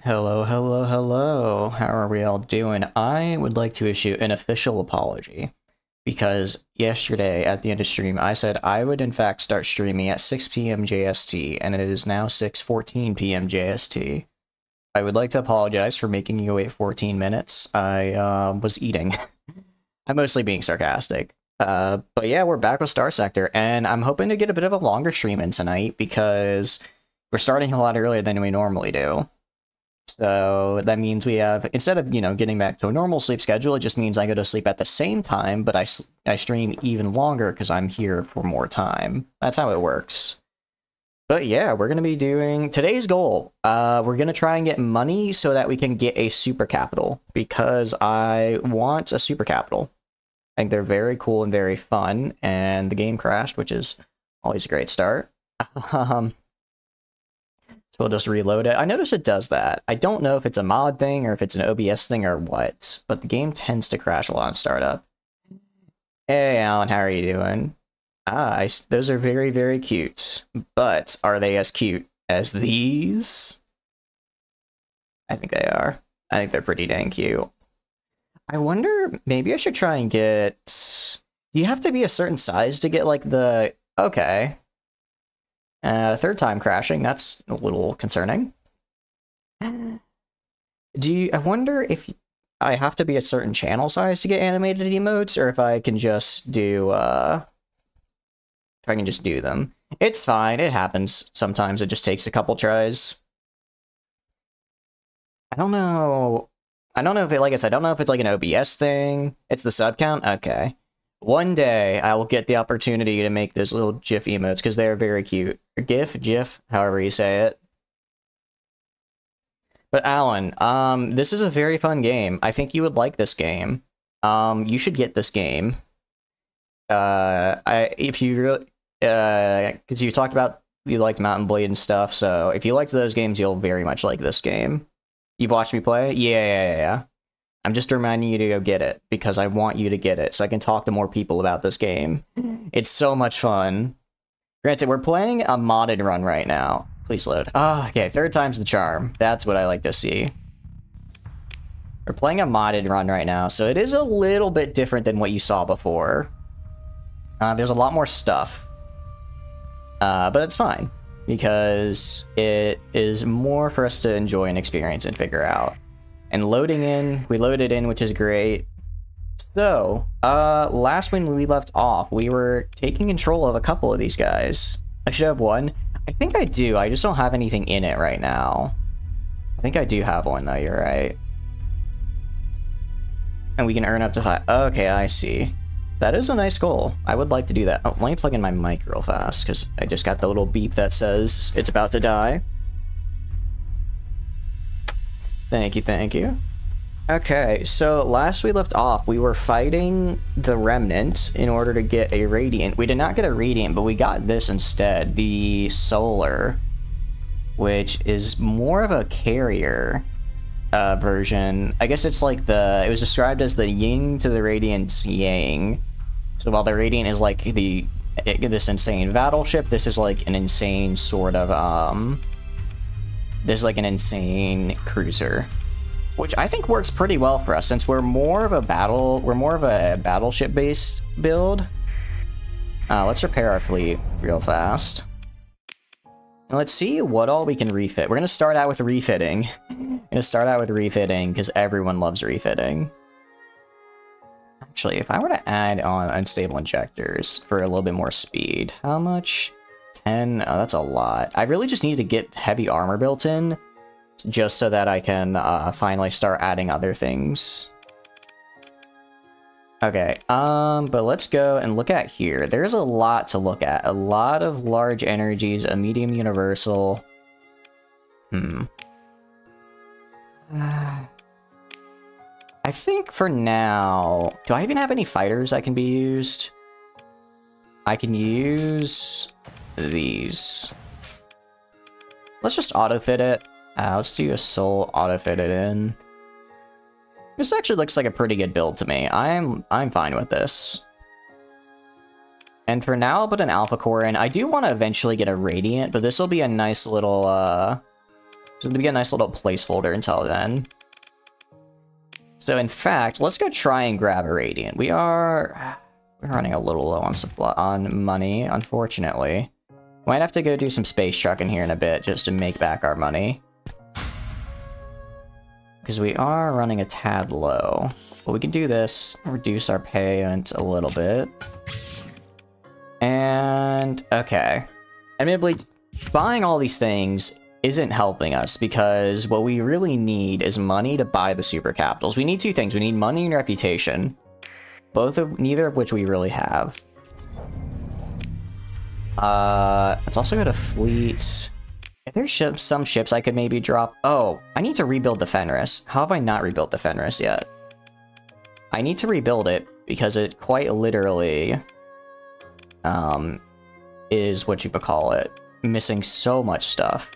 Hello, hello, hello. How are we all doing? I would like to issue an official apology because yesterday at the end of stream, I said I would in fact start streaming at 6 p.m. JST, and it is now 6:14 p.m. JST. I would like to apologize for making you wait 14 minutes. I was eating. I'm mostly being sarcastic. But yeah, we're back with Star Sector, and I'm hoping to get a bit of a longer stream in tonight because we're starting a lot earlier than we normally do. So that means we have, instead of, getting back to a normal sleep schedule, it just means I go to sleep at the same time, but I stream even longer because I'm here for more time. That's how it works. But yeah, we're going to be doing today's goal. We're going to try and get money so that we can get a super capital because I want a super capital. I think they're very cool and very fun, and the game crashed, which is always a great start. So we'll just reload it. I notice it does that. I don't know if it's a mod thing or if it's an OBS thing or what, but the game tends to crash a lot on startup. Hey, Alan, how are you doing? Those are very, very cute. But are they as cute as these? I think they are. I think they're pretty dang cute. I wonder, maybe I should try and get... Do you have to be a certain size to get, like, the... Okay. Third time crashing, that's a little concerning. I wonder if I have to be a certain channel size to get animated emotes, or if I can just do, if I can just do them. It's fine, it happens. Sometimes it just takes a couple tries. I don't know if it, like I said, I don't know if it's like an OBS thing. It's the sub count? Okay. One day, I will get the opportunity to make those little GIF emotes, because they're very cute. Or GIF, however you say it. But Alan, this is a very fun game. I think you would like this game. You should get this game. If you really, because you talked about you liked Mountain Blade and stuff, so if you liked those games, you'll very much like this game. You've watched me play? Yeah. I'm just reminding you to go get it, because I want you to get it, so I can talk to more people about this game. It's so much fun. Granted, we're playing a modded run right now. Please load. Okay, third time's the charm. That's what I like to see. We're playing a modded run right now, so it is a little bit different than what you saw before. There's a lot more stuff. But it's fine, because it is more for us to enjoy and experience and figure out. And loading in, we loaded in, which is great. So, last when we left off, we were taking control of a couple of these guys. I should have one. I think I do, I just don't have anything in it right now. I think I do have one though, you're right. And we can earn up to 5. Okay, I see. That is a nice goal. I would like to do that. Oh, let me plug in my mic real fast, because I just got the little beep that says it's about to die. Thank you. Okay, so last we left off, we were fighting the Remnant in order to get a Radiant. We did not get a Radiant, but we got this instead, the Solar, which is more of a carrier version. I guess it's like it was described as the yin to the Radiant's yang. So while the Radiant is like this insane battleship, this is like an insane sort of, there's like an insane cruiser, which I think works pretty well for us since we're more of a battleship based build. Let's repair our fleet real fast. And let's see what all we can refit. We're gonna start out with refitting. Because everyone loves refitting. Actually, if I were to add on unstable injectors for a little bit more speed, how much? 10? Oh, that's a lot. I really just need to get heavy armor built in, just so that I can finally start adding other things. Okay, but let's go and look at here. There's a lot to look at. A lot of large energies, a medium universal. I think for now... Do I even have any fighters that can be used? I can use these. Let's just auto-fit it. Let's do a soul, auto-fit it in. This actually looks like a pretty good build to me. I'm fine with this. And for now, I'll put an alpha core in. I do want to eventually get a radiant, but this will be a nice little So it'll be a nice little placeholder until then. So in fact, let's go try and grab a Radiant. We're running a little low on money, unfortunately. Might have to go do some space trucking here in a bit just to make back our money. Because we are running a tad low. But we can do this, reduce our payment a little bit. And, okay. Admittedly, buying all these things isn't helping us because what we really need is money to buy the super capitals. We need two things. We need money and reputation. Neither of which we really have. Let's also go to fleet. If there's some ships I could maybe drop. Oh, I need to rebuild the Fenris. How have I not rebuilt the Fenris yet? I need to rebuild it because it quite literally is what you would call it. Missing so much stuff.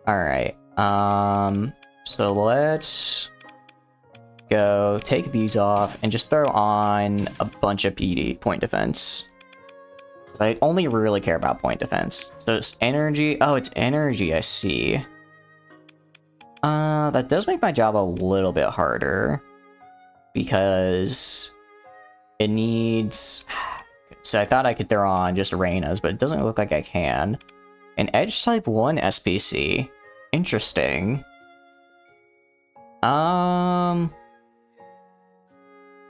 Alright. So let's go take these off and just throw on a bunch of PD, point defense. I only really care about point defense. So it's energy. Oh, it's energy, I see. That does make my job a little bit harder. Because it needs... So I thought I could throw on just Reyna's, but it doesn't look like I can. An Edge Type 1 SPC. Interesting.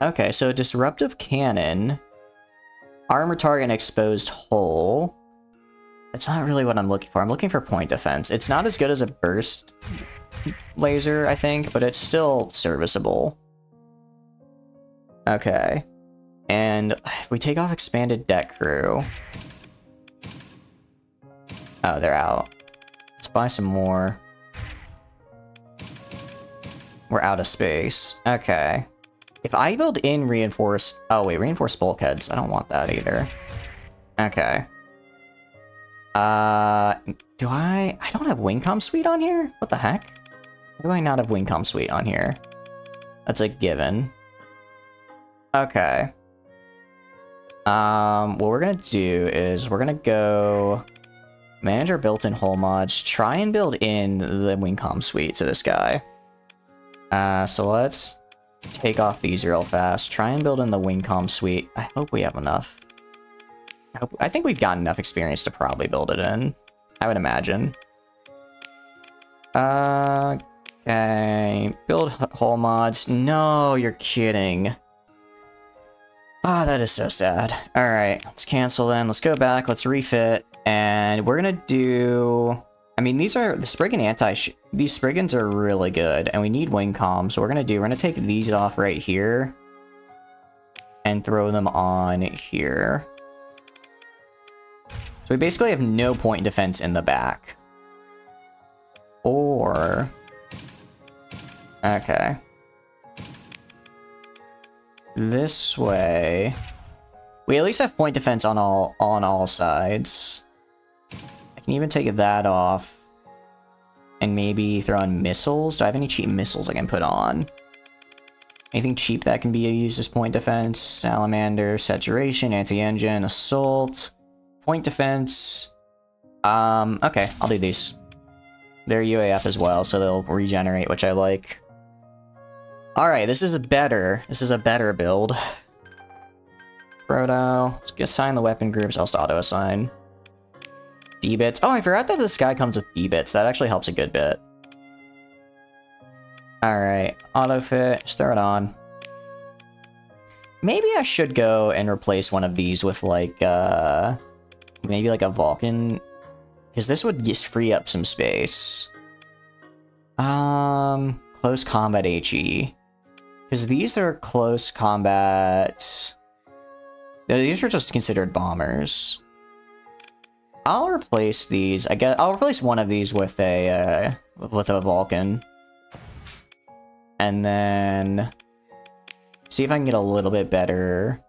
Okay, so Disruptive Cannon. Armor target and exposed hole. That's not really what I'm looking for. I'm looking for point defense. It's not as good as a burst laser, I think, but it's still serviceable. Okay. And if we take off expanded deck crew... Oh, they're out. Let's buy some more. We're out of space. Okay. If I build in reinforced... Oh, wait, reinforced bulkheads. I don't want that either. Okay. Do I... I don't have Wingcom Suite on here? What the heck? Why do I not have Wingcom Suite on here? That's a given. Okay. What we're gonna do is we're gonna go... Manage our built-in hull mods. Try and build in the Wingcom Suite to this guy. So let's... take off these real fast. Try and build in the Wingcom Suite. I hope we have enough. I think we've got enough experience to probably build it in. I would imagine. Okay. Build hull mods. No, you're kidding. Ah, that is so sad. Alright, let's cancel then. Let's go back. Let's refit. And we're gonna do... I mean, these are... The Spriggan these Spriggans are really good, and we need Wingcom, so we're gonna take these off right here. And throw them on here. So we basically have no point defense in the back. Or... Okay. This way... We at least have point defense on all sides. I can even take that off. And maybe throw on missiles. Do I have any cheap missiles I can put on? Anything cheap that can be used as point defense? Salamander, saturation, anti-engine, assault, point defense. Okay, I'll do these. They're UAF as well, so they'll regenerate, which I like. Alright, this is a better build. Proto. Let's assign the weapon groups, I'll just auto-assign. D-bits. Oh, I forgot that this guy comes with D-bits. That actually helps a good bit. Alright, auto-fit. Just throw it on. Maybe I should go and replace one of these with, like, maybe, like, a Vulcan. Because this would just free up some space. Close combat HE. Because these are close combat... These are just considered bombers. I'll replace these. I'll replace one of these with a Vulcan. And then see if I can get a little bit better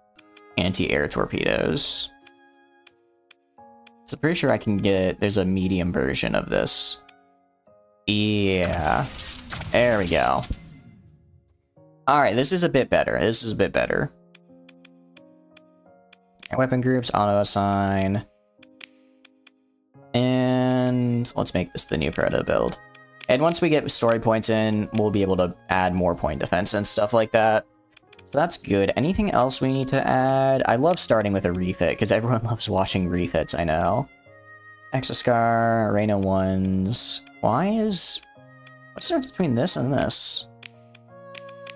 anti-air torpedoes. So I'm pretty sure I can get... There's a medium version of this. Yeah. There we go. Alright, this is a bit better. This is a bit better. Weapon groups, auto-assign. And and let's make this the new proto build. And once we get story points in, we'll be able to add more point defense and stuff like that. So that's good. Anything else we need to add? I love starting with a refit, because everyone loves watching refits, I know. Exoscar, Arena 1s. What's the difference between this and this?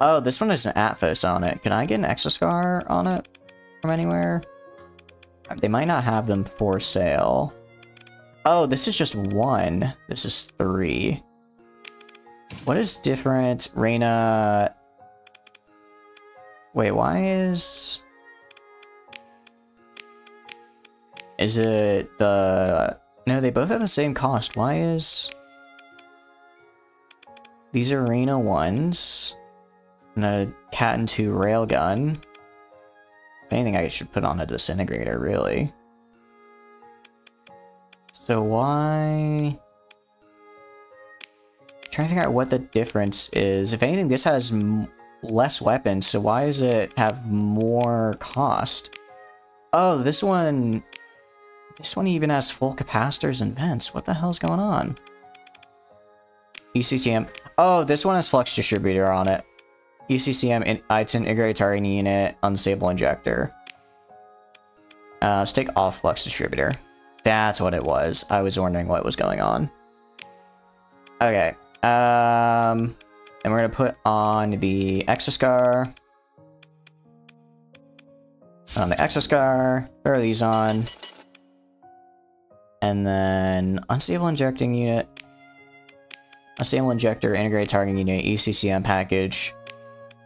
Oh, this one has an Athos on it. Can I get an Exoscar on it from anywhere? They might not have them for sale. Oh, this is just 1. This is 3. What is different? Reina... Wait, why is... Is it the... No, they both have the same cost. Why is... These are Arena 1s. And a Cat and 2 railgun. If anything, I should put on a disintegrator, really. So why... I'm trying to figure out what the difference is. If anything, this has less weapons, so why does it have more cost? Oh, this one even has full capacitors and vents. What the hell's going on? UCCM. Oh, this one has flux distributor on it. UCCM and integrated targeting unit, unstable injector. Let's take off flux distributor. That's what it was. I was wondering what was going on. Okay. And we're gonna put on the Exoscar. On the Exoscar, throw these on. And then unstable injecting unit. Unstable injector, integrated targeting unit, ECCM package.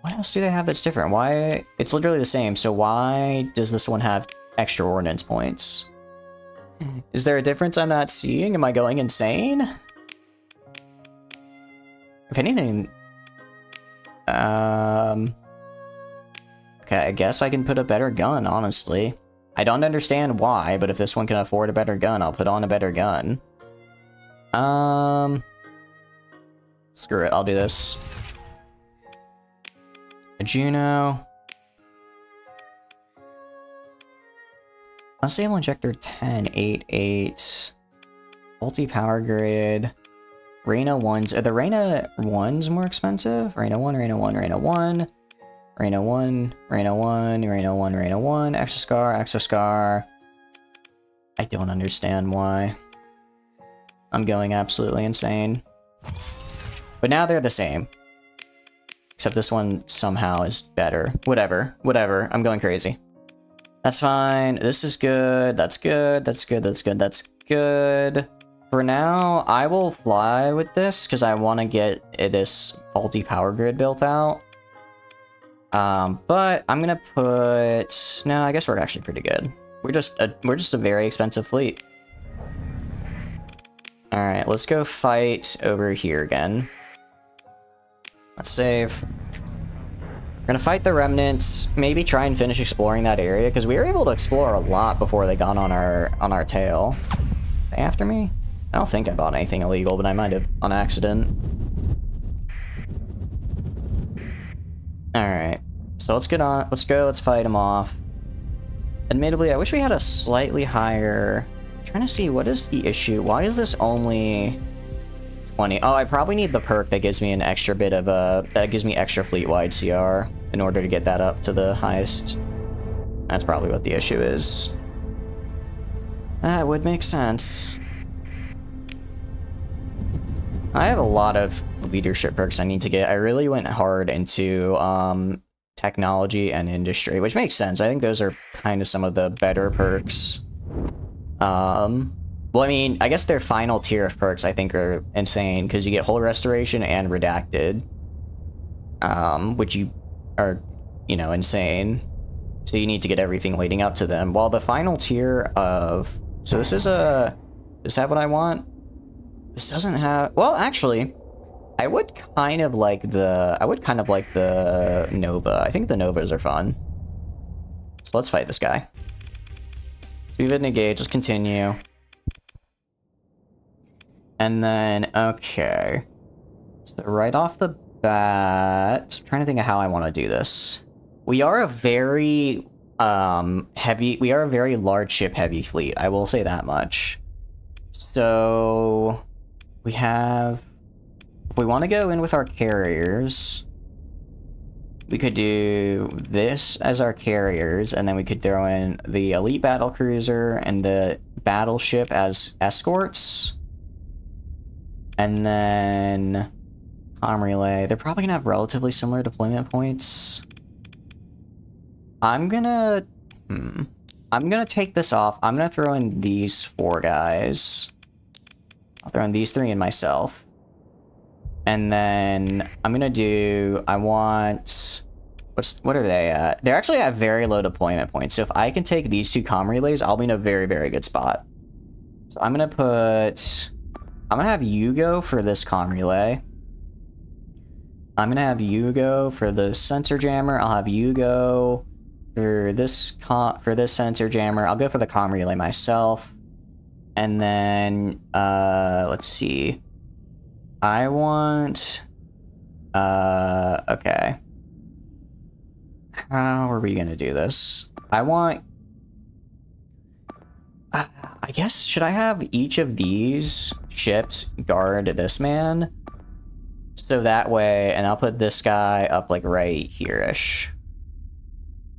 What else do they have that's different? Why? It's literally the same, so why does this one have extra ordnance points? Is there a difference I'm not seeing? Am I going insane? If anything... Okay, I guess I can put a better gun, honestly. I don't understand why, but if this one can afford a better gun, I'll put on a better gun. Screw it, I'll do this. A Juno. Unstable injector 10, 8, 8. Multi-power grid. Reina 1s. Are the Reina 1s more expensive? Reina 1, Reina 1, Reina 1. Reina 1, Reina 1, Reina 1, Reina 1. Exoscar, Exoscar. I don't understand why. I'm going absolutely insane. But now they're the same. Except this one somehow is better. Whatever. Whatever. I'm going crazy. That's fine. This is good. That's good. That's good. That's good. That's good. For now, I will fly with this because I want to get this faulty power grid built out. But I'm gonna put... No, I guess we're actually pretty good. We're just a very expensive fleet. Alright, let's go fight over here again. Let's save. We're gonna fight the remnants, maybe try and finish exploring that area, because we were able to explore a lot before they got on our tail. Are they after me? I don't think I bought anything illegal, but I might have on accident. Alright. So let's get on, let's fight them off. Admittedly, I wish we had a slightly higher... I'm trying to see, what is the issue? Why is this only 20? Oh, I probably need the perk that gives me an extra bit of that gives me extra fleet-wide CR in order to get that up to the highest. That's probably what the issue is. That would make sense. I have a lot of leadership perks I need to get. I really went hard into technology and industry, which makes sense. I think those are kind of some of the better perks. Well, I mean, I guess their final tier of perks I think are insane, because you get Hull Restoration and Redacted, which you are, you know, insane. So you need to get everything leading up to them. While the final tier of... So this is does this have what I want? This doesn't have... Well, actually, I would kind of like the Nova. I think the Novas are fun. So let's fight this guy. We've been engaged. Let's continue. And then, okay. So right off the bat, I'm trying to think of how I want to do this. We are a very we are a very large ship heavy fleet. I will say that much. So we have, if we want to go in with our carriers, we could do this as our carriers, and then we could throw in the elite battle cruiser and the battleship as escorts. And then comm relay. They're probably gonna have relatively similar deployment points. I'm gonna take this off. I'm gonna throw in these 4 guys. I'll throw in these 3 and myself. And then I'm gonna do, I want, what are they at? They're actually at very low deployment points. So if I can take these 2 comm relays, I'll be in a very, very good spot. So I'm gonna have you go for this comm relay. I'm gonna have you go for the sensor jammer. I'll have you go for this sensor jammer. I'll go for the comm relay myself. And then let's see. I want okay. How are we gonna do this? I want I guess, should I have each of these ships guard this man? So that way, and I'll put this guy up like right here-ish.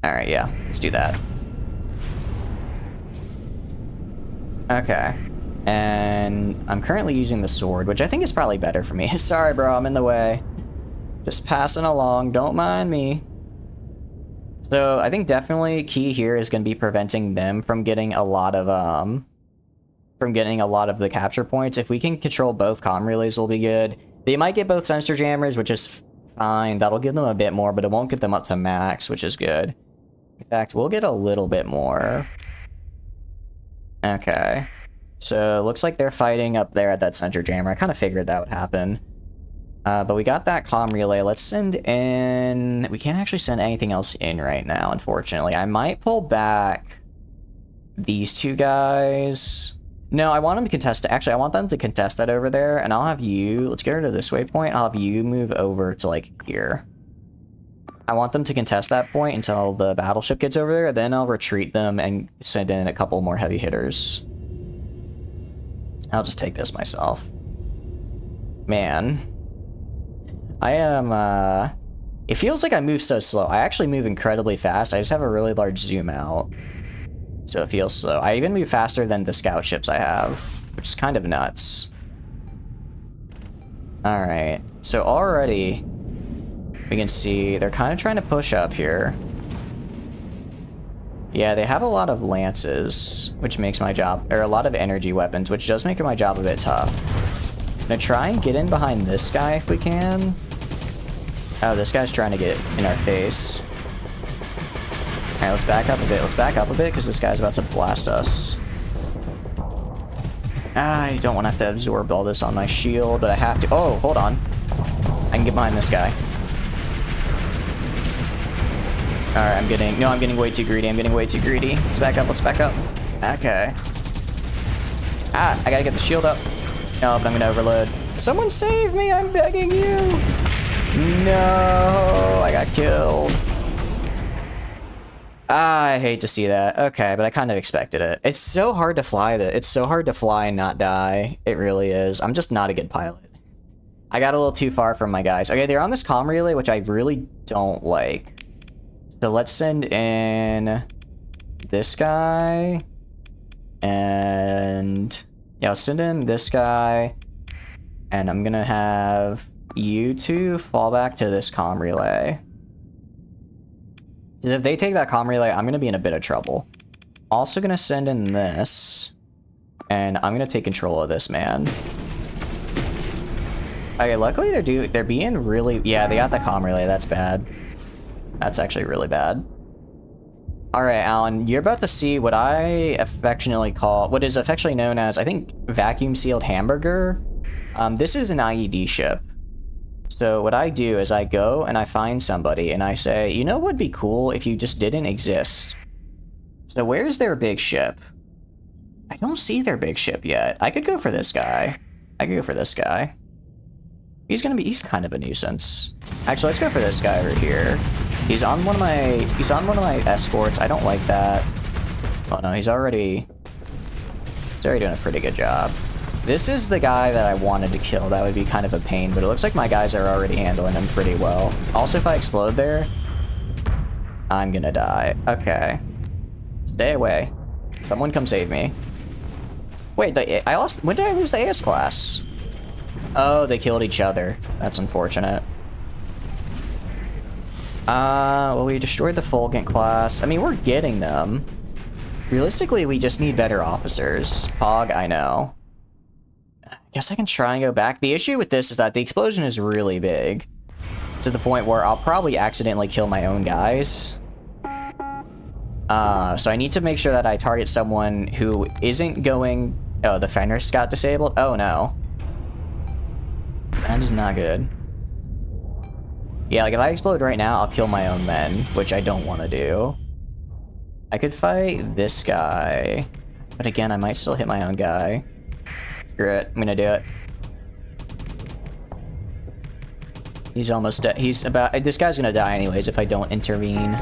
Alright, yeah, let's do that. Okay. And I'm currently using the sword, which I think is probably better for me. Sorry, bro, I'm in the way. Just passing along, don't mind me. So I think definitely key here is going to be preventing them from getting a lot of the capture points. If we can control both comm relays, will be good. They might get both sensor jammers, which is fine. That'll give them a bit more, but it won't get them up to max, which is good. In fact, we'll get a little bit more. Okay. So, looks like they're fighting up there at that sensor jammer. I kind of figured that would happen. But we got that comm relay. Let's send in... We can't actually send anything else in right now, unfortunately. I might pull back these 2 guys. No, I want them to contest... Actually, I want them to contest that over there, and I'll have you... Let's get rid of this waypoint. I'll have you move over to, like, here. I want them to contest that point until the battleship gets over there, then I'll retreat them and send in a couple more heavy hitters. I'll just take this myself. Man. I am, It feels like I move so slow. I actually move incredibly fast. I just have a really large zoom out. So it feels slow. I even move faster than the scout ships I have, which is kind of nuts. Alright. So already, we can see they're kind of trying to push up here. Yeah, they have a lot of lances, which makes my job... Or a lot of energy weapons, which does make my job a bit tough. I'm gonna try and get in behind this guy if we can. Oh, this guy's trying to get in our face. Alright, let's back up a bit. Let's back up a bit, because this guy's about to blast us. I don't want to have to absorb all this on my shield, but I have to... Oh, hold on. I can get behind this guy. Alright, I'm getting way too greedy. I'm getting way too greedy. Let's back up, let's back up. Okay. Ah, I gotta get the shield up. No, but I'm gonna overload. Someone save me, I'm begging you! No, I got killed. I hate to see that. Okay, but I kind of expected it. It's so hard to fly it's so hard to fly and not die. It really is. I'm just not a good pilot. I got a little too far from my guys. Okay, they're on this comm relay, which I really don't like. So let's send in this guy. And yeah, let's send in this guy. And I'm gonna have you 2 fall back to this comm relay. Because if they take that comm relay, I'm gonna be in a bit of trouble. Also gonna send in this. And I'm gonna take control of this man. Okay, luckily they're being really... Yeah, they got the comm relay, that's bad. That's actually really bad. Alright, Alan, you're about to see what I affectionately call... What is affectionately known as, I think, vacuum-sealed hamburger. This is an IED ship. So what I do is I go and I find somebody and I say, you know what would be cool if you just didn't exist? So where's their big ship? I don't see their big ship yet. I could go for this guy. I could go for this guy. He's kind of a nuisance. Actually, let's go for this guy over here. He's on one of my escorts. I don't like that. Oh no, he's already... He's already doing a pretty good job. This is the guy that I wanted to kill. That would be kind of a pain, but it looks like my guys are already handling him pretty well. Also, if I explode there, I'm gonna die. Okay. Stay away. Someone come save me. Wait, I lost... When did I lose the AS class? Oh, they killed each other. That's unfortunate. Well, we destroyed the Fulgent class. I mean, we're getting them. Realistically, we just need better officers. Pog, I know. I guess I can try and go back. The issue with this is that the explosion is really big. To the point where I'll probably accidentally kill my own guys. So I need to make sure that I target someone who isn't going... Oh, the Fenris got disabled? Oh, no. That is not good. Yeah, like if I explode right now, I'll kill my own men, which I don't want to do. I could fight this guy. But again, I might still hit my own guy. Screw it. I'm gonna do it. He's almost dead. He's about... This guy's gonna die anyways if I don't intervene.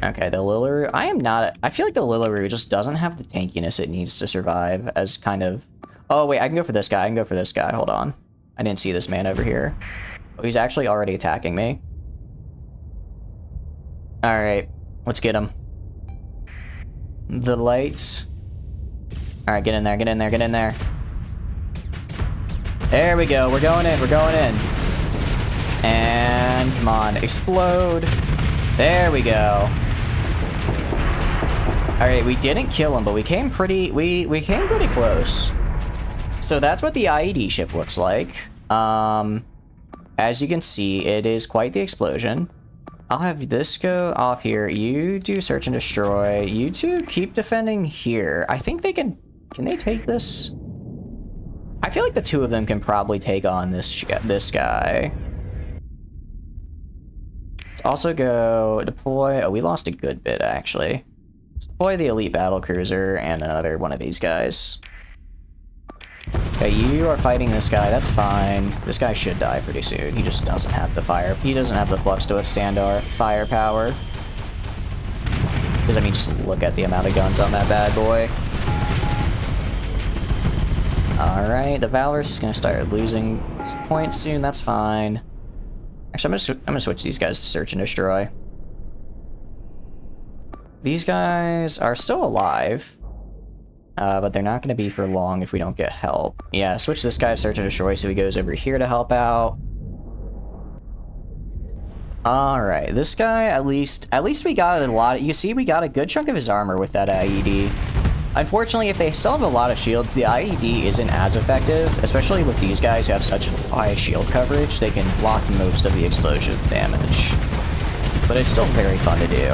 Okay, the Lillaroo. I am not... I feel like the Lillaroo just doesn't have the tankiness it needs to survive as kind of... Oh, wait, I can go for this guy. I can go for this guy. Hold on. I didn't see this man over here. Oh, he's actually already attacking me. Alright, let's get him. The lights. Alright, get in there, get in there, get in there. There we go, we're going in, we're going in. And, come on, explode. There we go. Alright, we didn't kill him, but we came pretty, we came pretty close. So that's what the IED ship looks like. As you can see, it is quite the explosion. I'll have this go off here. You do search and destroy. You two keep defending here. I think they can they take this? I feel like the two of them can probably take on this guy. Let's also go deploy. Oh, we lost a good bit, actually. Let's deploy the elite battle cruiser and another one of these guys. Okay, you are fighting this guy, that's fine. This guy should die pretty soon. He just doesn't have the fire. He doesn't have the flux to withstand our firepower. Because, I mean, just look at the amount of guns on that bad boy. Alright, the Valorous is gonna start losing points soon, that's fine. Actually, I'm gonna switch these guys to search and destroy. These guys are still alive. But they're not going to be for long if we don't get help. Yeah, switch this guy to search and destroy so he goes over here to help out. Alright, this guy, at least we got a lot. You see, we got a good chunk of his armor with that IED. Unfortunately, if they still have a lot of shields, the IED isn't as effective, especially with these guys who have such high shield coverage. They can block most of the explosion damage. But it's still very fun to do.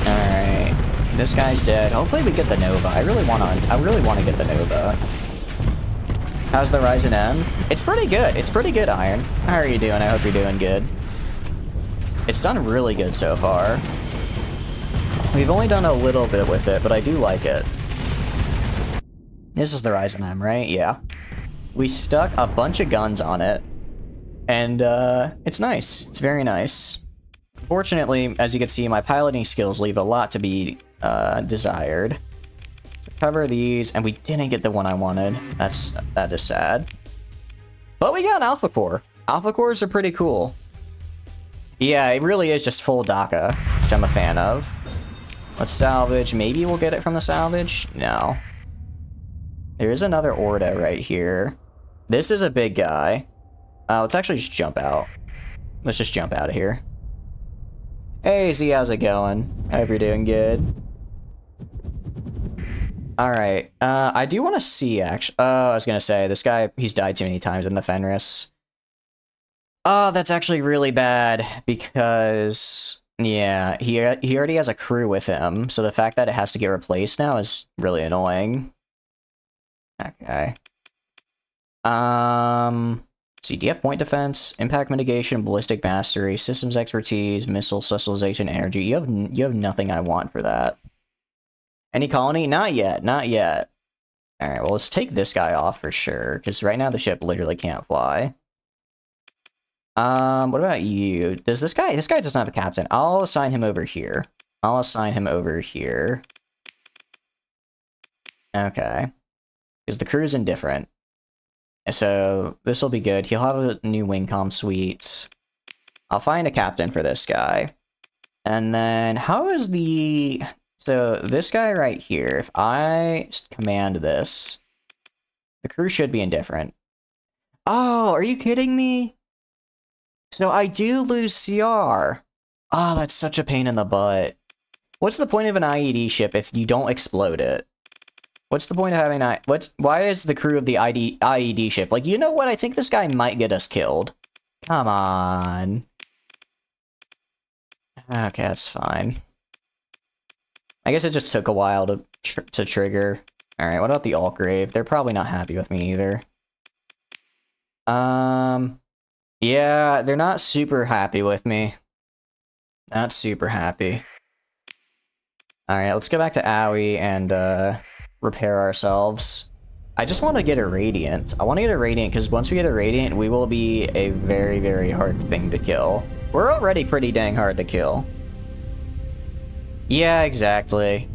Alright. This guy's dead. Hopefully we get the Nova. I really want to get the Nova. How's the Ryzen M? It's pretty good. It's pretty good, Iron. How are you doing? I hope you're doing good. It's done really good so far. We've only done a little bit with it, but I do like it. This is the Ryzen M, right? Yeah. We stuck a bunch of guns on it. And, it's nice. It's very nice. Fortunately, as you can see, my piloting skills leave a lot to be desired. Cover these, and we didn't get the one I wanted. That is sad. But we got Alpha Core. Alpha Cores are pretty cool. Yeah, it really is just full DACA, which I'm a fan of. Let's salvage. Maybe we'll get it from the salvage? No. There is another Orda right here. This is a big guy. Let's actually just jump out. Let's just jump out of here. Hey, Z, how's it going? I hope you're doing good. Alright, I do want to see, actually. Oh, I was gonna say, this guy, he's died too many times in the Fenris. Oh, that's actually really bad, because, yeah, he already has a crew with him, so the fact that it has to get replaced now is really annoying. Okay. See, do you have point defense, impact mitigation, ballistic mastery, systems expertise, missile specialization, energy? You have nothing I want for that. Any colony? Not yet, not yet. Alright, well, let's take this guy off for sure, because right now the ship literally can't fly. What about you? Does this guy doesn't have a captain. I'll assign him over here. I'll assign him over here. Okay. Because the crew's indifferent. So this will be good. He'll have a new wingcom suite. I'll find a captain for this guy. And then how is the... So this guy right here, if I command this, the crew should be indifferent. Oh, are you kidding me? So I do lose CR. Oh, that's such a pain in the butt. What's the point of an IED ship if you don't explode it? What's the point of having why is the crew of the IED ship like, you know what? I think this guy might get us killed. Come on. Okay, that's fine. I guess it just took a while to trigger. Alright, what about the Altgrave? They're probably not happy with me either. Yeah, they're not super happy with me. Not super happy. Alright, let's go back to Owie and, repair ourselves. I just want to get a Radiant. I want to get a Radiant, because once we get a Radiant, we will be a very, very hard thing to kill. We're already pretty dang hard to kill. Yeah, exactly.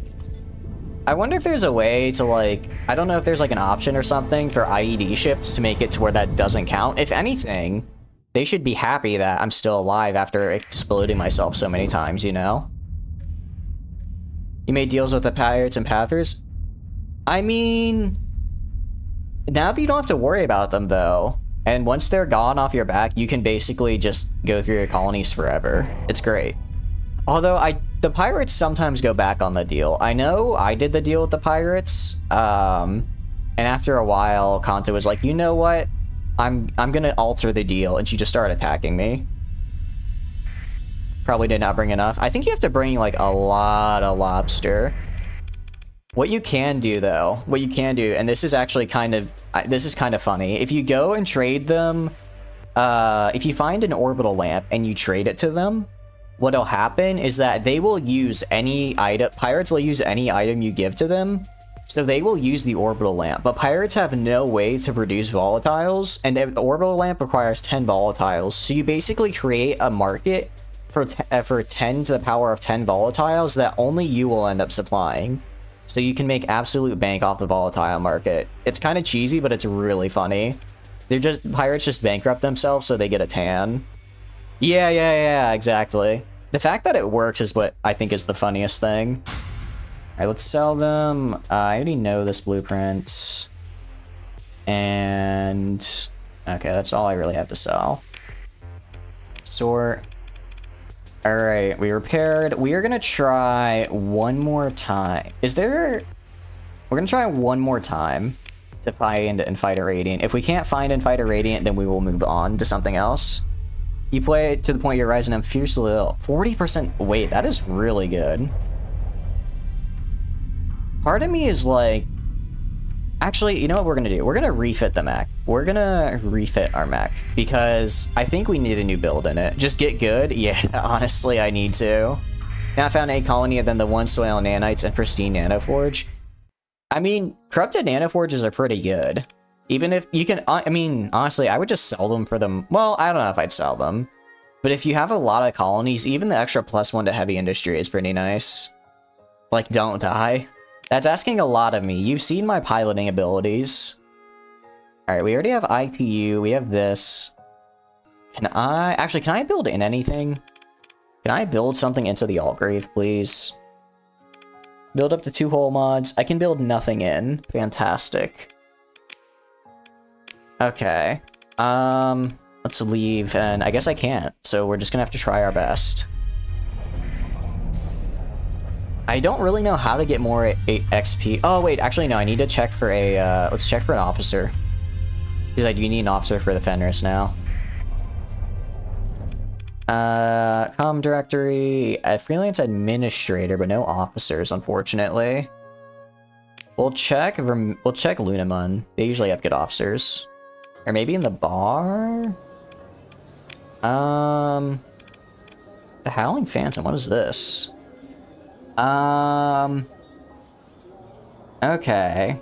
I wonder if there's a way to, like... I don't know if there's, like, an option or something for IED ships to make it to where that doesn't count. If anything, they should be happy that I'm still alive after exploding myself so many times, you know? You made deals with the Pirates and Pathers? I mean... Now that you don't have to worry about them, though, and once they're gone off your back, you can basically just go through your colonies forever. It's great. Although, the Pirates sometimes go back on the deal. I know I did the deal with the Pirates, and after a while, Kanto was like, you know what? I'm gonna alter the deal, and she just started attacking me. Probably did not bring enough. I think you have to bring, like, a lot of lobster. What you can do, though, and this is actually kind of funny. If you go and trade them, if you find an orbital lamp and you trade it to them, what'll happen is that they will use any item, pirates will use any item you give to them, so they will use the orbital lamp, but pirates have no way to produce volatiles, and the orbital lamp requires 10 volatiles, so you basically create a market for 10 to the power of 10 volatiles that only you will end up supplying. So you can make absolute bank off the volatile market. It's kind of cheesy, but it's really funny. Pirates just bankrupt themselves so they get a tan. Yeah, exactly. The fact that it works is what I think is the funniest thing. Alright, let's sell them. I already know this blueprint. And... okay, that's all I really have to sell. Sort. Alright, we repaired. We are gonna try one more time. We're gonna try one more time to find and fight a Radiant. If we can't find and fight a Radiant, then we will move on to something else. You play it to the point you're rising up fiercely ill. 40%. Wait, that is really good. Part of me is like... Actually, you know what we're gonna do? We're gonna refit the mech. We're gonna refit our mech, because I think we need a new build in it. Just get good? Yeah, honestly, I need to. Now I found a colony and then the one soil nanites and pristine nanoforge. I mean, corrupted nanoforges are pretty good. Even if you can, I mean, honestly, I would just sell them for them. Well, I don't know if I'd sell them. But if you have a lot of colonies, even the extra +1 to heavy industry is pretty nice. Like, don't die. That's asking a lot of me. You've seen my piloting abilities. Alright, we already have ITU. We have this. Can I build in anything? Can I build something into the Altgrave, please? Build up to 2 hull mods. I can build nothing in. Fantastic. Okay. Let's leave, and I guess I can't, so we're just gonna have to try our best. I don't really know how to get more XP. Oh, wait, actually, no, I need to check for a, let's check for an officer. Because I do need an officer for the Fenris now. Comm directory, a freelance administrator, but no officers, unfortunately. We'll check Lunamun. They usually have good officers. Or maybe in the bar? The Howling Phantom, what is this? Okay.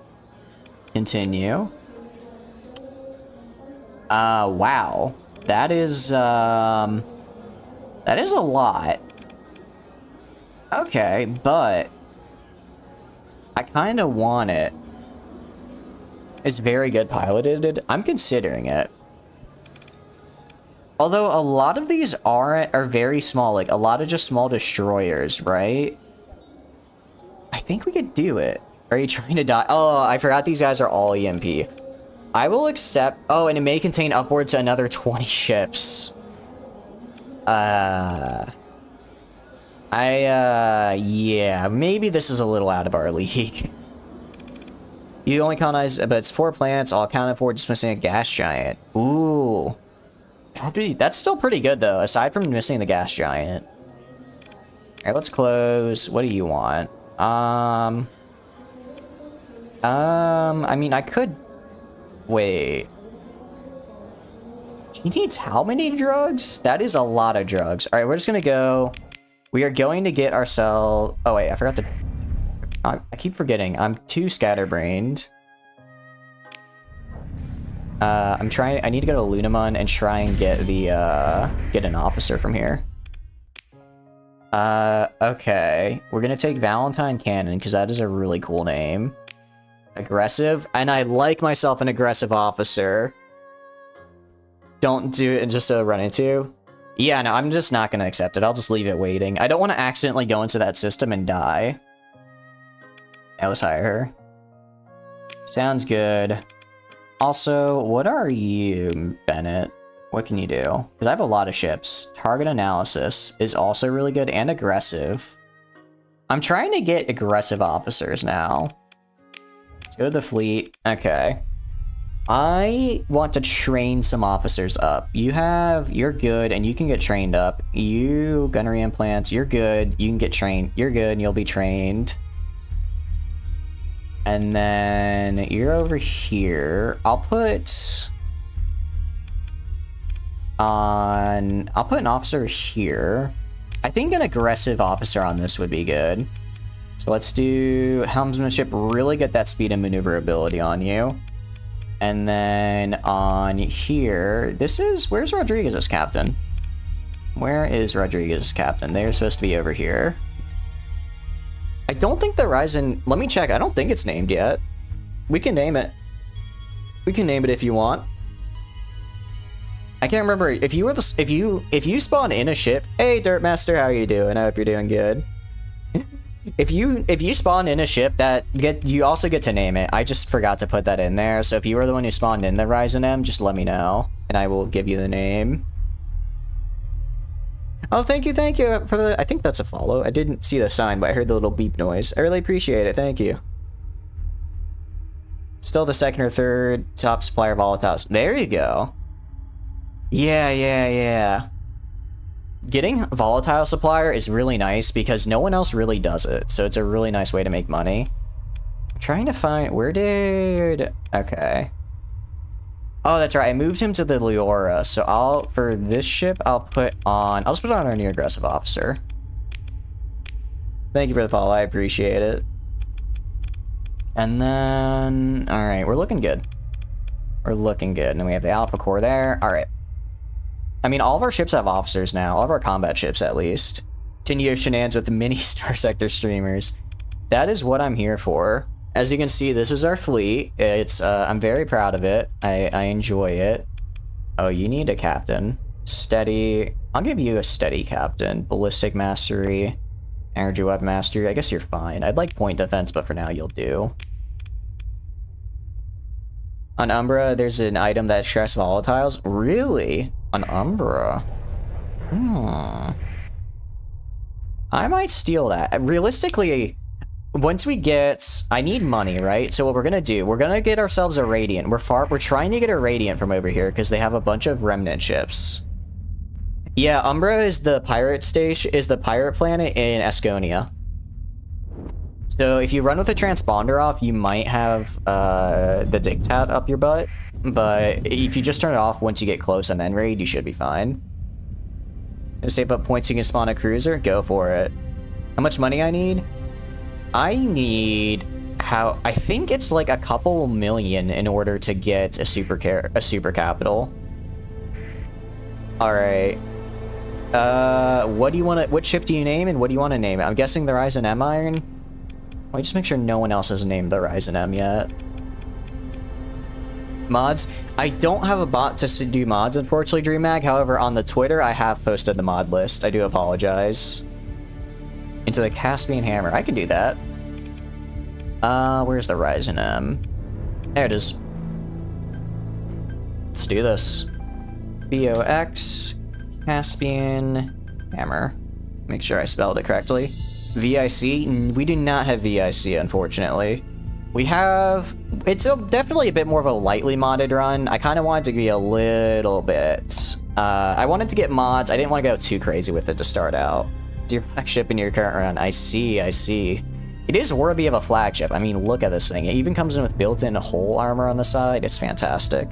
Continue. Wow. That is a lot. Okay, but I kind of want it. It's very good piloted. I'm considering it. Although a lot of these are very small, like a lot of just small destroyers, right? I think we could do it. Are you trying to die? Oh, I forgot these guys are all EMP. I will accept. Oh, and it may contain upwards to another 20 ships. Yeah, maybe this is a little out of our league. You only colonize, but it's 4 planets, all accounted for, just missing a gas giant. Ooh. That's still pretty good, though, aside from missing the gas giant. Alright, let's close. What do you want? I mean, I could... Wait. She needs how many drugs? That is a lot of drugs. Alright, we're just gonna go... We are going to get ourselves... Oh, wait, I forgot to... I keep forgetting. I'm too scatterbrained. I'm trying... I need to go to Lunamon and try and get the, get an officer from here. Okay. We're gonna take Valentine Cannon, because that is a really cool name. Aggressive. And I like myself an aggressive officer. Don't do it just to run into. Yeah, no, I'm just not gonna accept it. I'll just leave it waiting. I don't want to accidentally go into that system and die. Yeah, let's hire her. Sounds good. Also, what are you, Bennett? What can you do? Because I have a lot of ships. Target analysis is also really good, and aggressive. I'm trying to get aggressive officers now. Let's go to the fleet. Okay. I want to train some officers up. You're good, and you can get trained up. You, gunnery implants, you're good. You can get trained. You're good, and you'll be trained. And then you're over here. I'll put an officer here. I think an aggressive officer on this would be good. So let's do helmsmanship, really get that speed and maneuverability on you. And then on here, where's Rodriguez's captain? Where is Rodriguez's captain? They're supposed to be over here. I don't think the Ryzen... Let me check. I don't think it's named yet. We can name it. We can name it if you want. I can't remember if you were if you spawn in a ship. Hey, Dirtmaster, how are you doing? I hope you're doing good. If you spawn in a ship, you also get to name it. I just forgot to put that in there. So if you were the one who spawned in the Ryzen M, just let me know, and I will give you the name. Oh, thank you for the... I think that's a follow. I didn't see the sign, but I heard the little beep noise. I really appreciate it. Thank you. Still the second or third top supplier of volatiles. There you go. Yeah. Getting volatile supplier is really nice because no one else really does it. So it's a really nice way to make money. I'm trying to find... Okay. Oh, that's right. I moved him to the Leora. So for this ship, I'll just put on our new aggressive officer. Thank you for the follow. I appreciate it. And then, all right, we're looking good. We're looking good. And then we have the Alpha Core there. All right. I mean, all of our ships have officers now. All of our combat ships, at least. 10-year shenanigans with the mini Star Sector streamers. That is what I'm here for. As you can see, this is our fleet. It's, I'm very proud of it. I enjoy it. Oh, you need a captain. Steady. I'll give you a steady captain. Ballistic mastery. Energy weapon mastery. I guess you're fine. I'd like point defense, but for now you'll do. On Umbra, there's an item that stress volatiles. Really? On Umbra? I might steal that. Realistically... Once we get... I need money, right? So what we're gonna do, we're gonna get ourselves a Radiant. We're trying to get a Radiant from over here, because they have a bunch of Remnant ships. Yeah, Umbra is the pirate station, is the pirate planet in Asconia. So if you run with the transponder off, you might have the dictat up your butt. But if you just turn it off once you get close and then raid, you should be fine. Gonna save up points so you can spawn a cruiser? Go for it. How much money I need? I need I think it's like a couple million in order to get a super capital. All right. What do you want to... What ship do you name, and what do you want to name it? I'm guessing the Ryzen M Iron? Let me just make sure no one else has named the Ryzen M yet. Mods? I don't have a bot to do mods, unfortunately, DreamMag. However, on the Twitter, I have posted the mod list. I do apologize. Into the Caspian Hammer. I can do that. Where's the Ryzen M? There it is. Let's do this. VOX Caspian Hammer. Make sure I spelled it correctly. VIC? We do not have VIC, unfortunately. We have... It's definitely a bit more of a lightly modded run. I kind of wanted to be a little bit... I wanted to get mods. I didn't want to go too crazy with it to start out. Do your flagship in your current run. I see, I see. It is worthy of a flagship. I mean, look at this thing. It even comes in with built-in hull armor on the side. It's fantastic.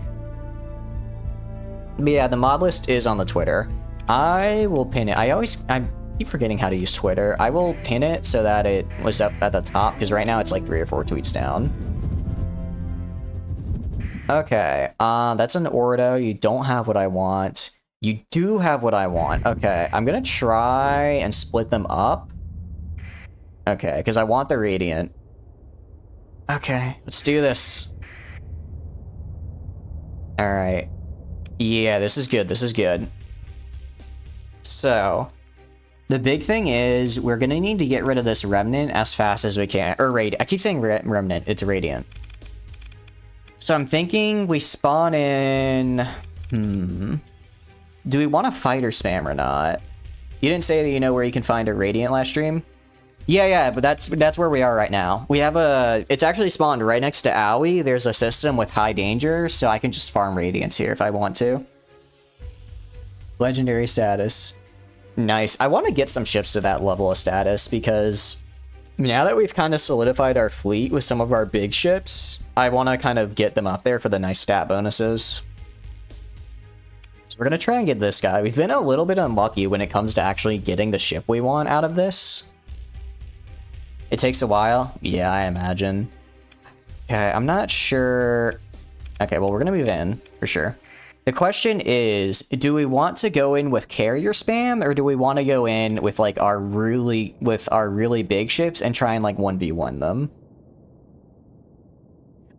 But yeah, the mod list is on the Twitter. I will pin it. I keep forgetting how to use Twitter. I will pin it so that it was up at the top, because right now it's like 3 or 4 tweets down. Okay, that's an Ordo. You don't have what I want. You do have what I want. Okay, I'm gonna try and split them up. Okay, because I want the Radiant. Okay, let's do this. Alright. Yeah, this is good, this is good. So, the big thing is, we're gonna need to get rid of this Remnant as fast as we can. Or Radiant. I keep saying Remnant, it's Radiant. So I'm thinking we spawn in... Do we want to fight or spam or not? You didn't say that you know where you can find a Radiant last stream? Yeah, but that's where we are right now. We have a... It's actually spawned right next to Owie. There's a system with high danger, so I can just farm Radiants here if I want to. Legendary status. Nice. I want to get some ships to that level of status, because now that we've kind of solidified our fleet with some of our big ships, I want to kind of get them up there for the nice stat bonuses. So we're going to try and get this guy. We've been a little bit unlucky when it comes to actually getting the ship we want out of this. It takes a while. Yeah, I imagine. Okay, I'm not sure. Okay, well, we're going to move in for sure. The question is, do we want to go in with carrier spam, or do we want to go in with like our really big ships and try and like 1v1 them?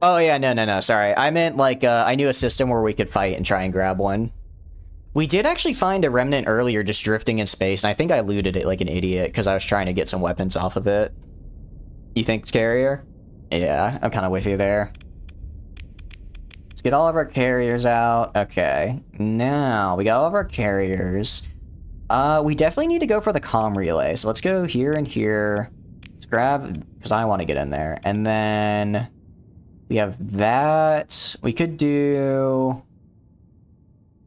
Oh yeah, no, sorry. I meant like I knew a system where we could fight and try and grab one. We did actually find a Remnant earlier just drifting in space, and I think I looted it like an idiot because I was trying to get some weapons off of it. You think it's carrier? Yeah, I'm kind of with you there. Let's get all of our carriers out. Okay, now we got all of our carriers. We definitely need to go for the comm relay. So let's go here and here. Let's grab, because I want to get in there. And then we have that. We could do...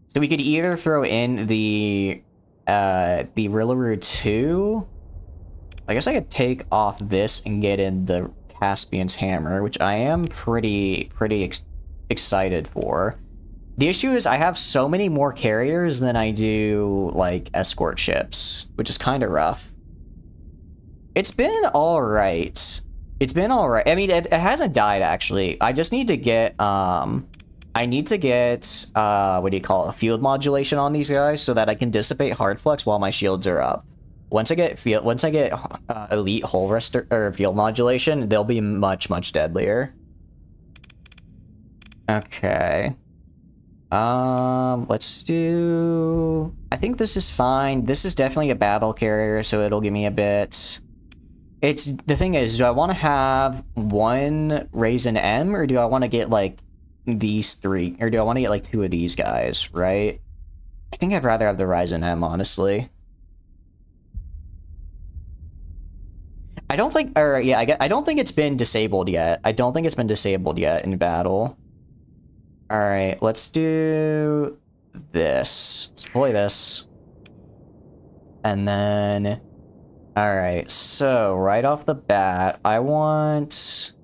So we could either throw in the Rillaroo 2. I guess I could take off this and get in the Caspian's Hammer, which I am pretty excited for. The issue is I have so many more carriers than I do, like, escort ships, which is kind of rough. It's been alright. It's been alright. I mean, it hasn't died, actually. I just need to get, I need to get, what do you call it, field modulation on these guys so that I can dissipate hard flux while my shields are up. Once I get elite hull or field modulation, they'll be much deadlier. Okay. Let's do... I think this is fine. This is definitely a battle carrier, so it'll give me a bit... The thing is, do I want to have one Ryzen M, or do I want to get, like, these 3? Or do I want to get, like, 2 of these guys, right? I think I'd rather have the Ryzen M, honestly. I don't think... Or, yeah, I don't think it's been disabled yet. I don't think it's been disabled yet in battle. Alright, let's do this. Let's deploy this. And then... Alright, so right off the bat, I want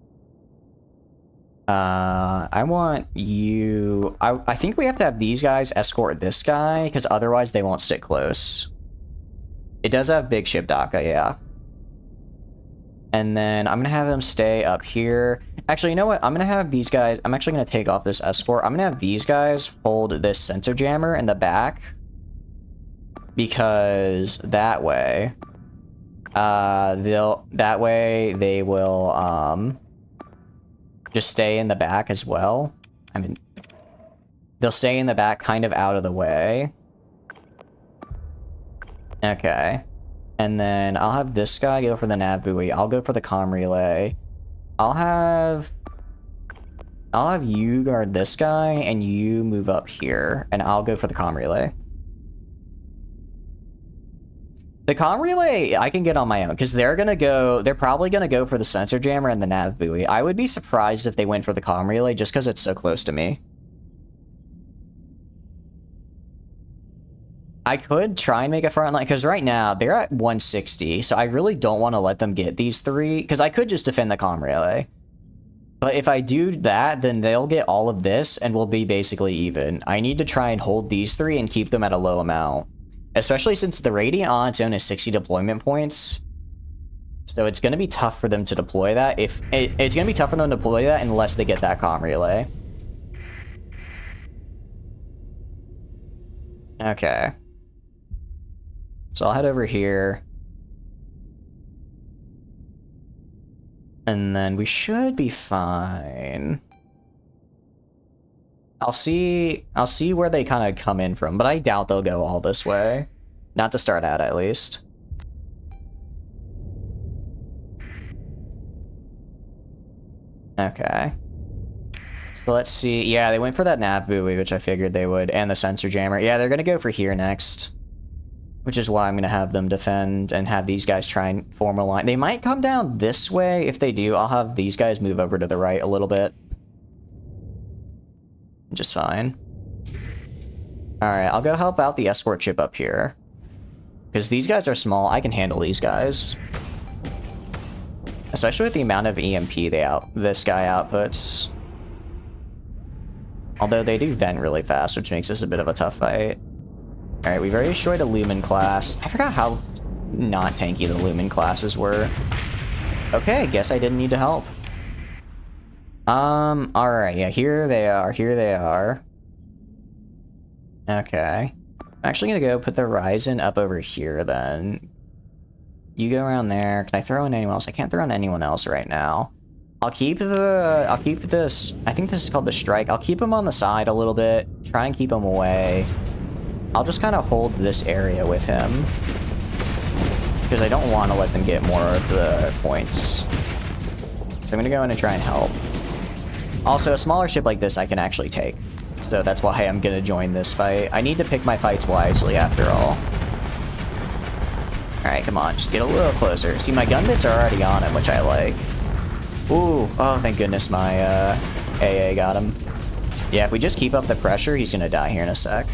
you... I think we have to have these guys escort this guy, because otherwise they won't stick close. It does have big ship DACA, yeah. And then I'm going to have them stay up here. Actually, you know what? I'm going to have these guys... I'm actually going to take off this escort. I'm going to have these guys hold this sensor jammer in the back. because that way, they will, just stay in the back as well. I mean, they'll stay in the back kind of out of the way. Okay. And then I'll have this guy go for the nav buoy. I'll go for the comm relay. I'll have you guard this guy, and you move up here, and I'll go for the comm relay. The comm relay, I can get on my own, because they're probably gonna go for the sensor jammer and the nav buoy. I would be surprised if they went for the comm relay, just because it's so close to me. I could try and make a front line, because right now, they're at 160, so I really don't want to let them get these three, because I could just defend the comm relay. But if I do that, then they'll get all of this, and we'll be basically even. I need to try and hold these three and keep them at a low amount. Especially since the Radiant on its own is 60 deployment points. So it's going to be tough for them to deploy that. It's going to be tough for them to deploy that unless they get that comm relay. Okay. So I'll head over here. And then we should be fine. I'll see where they kind of come in from, but I doubt they'll go all this way. Not to start at least. Okay. So let's see. Yeah, they went for that nav buoy, which I figured they would, and the sensor jammer. Yeah, they're gonna go for here next. Which is why I'm gonna have them defend and have these guys try and form a line. They might come down this way. If they do, I'll have these guys move over to the right a little bit. Just fine. Alright, I'll go help out the escort ship up here. Because these guys are small, I can handle these guys. Especially with the amount of EMP this guy outputs. Although they do vent really fast, which makes this a bit of a tough fight. Alright, we've already destroyed a Lumen class. I forgot how not tanky the Lumen classes were. Okay, I guess I didn't need to help. Alright, yeah, here they are. Okay. I'm actually gonna go put the Ryzen up over here, then. You go around there. Can I throw in anyone else? I can't throw in anyone else right now. I'll keep this, I think this is called the strike. I'll keep him on the side a little bit, try and keep him away. I'll just kind of hold this area with him. Because I don't want to let them get more of the points. So I'm gonna go in and try and help. Also, a smaller ship like this I can actually take. So that's why I'm gonna join this fight. I need to pick my fights wisely after all. Alright, come on, just get a little closer. See, my gun bits are already on him, which I like. Ooh, oh, thank goodness my AA got him. Yeah, if we just keep up the pressure, he's gonna die here in a sec.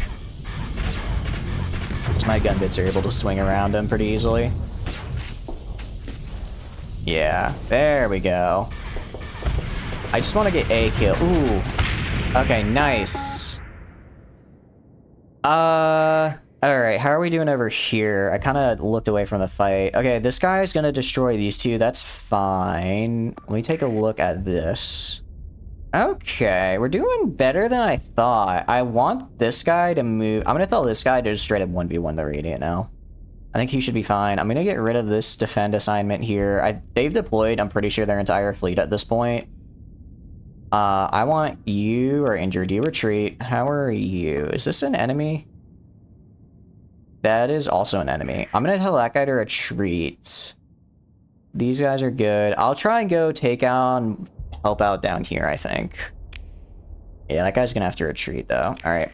So my gun bits are able to swing around him pretty easily. Yeah, there we go. I just want to get a kill. Ooh. Okay, nice. Alright, how are we doing over here? I kind of looked away from the fight. Okay, this guy's gonna destroy these two. That's fine. Let me take a look at this. Okay, we're doing better than I thought. I want this guy to move. I'm gonna tell this guy to just straight up 1v1 the Radiant now. I think he should be fine. I'm gonna get rid of this defend assignment here. They've deployed, I'm pretty sure, their entire fleet at this point. I want you are injured. You retreat. How are you? Is this an enemy? That is also an enemy. I'm gonna tell that guy to retreat. These guys are good. I'll try and go take on, help out down here, I think. Yeah, that guy's gonna have to retreat, though. Alright.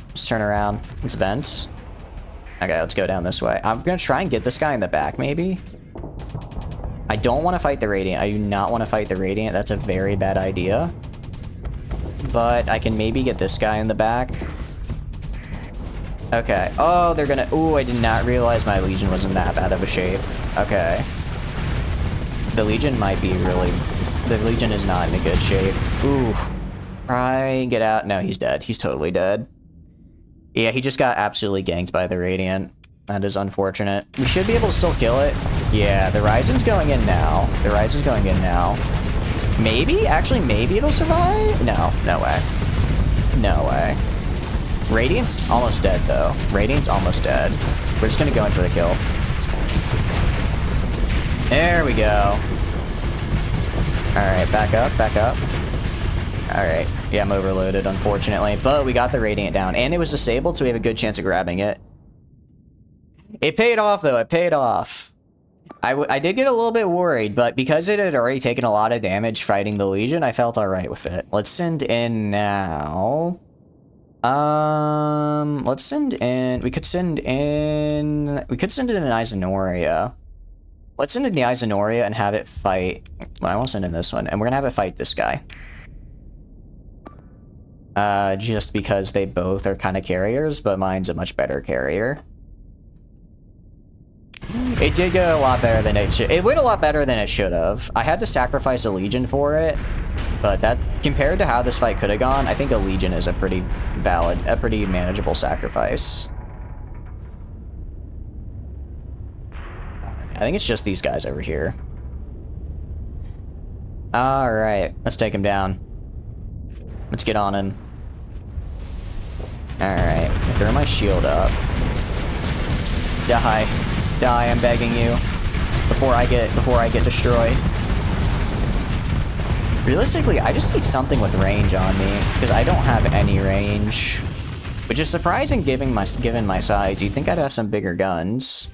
Let's turn around. Let's vent. Okay, let's go down this way. I'm gonna try and get this guy in the back, maybe. I don't want to fight the Radiant. I do not want to fight the Radiant. That's a very bad idea. But I can maybe get this guy in the back. Okay. Oh, they're gonna... Ooh, I did not realize my Legion was in that bad of a shape. Okay. The Legion might be really... The Legion is not in a good shape. Ooh. Try and get out. No, he's dead. He's totally dead. Yeah, he just got absolutely ganked by the Radiant. That is unfortunate. We should be able to still kill it. Yeah, the Ryzen's going in now. The Ryzen's going in now. Maybe? Actually, maybe it'll survive? No, no way. No way. Radiant's almost dead, though. Radiant's almost dead. We're just gonna go in for the kill. There we go. Alright, back up, back up. Alright. Yeah, I'm overloaded, unfortunately. But we got the Radiant down. And it was disabled, so we have a good chance of grabbing it. It paid off, though. It paid off. I did get a little bit worried, but because it had already taken a lot of damage fighting the Legion, I felt alright with it. Let's send in now. Let's send in... We could send in an Izanoria. Let's send in the Izanoria and have it fight... Well, I won't send in this one. And we're gonna have it fight this guy. Just because they both are kind of carriers, but mine's a much better carrier. It did go a lot better than it should. It went a lot better than it should have. I had to sacrifice a Legion for it, but that, compared to how this fight could have gone, I think a Legion is a pretty manageable sacrifice. I think it's just these guys over here. Alright, let's take him down. Let's get on him. Alright, throw my shield up. Die. Die, I'm begging you. Before I get destroyed. Realistically, I just need something with range on me, because I don't have any range. Which is surprising given my size. You'd think I'd have some bigger guns.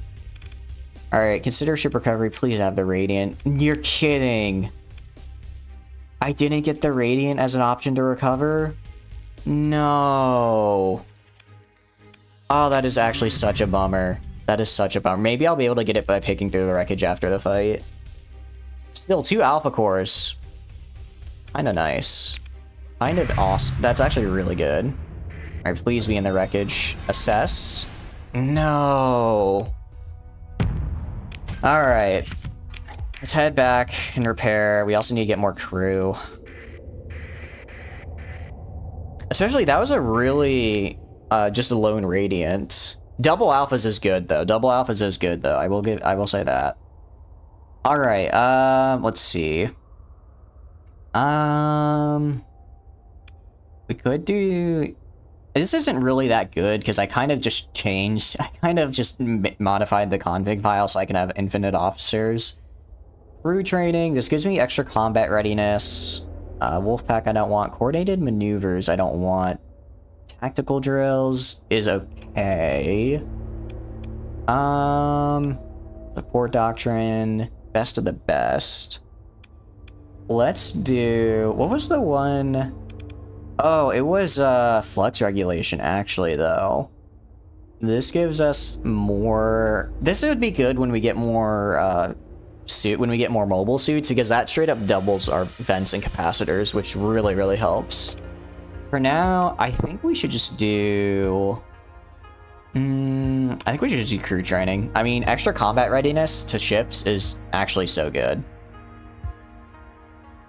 Alright, consider ship recovery. Please have the Radiant. You're kidding. I didn't get the Radiant as an option to recover? No. Oh, that is actually such a bummer. That is such a bummer. Maybe I'll be able to get it by picking through the wreckage after the fight. Still, 2 alpha cores. Kinda nice. Kind of awesome. That's actually really good. Alright, please be in the wreckage. Assess. No. Alright. Let's head back and repair. We also need to get more crew. Especially, that was a really... just a lone Radiant. Double alphas is good, though. Double alphas is good, though. I will say that. Alright, let's see. We could do... This isn't really that good, because I kind of just changed... I kind of just modified the config file so I can have infinite officers. Crew training. This gives me extra combat readiness. Wolfpack I don't want. Coordinated maneuvers I don't want. Tactical drills is okay. Support doctrine. Best of the best. Let's do... What was the one... Oh, it was flux regulation, actually, though. This gives us more... This would be good when we get more more mobile suits, because that straight up doubles our vents and capacitors, which really, really helps. For now, I think we should just do... I think we should just do crew training. I mean, extra combat readiness to ships is actually so good.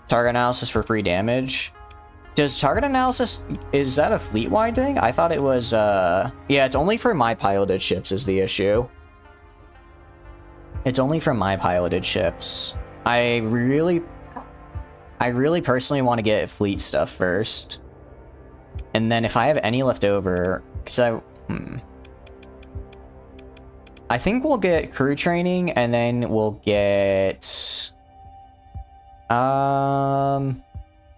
Target analysis for free damage. Does target analysis... Is that a fleet-wide thing? I thought it was, Yeah, it's only for my piloted ships is the issue. It's only for my piloted ships. I really personally want to get fleet stuff first. And then if I have any left over... Because I think we'll get crew training, and then we'll get...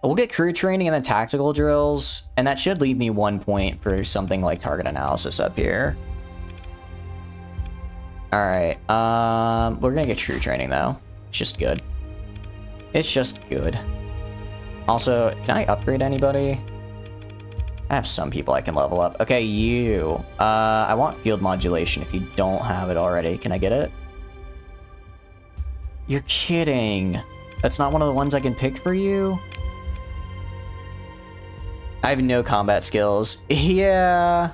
We'll get crew training and then tactical drills, and that should leave me 1 point for something like target analysis up here. Alright, we're gonna get crew training though. It's just good. It's just good. Also, can I upgrade anybody? I have some people I can level up. Okay, you. I want field modulation if you don't have it already. Can I get it? You're kidding. That's not one of the ones I can pick for you? I have no combat skills. Yeah.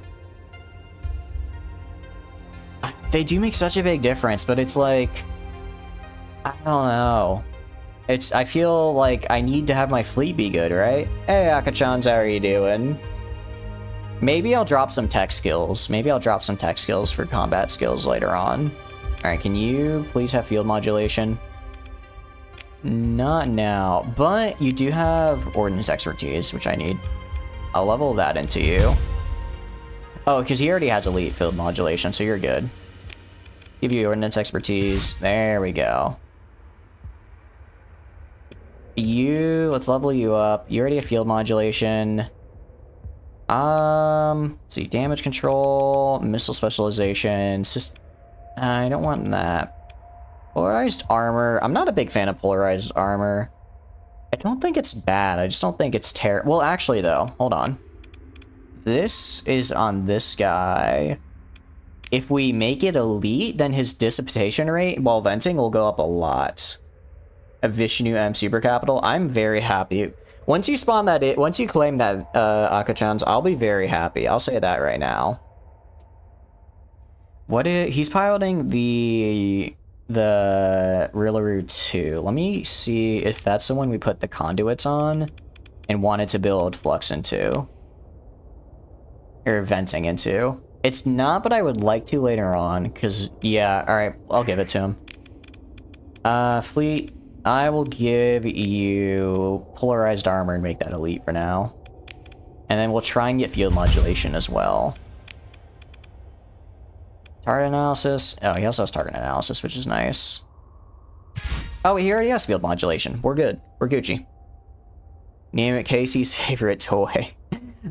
They do make such a big difference, but it's like... I don't know. I feel like I need to have my fleet be good, right? Hey, Akachans, how are you doing? Maybe I'll drop some tech skills. Maybe I'll drop some tech skills for combat skills later on. Alright, can you please have field modulation? Not now, but you do have ordnance expertise, which I need. I'll level that into you. Oh, because he already has elite field modulation, so you're good. Give you ordnance expertise. There we go. Let's level you up. You already have field modulation. See, damage control, missile specialization. I don't want that. Polarized armor. I'm not a big fan of polarized armor. I don't think it's bad. I just don't think it's terrible. Well, actually, though, hold on. This is on this guy. If we make it elite, then his dissipation rate while venting will go up a lot. A Vishnu M Super Capital. I'm very happy. Once you spawn that, once you claim that Akachans, I'll be very happy. I'll say that right now. He's piloting the Rillaroo 2. Let me see if that's the one we put the conduits on and wanted to build flux into. Or venting into. It's not, but I would like to later on, because, yeah, alright, I'll give it to him. Fleet, I will give you polarized armor and make that elite for now. And then we'll try and get field modulation as well. Target analysis. Oh, he also has target analysis, which is nice. Oh, he already has field modulation. We're good. We're Gucci. Name it Casey's favorite toy.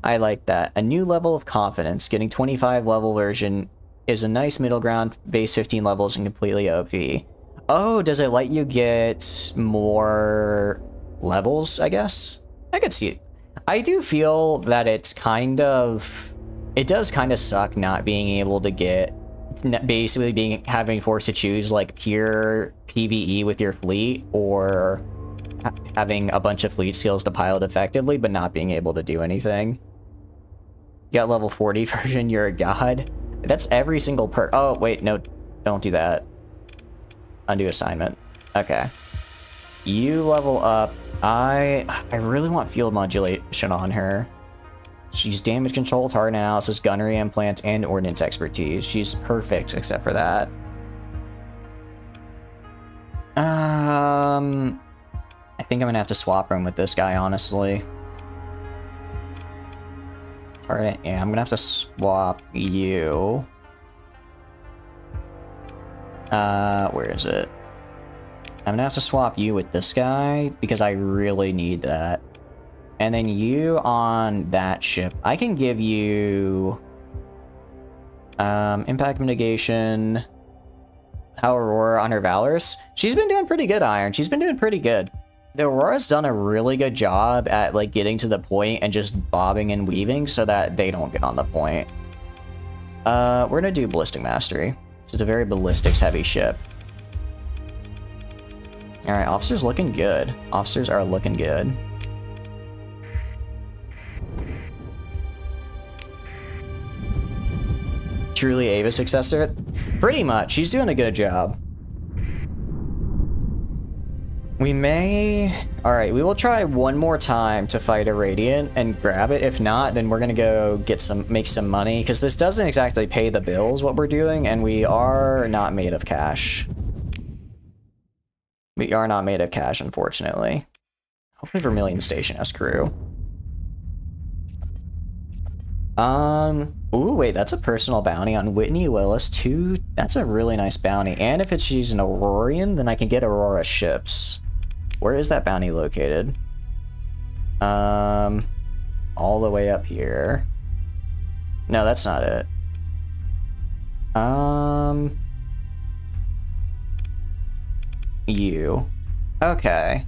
I like that. A new level of confidence. Getting 25 level version is a nice middle ground. Base 15 levels and completely OP. Oh, does it let you get more levels, I guess? I could see it. I do feel that it's kind of... It does kind of suck not being able to get... Basically having forced to choose like pure PvE with your fleet or... having a bunch of fleet skills to pilot effectively, but not being able to do anything. You got level 40 version, you're a god. That's every single perk. Oh, wait, no, don't do that. Undo assignment. Okay. You level up. I really want field modulation on her. She's damage control, target analysis, gunnery implants, and ordnance expertise. She's perfect except for that. I think I'm gonna have to swap room with this guy, honestly. Alright, yeah, I'm gonna have to swap you. Where is it? I'm gonna have to swap you with this guy, because I really need that. And then you on that ship. I can give you... impact mitigation... How Aurora on her Valorous. She's been doing pretty good, Iron. She's been doing pretty good. The Aurora's done a really good job at like getting to the point and just bobbing and weaving so that they don't get on the point. We're gonna do Ballistic Mastery. It's a very ballistics heavy ship. Alright, officers looking good. Officers are looking good. Truly Ava's successor? Pretty much. She's doing a good job. We may... Alright, we will try one more time to fight a Radiant and grab it. If not, then we're gonna go get make some money, because this doesn't exactly pay the bills, what we're doing, and we are not made of cash. We are not made of cash, unfortunately. Hopefully Vermilion Station has crew. Ooh, wait, that's a personal bounty on Whitney Willis, too. That's a really nice bounty. And if she's an Aurorian, then I can get Aurora ships. Where is that bounty located? All the way up here. No, that's not it. You. Okay.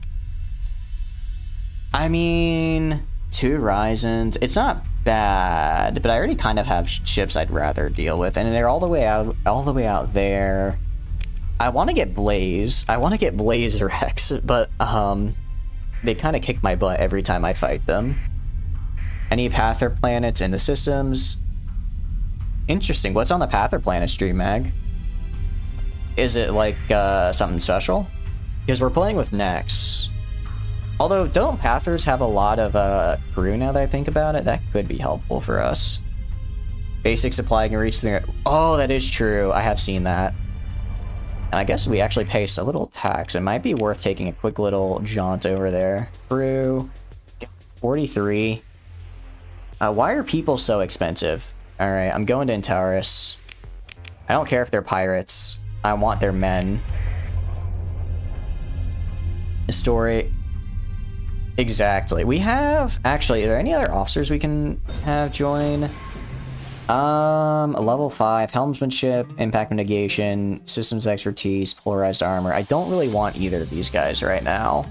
I mean, 2 Horizons. It's not bad, but I already kind of have ships I'd rather deal with, and they're all the way out there. I want to get Blaze. I want to get Blaze Rex, but they kind of kick my butt every time I fight them. Any Pather planets in the systems? Interesting. What's on the Pather planets, DreamMag? Is it like something special? Because we're playing with Nex. Although, don't Pathers have a lot of crew now that I think about it? That could be helpful for us. Basic supply can reach the... Oh, that is true. I have seen that. And I guess we actually pay a little tax. It might be worth taking a quick little jaunt over there. Crew. 43. Why are people so expensive? Alright, I'm going to Antares. I don't care if they're pirates. I want their men. Story. Exactly. We have... Actually, are there any other officers we can have join? A level 5, helmsmanship, impact mitigation, systems expertise, polarized armor. I don't really want either of these guys right now.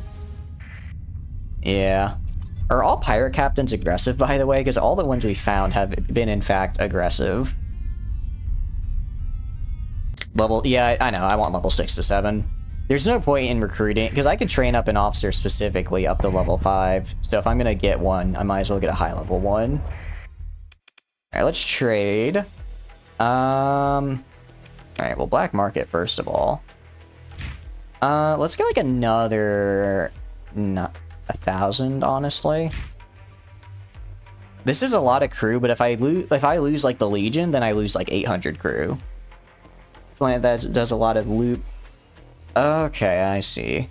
Yeah. Are all pirate captains aggressive, by the way? Because all the ones we found have been, in fact, aggressive. Level... Yeah, I know. I want level 6 to 7. There's no point in recruiting, because I can train up an officer specifically up to level 5. So if I'm going to get one, I might as well get a high level one. Alright, let's trade. Alright, well, black market first of all. Let's get like another... Not 1,000, honestly. This is a lot of crew, but if I lose like the Legion, then I lose like 800 crew. That does a lot of loot. Okay, I see.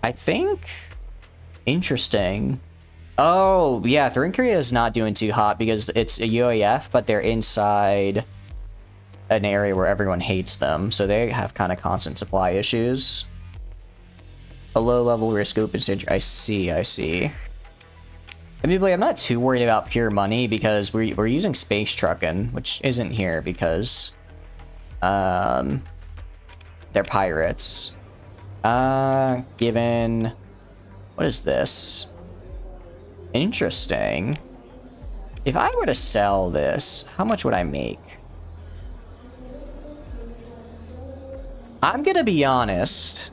I think... Interesting. Oh, yeah, Thrinkeria is not doing too hot because it's a UAF, but they're inside an area where everyone hates them, so they have kind of constant supply issues. A low-level risk open stage. I see. Admittedly, I'm not too worried about pure money because we're using space trucking, which isn't here because... they're pirates. Given... What is this? Interesting. If I were to sell this, how much would I make? I'm gonna be honest.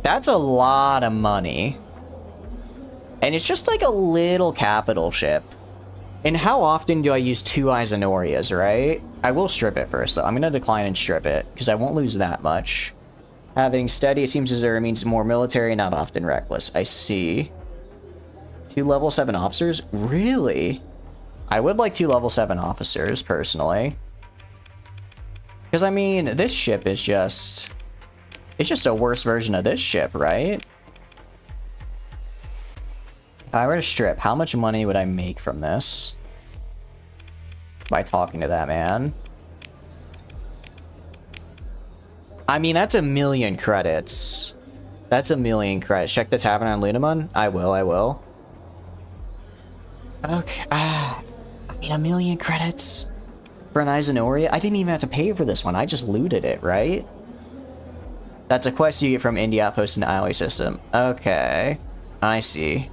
That's a lot of money. And it's just like a little capital ship. And how often do I use 2 Isanorias, right? I will strip it first, though. I'm gonna decline and strip it, because I won't lose that much. Having steady, it seems as though it means more military, not often reckless. I see. 2 level 7 officers? Really? I would like 2 level 7 officers, personally. Because, I mean, this ship is just... It's just a worse version of this ship, right? If I were to strip, how much money would I make from this? By talking to that man. I mean, that's 1,000,000 credits. That's 1,000,000 credits. Check the tavern on Lunamon? I will. Okay. I mean, 1,000,000 credits for an Isanoria? I didn't even have to pay for this one. I just looted it, right? That's a quest you get from Indie Outpost in the Alley system. Okay. I see.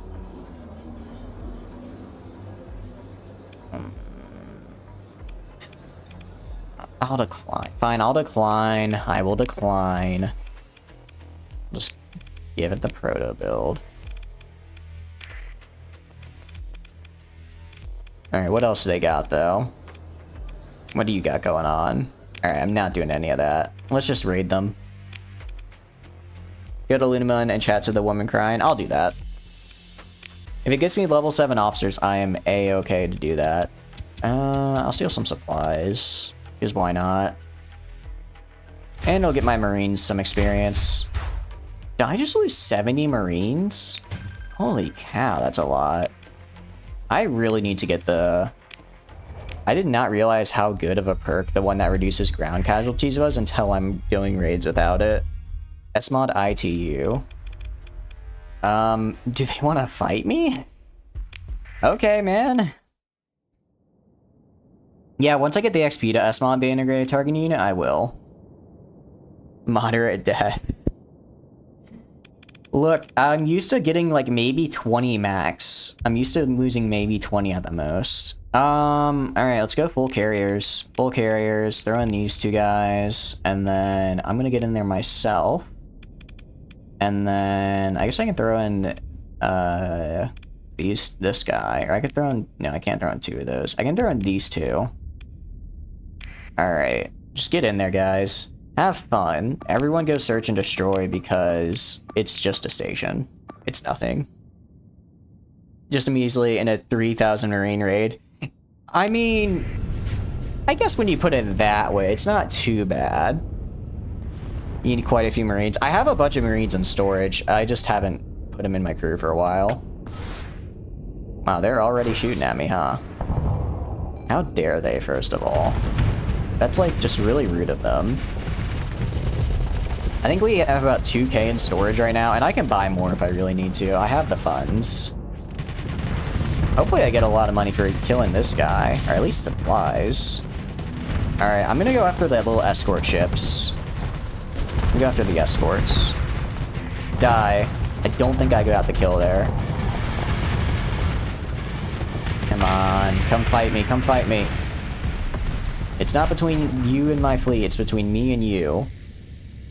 I'll decline. Fine, I'll decline. I will decline. Just give it the proto build. Alright, what else do they got, though? What do you got going on? Alright, I'm not doing any of that. Let's just raid them. Go to Lunamon and chat to the woman crying. I'll do that. If it gets me level 7 officers, I am A-okay to do that. I'll steal some supplies. Because why not? And I'll get my Marines some experience. Did I just lose 70 Marines? Holy cow, that's a lot. I really need to get the... I did not realize how good of a perk the one that reduces ground casualties was until I'm doing raids without it. SMod ITU. Do they want to fight me? Okay, man. Yeah, once I get the XP to SMod the integrated target unit, I will. Moderate death. Look, I'm used to getting like maybe 20 max. I'm used to losing maybe 20 at the most. Alright, let's go full carriers. Full carriers, throw in these 2 guys, and then I'm gonna get in there myself. And then I guess I can throw in this guy. Or I could throw in... No, I can't throw in 2 of those. I can throw in these 2. Alright, just get in there, guys. Have fun. Everyone go search and destroy because it's just a station. It's nothing. Just immediately in a 3,000 Marine raid. I mean, I guess when you put it that way, it's not too bad. You need quite a few Marines. I have a bunch of Marines in storage. I just haven't put them in my crew for a while. Wow, they're already shooting at me, huh? How dare they, first of all? That's, like, just really rude of them. I think we have about 2K in storage right now, and I can buy more if I really need to. I have the funds. Hopefully I get a lot of money for killing this guy, or at least supplies. Alright, I'm gonna go after the little escort ships. I'm gonna go after the escorts. Die. I don't think I got the kill there. Come on, come fight me, come fight me. It's not between you and my fleet, it's between me and you.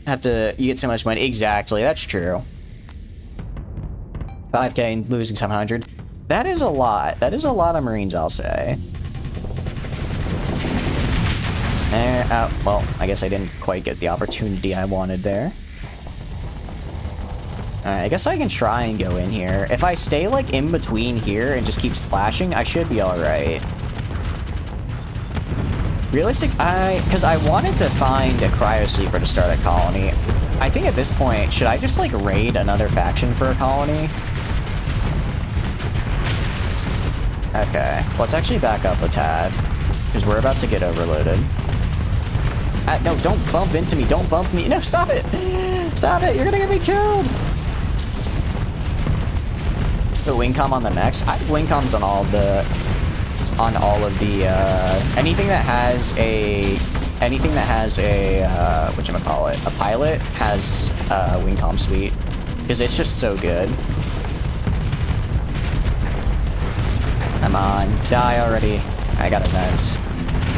You get so much money. Exactly, that's true. 5K and losing 700. That is a lot. That is a lot of Marines, I'll say. Well, I guess I didn't quite get the opportunity I wanted there. Alright, I guess I can try and go in here. If I stay, like, in between here and just keep slashing, I should be alright. Because I wanted to find a cryo-sleeper to start a colony. I think at this point, should I just, like, raid another faction for a colony? Okay, let's actually back up a tad, because we're about to get overloaded. No, don't bump into me, don't bump me. No, stop it! Stop it, you're gonna get me killed! The wingcom on the next? I have wingcoms on all of the... anything that has a whatchamacallit, a pilot has a wingcom suite, because it's just so good. Come on, die already. I got events.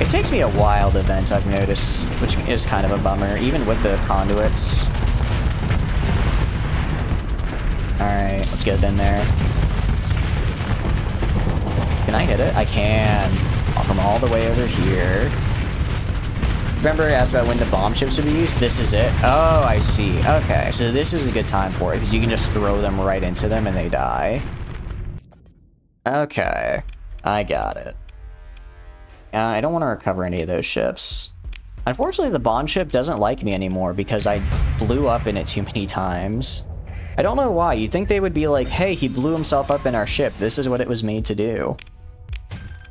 It takes me a while to vent, I've noticed, which is kind of a bummer, even with the conduits. Alright, let's get it in there. Can I hit it? I can. I'll come all the way over here. Remember I asked about when the bomb ships would be used? This is it. Oh, I see. Okay, so this is a good time for it, because you can just throw them right into them and they die. Okay, I got it. I don't want to recover any of those ships. Unfortunately, the bond ship doesn't like me anymore because I blew up in it too many times. I don't know why. You'd think they would be like, hey, he blew himself up in our ship. This is what it was made to do.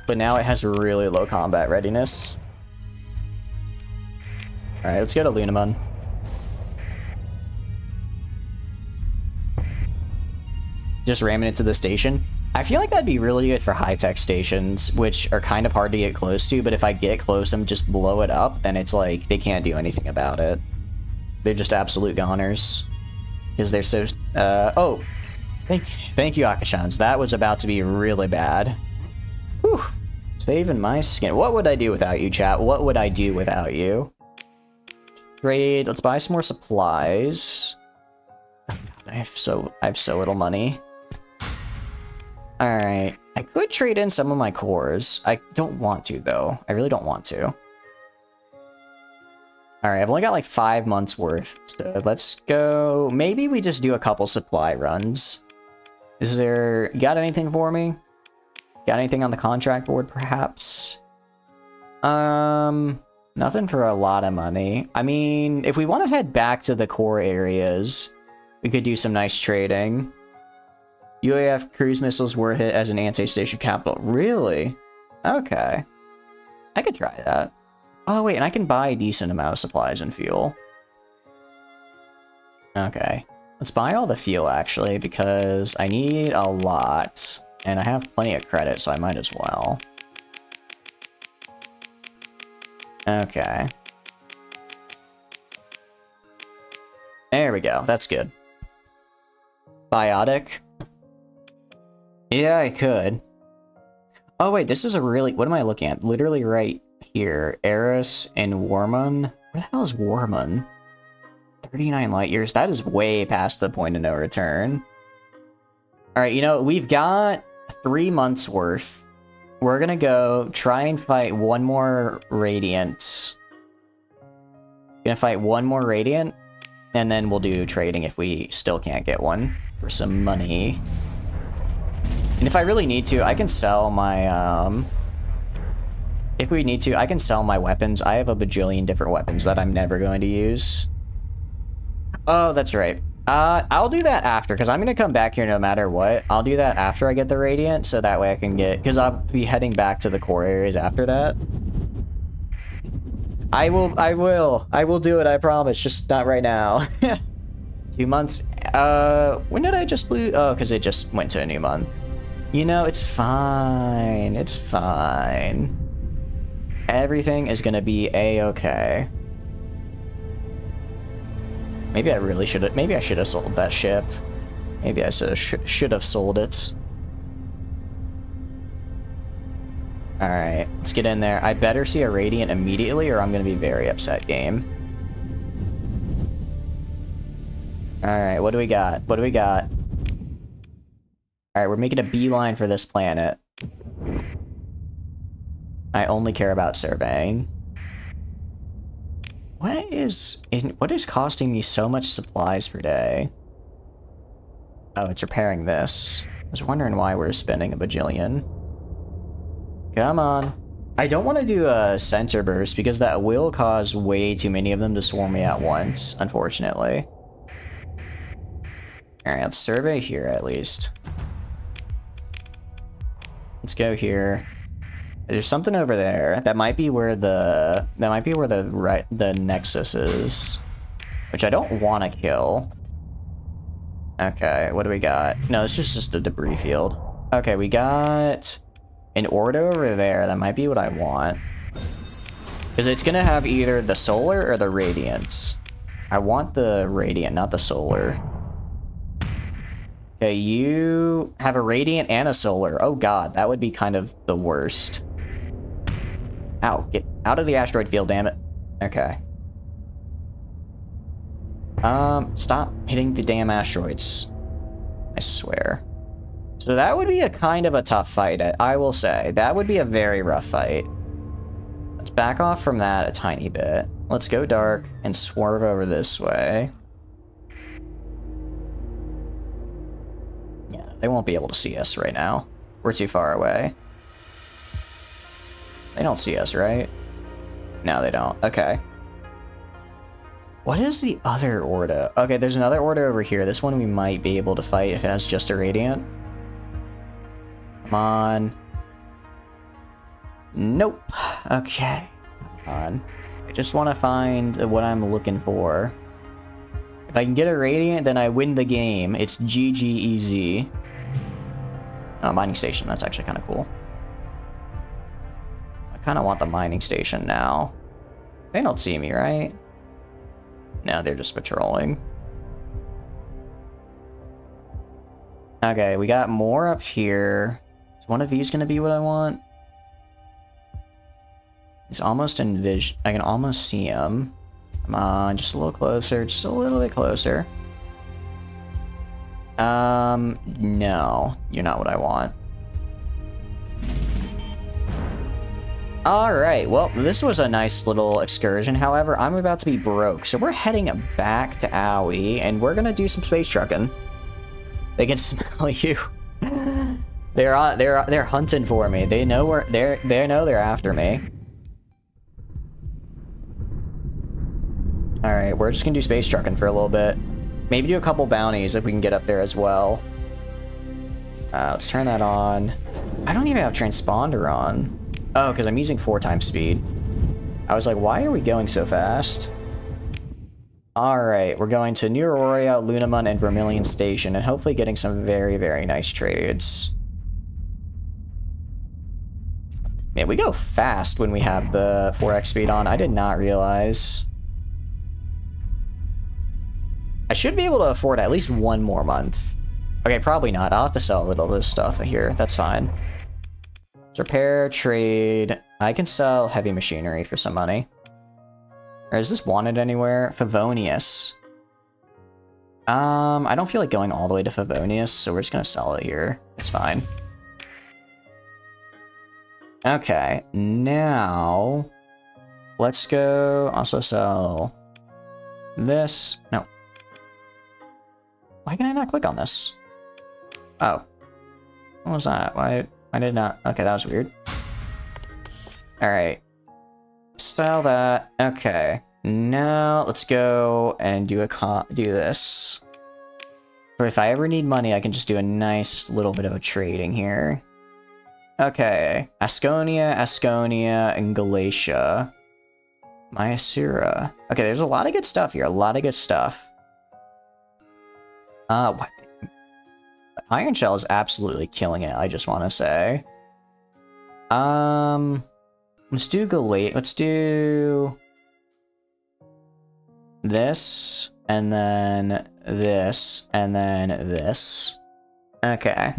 But now it has really low combat readiness. Alright, let's go to Lunamun. Just ramming it to the station. I feel like that'd be really good for high-tech stations, which are kind of hard to get close to, but if I get close and just blow it up, then it's like, they can't do anything about it. They're just absolute goners. Because they're so... oh! Thank you, Akashans. That was about to be really bad. Whew! Saving my skin. What would I do without you, chat? What would I do without you? Trade. Let's buy some more supplies. Oh, God, I have so little money. Alright. I could trade in some of my cores. I don't want to, though. I really don't want to. Alright, I've only got like 5 months worth. So let's go... Maybe we just do a couple supply runs. Is there... You got anything for me? Got anything on the contract board, perhaps? Nothing for a lot of money. I mean, if we want to head back to the core areas, we could do some nice trading. UAF cruise missiles were hit as an anti-station capital. Really? Okay. I could try that. Oh, wait, and I can buy a decent amount of supplies and fuel. Okay. Let's buy all the fuel, actually, because I need a lot. And I have plenty of credit, so I might as well. Okay. There we go. That's good. Biotic. Yeah, I could. Oh, wait, this is a really... What am I looking at? Literally right here. Eris and Warmun. Where the hell is Warmun? 39 light years. That is way past the point of no return. Alright, you know, we've got 3 months worth. We're gonna go try and fight one more Radiant. Gonna fight one more Radiant, and then we'll do trading if we still can't get one for some money. And if I really need to, I can sell my, if we need to, I can sell my weapons. I have a bajillion different weapons that I'm never going to use. Oh, that's right. I'll do that after, because I'm going to come back here no matter what. I'll do that after I get the Radiant, so that way I can get... Because I'll be heading back to the core areas after that. I will do it, I promise, just not right now. 2 months. When did I just lose? Oh, because it just went to a new month. You know, it's fine. It's fine. Everything is going to be a-okay. Maybe I really should have... Maybe I should have sold that ship. Maybe I should have sold it. Alright, let's get in there. I better see a Radiant immediately or I'm going to be very upset, game. Alright, what do we got? What do we got? Alright, we're making a beeline for this planet. I only care about surveying. What is costing me so much supplies per day? Oh, it's repairing this. I was wondering why we're spending a bajillion. Come on. I don't want to do a sensor burst because that will cause way too many of them to swarm me at once, unfortunately. Alright, let's survey here at least. Let's go here. There's something over there. That might be where the nexus is. Which I don't want to kill. Okay, what do we got? No, it's just a debris field. Okay, we got an Ordo over there. That might be what I want. Because it's gonna have either the solar or the radiance. I want the radiant, not the solar. Okay, you have a radiant and a solar. Oh god, that would be kind of the worst. Ow, get out of the asteroid field, damn it. Okay. Stop hitting the damn asteroids. I swear. So that would be a kind of a tough fight, I will say. That would be a very rough fight. Let's back off from that a tiny bit. Let's go dark and swerve over this way. Yeah, they won't be able to see us right now. We're too far away. They don't see us, right? No, they don't. Okay. What is the other Ordo? Okay, there's another Ordo over here. This one we might be able to fight if it has just a Radiant. Come on. Nope. Okay. Come on. I just want to find what I'm looking for. If I can get a Radiant, then I win the game. It's GG easy. Oh, mining station. That's actually kind of cool. I kind of want the mining station now. They don't see me, right? No, they're just patrolling. Okay, we got more up here. Is one of these going to be what I want? He's almost in vision. I can almost see him. Come on, just a little closer. Just a little bit closer. No. You're not what I want. Alright, well, this was a nice little excursion. However, I'm about to be broke. So we're heading back to Owie, and we're gonna do some space trucking. They can smell you. They're hunting for me. They know they're after me. Alright, we're just gonna do space trucking for a little bit. Maybe do a couple bounties if we can get up there as well. Let's turn that on. I don't even have transponder on. Oh, because I'm using 4 times speed. I was like, why are we going so fast? Alright, we're going to New Aurora, Lunamon, and Vermilion Station, and hopefully getting some very, very nice trades. Man, we go fast when we have the 4x speed on. I did not realize. I should be able to afford at least 1 more month. Okay, probably not. I'll have to sell a little of this stuff here. That's fine. Repair, trade. I can sell heavy machinery for some money. Or is this wanted anywhere? Favonius. I don't feel like going all the way to Favonius, so we're just gonna sell it here. It's fine. Okay, now let's go also sell this. No. Why can I not click on this? Oh. What was that? Why? I did not. Okay, that was weird. Alright. Sell that. Okay. Now, let's go and do this. Or if I ever need money, I can just do a nice little bit of a trading here. Okay, Asconia, Asconia, and Galatia. Myasura. Okay, there's a lot of good stuff here, a lot of good stuff. What? Iron Shell is absolutely killing it, I just want to say. Let's do Galatia, let's do... this, and then this, and then this. Okay.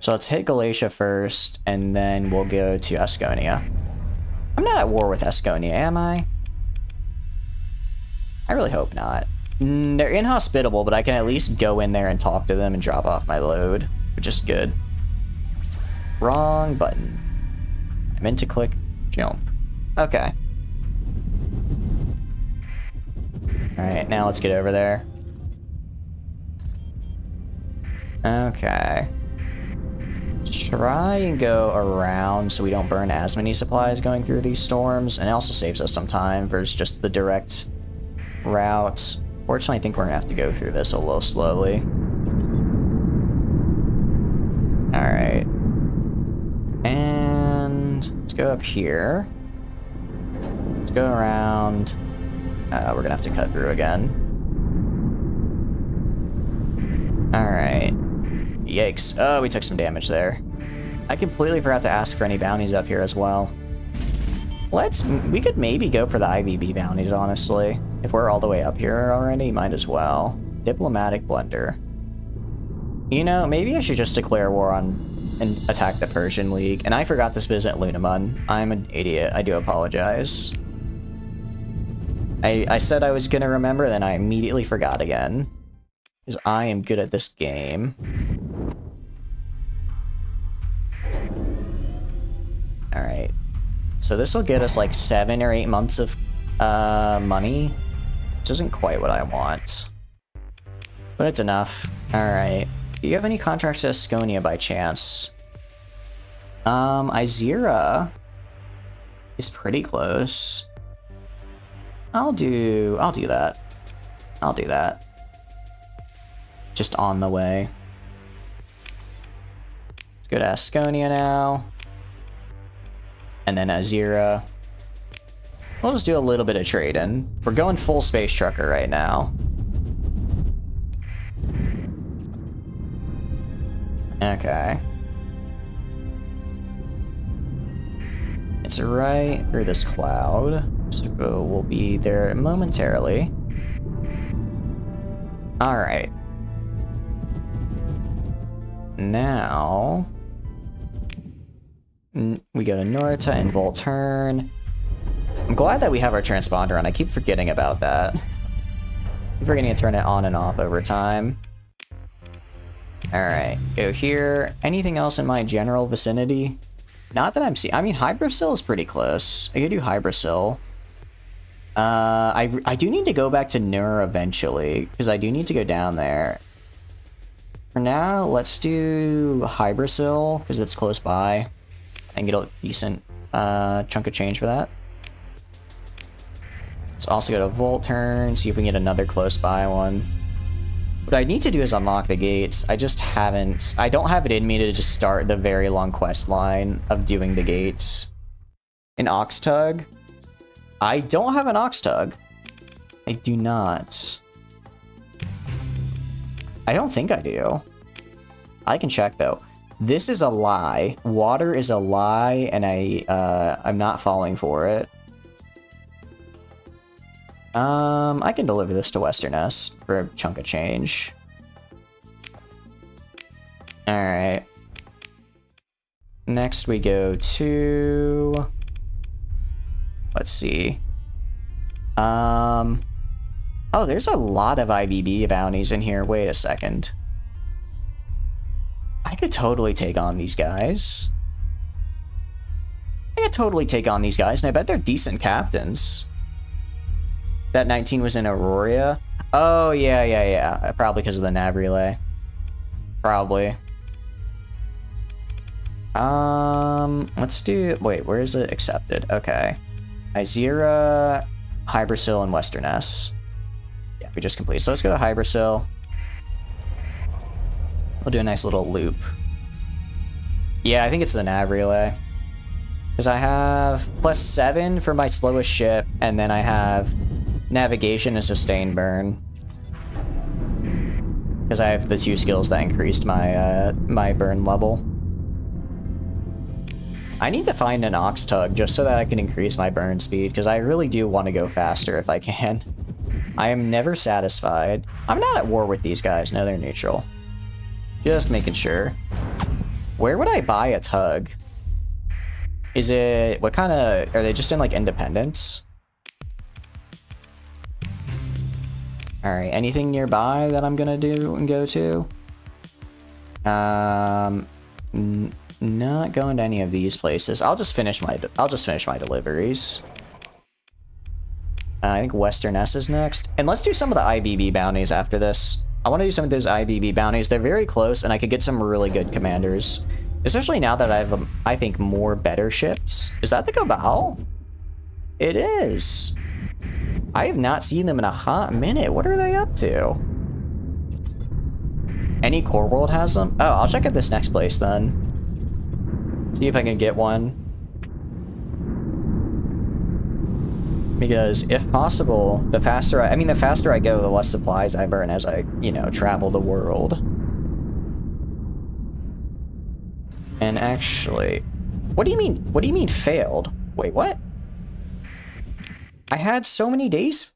So let's hit Galatia first, and then we'll go to Asconia. I'm not at war with Asconia, am I? I really hope not. They're inhospitable, but I can at least go in there and talk to them and drop off my load, which is good. Wrong button. I meant to click jump. Okay. Alright, now let's get over there. Okay. Try and go around so we don't burn as many supplies going through these storms, and it also saves us some time versus just the direct route. Fortunately, I think we're gonna have to go through this a little slowly. Alright. And let's go up here. Let's go around. We're gonna have to cut through again. Alright. Yikes. Oh, we took some damage there. I completely forgot to ask for any bounties up here as well. We could maybe go for the IVB bounties, honestly. If we're all the way up here already, might as well. Diplomatic blunder. You know, maybe I should just declare war on and attack the Persian League. And I forgot this visit Lunamun. I'm an idiot. I do apologize. I said I was gonna remember, then I immediately forgot again. Because I am good at this game. Alright. So this will get us like 7 or 8 months of money. Which isn't quite what I want. But it's enough. Alright. Do you have any contracts to Asconia by chance? Izira is pretty close. I'll do that. I'll do that. Just on the way. Let's go to Asconia now. And then Azira. We'll just do a little bit of trading. We're going full space trucker right now. Okay. It's right through this cloud. So we'll be there momentarily. Alright. Now... we go to Norta and Volturn. I'm glad that we have our transponder on. I keep forgetting about that. I'm forgetting to turn it on and off over time. Alright, go here. Anything else in my general vicinity? Not that I'm seeing. I mean, Hybrasil is pretty close. I could do Hybrasil. I do need to go back to Nur eventually, because I do need to go down there. For now, let's do Hybrasil, because it's close by. And get a decent chunk of change for that. Let's also go to Volturn, see if we can get another close by one. What I need to do is unlock the gates. I just haven't. I don't have it in me to just start the very long quest line of doing the gates. An Oxtug? I don't have an Oxtug. I do not. I don't think I do. I can check though. This is a lie. Water is a lie, and I'm not falling for it. I can deliver this to Westerness for a chunk of change. Alright. Next we go to... let's see. Oh, there's a lot of IBB bounties in here. Wait a second. I could totally take on these guys. I could totally take on these guys, and I bet they're decent captains. That 19 was in Aurora. Oh, yeah. Probably because of the nav relay. Probably. Let's do... wait, where is it accepted? Okay. Izira, Hybrasil, and Westerness. Yeah, we just completed. So let's go to Hybrasil. We'll do a nice little loop. Yeah, I think it's the nav relay. Because I have +7 for my slowest ship, and then I have navigation and sustain burn. Because I have the 2 skills that increased my my burn level. I need to find an ox tug just so that I can increase my burn speed, because I really do want to go faster if I can. I am never satisfied. I'm not at war with these guys. No, they're neutral. Just making sure. Where would I buy a tug? Is it... what kind of... are they just in, like, Independence? Alright, anything nearby that I'm gonna do and go to? Not going to any of these places. I'll just finish my deliveries. I think Western S is next. And let's do some of the IBB bounties after this. I want to do some of those IBB bounties. They're very close, and I could get some really good commanders. Especially now that I have, I think, more better ships. Is that the Cabal? It is. I have not seen them in a hot minute. What are they up to? Any core world has them? Oh, I'll check out this next place then. See if I can get one. Because if possible, the faster the faster I go, the less supplies I burn as I, you know, travel the world. And actually, what do you mean? What do you mean failed? Wait, what? I had so many days.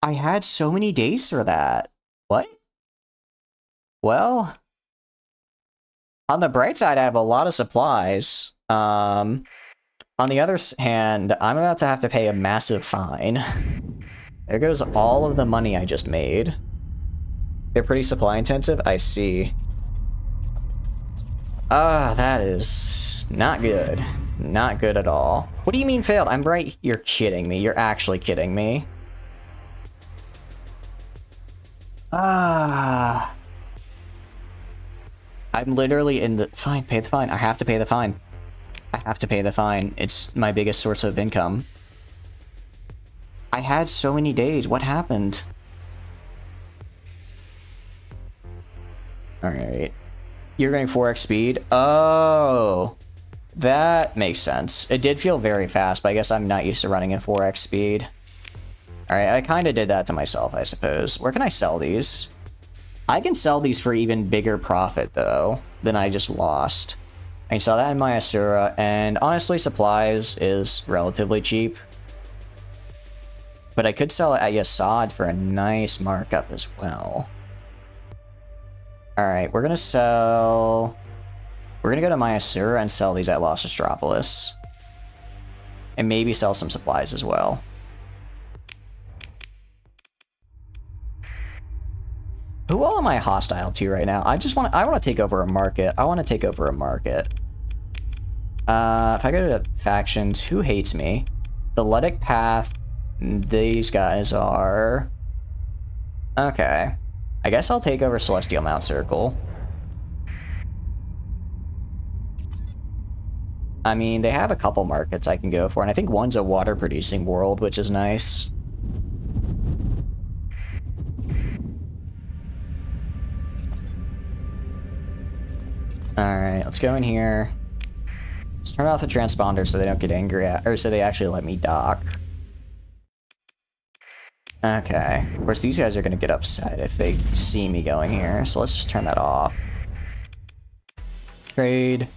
I had so many days for that. What? Well, on the bright side, I have a lot of supplies. On the other hand, I'm about to have to pay a massive fine. There goes all of the money I just made. They're pretty supply intensive, I see. That is not good. Not good at all. What do you mean failed? I'm right. You're kidding me. You're actually kidding me. I'm literally in the... Fine, pay the fine. I have to pay the fine. I have to pay the fine. It's my biggest source of income. I had so many days. What happened? Alright. You're going 4x speed? Oh. That makes sense. It did feel very fast, but I guess I'm not used to running in 4x speed. Alright, I kind of did that to myself, I suppose. Where can I sell these? I can sell these for even bigger profit, though, than I just lost. I can sell that in my Asura, and honestly, supplies is relatively cheap. But I could sell it at Yasad for a nice markup as well. Alright, we're gonna sell... We're gonna go to my Asura and sell these at Los Astropolis. And maybe sell some supplies as well. Who all am I hostile to right now? I want to take over a market. I want to take over a market. If I go to factions, who hates me? The Letic Path, these guys are... Okay. I guess I'll take over Celestial Mount Circle. I mean, they have a couple markets I can go for, and I think one's a water-producing world, which is nice. Alright, let's go in here. Let's turn off the transponder so they don't get angry at, or so they actually let me dock. Okay. Of course, these guys are gonna get upset if they see me going here, so let's just turn that off. Trade.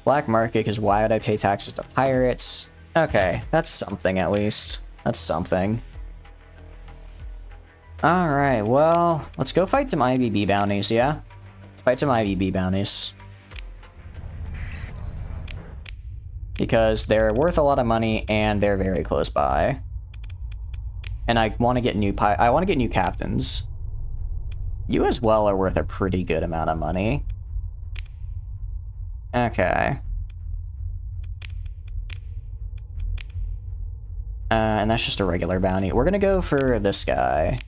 Black market, because why would I pay taxes to pirates? Okay, that's something at least. That's something. Alright, well, let's go fight some IBB bounties, yeah? Let's fight some IBB bounties. Because they're worth a lot of money, and they're very close by. And I want to get new captains. You as well are worth a pretty good amount of money. Okay. And that's just a regular bounty. We're gonna go for this guy.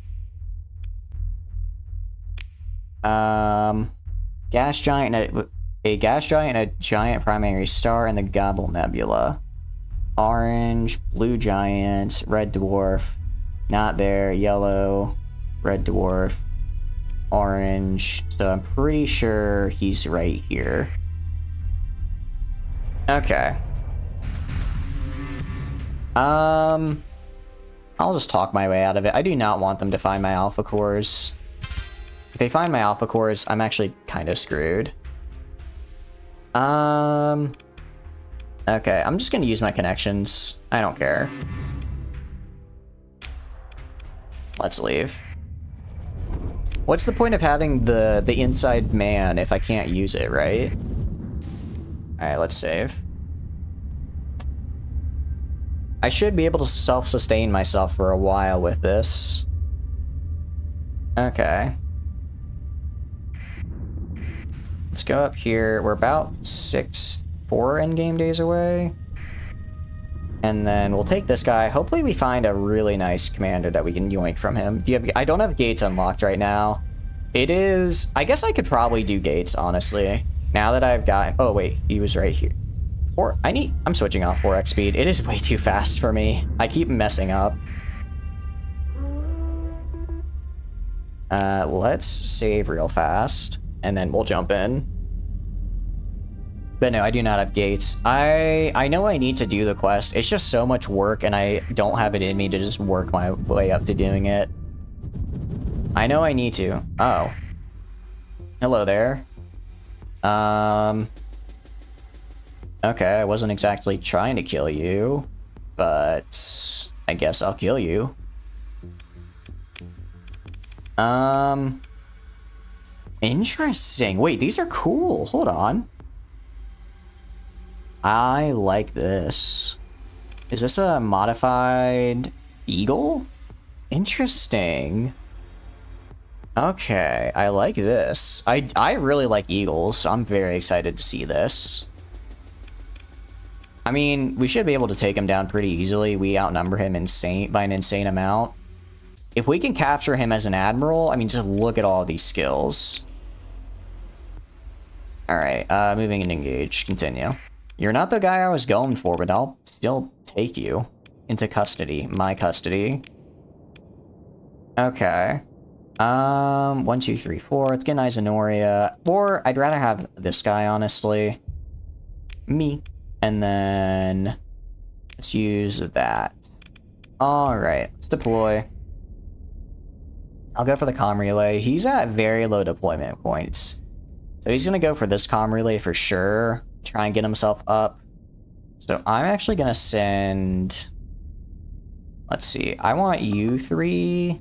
Gas giant, a gas giant, and a giant primary star, and the Gobble Nebula. Orange, blue giant, red dwarf. Not there. Yellow, red dwarf, orange. So I'm pretty sure he's right here. Okay. I'll just talk my way out of it. I do not want them to find my alpha cores. If they find my alpha cores, I'm actually kind of screwed. Okay, I'm just gonna use my connections. I don't care. Let's leave. What's the point of having the inside man if I can't use it, right? Alright, let's save. I should be able to self-sustain myself for a while with this. Okay. Let's go up here. We're about 4 endgame days away. And then we'll take this guy. Hopefully we find a really nice commander that we can yoink from him. I don't have gates unlocked right now. It is... I guess I could probably do gates, honestly. Now that I've got... Oh, wait. He was right here. I'm switching off 4x speed. It is way too fast for me. I keep messing up. Let's save real fast. And then we'll jump in. But no, I do not have gates. I know I need to do the quest. It's just so much work, and I don't have it in me to just work my way up to doing it. I know I need to. Oh. Hello there. Okay, I wasn't exactly trying to kill you, but I guess I'll kill you. Interesting. Wait, these are cool. Hold on. I like this. Is this a modified eagle? Interesting. Okay, I like this. I really like eagles, so I'm very excited to see this. I mean, we should be able to take him down pretty easily. We outnumber him by an insane amount. If we can capture him as an admiral, I mean, just look at all of these skills. Alright, moving and engage. Continue. You're not the guy I was going for, but I'll still take you into custody. My custody. Okay. 1, 2, 3, 4. Let's get Izanoria. Or I'd rather have this guy, honestly. Me. And then let's use that. Alright, let's deploy. I'll go for the comm relay. He's at very low deployment points. So he's gonna go for this comm relay for sure. Try and get himself up. So I'm actually gonna send... Let's see. I want you 3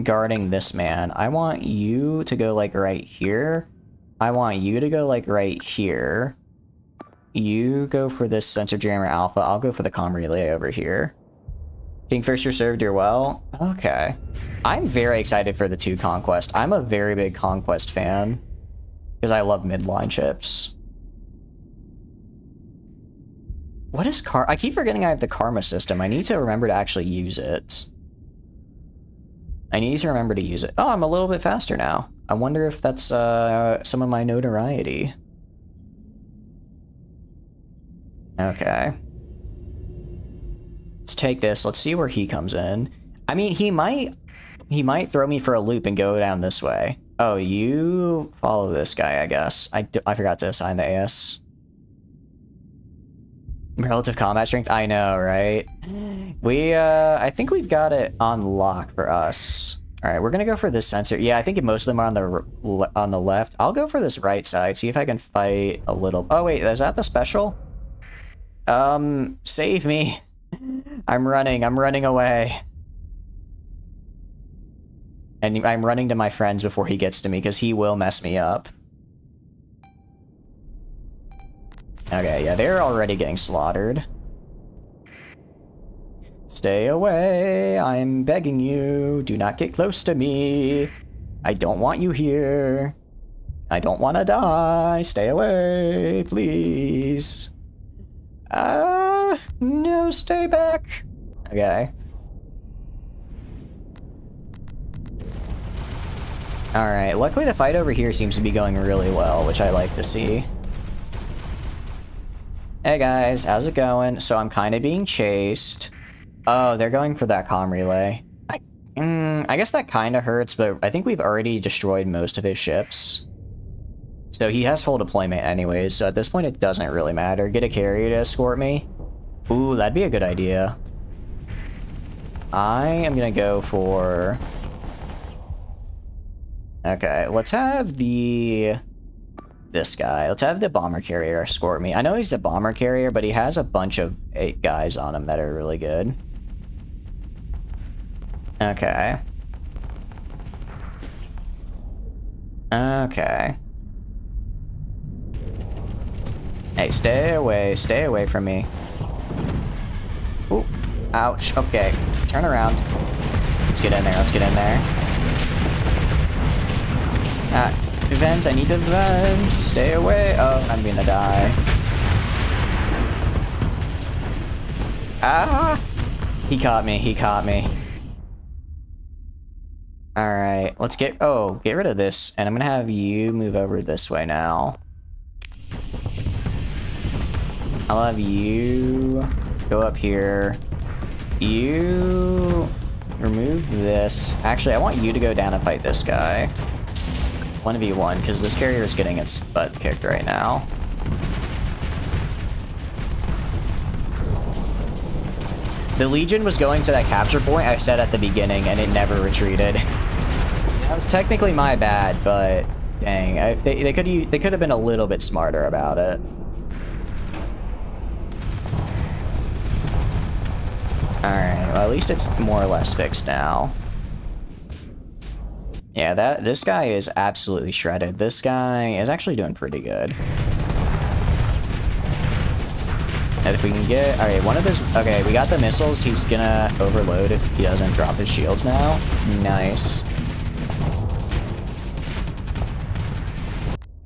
guarding this man. I want you to go like right here. I want you to go like right here. You go for this sensor jammer alpha. I'll go for the comm relay over here. Kingfisher served her well. Okay. I'm very excited for the 2 Conquest. I'm a very big Conquest fan. Because I love midline ships. What is I keep forgetting I have the karma system. I need to remember to actually use it. I need to remember to use it. Oh, I'm a little bit faster now. I wonder if that's some of my notoriety. Okay. Let's take this. Let's see where he comes in. I mean, he might throw me for a loop and go down this way. Oh, you follow this guy, I guess. I forgot to assign the AS. Relative combat strength? I know, right? I think we've got it on lock for us. Alright, we're gonna go for this sensor. Yeah, I think most of them are on the left. I'll go for this right side, see if I can fight a little... Oh, wait, is that the special? Save me. I'm running away. And I'm running to my friends before he gets to me, because he will mess me up. Okay, yeah, they're already getting slaughtered. Stay away, I'm begging you. Do not get close to me. I don't want you here. I don't want to die. Stay away, please. No, stay back. Okay. Alright, luckily the fight over here seems to be going really well, which I like to see. Hey guys, how's it going? So I'm kind of being chased. Oh, they're going for that comm relay. I guess that kind of hurts, but I think we've already destroyed most of his ships. So he has full deployment anyways, so at this point it doesn't really matter. Get a carrier to escort me. Ooh, that'd be a good idea. I am gonna go for... Okay, let's have this guy. Let's have the bomber carrier escort me. I know he's a bomber carrier, but he has a bunch of 8 guys on him that are really good. Okay. Okay. Hey, stay away from me. Ooh, ouch. Okay, turn around. Let's get in there, let's get in there. Vent, I need to vent. Stay away. Oh, I'm gonna die. Ah! He caught me, he caught me. Alright, let's get rid of this, and I'm gonna have you move over this way now. I'll have you go up here. You remove this. Actually, I want you to go down and fight this guy. 1v1, because this carrier is getting its butt kicked right now. The Legion was going to that capture point I said at the beginning, and it never retreated. That was technically my bad, but dang, if they could have been a little bit smarter about it. Alright, well at least it's more or less fixed now. Yeah, this guy is absolutely shredded. This guy is actually doing pretty good. And if we can get... Alright, one of his... Okay, we got the missiles. He's gonna overload if he doesn't drop his shields now. Nice.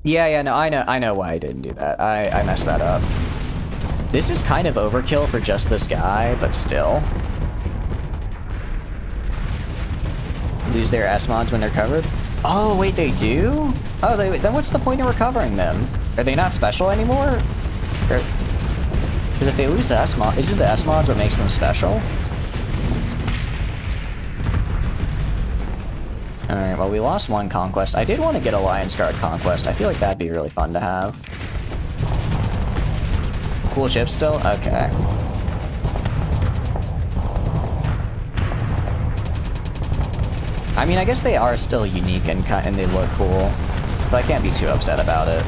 Yeah, no, I know why I didn't do that. I messed that up. This is kind of overkill for just this guy, but still. Lose their S-mods when they're covered? Oh, wait, they do? Oh, then what's the point in recovering them? Are they not special anymore? Because if they lose the S-mod, isn't the S-mods what makes them special? Alright, well, we lost one conquest. I did want to get a Lion's Guard conquest. I feel like that'd be really fun to have. Cool ship still? Okay. I mean, I guess they are still unique and they look cool, but I can't be too upset about it.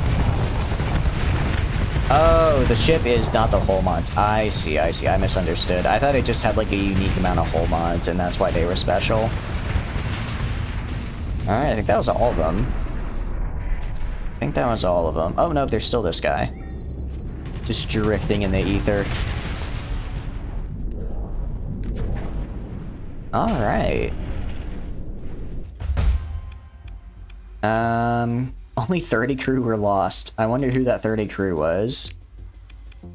Oh, the ship is not the hull mods. I see, I misunderstood. I thought it just had like a unique amount of hull mods, and that's why they were special. Alright, I think that was all of them. I think that was all of them. Oh, no, there's still this guy. Just drifting in the ether. Alright. Only 30 crew were lost. I wonder who that 30 crew was.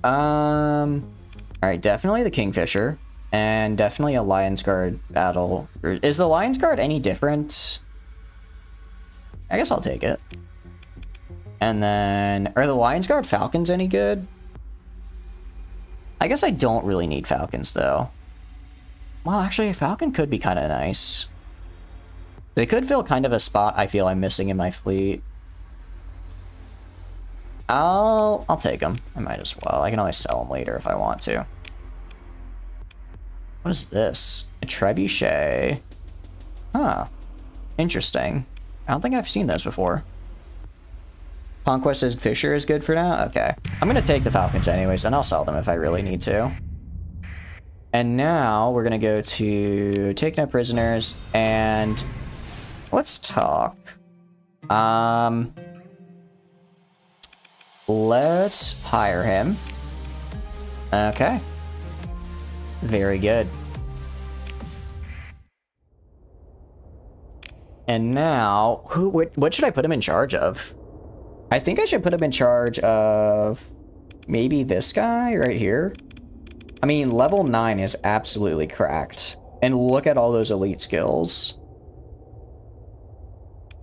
Alright, definitely the Kingfisher. And definitely a Lion's Guard battle. Is the Lion's Guard any different? I guess I'll take it. And then, are the Lion's Guard Falcons any good? I guess I don't really need Falcons, though. Well, actually, a Falcon could be kind of nice. They could fill kind of a spot I feel I'm missing in my fleet. I'll take them. I might as well. I can always sell them later if I want to. What is this? A trebuchet. Huh. Interesting. I don't think I've seen this before. Conquest Fisher is good for now? Okay. I'm gonna take the Falcons anyways, and I'll sell them if I really need to. And now we're gonna go to take no prisoners, and let's talk. Let's hire him. Okay. Very good. And now, what should I put him in charge of? I think I should put him in charge of maybe this guy right here. I mean, level 9 is absolutely cracked. And look at all those elite skills.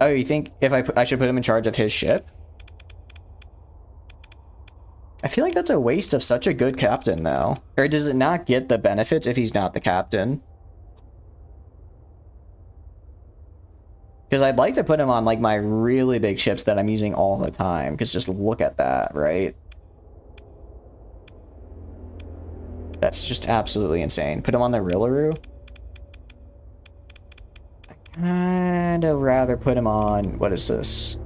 Oh, you think if I should put him in charge of his ship? I feel like that's a waste of such a good captain, though. Or does it not get the benefits if he's not the captain? Because I'd like to put him on, like, my really big ships that I'm using all the time. Because just look at that, right? That's just absolutely insane. Put him on the Rillaroo? I'd kind of rather put him on... What is this?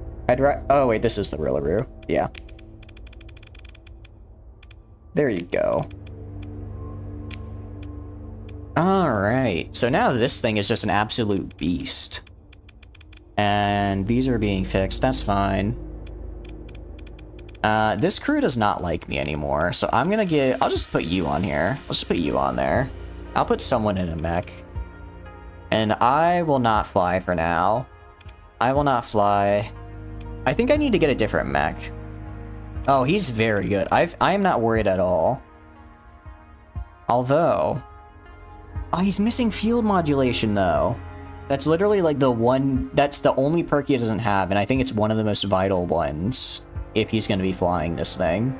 Oh, wait, this is the Rillaroo. Yeah. There you go. Alright, so now this thing is just an absolute beast. And these are being fixed, that's fine. This crew does not like me anymore, so I'm gonna I'll just put you on here. Let's just put you on there. I'll put someone in a mech. And I will not fly for now. I will not fly. I think I need to get a different mech. Oh, he's very good. I am not worried at all. Although... Oh, he's missing field modulation, though. That's literally, like, the one... That's the only perk he doesn't have, and I think it's one of the most vital ones, if he's going to be flying this thing.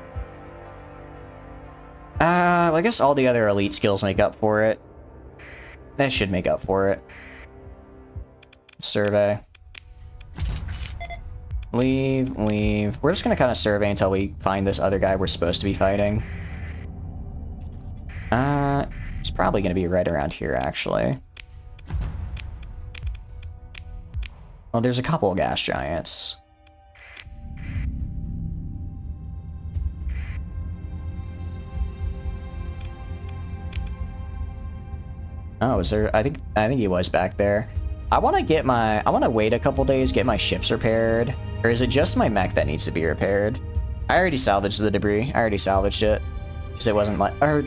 I guess all the other elite skills make up for it. That should make up for it. Survey. Leave, leave. We're just gonna kind of survey until we find this other guy we're supposed to be fighting. It's probably gonna be right around here, actually. Well, there's a couple of gas giants. Oh, is there? I think he was back there. I want to wait a couple days, get my ships repaired. Or is it just my mech that needs to be repaired? I already salvaged the debris. I already salvaged it. Because it wasn't like... Or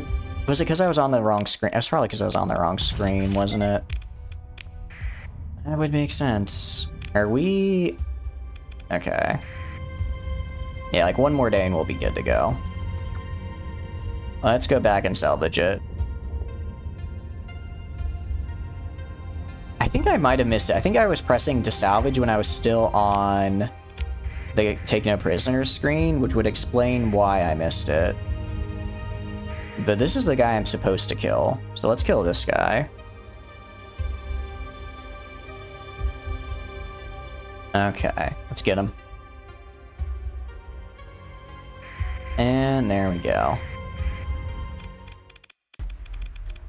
was it because I was on the wrong screen? It's probably because I was on the wrong screen, wasn't it? That would make sense. Are we... Okay. Yeah, like one more day and we'll be good to go. Let's go back and salvage it. I think I might have missed it. I think I was pressing to salvage when I was still on the take no prisoners screen, which would explain why I missed it. But this is the guy I'm supposed to kill. So let's kill this guy. Okay, let's get him. And there we go.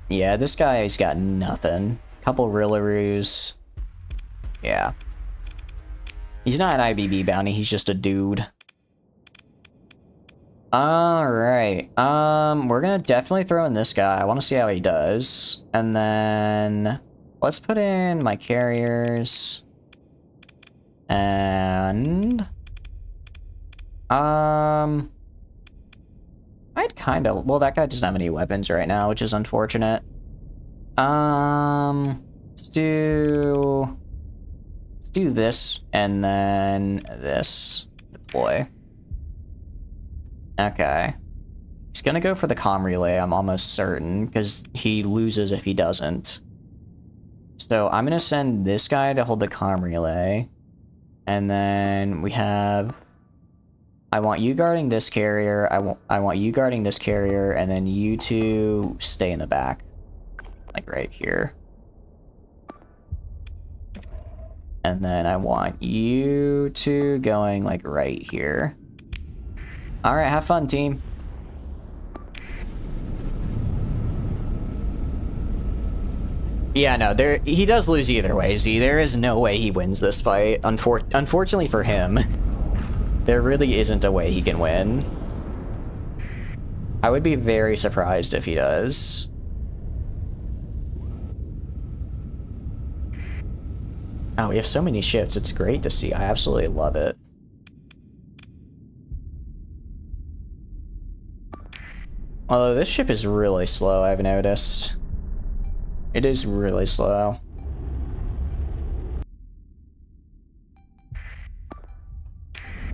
Yeah, this guy's got nothing. Couple Rillaroos. Yeah. He's not an IBB bounty, he's just a dude. Alright. We're gonna definitely throw in this guy. I want to see how he does. And then... Let's put in my carriers. And... I'd kind of... Well, that guy doesn't have any weapons right now, which is unfortunate. Let's do this, and then this. Deploy. Okay. He's gonna go for the comm relay, I'm almost certain, because he loses if he doesn't. So I'm gonna send this guy to hold the comm relay. And then we have... I want you guarding this carrier, I want you guarding this carrier, and then you two stay in the back. Like right here. And then I want you two going like right here. Alright, have fun, team. Yeah, no, he does lose either way, Z. There is no way he wins this fight. Unfortunately for him, there really isn't a way he can win. I would be very surprised if he does. Oh, we have so many ships. It's great to see. I absolutely love it. Although this ship is really slow, I've noticed. It is really slow.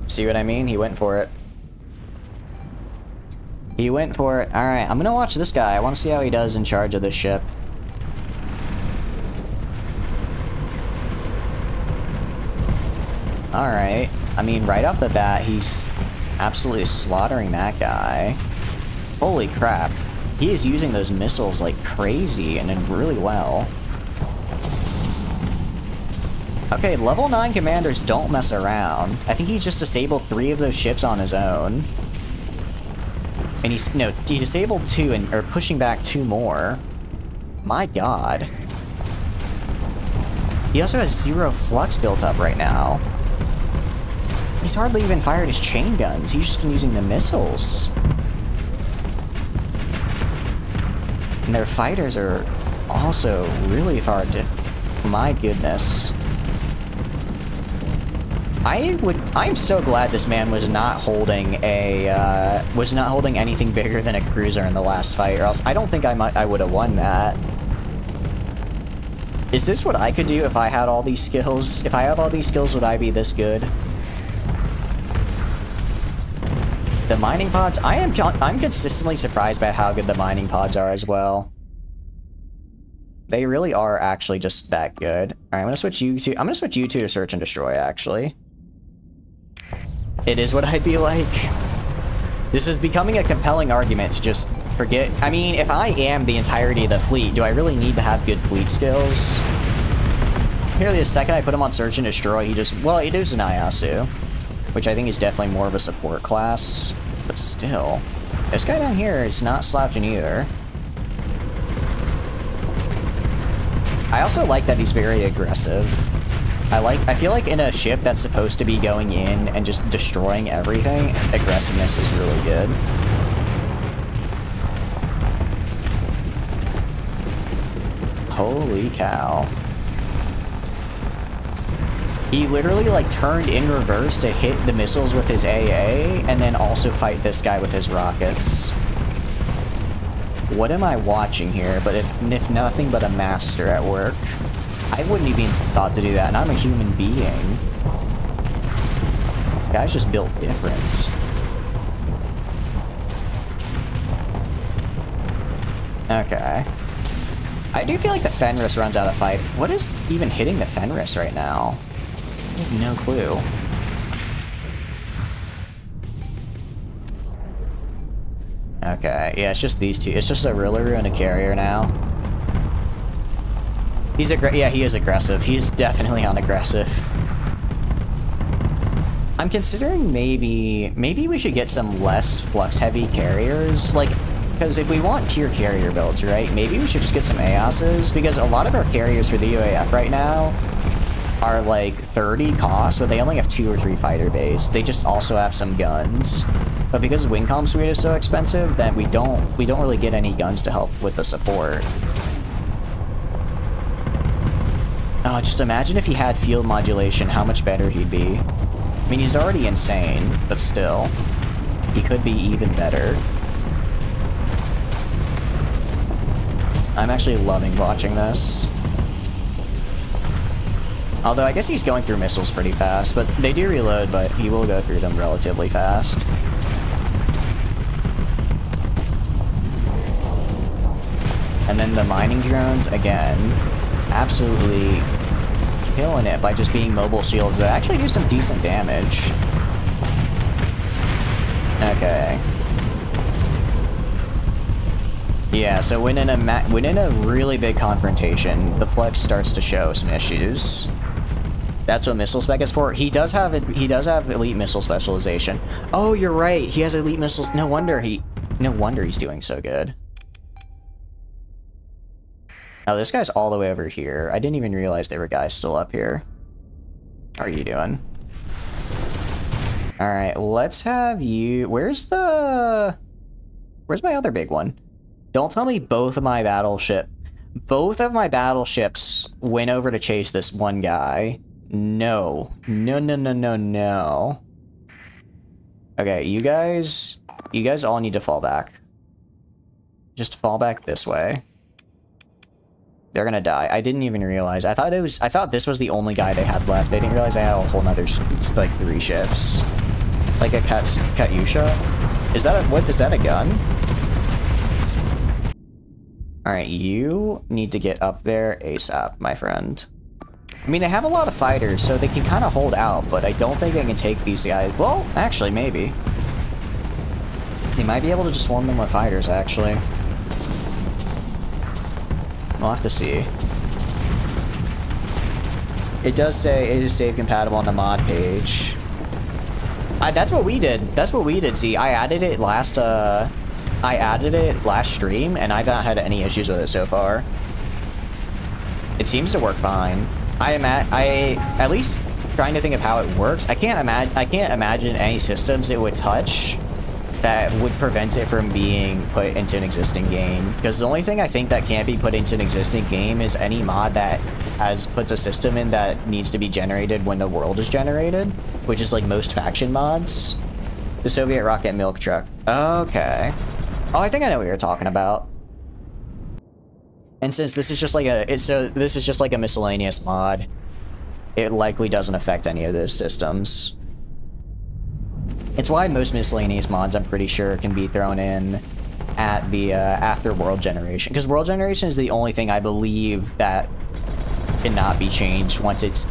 See what I mean? He went for it. He went for it. Alright, I'm gonna watch this guy. I want to see how he does in charge of this ship. Alright. I mean, right off the bat, he's Absolutely slaughtering that guy. Holy crap. He is using those missiles like crazy and really well. Okay, level 9 commanders don't mess around. I think he just disabled 3 of those ships on his own. And he's, no, he disabled 2 and, or pushing back 2 more. My god. He also has 0 flux built up right now. He's hardly even fired his chain guns. He's just been using the missiles. And their fighters are also really far to... My goodness. I'm so glad this man was not holding a, anything bigger than a cruiser in the last fight, or else I don't think I would have won that. Is this what I could do if I had all these skills? If I have all these skills, would I be this good? The mining pods, I'm consistently surprised by how good the mining pods are as well. They really are actually just that good. Alright, I'm gonna switch you two to search and destroy, actually. It is what I'd be like. This is becoming a compelling argument to just forget. I mean, if I am the entirety of the fleet, do I really need to have good fleet skills? Nearly the second I put him on search and destroy, he just, well, it is an Iasu, which I think is definitely more of a support class, but still. This guy down here is not slouching either. I also like that he's very aggressive. I feel like in a ship that's supposed to be going in and just destroying everything, aggressiveness is really good. Holy cow. He literally, like, turned in reverse to hit the missiles with his AA, and then also fight this guy with his rockets. What am I watching here, but if nothing but a master at work? I wouldn't even thought to do that, and I'm a human being. This guy's just built different. Okay. I do feel like the Fenris runs out of fight. What is even hitting the Fenris right now? I have no clue. Okay, yeah, it's just these two. It's just a Rillaru and a carrier now. He's yeah, he is aggressive. He's definitely on aggressive. I'm considering maybe we should get some less flux-heavy carriers, like, because if we want pure carrier builds, right, maybe we should just get some AOSs, because a lot of our carriers for the UAF right now are like 30 cost, but they only have 2 or 3 fighter bays. They just also have some guns. But because Wingcom Suite is so expensive, then we don't really get any guns to help with the support. Oh, just imagine if he had field modulation, how much better he'd be. I mean, he's already insane, but still, he could be even better. I'm actually loving watching this. Although, I guess he's going through missiles pretty fast, but they do reload, but he will go through them relatively fast. And then the mining drones, again, absolutely killing it by just being mobile shields that actually do some decent damage. Okay. Yeah, so when in a really big confrontation, the flex starts to show some issues. That's what missile spec is for. He does have elite missile specialization. Oh, you're right. He has elite missiles. No wonder he's doing so good. Oh, this guy's all the way over here. I didn't even realize there were guys still up here. How are you doing? Alright, let's have you... Where's my other big one? Don't tell me both of my battleships went over to chase this one guy. No. No. Okay, you guys all need to fall back. Just fall back this way. They're gonna die. I didn't even realize. I thought this was the only guy they had left. I didn't realize they had a whole nother, like, 3 ships. Like a Katyusha? Is that a gun? Alright, you need to get up there ASAP, my friend. I mean, they have a lot of fighters, so they can kind of hold out, but I don't think they can take these guys. Well, actually, maybe. You might be able to just swarm them with fighters, actually. We'll have to see. It does say it is save compatible on the mod page. That's what we did. That's what we did. See, I added it last stream, and I've not had any issues with it so far. It seems to work fine. At least trying to think of how it works. I can't imagine any systems it would touch that would prevent it from being put into an existing game. Because the only thing I think that can't be put into an existing game is any mod that puts a system in that needs to be generated when the world is generated, which is like most faction mods. The Soviet rocket milk truck. Okay. Oh, I think I know what you're talking about. And since this is just like this is just like a miscellaneous mod, it likely doesn't affect any of those systems. It's why most miscellaneous mods, I'm pretty sure, can be thrown in at the after world generation, because world generation is the only thing I believe that cannot be changed once it's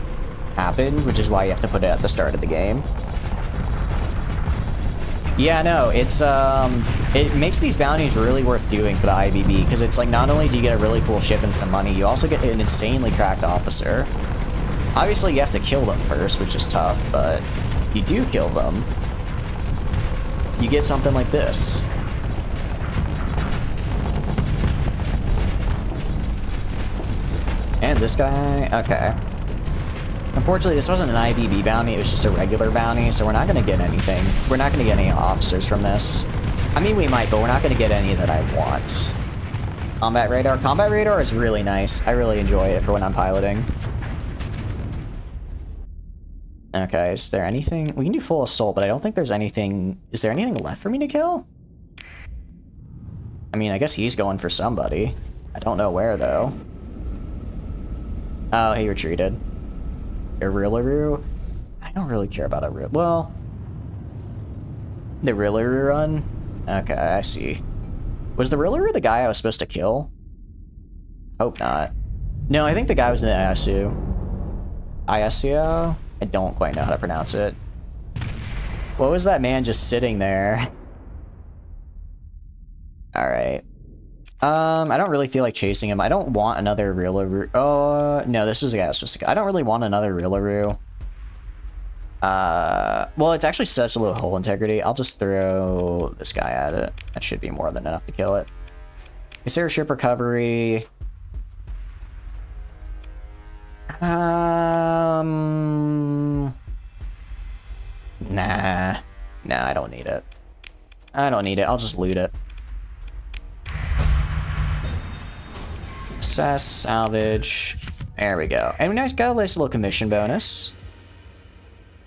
happened, which is why you have to put it at the start of the game. Yeah, no, it's it makes these bounties really worth doing for the IBB, because it's like not only do you get a really cool ship and some money, you also get an insanely cracked officer. Obviously, you have to kill them first, which is tough, but if you do kill them, you get something like this. And this guy, okay. Unfortunately, this wasn't an IBB bounty, it was just a regular bounty, so we're not gonna get anything. We're not gonna get any officers from this. I mean, we might, but we're not gonna get any that I want. Combat radar. Combat radar is really nice. I really enjoy it for when I'm piloting. Okay, is there anything? We can do full assault, but I don't think there's anything. Is there anything left for me to kill? I mean, I guess he's going for somebody. I don't know where, though. Oh, he retreated. Irillaroo? I don't really care about a well, the Irillaroo run? Okay, I see. Was the Irillaroo the guy I was supposed to kill? Hope not. No, I think the guy was in the ISU. ISU? I don't quite know how to pronounce it. What was that man just sitting there? Alright. I don't really feel like chasing him. I don't want another Irillaroo. Oh, no, this was the guy I was supposed to kill. I don't really want another Irillaroo. Well, it's actually such a low hull integrity. I'll just throw this guy at it. That should be more than enough to kill it. Is there a ship recovery? Nah. Nah, I don't need it. I don't need it. I'll just loot it. Assess, salvage. There we go. And we got a nice little commission bonus.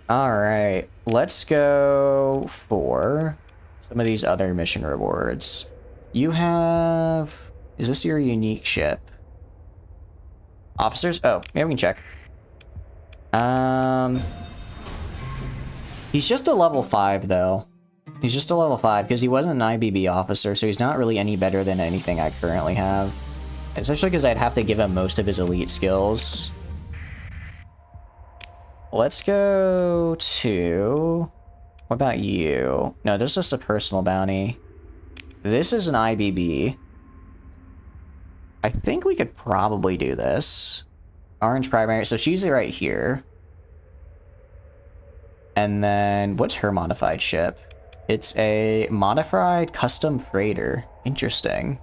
Alright, let's go for some of these other mission rewards. You have... Is this your unique ship? Officers? Oh, yeah, we can check. He's just a level 5, though. He's just a level 5, because he wasn't an IBB officer, so he's not really any better than anything I currently have. Especially because I'd have to give him most of his elite skills. Let's go to... What about you? No, this is just a personal bounty. This is an IBB. I think we could probably do this. Orange primary, so she's right here. And then, what's her modified ship? It's a modified custom freighter. Interesting.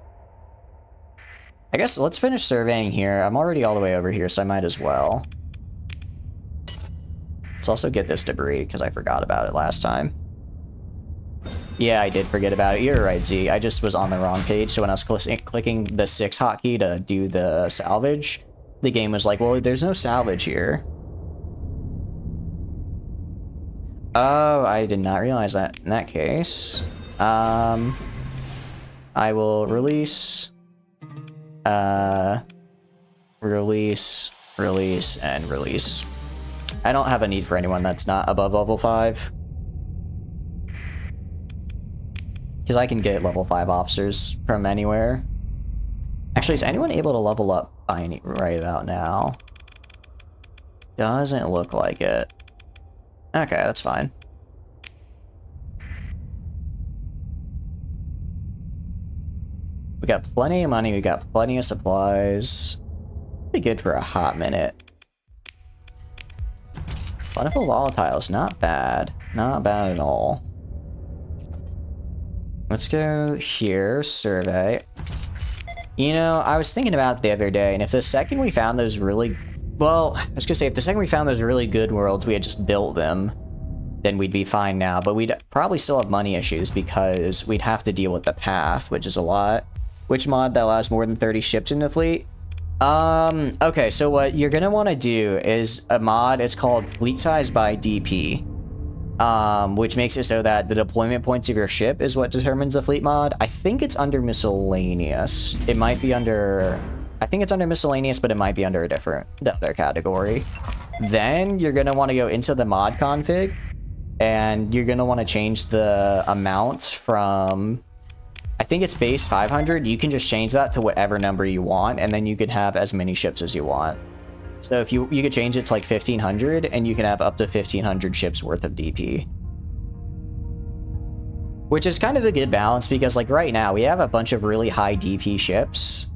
I guess let's finish surveying here. I'm already all the way over here, so I might as well. Let's also get this debris, because I forgot about it last time. Yeah, I did forget about it. You're right, Z. I just was on the wrong page, so when I was clicking the 6 hotkey to do the salvage, the game was like, well, there's no salvage here. Oh, I did not realize that. In that case, I will release... release, and release. I don't have a need for anyone that's not above level 5. Because I can get level 5 officers from anywhere. Actually, is anyone able to level up right about now? Doesn't look like it. Okay, that's fine. We got plenty of money, we got plenty of supplies. Be good for a hot minute. Plentiful volatiles, not bad. Not bad at all. Let's go here, survey. You know, I was thinking about it the other day, and if the second we found those really... Well, I was gonna say, if the second we found those really good worlds, we had just built them, then we'd be fine now. But we'd probably still have money issues because we'd have to deal with the path, which is a lot. Which mod that allows more than 30 ships in the fleet? Okay, so what you're gonna want to do is a mod, it's called Fleet Size by DP. Which makes it so that the deployment points of your ship is what determines the fleet mod. I think it's under miscellaneous. It might be under... I think it's under miscellaneous, but it might be under a different other category. Then you're going to want to go into the mod config, and you're going to want to change the amount from... I think it's base 500. You can just change that to whatever number you want, and then you can have as many ships as you want. So if you could change it to like 1500, and you can have up to 1500 ships worth of DP. Which is kind of a good balance, because like right now, we have a bunch of really high DP ships.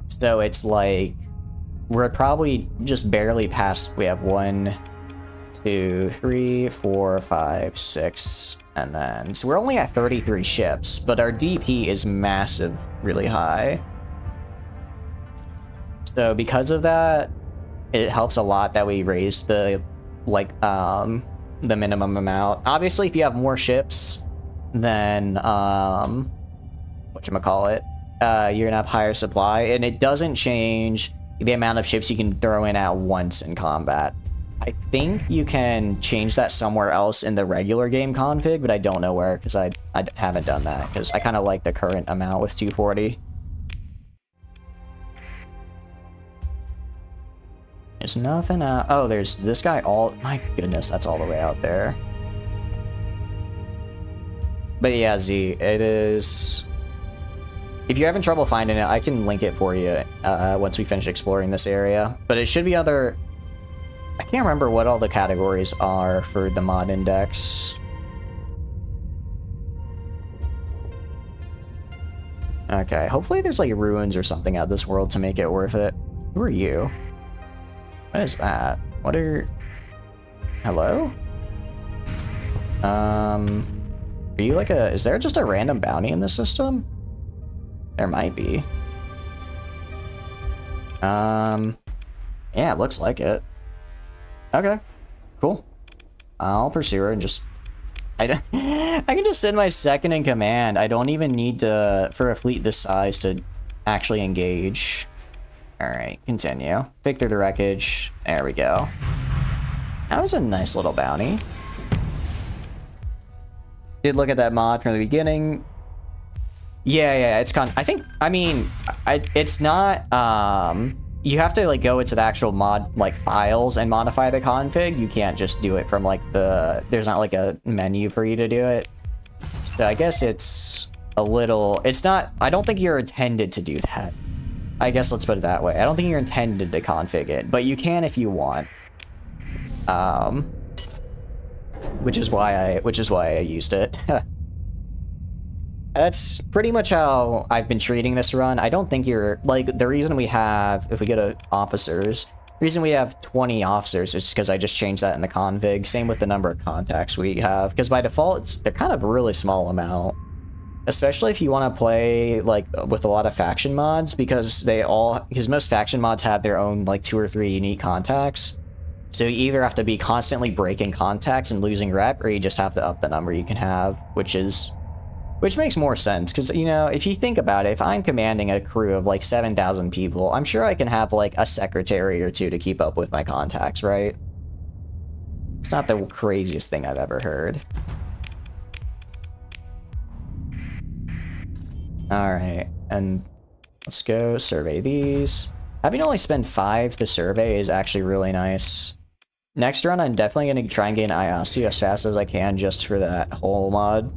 So it's like, we're probably just barely past, we have 1, 2, 3, 4, 5, 6, and then, so we're only at 33 ships, but our DP is massive, really high. So because of that, it helps a lot that we raised the, like, the minimum amount. Obviously, if you have more ships, then, whatchamacallit, you're gonna have higher supply, and it doesn't change the amount of ships you can throw in at once in combat. I think you can change that somewhere else in the regular game config, but I don't know where, because I haven't done that, because I kind of like the current amount with 240. There's nothing out. Oh, there's this guy all... My goodness, that's all the way out there. But yeah, Z, it is... If you're having trouble finding it, I can link it for you once we finish exploring this area. But it should be other... I can't remember what all the categories are for the mod index. Okay, hopefully there's like ruins or something out of this world to make it worth it. Who are you? What is that? What are... Hello? Are you like a... Is there just a random bounty in the system? There might be. Yeah, it looks like it. Okay, cool. I'll pursue her and just... I can just send my second in command. I don't even need to... For a fleet this size to actually engage. Alright, continue. Pick through the wreckage. There we go. That was a nice little bounty. Did look at that mod from the beginning. Yeah, it's it's not, you have to, like, go into the actual mod, like, files and modify the config. You can't just do it from, like, there's not, like, a menu for you to do it. So I guess it's a little... It's not... I don't think you're intended to do that. I guess let's put it that way. I don't think you're intended to config it, but you can if you want. Which is why I used it. That's pretty much how I've been treating this run. I don't think you're... Like, the reason we have... If we go to officers... The reason we have 20 officers is because I just changed that in the config. Same with the number of contacts we have. Because by default, they're kind of a really small amount. Especially if you want to play, like, with a lot of faction mods. Because most faction mods have their own, like, 2 or 3 unique contacts. So you either have to be constantly breaking contacts and losing rep, or you just have to up the number you can have, which makes more sense, because, you know, if you think about it, if I'm commanding a crew of, like, 7,000 people, I'm sure I can have, like, a secretary or 2 to keep up with my contacts, right? It's not the craziest thing I've ever heard. Alright, and let's go survey these. Having only spent 5 to survey is actually really nice. Next run, I'm definitely going to try and gain IOSU as fast as I can just for that whole mod.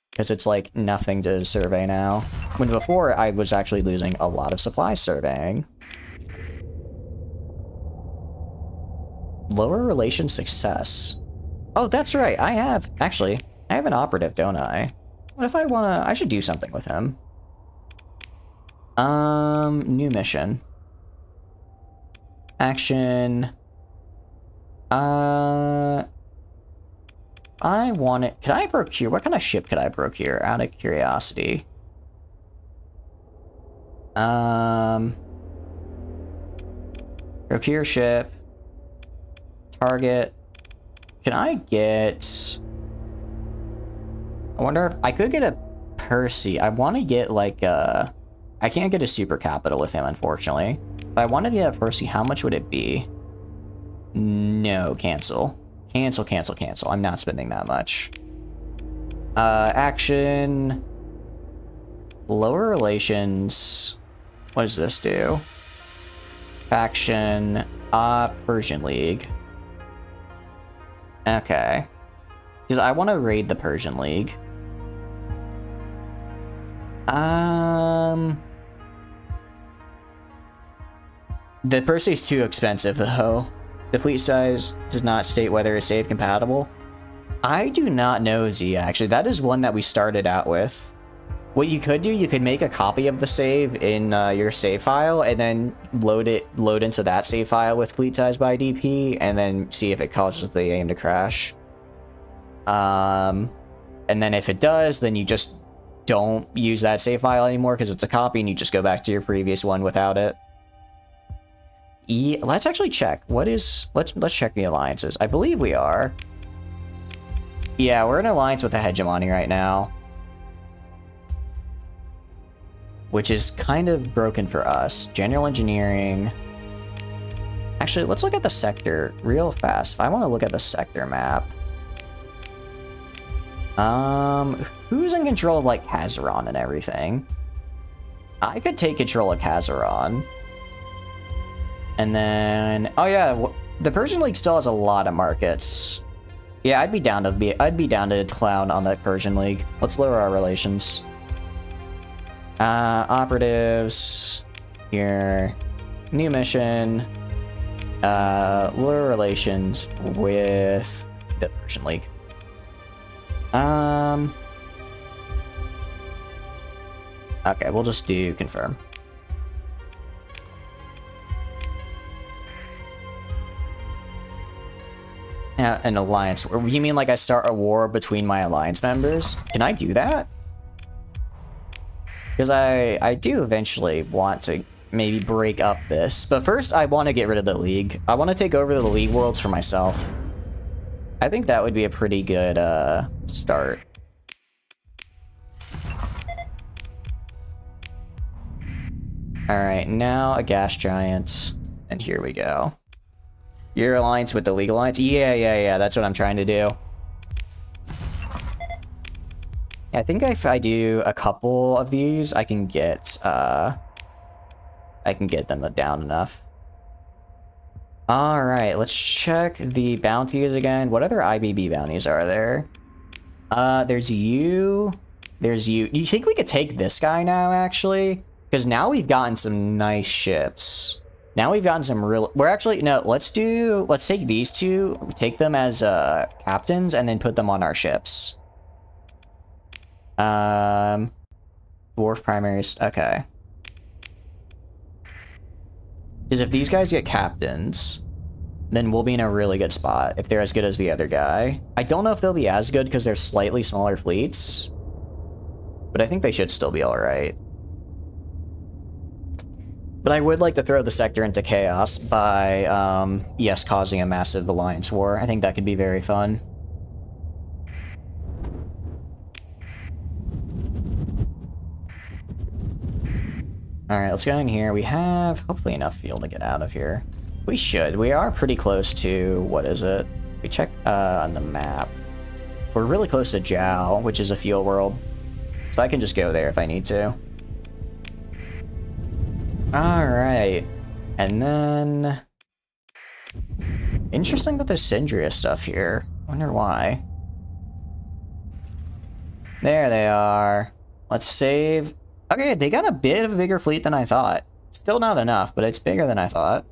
Because it's like nothing to survey now. When before, I was actually losing a lot of supply surveying. Lower relation success. Oh, that's right. I have an operative, don't I? What if I should do something with him. New mission. Action. I want it. Can I procure? What kind of ship could I procure? Out of curiosity. Procure ship. Target. Can I get... I wonder if I could get a Percy. I want to get like a... I can't get a super capital with him, unfortunately. If I wanted to get a Percy, how much would it be? No, cancel. Cancel, cancel, cancel. I'm not spending that much. Action. Lower relations. What does this do? Faction. Persian League. Okay. Because I want to raid the Persian League. The Percy's too expensive, though. The fleet size does not state whether it's save compatible. I do not know, Z, actually. That is one that we started out with. What you could do, you could make a copy of the save in your save file, and then load into that save file with fleet size by DP, and then see if it causes the game to crash. And then if it does, then you just don't use that save file anymore because it's a copy, and you just go back to your previous one without it. Let's actually check. Let's check the alliances. I believe we are. Yeah, we're in alliance with the hegemony right now. Which is kind of broken for us. General engineering. Actually, let's look at the sector real fast. If I want to look at the sector map. Who's in control of, like, Kazaron and everything? I could take control of Kazaron. And then, oh yeah, the Persian League still has a lot of markets. Yeah, I'd be down to clown on the Persian League. Let's lower our relations. Operatives here. New mission. Lower relations with the Persian League. Okay, we'll just do confirm. An alliance. You mean like I start a war between my alliance members? Can I do that? Because I do eventually want to maybe break up this. But first, I want to get rid of the League. I want to take over the League worlds for myself. I think that would be a pretty good start. Alright, now a gas giant. And here we go. Your alliance with the League Alliance? Yeah, that's what I'm trying to do. I think if I do a couple of these, I can get them down enough. Alright, let's check the bounties again. What other IBB bounties are there? There's you. There's you. You think we could take this guy now, actually? Because now we've gotten some nice ships. Now we've gotten some real... We're actually... No, let's take these two, take them as captains, and then put them on our ships. Dwarf primaries. Okay. Because if these guys get captains, then we'll be in a really good spot if they're as good as the other guy. I don't know if they'll be as good because they're slightly smaller fleets, but I think they should still be alright. But I would like to throw the sector into chaos by, yes, causing a massive alliance war. I think that could be very fun. Alright, let's go in here. We have, hopefully, enough fuel to get out of here. We should. We are pretty close to, what is it? We check on the map. We're really close to Jiao, which is a fuel world. So I can just go there if I need to. Alright, and then... Interesting that there's Syndria stuff here. Wonder why. There they are. Let's save. Okay, they got a bit of a bigger fleet than I thought. Still not enough, but it's bigger than I thought.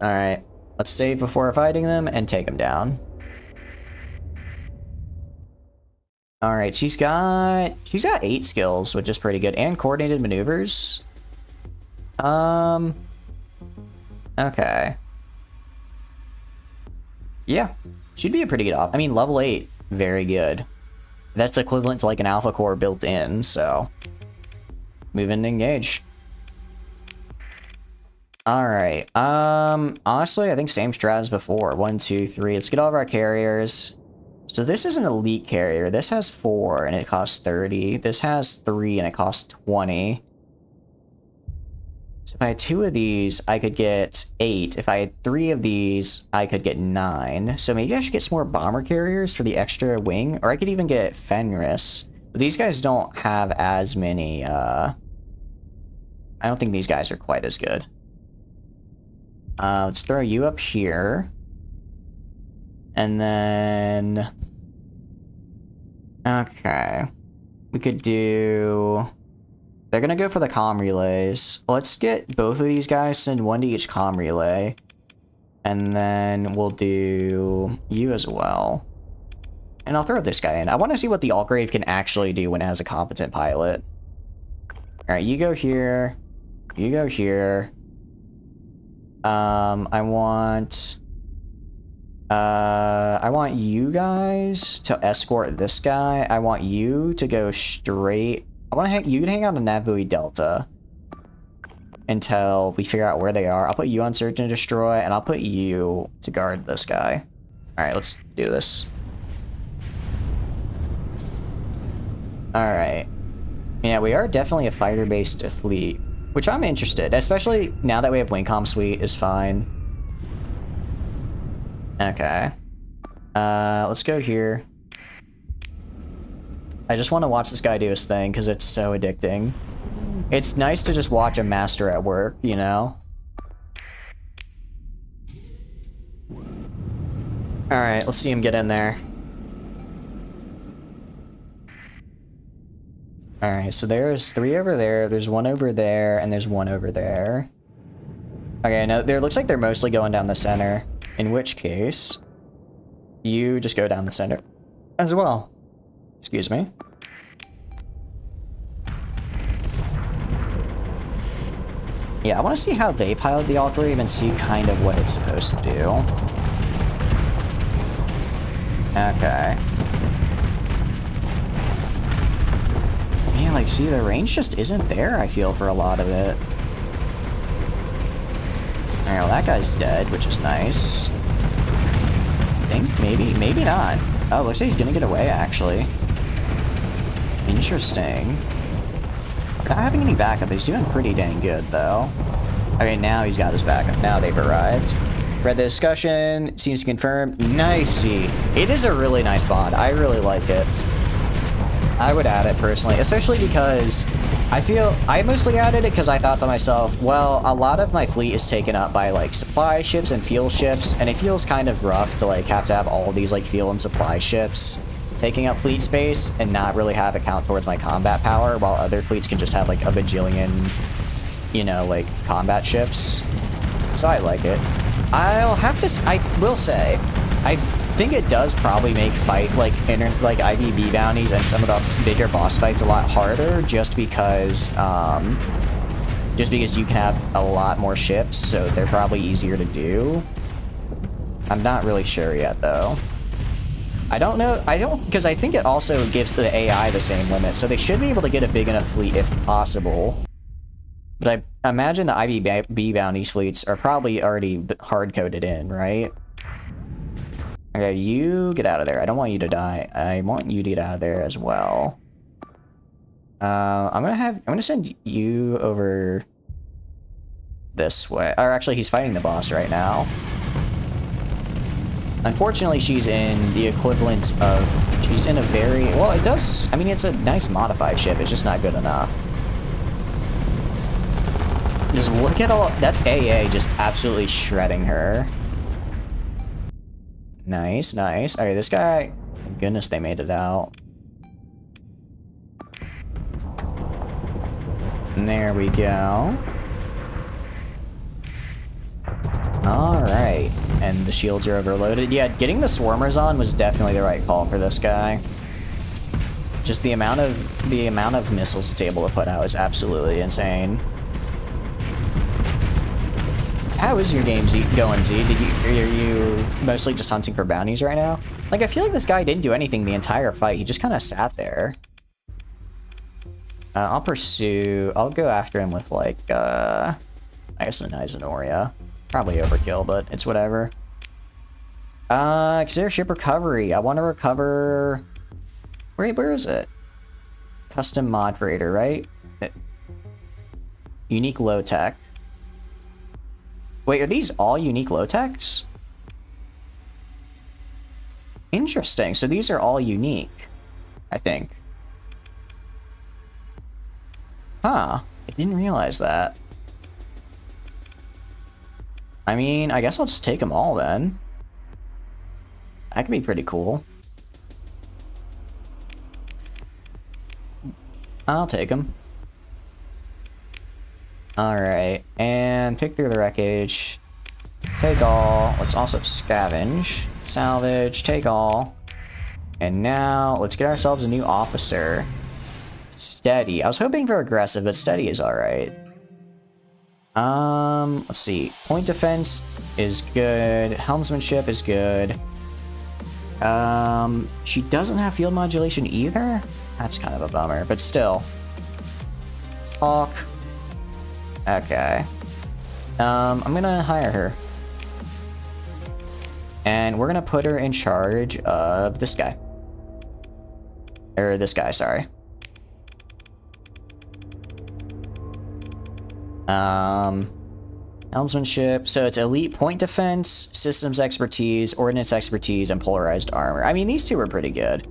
Alright, let's save before fighting them and take them down. Alright, she's got 8 skills, which is pretty good, and coordinated maneuvers. Okay. Yeah, she'd be a pretty good op. I mean, level 8, very good. That's equivalent to like an alpha core built in, so move in and engage. Alright, honestly, I think same strat as before. 1, 2, 3. Let's get all of our carriers. So this is an elite carrier. This has 4 and it costs 30. This has 3 and it costs 20. So if I had 2 of these, I could get 8. If I had 3 of these, I could get 9. So maybe I should get some more bomber carriers for the extra wing, or I could even get Fenris. But these guys don't have as many, I don't think these guys are quite as good. Let's throw you up here. And then... Okay. We could do... They're gonna go for the comm relays. Let's get both of these guys, send 1 to each comm relay. And then we'll do you as well. And I'll throw this guy in. I want to see what the Altgrave can actually do when it has a competent pilot. Alright, you go here. You go here. I want you guys to escort this guy. I want you to go straight. I want you to hang out in Nabui Delta until we figure out where they are. I'll put you on Search and Destroy, and I'll put you to guard this guy. Alright, let's do this. Alright. Yeah, we are definitely a fighter-based fleet, which I'm interested, especially now that we have Wingcom Suite is fine. Okay. Let's go here. I just want to watch this guy do his thing, because it's so addicting. It's nice to just watch a master at work, you know? Alright, let's see him get in there. Alright, so there's 3 over there, there's 1 over there, and there's 1 over there. Okay, no, there looks like they're mostly going down the center. In which case, you just go down the center as well. Excuse me. Yeah, I want to see how they pilot the Altgrave and see kind of what it's supposed to do. Okay. Yeah, like, see, the range just isn't there, I feel, for a lot of it. Alright, well, that guy's dead, which is nice. I think, maybe not. Oh, looks like he's gonna get away, actually. Interesting. Not having any backup, he's doing pretty dang good, though. Okay, now he's got his backup. Now they've arrived. Read the discussion, seems to confirm. Nice, Z. It is a really nice bond. I really like it. I would add it, personally, especially because I mostly added it because I thought to myself, well, a lot of my fleet is taken up by, like, supply ships and fuel ships, and it feels kind of rough to, like, have to have all these, like, fuel and supply ships taking up fleet space and not really have it count towards my combat power, while other fleets can just have, like, a bajillion, you know, like, combat ships. So I like it. I will say, I think it does probably make like IVB bounties and some of the bigger boss fights a lot harder, just because you can have a lot more ships, so they're probably easier to do. I'm not really sure yet, though. I don't know, because I think it also gives the AI the same limit, so they should be able to get a big enough fleet if possible. But I imagine the IVB bounties fleets are probably already hard-coded in, right? Okay, you get out of there. I don't want you to die. I want you to get out of there as well. I'm gonna send you over this way. Or actually, he's fighting the boss right now. Unfortunately, she's in the equivalent of... She's in a very... Well, it does... I mean, it's a nice modified ship. It's just not good enough. Just look at all... That's AA just absolutely shredding her. Nice, nice. Alright, this guy... Thank goodness they made it out. And there we go. Alright. And the shields are overloaded. Yeah, getting the swarmers on was definitely the right call for this guy. Just the amount of missiles it's able to put out is absolutely insane. How is your game going, Z? Are you mostly just hunting for bounties right now? Like, I feel like this guy didn't do anything the entire fight. He just kind of sat there. I'll go after him with, like, I guess a Izanoria. Probably overkill, but it's whatever. Consider ship recovery. I want to recover... Where is it? Custom mod freighter, right? Unique low tech. Wait, are these all unique low techs? Interesting. So these are all unique, I think. Huh. I didn't realize that. I mean, I guess I'll just take them all then. That could be pretty cool. I'll take them. Alright, and pick through the wreckage. Take all. Let's also scavenge. Salvage, take all. And now, let's get ourselves a new officer. Steady. I was hoping for aggressive, but steady is alright. Let's see. Point defense is good. Helmsmanship is good. She doesn't have field modulation either? That's kind of a bummer, but still. Talk. Okay. I'm gonna hire her. And we're gonna put her in charge of this guy. Or this guy, sorry. Helmsmanship. So it's elite point defense, systems expertise, ordnance expertise, and polarized armor. I mean, these two are pretty good.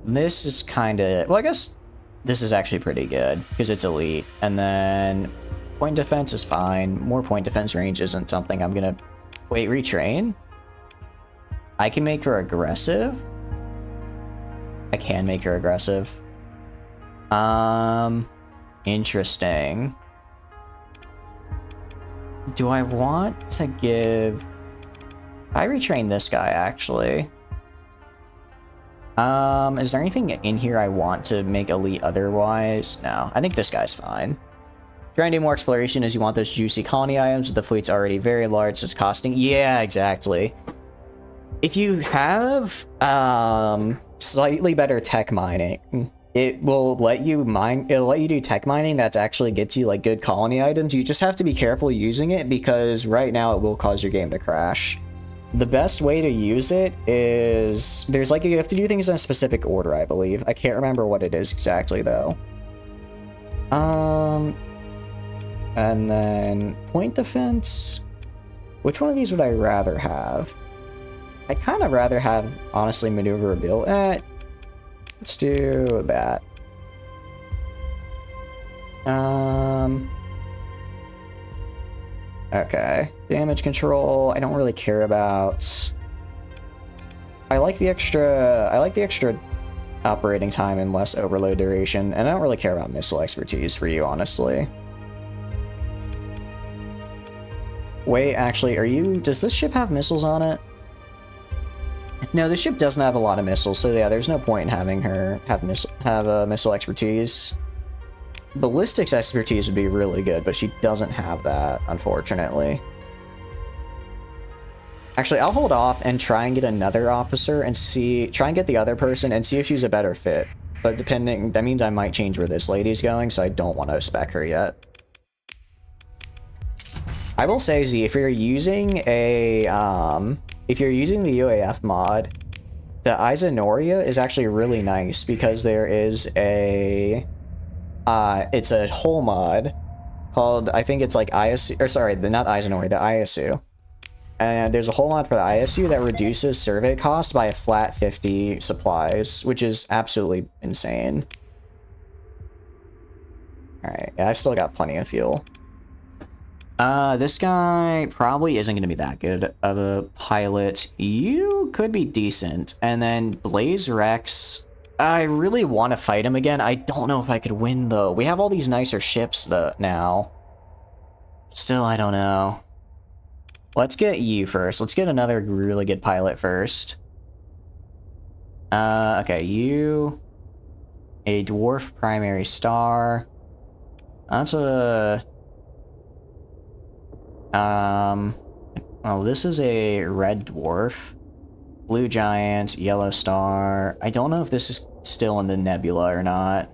This is kind of... Well, I guess this is actually pretty good because it's elite. And then point defense is fine. More point defense range isn't something I'm gonna... Wait, retrain? I can make her aggressive? I can make her aggressive. Interesting. Do I want to give... I retrain this guy, actually. Is there anything in here I want to make elite otherwise? No, I think this guy's fine. Trying to do more exploration as you want those juicy colony items. The fleet's already very large, so it's costing... Yeah, exactly. If you have, slightly better tech mining, it will let you mine... It'll let you do tech mining that actually gets you, like, good colony items. You just have to be careful using it, because right now it will cause your game to crash. The best way to use it is... There's, like, you have to do things in a specific order, I believe. I can't remember what it is exactly, though. And then... Point defense? Which one of these would I rather have? I'd kind of rather have, honestly, maneuverability. Let's do that. Okay. Damage control, I don't really care about. I like the extra operating time and less overload duration, and I don't really care about missile expertise for you, honestly. Wait, actually, does this ship have missiles on it? No, the ship doesn't have a lot of missiles, so yeah, there's no point in having her have missile expertise. Ballistics expertise would be really good, but she doesn't have that, unfortunately. Actually, I'll hold off and try and get another officer and try and get the other person and see if she's a better fit. But that means I might change where this lady's going, so I don't want to spec her yet. I will say, Z, if you're using the UAF mod, the Izanoria is actually really nice because there is it's a whole mod called, I think it's like ISU, or sorry, not Izanoria, the ISU. And there's a whole mod for the ISU that reduces survey cost by a flat 50 supplies, which is absolutely insane. Alright, yeah, I've still got plenty of fuel. This guy probably isn't going to be that good of a pilot. You could be decent. And then Blaze Rex, I really want to fight him again. I don't know if I could win, though. We have all these nicer ships now. Still, I don't know. Let's get you first. Let's get another really good pilot first. Okay, you... A dwarf primary star. That's a... Well, this is a red dwarf. Blue giant, yellow star. I don't know if this is still in the nebula or not.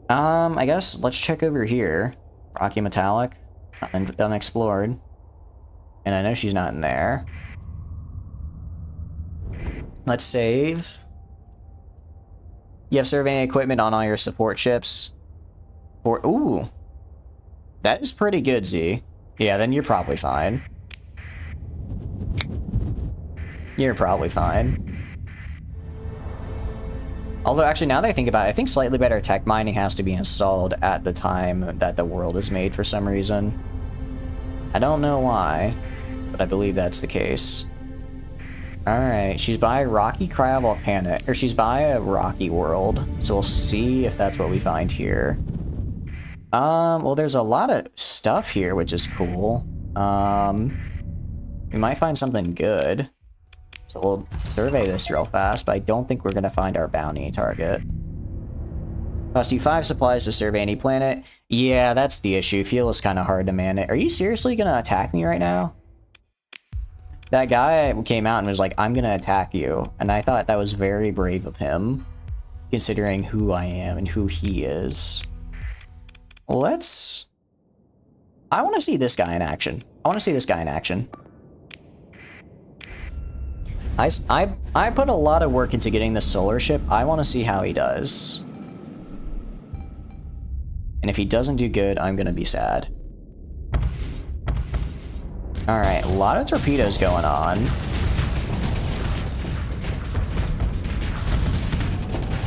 I guess let's check over here. Rocky metallic. Unexplored. And I know she's not in there. Let's save. You have surveying equipment on all your support ships. Ooh. That is pretty good, Z. Yeah, then you're probably fine. You're probably fine. Although, actually, now that I think about it, I think slightly better tech mining has to be installed at the time that the world is made for some reason. I don't know why, but I believe that's the case. Alright, she's by Rocky Cryovolcanic, or she's by a rocky world, so we'll see if that's what we find here. Well, there's a lot of stuff here, which is cool. We might find something good. So we'll survey this real fast, but I don't think we're gonna find our bounty target. Cost you 5 supplies to survey any planet. Yeah, that's the issue. Fuel is kind of hard to manage. Are you seriously gonna attack me right now? That guy came out and was like, I'm gonna attack you. And I thought that was very brave of him, considering who I am and who he is. Let's... I want to see this guy in action. I want to see this guy in action. I put a lot of work into getting the solar ship. I want to see how he does. And if he doesn't do good, I'm gonna be sad. Alright, a lot of torpedoes going on.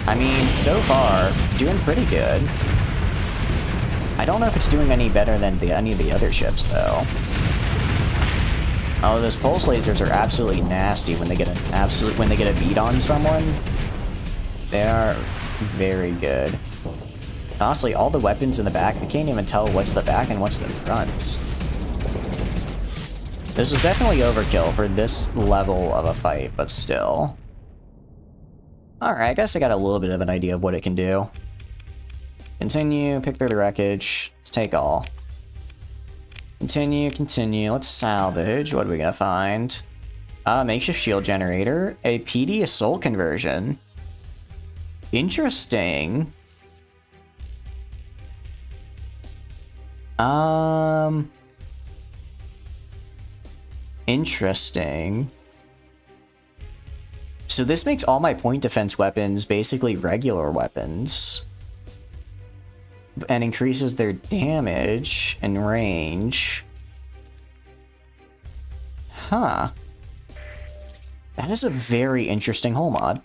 I mean, so far, doing pretty good. I don't know if it's doing any better than any of the other ships, though. Oh, those pulse lasers are absolutely nasty when they get a beat on someone. They are very good. Honestly, all the weapons in the back, I can't even tell what's the back and what's the front. This is definitely overkill for this level of a fight, but still. Alright, I guess I got a little bit of an idea of what it can do. Continue, pick through the wreckage. Let's take all. Continue, continue. Let's salvage. What are we gonna find? Makeshift shield generator. A PD assault conversion. Interesting. Interesting. So this makes all my point defense weapons basically regular weapons. And increases their damage and range. Huh. That is a very interesting hull mod.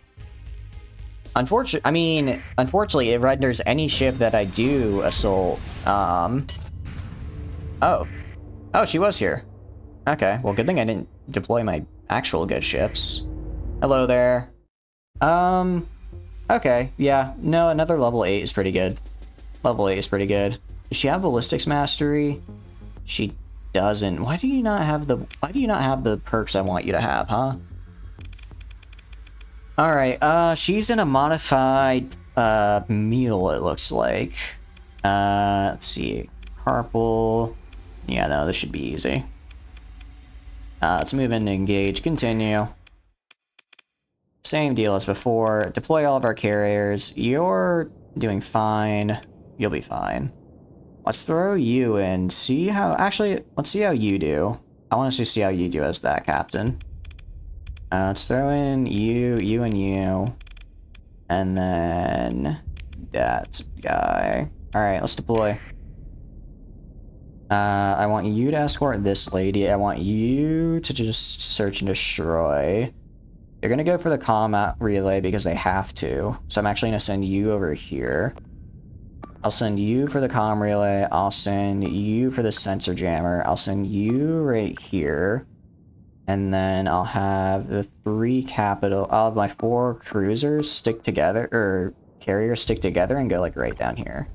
Unfortunately, it renders any ship that I do assault, Oh, she was here. Okay, well, good thing I didn't deploy my actual good ships. Hello there. Okay, yeah, no, another level 8 is pretty good. Level 8 is pretty good. Does she have ballistics mastery? She doesn't. Why do you not have the perks I want you to have, huh? Alright, she's in a modified mule, it looks like. Let's see. Carpal. Yeah, no, this should be easy. Let's move in to engage. Continue. Same deal as before. Deploy all of our carriers. You're doing fine. You'll be fine. Let's throw you in. See how... Actually, let's see how you do. I want to see how you do as that captain. Let's throw in you, you, and you. And then... that guy. Alright, let's deploy. I want you to escort this lady. I want you to just search and destroy. They're gonna go for the combat relay because they have to. So I'm actually gonna send you over here. I'll send you for the comm relay. I'll send you for the sensor jammer. I'll send you right here. And then I'll have the I'll have my 4 cruisers stick together, or carriers stick together and go like right down here.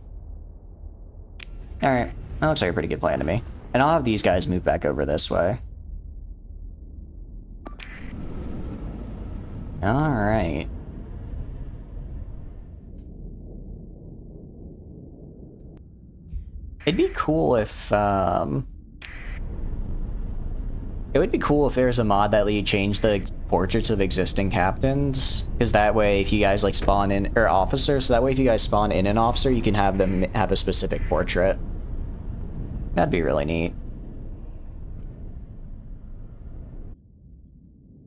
Alright, that looks like a pretty good plan to me. And I'll have these guys move back over this way. Alright. It'd be cool if, it would be cool if there's a mod that let you change the portraits of existing captains, because that way if you guys like spawn in, or officers, so that way if you guys spawn in an officer, you can have them have a specific portrait. That'd be really neat.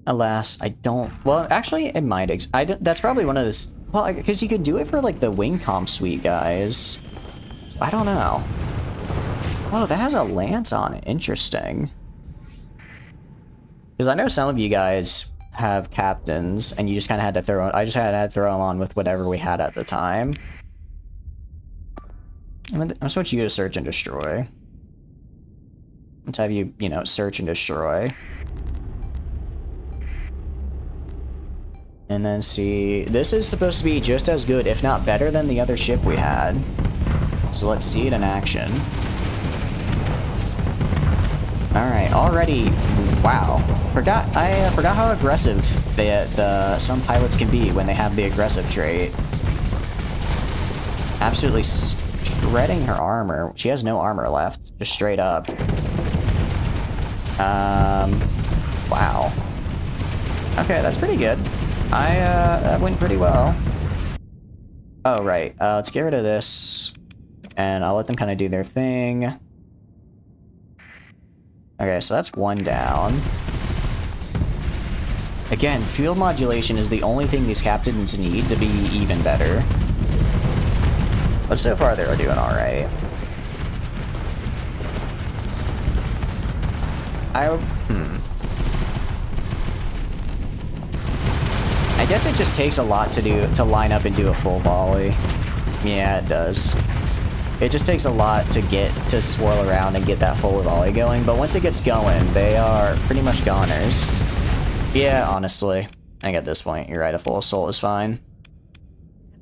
Alas, I don't, well, actually, it might, that's probably one of the, well, because you could do it for like the wing comp suite guys. So I don't know. Oh, that has a lance on it, interesting. Because I know some of you guys have captains, and you just kind of had to throw, I just had to throw them on with whatever we had at the time. I'm gonna switch you to search and destroy. Let's have you, you know, search and destroy. And then see, this is supposed to be just as good, if not better than the other ship we had. So let's see it in action. Alright, already, wow. I forgot how aggressive some pilots can be when they have the aggressive trait. Absolutely shredding her armor. She has no armor left, just straight up. Wow. Okay, that's pretty good. That went pretty well. Oh, right. Let's get rid of this. And I'll let them kind of do their thing. Okay, so that's one down. Again, field modulation is the only thing these captains need to be even better. But so far, they're doing alright. I guess it just takes a lot to line up and do a full volley. Yeah, it does. It just takes a lot to swirl around and get that full volley going, but once it gets going, they are pretty much goners. Yeah, honestly. I think at this point, you're right, a full assault is fine.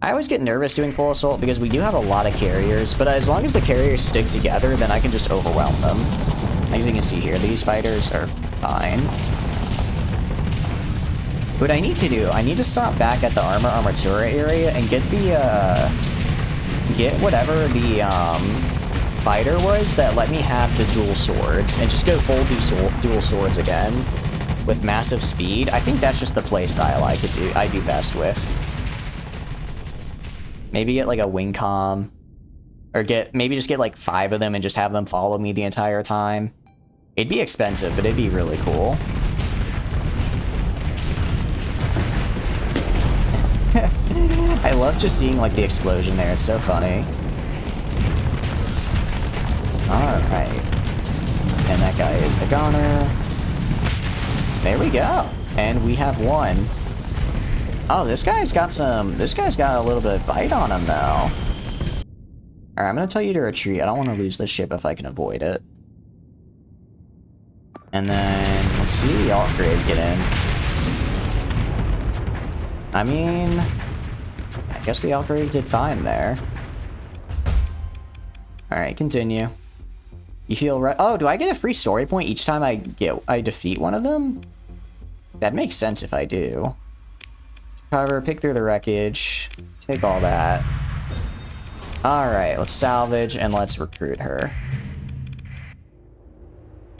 I always get nervous doing full assault because we do have a lot of carriers, but as long as the carriers stick together, then I can just overwhelm them. As you can see here, these fighters are fine. What I need to do, I need to stop back at the armatura area and get the, get whatever the, fighter was that let me have the dual swords, and just go full dual swords again with massive speed. I think that's just the playstyle I do best with. Maybe get like a wing comm, or maybe just get like 5 of them and just have them follow me the entire time. It'd be expensive, but it'd be really cool. I love just seeing like the explosion there, it's so funny. Alright. And that guy is a goner. There we go. And we have one. Oh, this guy's got a little bit of bite on him though. Alright, I'm gonna tell you to retreat. I don't want to lose this ship if I can avoid it. And then, let's see the upgrade get in. I mean, I guess the upgrade did fine there. Alright, continue. You feel right? Oh, do I get a free story point each time I defeat one of them? That makes sense if I do. However, pick through the wreckage. Take all that. Alright, let's salvage and let's recruit her.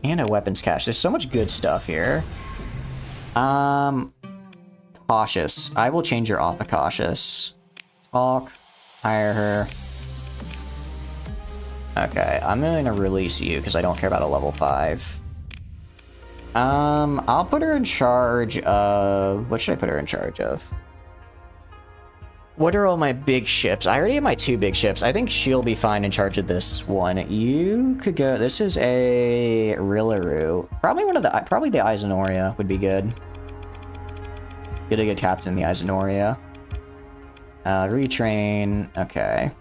And a weapons cache. There's so much good stuff here. Cautious. I will change her off of cautious. Talk. Hire her. Okay, I'm gonna release you because I don't care about a level 5. I'll put her in charge of... What should I put her in charge of? What are all my big ships? I already have my 2 big ships. I think she'll be fine in charge of this one. You could go... This is a Rillaroo. Probably the Eisenhoria would be good. Get a good captain, the Eisenhoria. Retrain. Okay.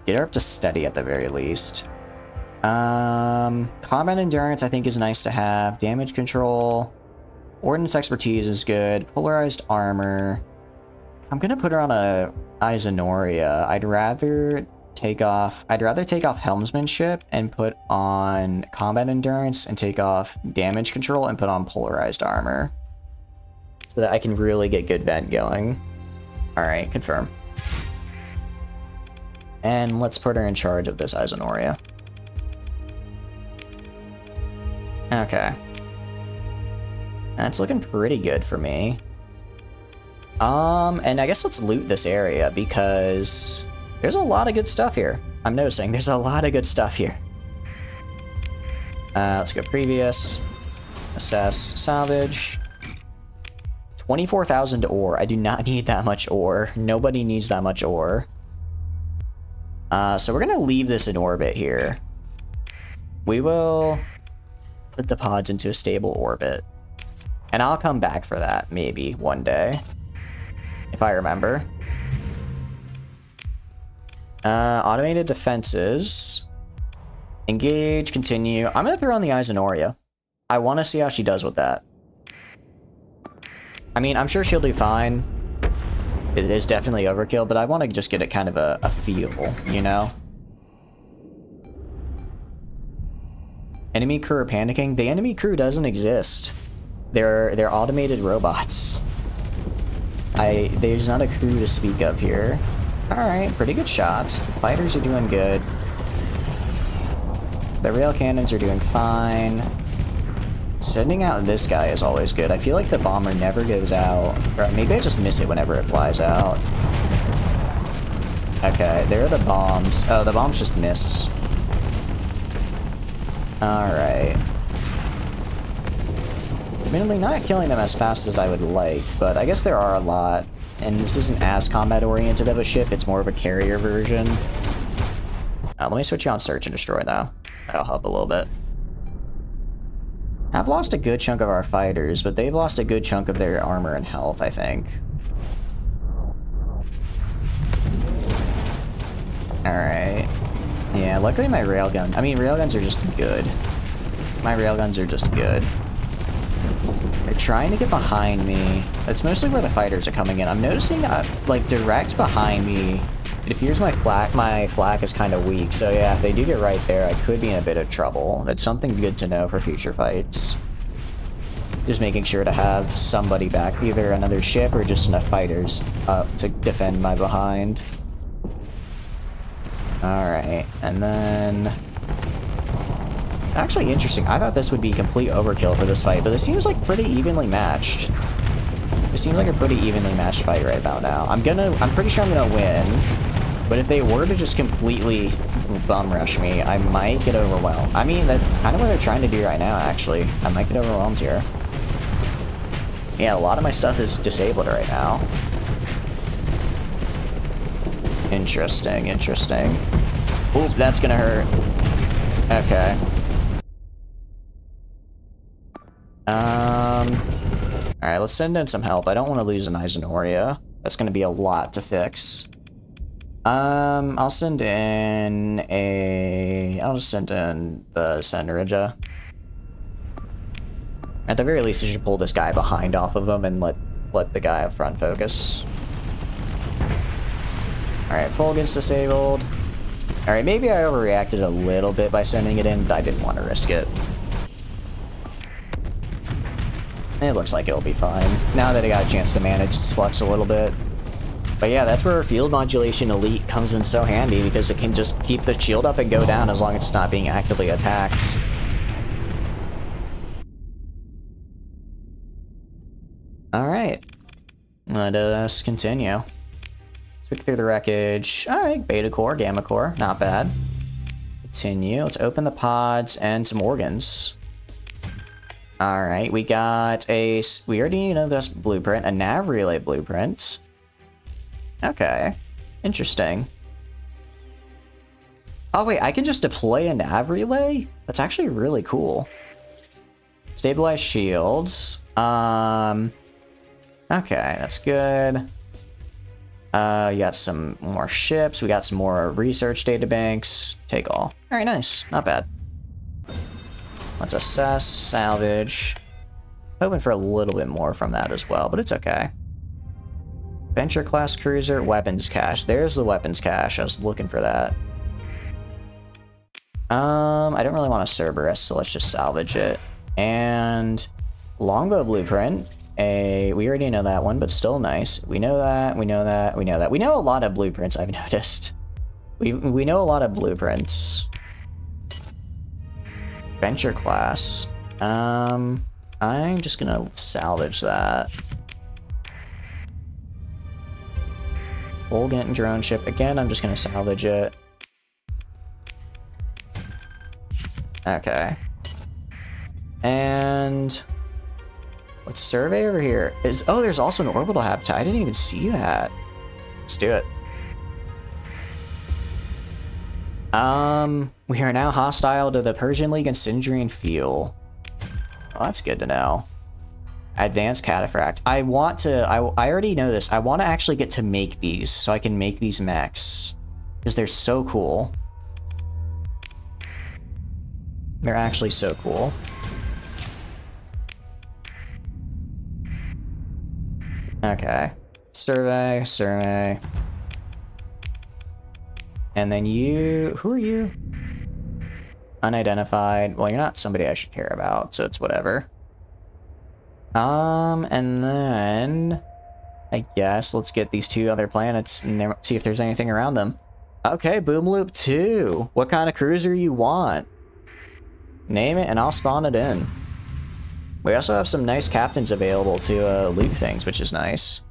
Get her up to steady at the very least. Combat endurance I think is nice to have. Damage control. Ordnance expertise is good. Polarized armor. If I'm gonna put her on a Eisenhoria, I'd rather take off helmsmanship and put on combat endurance and take off damage control and put on polarized armor. So that I can really get good vent going. Alright, confirm. And let's put her in charge of this Eisenhoria. Okay. That's looking pretty good for me. And I guess let's loot this area because there's a lot of good stuff here. I'm noticing there's a lot of good stuff here. Let's go previous. Assess, salvage. 24,000 ore. I do not need that much ore. Nobody needs that much ore. So we're gonna leave this in orbit here. We will put the pods into a stable orbit. And I'll come back for that, maybe, one day. If I remember. Automated defenses. Engage, continue. I'm gonna throw on the Eyes of Noria. I want to see how she does with that. I mean, I'm sure she'll do fine. It is definitely overkill, but I want to just get it kind of a feel, you know? Enemy crew are panicking. The enemy crew doesn't exist. They're automated robots. There's not a crew to speak of here. Alright, pretty good shots. The fighters are doing good. The rail cannons are doing fine. Sending out this guy is always good. I feel like the bomber never goes out. Or maybe I just miss it whenever it flies out. Okay, there are the bombs. Oh, the bombs just missed. Alright. Admittedly, not killing them as fast as I would like, but I guess there are a lot. And this isn't as combat-oriented of a ship, it's more of a carrier version. Let me switch you on Search and Destroy, though. That'll help a little bit. I've lost a good chunk of our fighters, but they've lost a good chunk of their armor and health, I think. Alright. Yeah, luckily my railgun... I mean, railguns are just good. My railguns are just good. They're trying to get behind me. That's mostly where the fighters are coming in. I'm noticing, like, direct behind me. It appears my flak is kind of weak, so yeah, if they do get right there, I could be in a bit of trouble. That's something good to know for future fights. Just making sure to have somebody back, either another ship or just enough fighters to defend my behind. Alright, and then... Actually interesting, I thought this would be complete overkill for this fight, but it seems like pretty evenly matched. It seems like a pretty evenly matched fight right about now. I'm pretty sure I'm gonna win, but if they were to just completely bum rush me, I might get overwhelmed. I mean, that's kind of what they're trying to do right now, actually. I might get overwhelmed here. Yeah, a lot of my stuff is disabled right now. Interesting, interesting. Oop, that's gonna hurt. Okay. Alright, let's send in some help. I don't want to lose an Eyes of Noria. That's gonna be a lot to fix. I'll send in I'll just send in the Senrija. At the very least, you should pull this guy behind off of him and let the guy up front focus. Alright, Fulgen's disabled. Alright, maybe I overreacted a little bit by sending it in, but I didn't want to risk it. It looks like it'll be fine. Now that I got a chance to manage its flux a little bit. But yeah, that's where Field Modulation Elite comes in so handy, because it can just keep the shield up and go down as long as it's not being actively attacked. Alright. Let us continue. Look through the wreckage. Alright, Beta Core, Gamma Core, not bad. Continue. Let's open the pods and some organs. Alright, we got we already know this blueprint, a nav relay blueprint. Okay, interesting. Oh wait, I can just deploy a nav relay? That's actually really cool. Stabilize shields. Okay, that's good. You got some more ships, we got some more research databanks. Take all. Alright, nice. Not bad. Let's assess, salvage. Hoping for a little bit more from that as well, but it's okay. Venture class cruiser, weapons cache. There's the weapons cache. I was looking for that. I don't really want a Cerberus, so let's just salvage it. And longbow blueprint. We already know that one, but still nice. We know that, we know that, we know that. We know a lot of blueprints, I've noticed. We know a lot of blueprints. Venture class. I'm just gonna salvage that. Fulgent drone ship. Again, I'm just gonna salvage it. Okay. And let's survey over here. Oh, there's also an orbital habitat. I didn't even see that. Let's do it. We are now hostile to the Persian League and Sindrian Field. Well, that's good to know. Advanced Cataphract. I want to, I already know this. I want to actually get to make these so I can make these mechs. Because they're so cool. They're actually so cool. Okay. Survey, survey. And then you, who are you? Unidentified. Well, you're not somebody I should care about, so it's whatever. And then I guess let's get these two other planets and see if there's anything around them. Okay, Boom Loop 2. What kind of cruiser you want? Name it and I'll spawn it in. We also have some nice captains available to loot things, which is nice.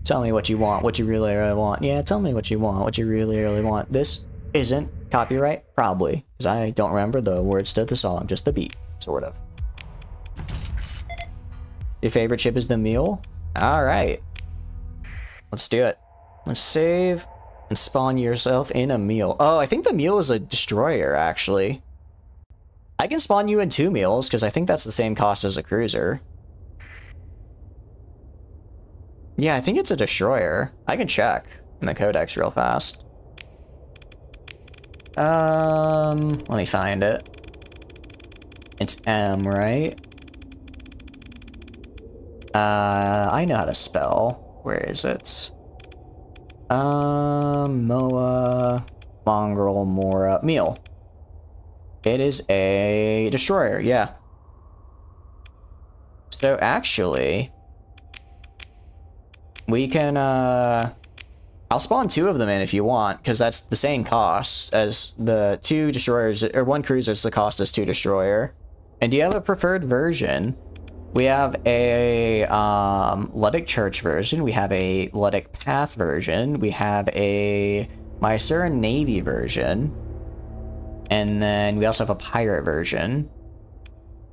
Tell me what you want, what you really, really want. Yeah, tell me what you want, what you really, really want. This isn't copyright, probably, because I don't remember the words to the song, just the beat, sort of. Your favorite ship is the Mule? Alright. Let's do it. Let's save and spawn yourself in a Mule. Oh, I think the Mule is a destroyer, actually. I can spawn you in 2 Mules, because I think that's the same cost as a cruiser. Yeah, I think it's a destroyer. I can check in the codex real fast. Let me find it. It's M, right? I know how to spell. Where is it? Moa, Mongrel, Mora, Meal. It is a destroyer, yeah. So actually, we can, I'll spawn 2 of them in if you want, because that's the same cost as the 2 destroyers, or 1 cruiser is the cost as 2 destroyer. And do you have a preferred version? We have a Ludic Church version, we have a Ludic Path version, we have a Mycenaean Navy version, and then we also have a Pirate version.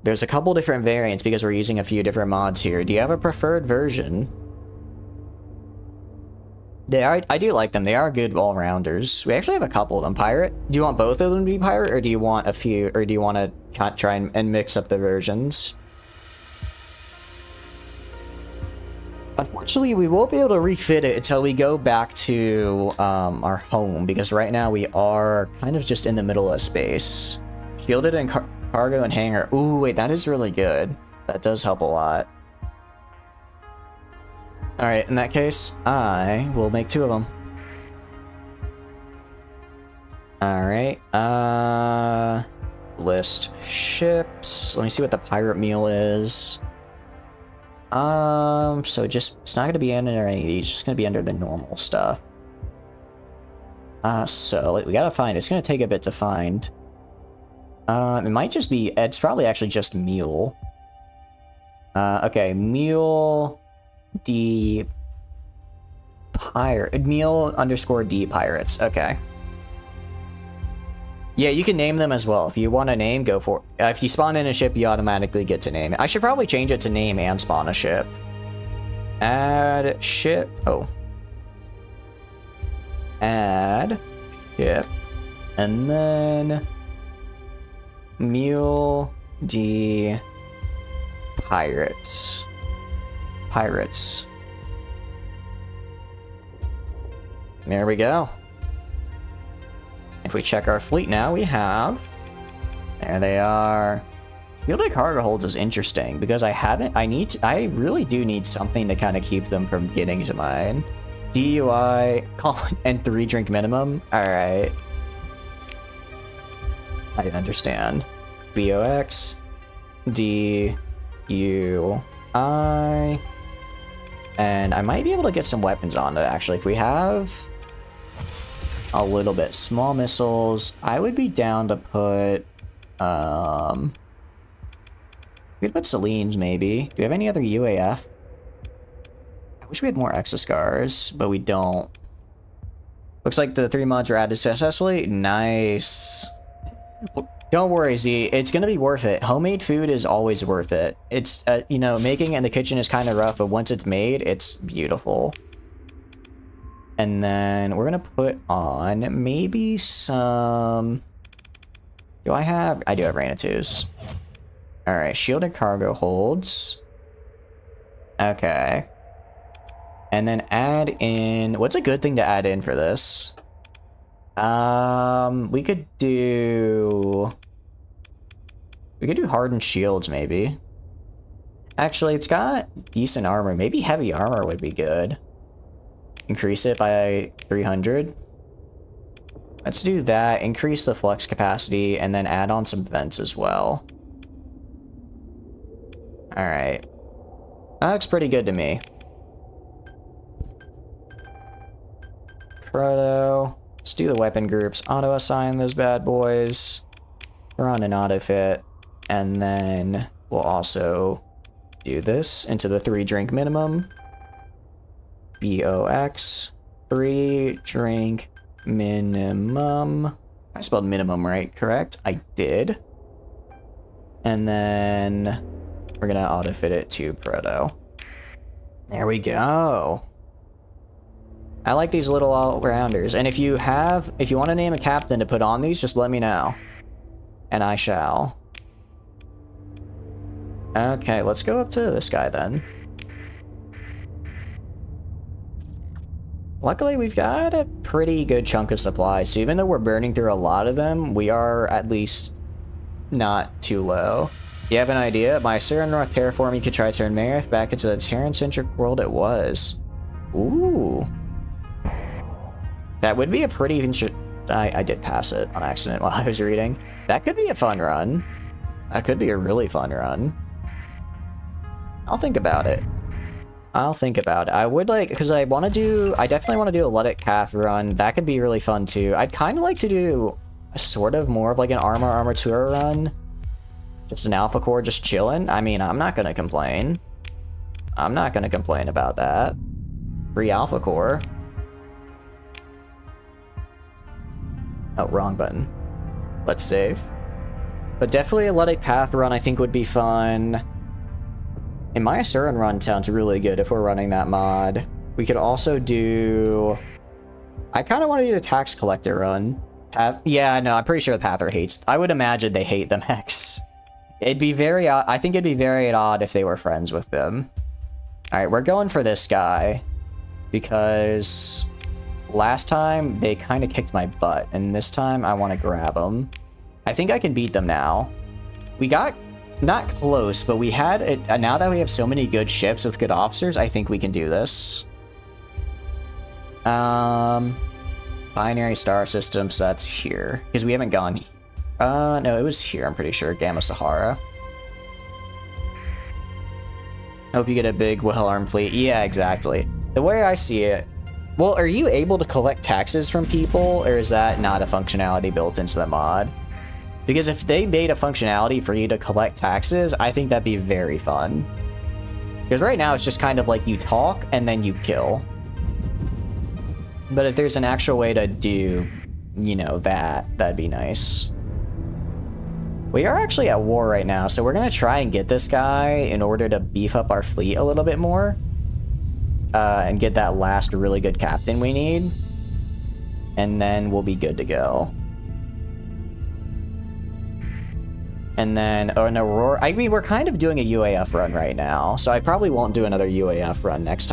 There's a couple different variants because we're using a few different mods here. Do you have a preferred version? They are, I do like them. They are good all-rounders. We actually have a couple of them. Pirate? Do you want both of them to be pirate, or do you want a few, or do you want to try and mix up the versions? Unfortunately, we won't be able to refit it until we go back to our home, because right now we are kind of just in the middle of space. Shielded and cargo and hangar. Ooh, wait, that is really good. That does help a lot. Alright, in that case, I will make 2 of them. Alright, list ships. Let me see what the pirate meal is. So it's not gonna be under any of these, it's just gonna be under the normal stuff. So we gotta find, it's gonna take a bit to find. It might just be, it's probably actually just mule. Okay, mule D pirate, mule underscore D pirates, okay. Yeah, you can name them as well. If you want a name, go for it. If you spawn in a ship, you automatically get to name it. I should probably change it to name and spawn a ship. Add ship. Oh. Add ship. And then Mule D Pirates. Pirates. There we go. If we check our fleet now, we have... There they are. Shielded cargo holds is interesting because I really do need something to kind of keep them from getting to mine. DUI, and 3 drink minimum. Alright. I understand. BOX, DUI. And I might be able to get some weapons on it, actually. If we have... a little bit. Small missiles. I would be down to put, we could put Celine's maybe. Do we have any other UAF? I wish we had more Exoscars, but we don't. Looks like the 3 mods are added successfully. Nice. Don't worry, Z. It's gonna be worth it. Homemade food is always worth it. It's, you know, making it in the kitchen is kind of rough, but once it's made, it's beautiful. And then we're gonna put on maybe some... Do I have... I do have Reina 2s. Alright, shielded cargo holds. Okay. And then add in... What's a good thing to add in for this? We could do... We could do hardened shields, maybe. Actually, it's got decent armor. Maybe heavy armor would be good. Increase it by 300. Let's do that. Increase the flux capacity, and then add on some vents as well. Alright. That looks pretty good to me. Proto. Let's do the weapon groups. Auto-assign those bad boys. We're on an auto-fit. And then we'll also do this into the 3-drink minimum. BOX. 3-drink minimum. I spelled minimum right, correct? I did. And then we're gonna auto-fit it to Proto. There we go. I like these little all-rounders. And if you want to name a captain to put on these, just let me know. And I shall. Okay, let's go up to this guy then. Luckily, we've got a pretty good chunk of supplies, so even though we're burning through a lot of them, we are at least not too low. You have an idea? By Sarah North terraforming could try to turn Marith back into the Terran-centric world it was. Ooh. That would be a pretty I did pass it on accident while I was reading. That could be a fun run. That could be a really fun run. I'll think about it. I'll think about it. I would like, because I definitely want to do a Luddic Cath run. That could be really fun too. I'd kind of like to do a sort of more of like an Armor Tour run. Just an Alpha Core just chilling. I mean, I'm not going to complain. I'm not going to complain about that. Free Alpha Core. Oh, wrong button. Let's save. But definitely a Luddic Path run I think would be fun. And my Asuran run sounds really good if we're running that mod. We could also do... I kind of want to do a Tax Collector run. Yeah, no, I'm pretty sure the Pather hates... I would imagine they hate the mechs. It'd be very odd. I think it'd be very odd if they were friends with them. Alright, we're going for this guy. Because... last time, they kind of kicked my butt. And this time, I want to grab them. I think I can beat them now. We got... not close, but we had it. Now that we have so many good ships with good officers, I think we can do this. Binary star system, so that's here. Because we haven't gone... no, it was here, I'm pretty sure. Gamma Sahara. Hope you get a big, well-armed fleet. Yeah, exactly. The way I see it... Well, are you able to collect taxes from people, or is that not a functionality built into the mod? Because if they made a functionality for you to collect taxes, I think that'd be very fun. Because right now it's just kind of like you talk and then you kill. But if there's an actual way to do, you know, that'd be nice. We are actually at war right now, so we're going to try and get this guy in order to beef up our fleet a little bit more. And get that last really good captain we need. And then we'll be good to go. And then, oh, an Aurora. I mean, we're kind of doing a UAF run right now, so I probably won't do another UAF run next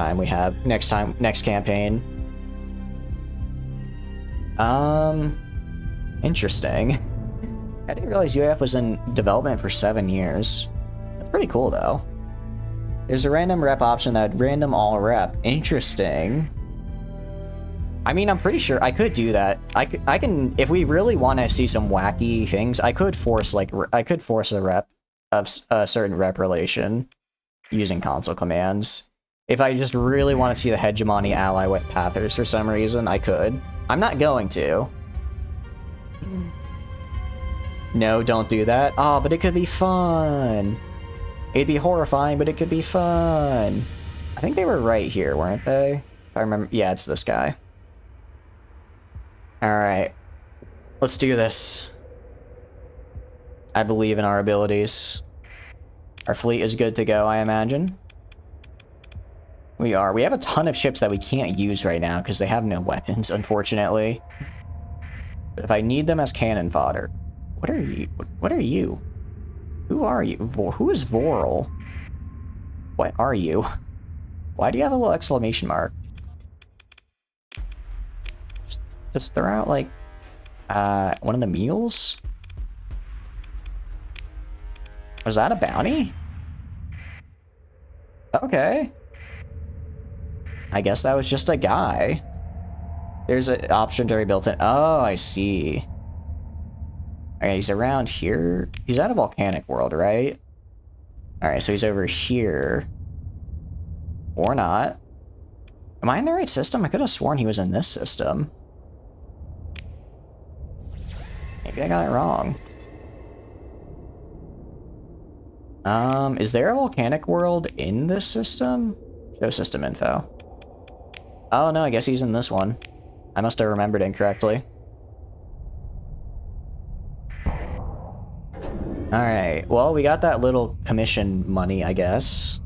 campaign. Interesting. I didn't realize UAF was in development for 7 years. That's pretty cool, though. There's a random rep option that random all rep. Interesting. I mean, I'm pretty sure I could do that. I can, if we really want to see some wacky things, I could force a rep of a certain rep relation using console commands. If I just really want to see the hegemony ally with Pathers for some reason, I could. I'm not going to. No, don't do that. Oh, but it could be fun. It'd be horrifying, but it could be fun. I think they were right here, weren't they? If I remember. Yeah, it's this guy. Alright. Let's do this. I believe in our abilities. Our fleet is good to go, I imagine. We are. We have a ton of ships that we can't use right now because they have no weapons, unfortunately. But if I need them as cannon fodder... What are you? What are you? Who are you? Who is Voral? What are you? Why do you have a little exclamation mark? Just throw out, like, one of the mules? Was that a bounty? Okay. I guess that was just a guy. There's an option to rebuild it. Oh, I see. Alright, he's around here. He's at a volcanic world, right? Alright, so he's over here. Or not. Am I in the right system? I could have sworn he was in this system. Maybe I got it wrong. Is there a volcanic world in this system? Show system info. Oh no, I guess he's in this one. I must have remembered incorrectly. Alright, well, we got that little commission money, I guess.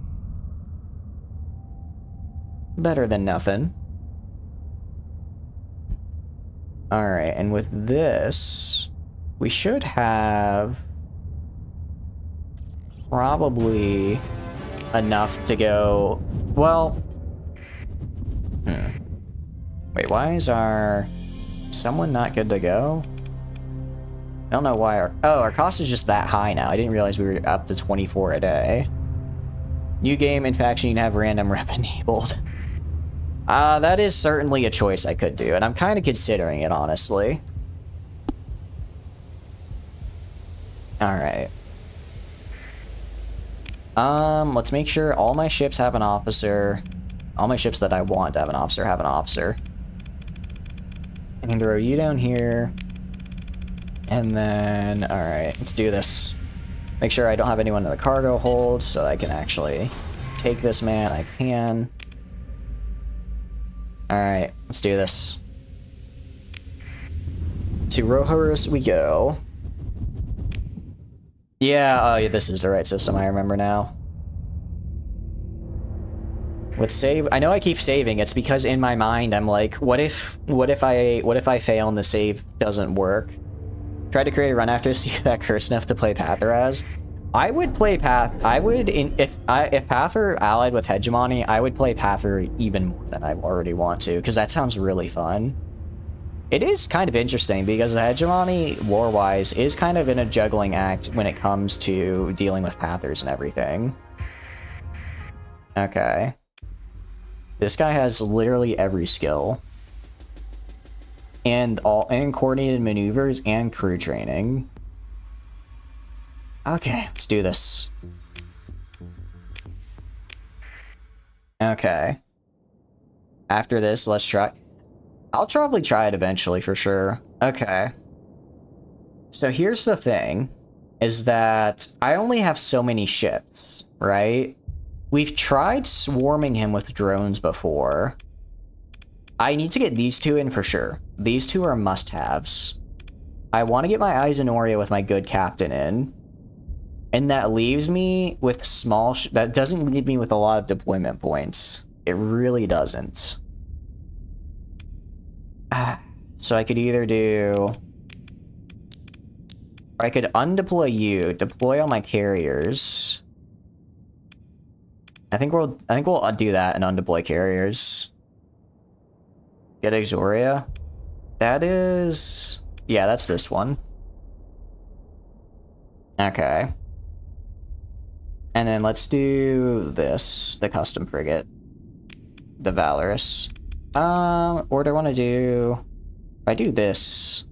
Better than nothing. Alright, and with this, we should have probably enough to go... Well... Wait, why is our... someone not good to go? I don't know why our... Oh, our cost is just that high now. I didn't realize we were up to 24 a day. New game, in fact, you can have random rep enabled. That is certainly a choice I could do, and I'm kind of considering it, honestly. Alright. Let's make sure all my ships have an officer. All my ships that I want to have an officer have an officer. I can throw you down here. And then, alright, let's do this. Make sure I don't have anyone in the cargo hold, so I can actually take this man. I can. Alright, let's do this. To Rohorus we go. Yeah, oh yeah, this is the right system, I remember now. Let's save. I know I keep saving. It's because in my mind I'm like, what if I fail and the save doesn't work? Tried to create a run after to see if that cursed enough to play Patharaz. I would play Path. I would if Pather allied with Hegemony, I would play Pather even more than I already want to, because that sounds really fun. It is kind of interesting because the Hegemony, lore-wise, is kind of in a juggling act when it comes to dealing with Pathers and everything. Okay. This guy has literally every skill. And coordinated maneuvers and crew training. Okay, let's do this. Okay. After this, let's try... I'll probably try it eventually for sure. Okay. So here's the thing, is that I only have so many ships, right? We've tried swarming him with drones before. I need to get these two in for sure. These two are must-haves. I want to get my Eisenhoria with my good captain in. And that leaves me with small... that doesn't leave me with a lot of deployment points. It really doesn't. So I could either do... or I could undeploy you, deploy all my carriers. I think we'll do that and undeploy carriers. Get Exoria. That is... yeah, that's this one. Okay. And then let's do this, the custom frigate. The Valorous. Or do I want to do... if I do this...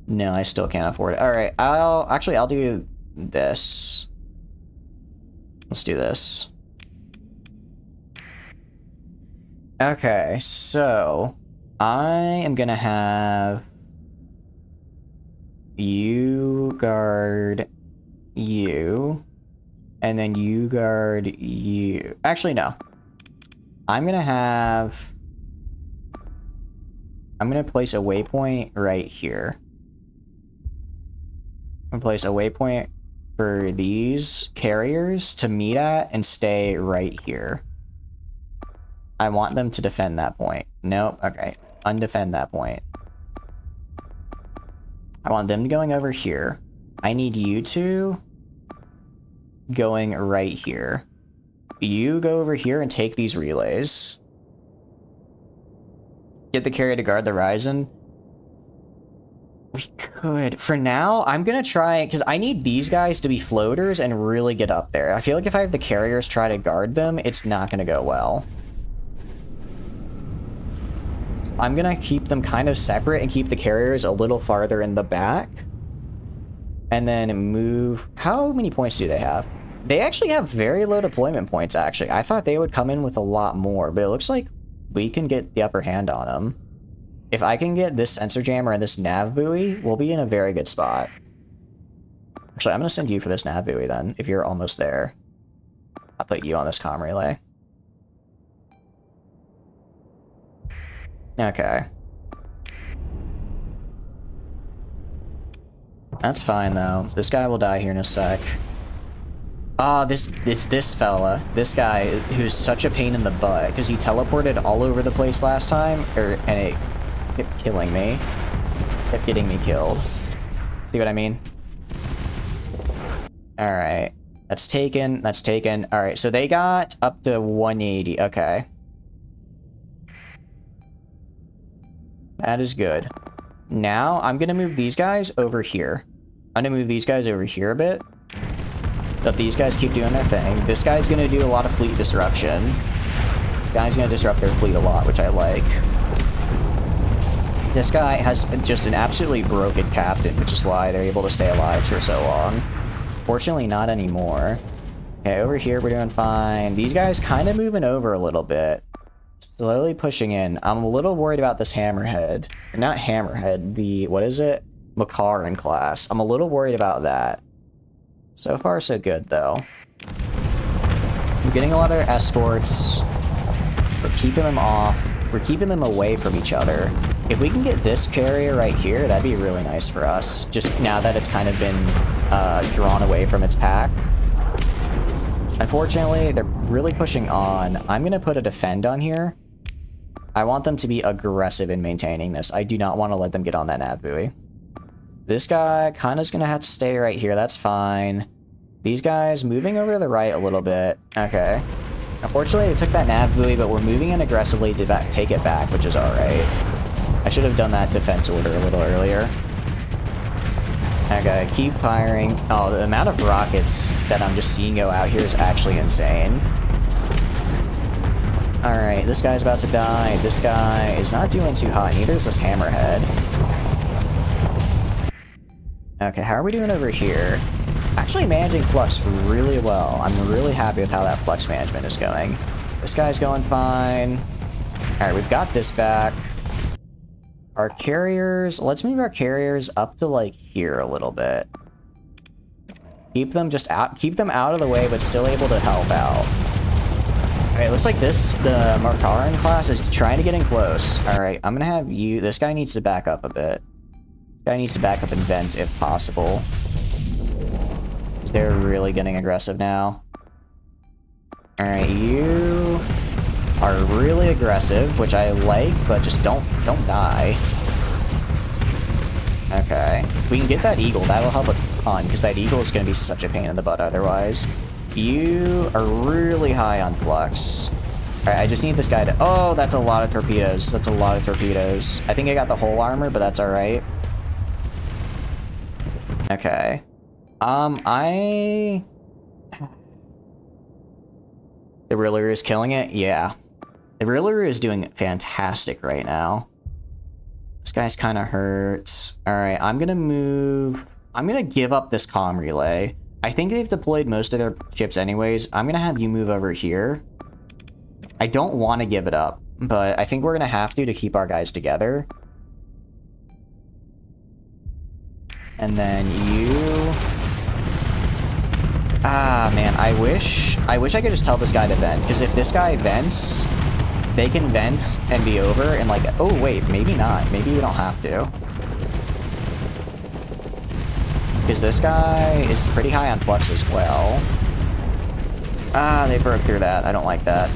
no, I still can't afford it. Alright, I'll do this. Let's do this. Okay, so... I am gonna have you guard you, and then you guard you. Actually, no. I'm gonna place a waypoint right here. I'm gonna place a waypoint for these carriers to meet at and stay right here. I want them to defend that point. Nope, okay. Undefend that point. I want them going over here. I need you two going right here. You go over here and take these relays. Get the carrier to guard the horizon. We could. For now, I'm gonna try, because I need these guys to be floaters and really get up there. I feel like if I have the carriers try to guard them, it's not gonna go well. I'm gonna keep them kind of separate and keep the carriers a little farther in the back. And then move... How many points do they have? They actually have very low deployment points, actually. I thought they would come in with a lot more, but it looks like we can get the upper hand on them. If I can get this sensor jammer and this nav buoy, we'll be in a very good spot. Actually, I'm gonna send you for this nav buoy then, if you're almost there. I'll put you on this comm relay. Okay. That's fine, though. This guy will die here in a sec. Ah, it's this fella. This guy who's such a pain in the butt, because he teleported all over the place last time, and it kept killing me. Kept getting me killed. See what I mean? Alright. That's taken. That's taken. Alright, so they got up to 180. Okay. That is good. Now, I'm gonna move these guys over here. I'm gonna move these guys over here a bit. Let these guys keep doing their thing. This guy's gonna do a lot of fleet disruption. This guy's gonna disrupt their fleet a lot, which I like. This guy has just an absolutely broken captain, which is why they're able to stay alive for so long. Fortunately, not anymore. Okay, over here we're doing fine. These guys kind of moving over a little bit. Slowly pushing in. I'm a little worried about this hammerhead. Not hammerhead, the... what is it? Makaran class. I'm a little worried about that. So far, so good, though. I'm getting a lot of escorts. We're keeping them off. We're keeping them away from each other. If we can get this carrier right here, that'd be really nice for us. Just now that it's kind of been drawn away from its pack. Unfortunately, they're really pushing on. I'm going to put a defend on here. I want them to be aggressive in maintaining this. I do not want to let them get on that nav buoy. This guy kind of is going to have to stay right here. That's fine. These guys moving over to the right a little bit. Okay. Unfortunately, they took that nav buoy, but we're moving in aggressively to take it back, which is alright. I should have done that defense order a little earlier. Okay, keep firing. Oh, the amount of rockets that I'm just seeing go out here is actually insane. Alright, this guy's about to die. This guy is not doing too hot. Neither is this hammerhead. Okay, how are we doing over here? Actually managing flux really well. I'm really happy with how that flux management is going. This guy's going fine. Alright, we've got this back. Our carriers, let's move our carriers up to like here a little bit. Keep them just out, keep them out of the way, but still able to help out. Alright, looks like the Martaran class is trying to get in close. Alright, I'm gonna have you, this guy needs to back up a bit. This guy needs to back up and vent if possible. They're really getting aggressive now. Alright, you are really aggressive, which I like, but just don't die. Okay. We can get that eagle. That'll help a ton, because that eagle is going to be such a pain in the butt otherwise. You are really high on flux. Alright, I just need this guy to... Oh, that's a lot of torpedoes. That's a lot of torpedoes. I think I got the whole armor, but that's alright. Okay. The Rillaru is killing it? Yeah. The Rillaru is doing fantastic right now. This guy's kind of hurt. Alright, I'm gonna move... I'm gonna give up this comm relay. I think they've deployed most of their ships anyways. I'm gonna have you move over here. I don't want to give it up. but I think we're gonna have to keep our guys together. And then you... Ah, man, I wish I could just tell this guy to vent, because if this guy vents, they can vent and be over, and like, oh wait, maybe not. Maybe we don't have to. Because this guy is pretty high on flux as well. Ah, they broke through that. I don't like that.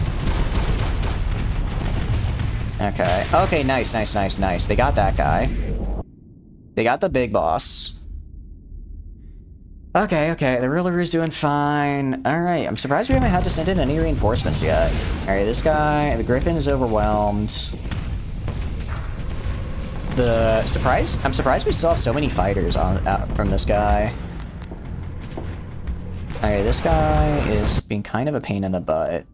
Okay. Okay, nice, nice, nice, nice. They got that guy. They got the big boss. Okay, okay, the Ruler's doing fine. Alright, I'm surprised we haven't had to send in any reinforcements yet. Alright, this guy, the Griffin is overwhelmed. I'm surprised we still have so many fighters out from this guy. Alright, this guy is being kind of a pain in the butt.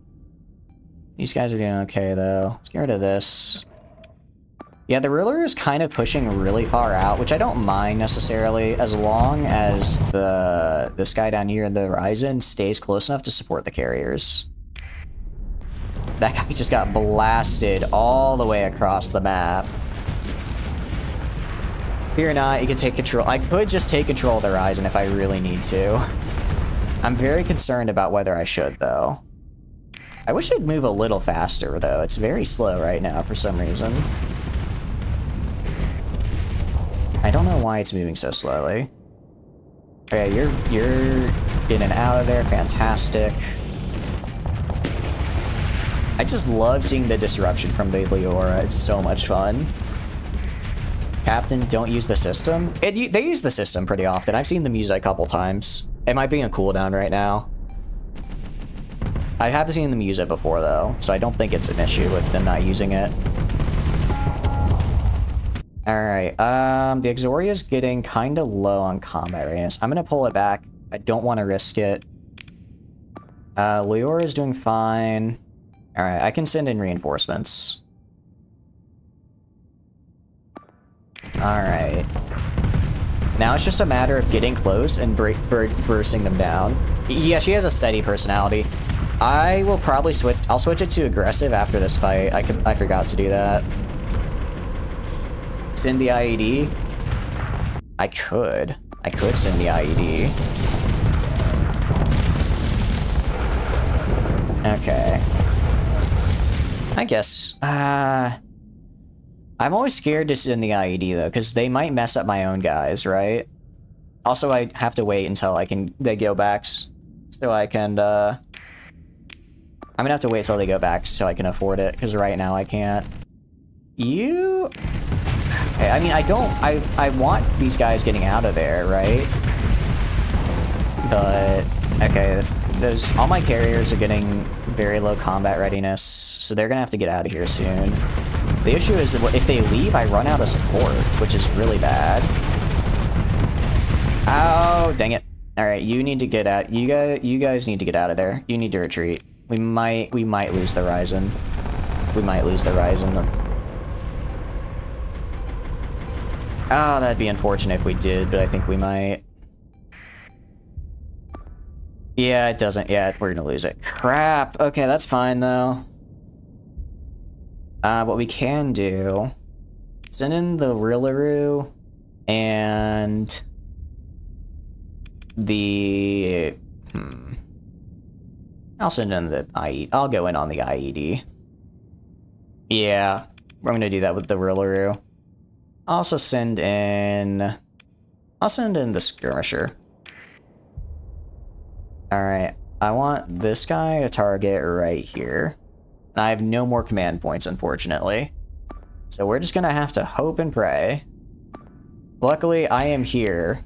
These guys are doing okay, though. Let's get rid of this. Yeah, the Ruler is kind of pushing really far out, which I don't mind necessarily, as long as this guy down here, the Ryzen, stays close enough to support the carriers. That guy just got blasted all the way across the map. Fear not, you can take control. I could just take control of the Ryzen if I really need to. I'm very concerned about whether I should, though. I wish it'd move a little faster, though. It's very slow right now for some reason. I don't know why it's moving so slowly. Okay, you're getting out of there. Fantastic. I just love seeing the disruption from the Leora. It's so much fun. Captain, don't use the system. They use the system pretty often. I've seen them use it a couple times. It might be in a cooldown right now. I have seen them use it before, though, so I don't think it's an issue with them not using it. Alright, the Exoria's getting kind of low on combat readiness. I'm gonna pull it back. I don't want to risk it. Leora's doing fine. Alright, I can send in reinforcements. Alright. Now it's just a matter of getting close and bursting them down. Yeah, she has a steady personality. I will probably switch... I'll switch it to aggressive after this fight. I forgot to do that. Send the IED? I could send the IED. Okay. I guess, I'm always scared to send the IED, though, because they might mess up my own guys, right? Also, I have to wait until they go back, so I can, I'm gonna have to wait till they go back so I can afford it, because right now I can't. You... Okay, I mean, I want these guys getting out of there, right? But, okay, all my carriers are getting very low combat readiness, so they're gonna have to get out of here soon. The issue is that if they leave, I run out of support, which is really bad. Oh, dang it. Alright, you need to get out. You guys need to get out of there. You need to retreat. We might lose the Ryzen. We might lose the Ryzen. Oh, that'd be unfortunate if we did, but I think we might. Yeah, it doesn't. Yeah, we're gonna lose it. Crap. Okay, that's fine, though. What we can do... Send in the Rillaroo and... the... I'll send in the IED. I'll go in on the IED. Yeah, we're gonna do that with the Rillaroo. I'll also send in... I'll send in the Skirmisher. Alright, I want this guy to target right here. I have no more command points, unfortunately. So we're just gonna have to hope and pray. Luckily, I am here.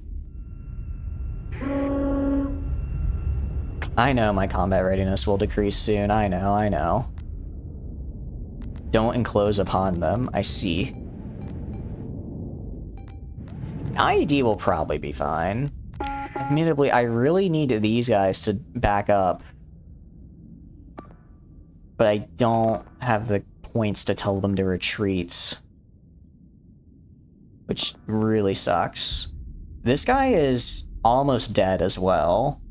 I know my combat readiness will decrease soon. I know. Don't enclose upon them. I see. IED will probably be fine. Admittedly, I really need these guys to back up. But I don't have the points to tell them to retreat. Which really sucks. This guy is almost dead as well.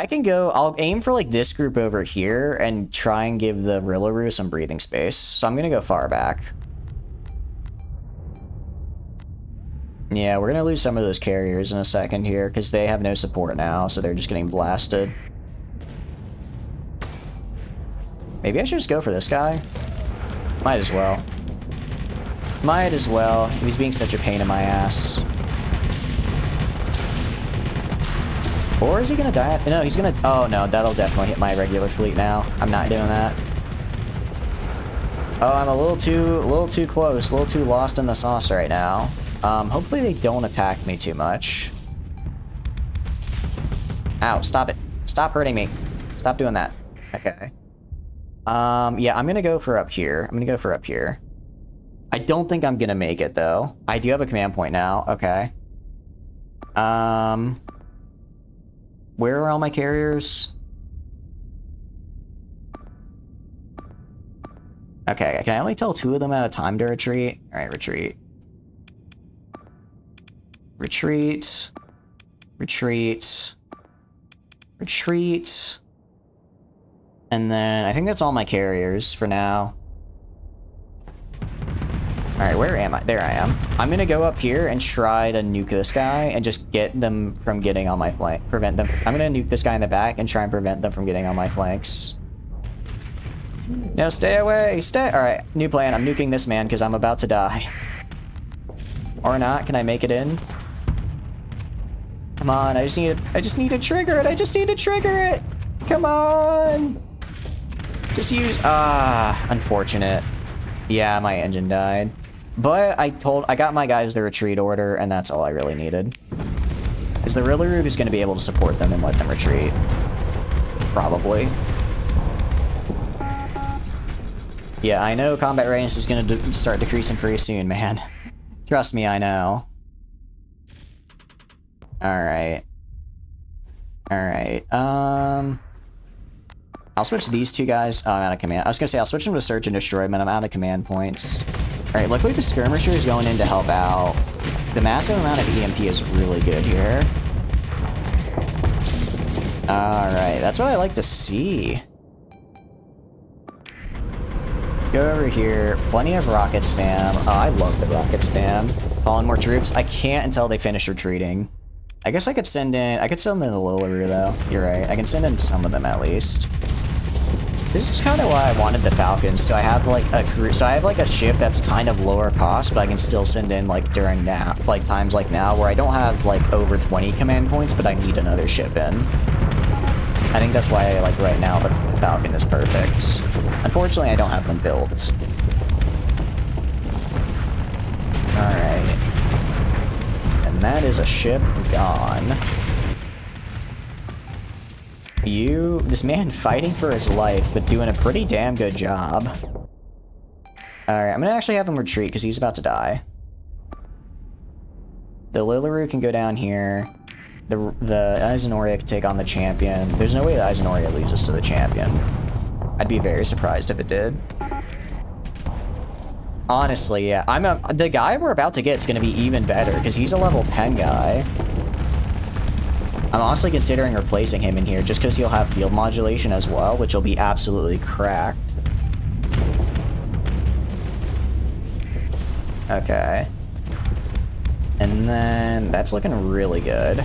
I can go, I'll aim for like this group over here and try and give the Rillaroo some breathing space. So I'm gonna go far back. Yeah, we're gonna lose some of those carriers in a second here because they have no support now, so they're just getting blasted. Maybe I should just go for this guy. Might as well. Might as well. He's being such a pain in my ass. Or is he gonna die? No, he's gonna... Oh, no, that'll definitely hit my regular fleet now. I'm not doing that. Oh, I'm a little too close, a little too lost in the sauce right now. Hopefully they don't attack me too much. Ow, stop it. Stop hurting me. Stop doing that. Okay. Yeah, I'm gonna go for up here. I'm gonna go for up here. I don't think I'm gonna make it, though. I do have a command point now. Okay. Where are all my carriers? Okay, can I only tell 2 of them at a time to retreat? Alright, retreat. Retreat. Retreat. Retreat. And then, I think that's all my carriers for now. Alright, where am I? There I am. I'm gonna go up here and try to nuke this guy and just get them from getting on my flank. Prevent them. I'm gonna nuke this guy in the back and try and prevent them from getting on my flanks. No, stay away! Stay! Alright, new plan. I'm nuking this man because I'm about to die. Or not. Can I make it in? Come on, I just need to trigger it! I just need to trigger it! Come on! Just use... unfortunate. Yeah, my engine died. But I got my guys the retreat order, and that's all I really needed. Is the Rillaroo who's going to be able to support them and let them retreat? Probably. Yeah, I know combat readiness is going to start decreasing pretty soon, man. Trust me, I know. Alright. Alright, I'll switch these 2 guys. Oh, I'm out of command. I was gonna say, I'll switch them to search and destroy, but I'm out of command points. Alright, luckily the skirmisher is going in to help out. The massive amount of EMP is really good here. Alright, that's what I like to see. Let's go over here. Plenty of rocket spam. Oh, I love the rocket spam. Calling more troops. I can't until they finish retreating. I guess I could send in... I could send in the Rillaroo, though. You're right. I can send in some of them, at least. This is kind of why I wanted the Falcons. So I have, like, a ship that's kind of lower cost, but I can still send in, like, during now... Like, times like now, where I don't have, like, over 20 command points, but I need another ship in. I think that's why, like, right now, the Falcon is perfect. Unfortunately, I don't have them built. Alright. And that is a ship gone. This man fighting for his life, but doing a pretty damn good job. Alright, I'm gonna actually have him retreat, because he's about to die. The Rillaroo can go down here. The Eisenhoria can take on the champion. There's no way the Eisenhoria loses to the champion. I'd be very surprised if it did. Honestly, yeah. The guy we're about to get is going to be even better, because he's a level 10 guy. I'm honestly considering replacing him in here, just because he'll have field modulation as well, which will be absolutely cracked. Okay. And then, that's looking really good.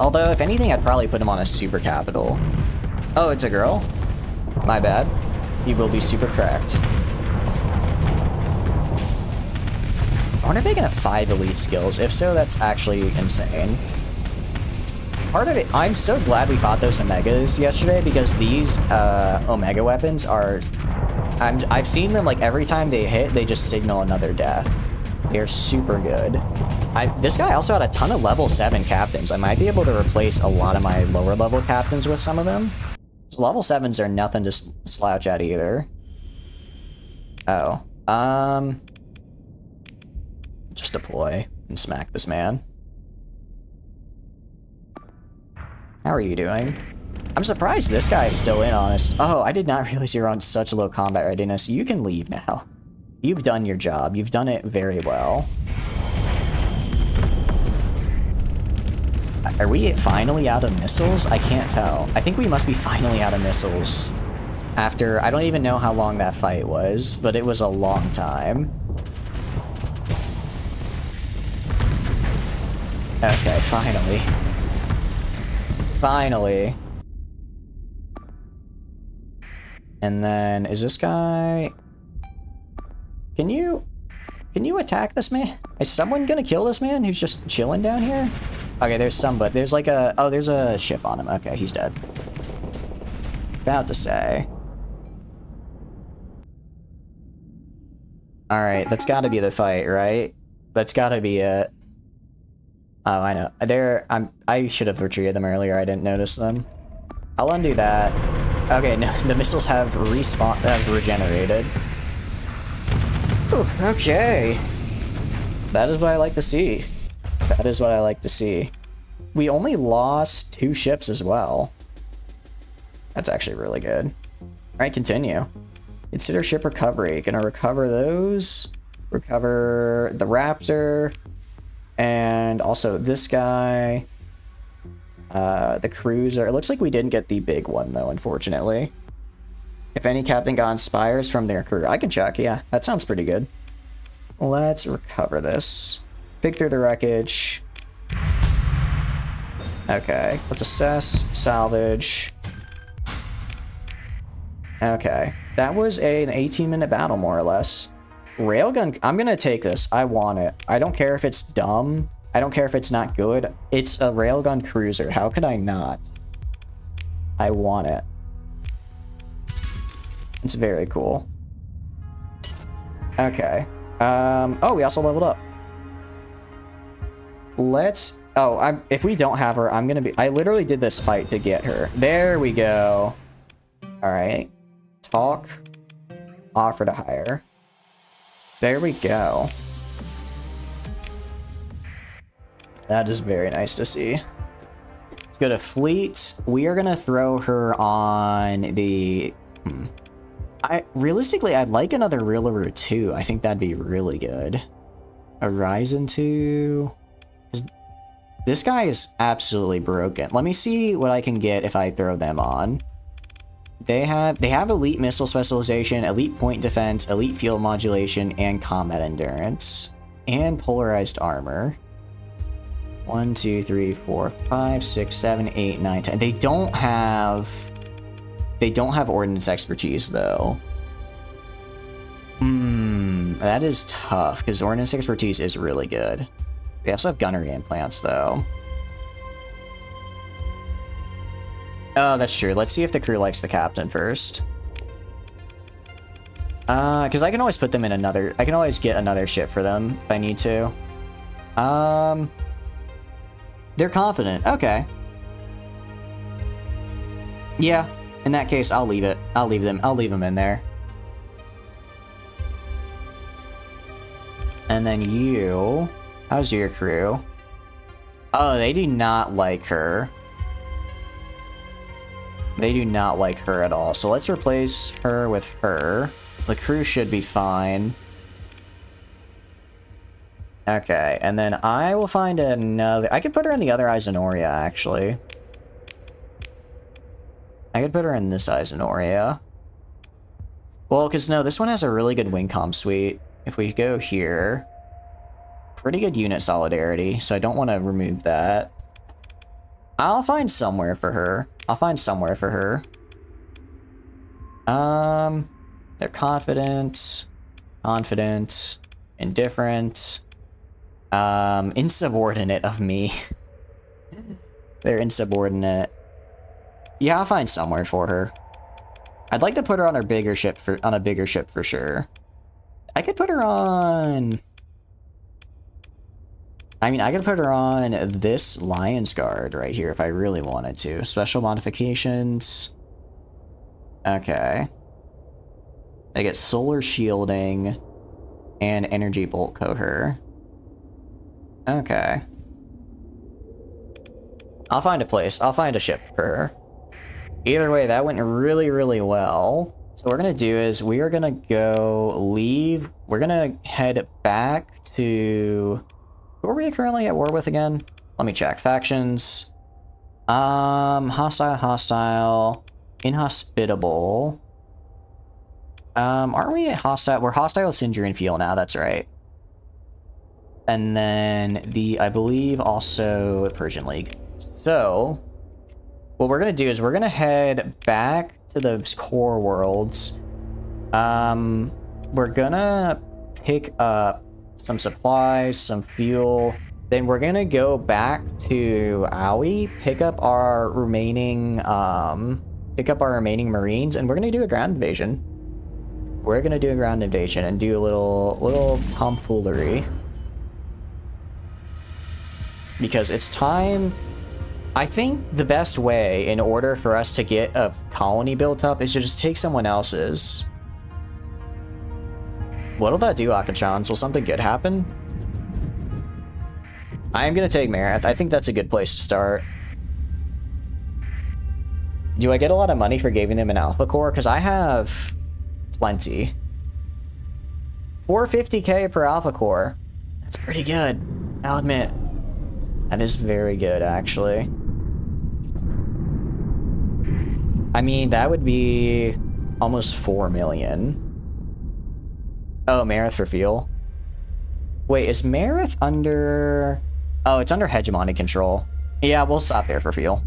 Although, if anything, I'd probably put him on a super capital. Oh, it's a girl? My bad. He will be super cracked. I wonder if they can have 5 elite skills. If so, that's actually insane. Part of it, I'm so glad we fought those Omegas yesterday, because these Omega weapons are... I've seen them, like, every time they hit, they just signal another death. They're super good. This guy also had a ton of level 7 captains. I might be able to replace a lot of my lower level captains with some of them. Level 7s are nothing to slouch at either. Oh. Just deploy and smack this man. How are you doing? I'm surprised this guy is still in, honest. Oh, I did not realize you're on such low combat readiness. You can leave now. You've done your job. You've done it very well. Are we finally out of missiles? I can't tell. I think we must be finally out of missiles. After, I don't even know how long that fight was, but it was a long time. Okay, finally. Finally. And then, is this guy... Can you attack this man? Is someone gonna kill this man who's just chilling down here? Okay, there's somebody. There's like a... Oh, there's a ship on him. Okay, he's dead. About to say. Alright, that's gotta be the fight, right? That's gotta be it. Oh, I know. I should have retreated them earlier. I didn't notice them. I'll undo that. Okay, no, the missiles have regenerated. Ooh, okay. That is what I like to see. That is what I like to see. We only lost 2 ships as well. That's actually really good. Alright, continue. Consider ship recovery. Gonna recover those. Recover the Raptor. And also this guy. The cruiser. It looks like we didn't get the big one though, unfortunately. If any captain got inspires from their crew. I can check, yeah. That sounds pretty good. Let's recover this. Pick through the wreckage. Okay, let's assess, salvage. Okay, that was an 18-minute battle, more or less. Railgun, I'm gonna take this. I want it. I don't care if it's dumb. I don't care if it's not good. It's a railgun cruiser. How could I not? I want it. It's very cool. Okay. Oh, we also leveled up. Let's... Oh, if we don't have her, I'm gonna be... I literally did this fight to get her. There we go. Alright. Talk. Offer to hire. There we go. That is very nice to see. Let's go to fleet. We are gonna throw her on the... Realistically, I'd like another Rillaroo 2. I think that'd be really good. Horizon 2... This guy is absolutely broken. Let me see what I can get if I throw them on. They have elite missile specialization, elite point defense, elite field modulation, and combat endurance. And polarized armor. 1, 2, 3, 4, 5, 6, 7, 8, 9, 10. They don't have ordnance expertise though. That is tough because ordnance expertise is really good. They also have gunnery implants, though. Oh, that's true. Let's see if the crew likes the captain first. Because I can always put them in another... I can always get another ship for them if I need to. They're confident. Okay. Yeah. In that case, I'll leave it. I'll leave them in there. And then you... How's your crew? Oh, they do not like her. They do not like her at all. So let's replace her with her. The crew should be fine. Okay, and then I will find another... I could put her in the other Eisenhoria, actually. I could put her in this Eisenhoria. Well, because no, this one has a really good wing comm suite. If we go here... Pretty good unit solidarity, so I don't want to remove that. I'll find somewhere for her. They're confident, indifferent, insubordinate of me. They're insubordinate. Yeah, I'll find somewhere for her. I'd like to put her on a bigger ship for sure. I could put her on... I mean, I could put her on this Lion's Guard right here if I really wanted to. Special modifications. Okay. I get solar shielding and energy bolt coher. Okay. I'll find a place. I'll find a ship for her. Either way, that went really, really well. So what we're going to do is we are going to go leave. We're going to head back to... Who are we currently at war with again? Let me check. Factions. Hostile, inhospitable. Aren't we hostile? We're hostile with Sindrian Fuel now, that's right. And then I believe also Persian League. So, what we're gonna do is we're gonna head back to the core worlds. We're gonna pick up some supplies, some fuel. Then we're gonna go back to Aoi, pick up our remaining Marines, and we're gonna do a ground invasion. We're gonna do a ground invasion and do a little tomfoolery. Because it's time. I think the best way in order for us to get a colony built up is to just take someone else's. What'll that do, Akachans? Will something good happen? I am gonna take Marath. I think that's a good place to start. Do I get a lot of money for giving them an alpha core? Because I have plenty. 450k per alpha core. That's pretty good, I'll admit. That is very good, actually. I mean, that would be almost 4 million. Oh, Marith for fuel. Wait, is Marith under... Oh, it's under hegemony control. Yeah, we'll stop there for fuel.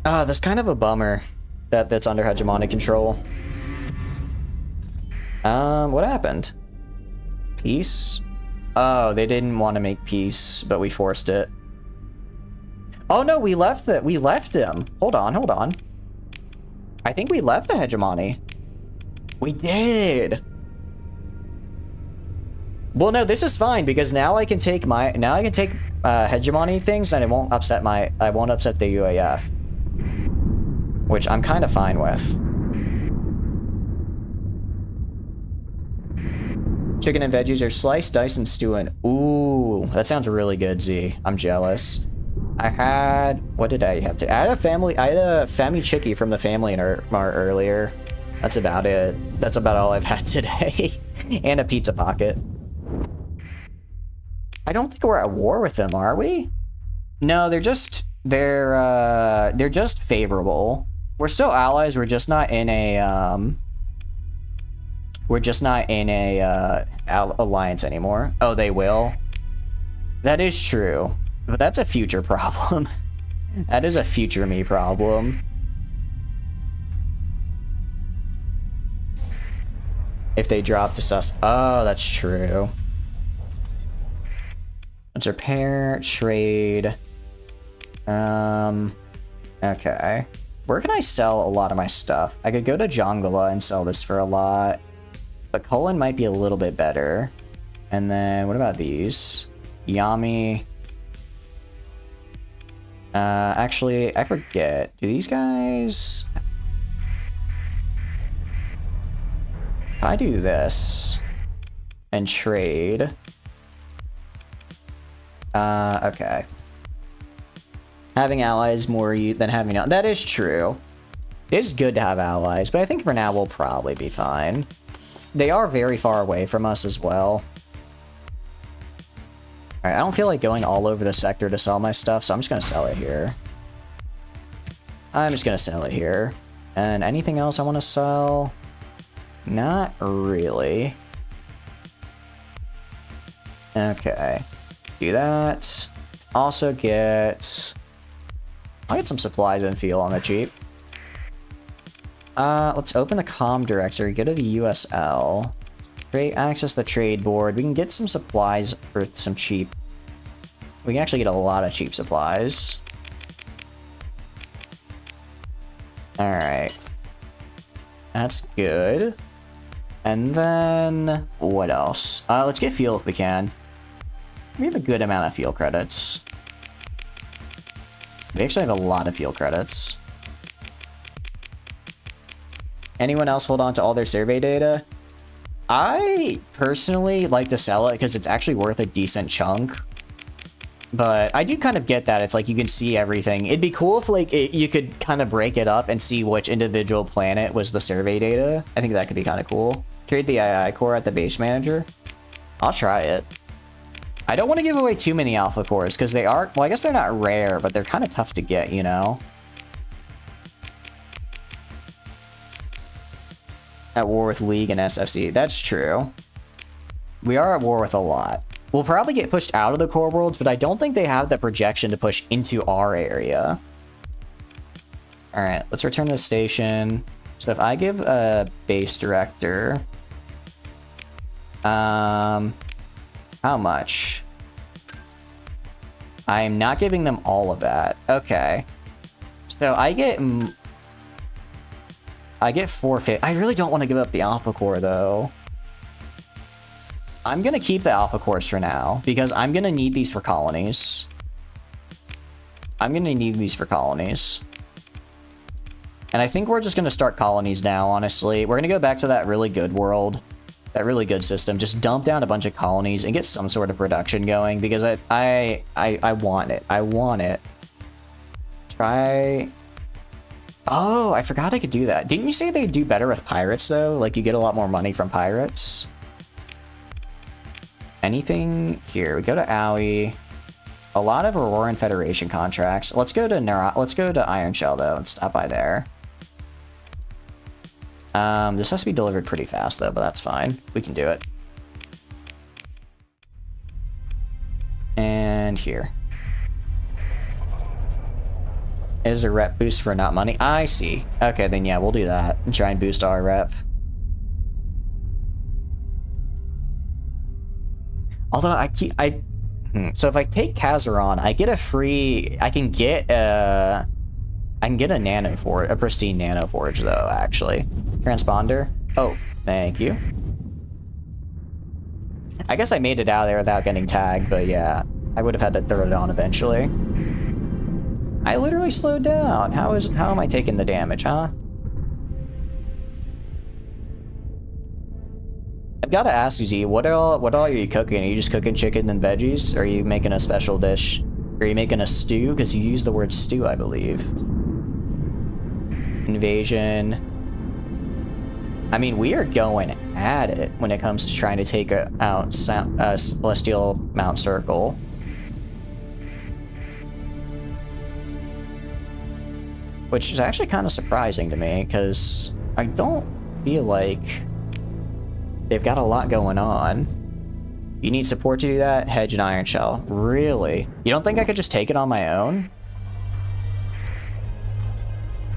Oh, that's kind of a bummer that that's under hegemony control. What happened? Peace? Oh, they didn't want to make peace, but we forced it. Oh no, we left it. We left him. Hold on. I think we left the hegemony. We did. Well, no, this is fine because now I can take hegemony things and I won't upset the UAF, which I'm kind of fine with. Chicken and veggies are sliced, diced, and stewing. Ooh, that sounds really good, Z. I'm jealous. What did I have to? I had a family chickie from the family mart earlier. That's about it. That's about all I've had today. And a pizza pocket. I don't think we're at war with them, are we? No, they're just favorable. We're still allies. We're just not in a alliance anymore. Oh, they will. That is true, but that's a future problem. That is a future me problem. If they drop to sus. Oh, that's true. Let's repair, trade. Okay. Where can I sell a lot of my stuff? I could go to Jongala and sell this for a lot. But Colon might be a little bit better. And then, what about these? Yami. Actually, I forget. Do these guys... If I do this and trade... okay. Having allies more than having... That is true. It is good to have allies, but I think for now we'll probably be fine. They are very far away from us as well. Alright, I don't feel like going all over the sector to sell my stuff, so I'm just gonna sell it here. And anything else I want to sell? Not really. Okay. Do that. Let's also get... I'll get some supplies and fuel on the cheap. Let's open the comm directory, go to the USL. Access the trade board. We can get some supplies for some cheap... We can actually get a lot of cheap supplies. Alright. That's good. And then... What else? Let's get fuel if we can. We have a good amount of fuel credits. We actually have a lot of fuel credits. Anyone else hold on to all their survey data? I personally like to sell it because it's actually worth a decent chunk. But I do kind of get that. It's like you can see everything. It'd be cool if like you could kind of break it up and see which individual planet was the survey data. I think that could be kind of cool. Trade the II core at the base manager. I'll try it. I don't want to give away too many alpha cores, because they are... Well, I guess they're not rare, but they're kind of tough to get, you know? At war with League and SFC. That's true. We are at war with a lot. We'll probably get pushed out of the core worlds, but I don't think they have the projection to push into our area. Alright, let's return to the station. So if I give a base director... how much? I'm not giving them all of that. Okay. So I get 450. I really don't want to give up the alpha core though. I'm gonna keep the alpha cores for now because I'm gonna need these for colonies. And I think we're just gonna start colonies now, honestly. We're gonna go back to that really good world. That really good system. Just dump down a bunch of colonies and get some sort of production going because I want it. I want it. Try... Oh, I forgot I could do that. Didn't you say they do better with pirates, though? Like, you get a lot more money from pirates? Anything here? We go to Aoi. A lot of Auroran Federation contracts. Let's go to Iron Shell, though, and stop by there. This has to be delivered pretty fast, though, but that's fine. We can do it. And here. Is a rep boost for not money? I see. Okay, then yeah, we'll do that and try and boost our rep. Although so if I take Kazaron, I get a free... I can get a nano forge, a pristine nano forge though, actually. Transponder. Oh, thank you. I guess I made it out of there without getting tagged, but yeah, I would have had to throw it on eventually. I literally slowed down. How am I taking the damage, huh? I've got to ask you, Z, what all are you cooking? Are you just cooking chicken and veggies? Or are you making a special dish? Or are you making a stew? Because you used the word stew, I believe. Invasion. I mean, we are going at it when it comes to trying to take out Celestial Mount Circle. Which is actually kind of surprising to me, because I don't feel like they've got a lot going on. You need support to do that? Hedge and Iron Shell. Really? You don't think I could just take it on my own?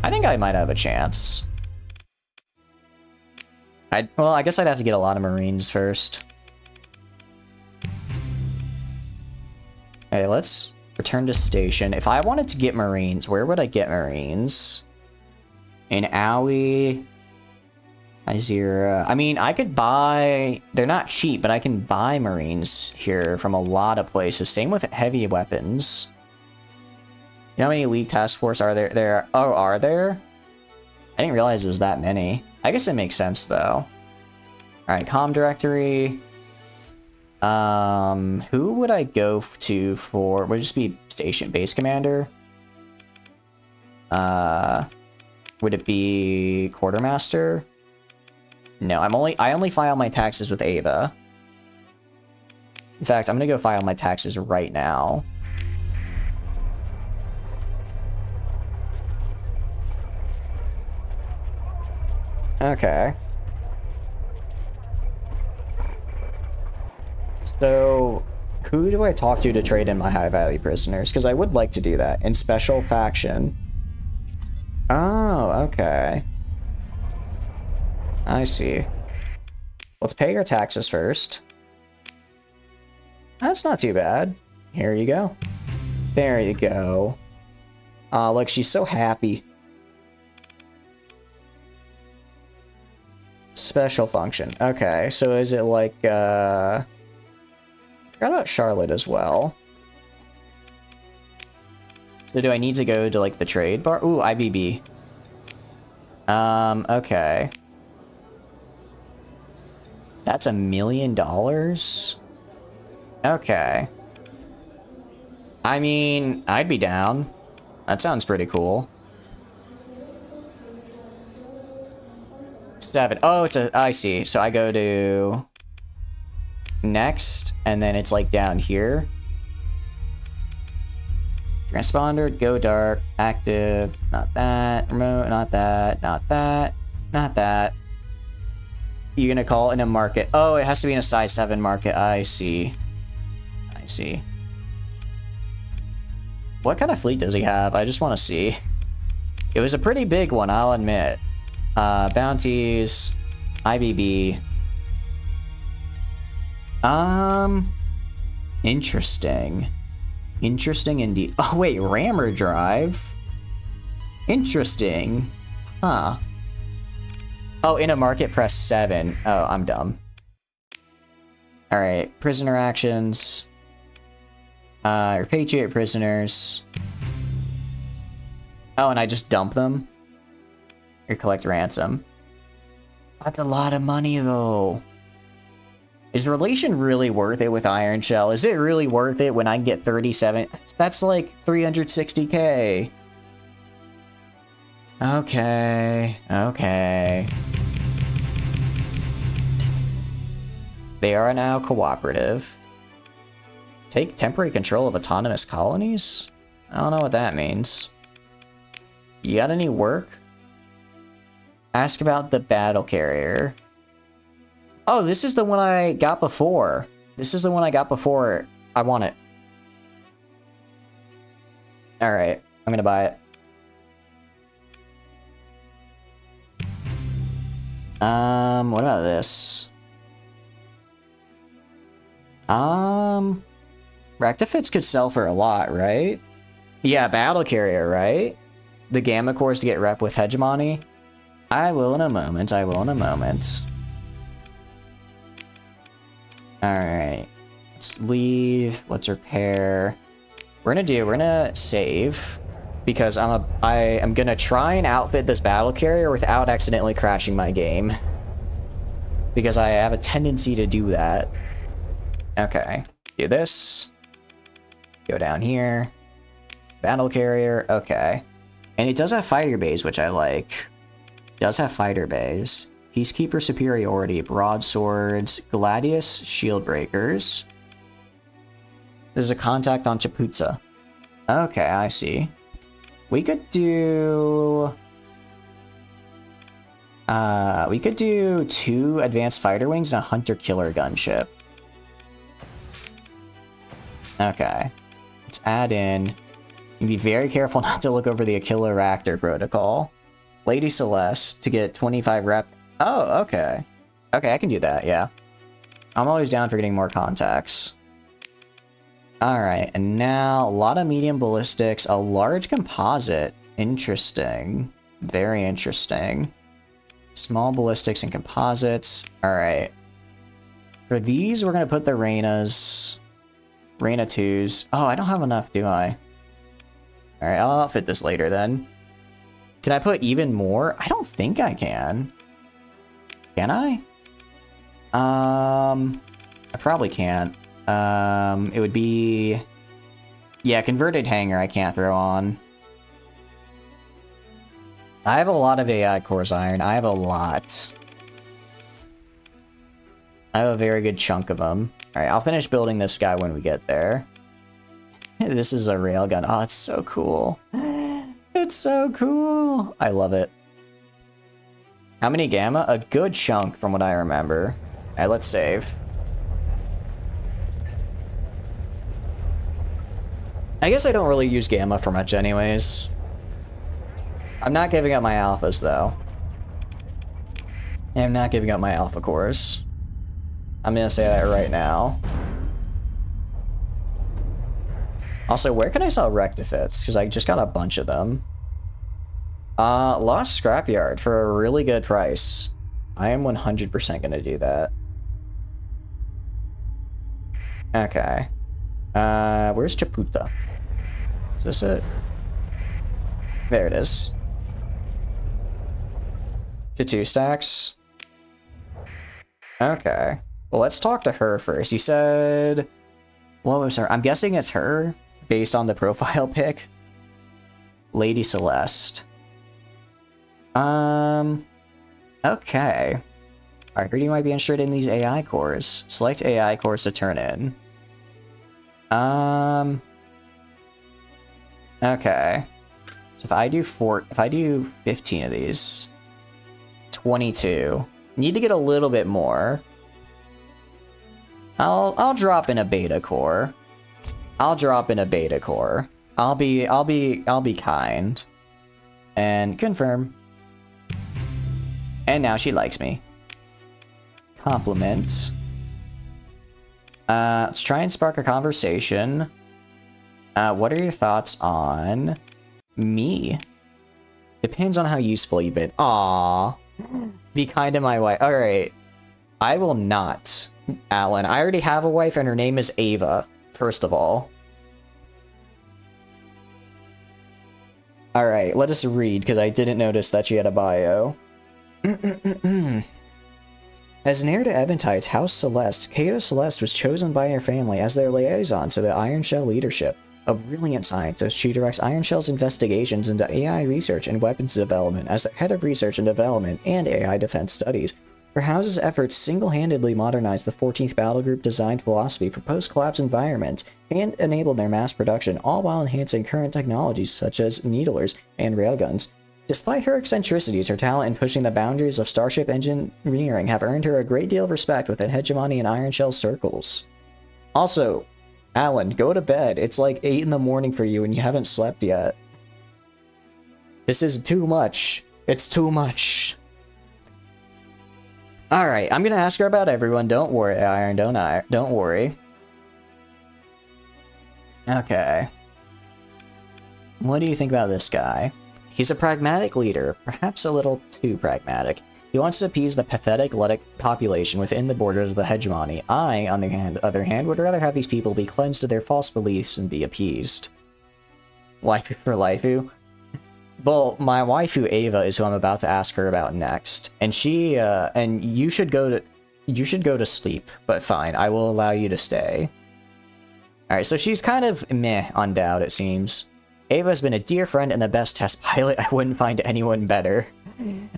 I think I might have a chance. Well, I guess I'd have to get a lot of Marines first. Okay, let's return to station. If I wanted to get Marines, where would I get Marines? In Aoi... Izira. I mean, I could buy... They're not cheap, but I can buy Marines here from a lot of places. Same with heavy weapons. You know how many Elite Task Force are there? Oh, are there? I didn't realize there was that many. I guess it makes sense, though. Alright, comm directory. Who would I go to for... Would it just be station base commander? Would it be quartermaster? No, I only file my taxes with Ava. In fact, I'm gonna go file my taxes right now. Okay. So, who do I talk to trade in my high-value prisoners? Because I would like to do that. In special faction. Oh, okay. I see. Let's pay our taxes first. That's not too bad. Here you go. There you go. Look, she's so happy. Special function. Okay, so is it like, I forgot about Charlotte as well. So do I need to go to, like, the trade bar? Ooh, IBB. Okay. That's $1 million? Okay. I mean, I'd be down. That sounds pretty cool. 7. Oh, it's a... I see. So I go to... next, and then it's like down here. Transponder, go dark, active, not that, remote, not that, not that, not that. You're gonna call it in a market. Oh, it has to be in a size 7 market. I see. I see. What kind of fleet does he have? I just want to see. It was a pretty big one, I'll admit. Bounties, IBB. Interesting. Interesting indeed. Oh wait, rammer drive? Interesting. Huh. Oh, in a market, press 7. Oh, I'm dumb. Alright, prisoner actions. Repatriate prisoners. Oh, and I just dump them? Or collect ransom. That's a lot of money, though. Is relation really worth it with Iron Shell? Is it really worth it when I can get 37? That's like 360k. Okay, okay. They are now cooperative. Take temporary control of autonomous colonies? I don't know what that means. You got any work? Ask about the battle carrier. Oh, this is the one I got before. This is the one I got before. I want it. Alright, I'm gonna buy it. What about this? Rectifits could sell for a lot, right? Yeah, battle carrier, right? The gamma cores to get rep with hegemony. I will in a moment, I will in a moment. Alright. Let's leave. Let's repair. We're gonna save. Because I am gonna try and outfit this battle carrier without accidentally crashing my game. Because I have a tendency to do that. Okay. Do this. Go down here. Battle carrier. Okay. And it does have fighter bays, which I like. It does have fighter bays. Peacekeeper superiority. Broadswords. Gladius shield breakers. There's a contact on Chaputza. Okay, I see. We could do... we could do 2 advanced fighter wings and a hunter-killer gunship. Okay. Let's add in... And be very careful not to look over the Aquila Raptor protocol. Lady Celeste to get 25 rep... Oh, okay. Okay, I can do that, yeah. I'm always down for getting more contacts. Alright, and now a lot of medium ballistics, a large composite. Interesting. Very interesting. Small ballistics and composites. Alright. For these, we're going to put the Reynas. Reyna 2s. Oh, I don't have enough, do I? Alright, I'll outfit this later then. Can I put even more? I don't think I can. Can I? I probably can't. It would be... Yeah, converted hangar I can't throw on. I have a lot of AI cores iron. I have a lot. I have a very good chunk of them. Alright, I'll finish building this guy when we get there. This is a railgun. Oh, it's so cool. It's so cool. I love it. How many gamma? A good chunk from what I remember. Alright, let's save. I guess I don't really use gamma for much anyways. I'm not giving up my alphas though. I'm not giving up my alpha cores. I'm gonna say that right now. Also, where can I sell rectifits? Because I just got a bunch of them. Lost Scrapyard for a really good price. I am 100% gonna do that. Okay. Where's Chaputa? Is this it? There it is. To 2 stacks? Okay. Well, let's talk to her first. You said... What was her? I'm guessing it's her, based on the profile pic. Lady Celeste. Okay. Alright, who do you might be interested in these AI cores? Select AI cores to turn in. Okay. So if I do 15 of these, 22. Need to get a little bit more. I'll drop in a beta core. I'll be kind. And confirm. And now she likes me. Compliment. Let's try and spark a conversation. What are your thoughts on me? Depends on how useful you've been. Aww. Be kind to my wife. Alright. I will not, Alan. I already have a wife and her name is Ava, first of all. Alright, let us read, because I didn't notice that she had a bio. As an heir to Eventide's House Celeste, Kato Celeste was chosen by her family as their liaison to the Iron Shell leadership. A brilliant scientist, she directs Iron Shell's investigations into AI research and weapons development as the head of research and development and AI defense studies. Her house's efforts single-handedly modernized the 14th Battle Group designed philosophy for post-collapse environments and enabled their mass production, all while enhancing current technologies such as needlers and railguns. Despite her eccentricities, her talent in pushing the boundaries of starship engineering have earned her a great deal of respect within hegemony and Iron Shell circles. Also, Alan, go to bed. It's like 8 in the morning for you and you haven't slept yet. This is too much. It's too much. Alright, I'm gonna ask her about everyone. Don't worry, Iron. Don't worry. Okay. What do you think about this guy? He's a pragmatic leader, perhaps a little too pragmatic. He wants to appease the pathetic population within the borders of the hegemony. I, on the other hand, would rather have these people be cleansed of their false beliefs and be appeased. Waifu for Laifu? Well, my waifu Ava is who I'm about to ask her about next. And she, and you should go to sleep, but fine, I will allow you to stay. Alright, so she's kind of meh on Dowd, it seems. Ava's been a dear friend and the best test pilot. I wouldn't find anyone better.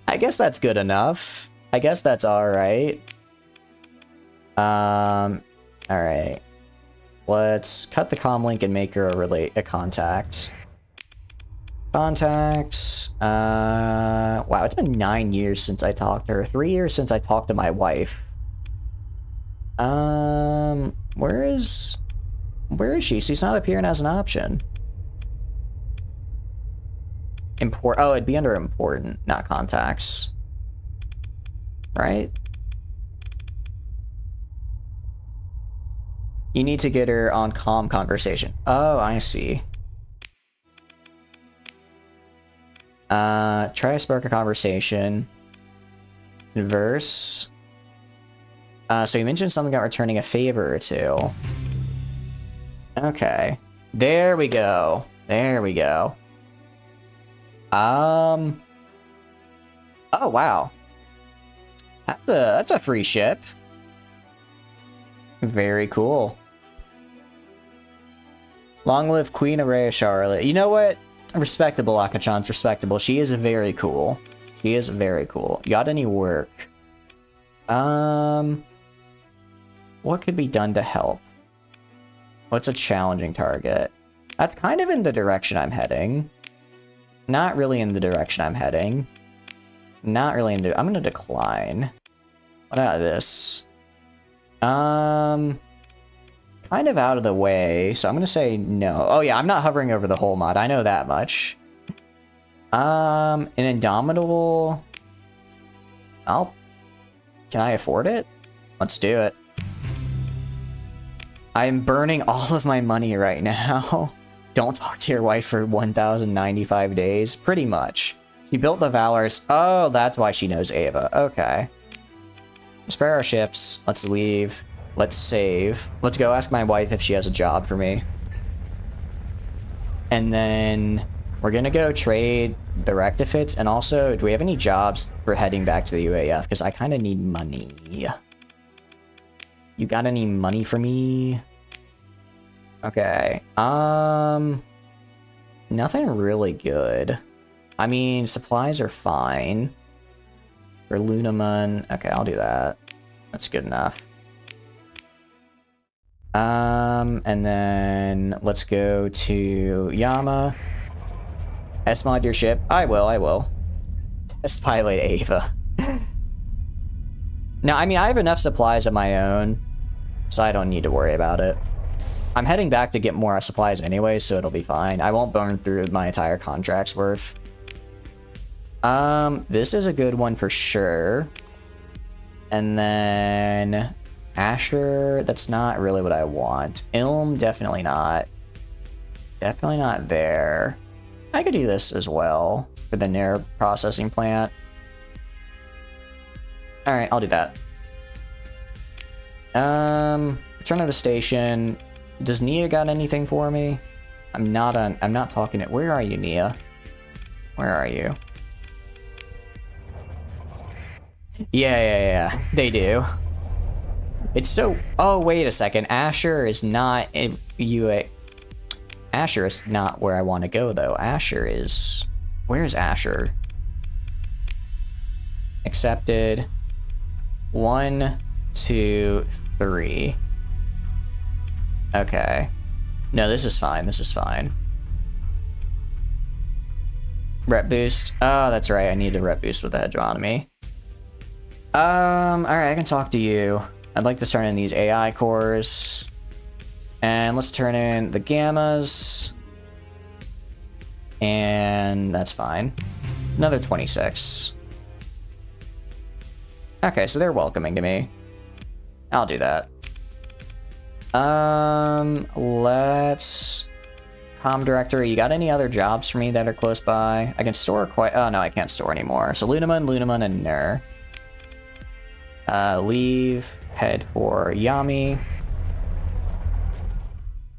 I guess that's good enough. I guess that's alright. Alright. Let's cut the comm link and make her a contact. Contacts. Wow, it's been 9 years since I talked to her. 3 years since I talked to my wife. Where is she? She's not appearing as an option. Oh, it'd be under important, not contacts. Right? You need to get her on comm conversation. Oh, I see. Try to spark a conversation. Converse. So you mentioned something about returning a favor or two. Okay. There we go. There we go. Oh, wow. That's a free ship. Very cool. Long live Queen Araya Charlotte. You know what? Respectable, Akachan's respectable. She is very cool. She is very cool. Got any work? What could be done to help? What's a challenging target? That's kind of in the direction I'm heading. Not really in the direction I'm heading. Not really in the... I'm gonna decline. What about this? Kind of out of the way, so I'm gonna say no. Oh yeah, I'm not hovering over the whole mod. I know that much. An Indomitable... Can I afford it? Let's do it. I'm burning all of my money right now. Don't talk to your wife for 1,095 days. Pretty much. She built the Valorous. Oh, that's why she knows Ava. Okay. Spare our ships. Let's leave. Let's save. Let's go ask my wife if she has a job for me. And then we're gonna go trade the Rectifits. And also, do we have any jobs for heading back to the UAF? Because I kind of need money. You got any money for me? Okay. Nothing really good. I mean, supplies are fine. for Lunamun. Okay, I'll do that. That's good enough. And then let's go to Yama. S-mod your ship. I will. Test pilot Ava. Now, I mean, I have enough supplies of my own, so I don't need to worry about it. I'm heading back to get more supplies anyway, so it'll be fine. I won't burn through my entire contract's worth. This is a good one for sure. And then Asher, that's not really what I want. Ilm, definitely not. Definitely not there. I could do this as well for the Nair processing plant. Alright, I'll do that. Return to the station. Does Nia got anything for me? I'm not talking to... Where are you, Nia? Where are you? Yeah. They do. It's so... Oh, wait a second. Asher is not... Asher is not where I want to go, though. Asher is... Where's Asher? Accepted. 1, 2, 3. Okay. No, this is fine. This is fine. Rep boost. Oh, that's right. I need a rep boost with the heteronomy. Alright, I can talk to you. I'd like to turn in these AI cores. And let's turn in the gammas. And that's fine. Another 26. Okay, so they're welcoming to me. I'll do that. Let's... Comm director, you got any other jobs for me that are close by? I can store quite... Oh, no, I can't store anymore. So Lunamun, and Nur. Leave. Head for Yami.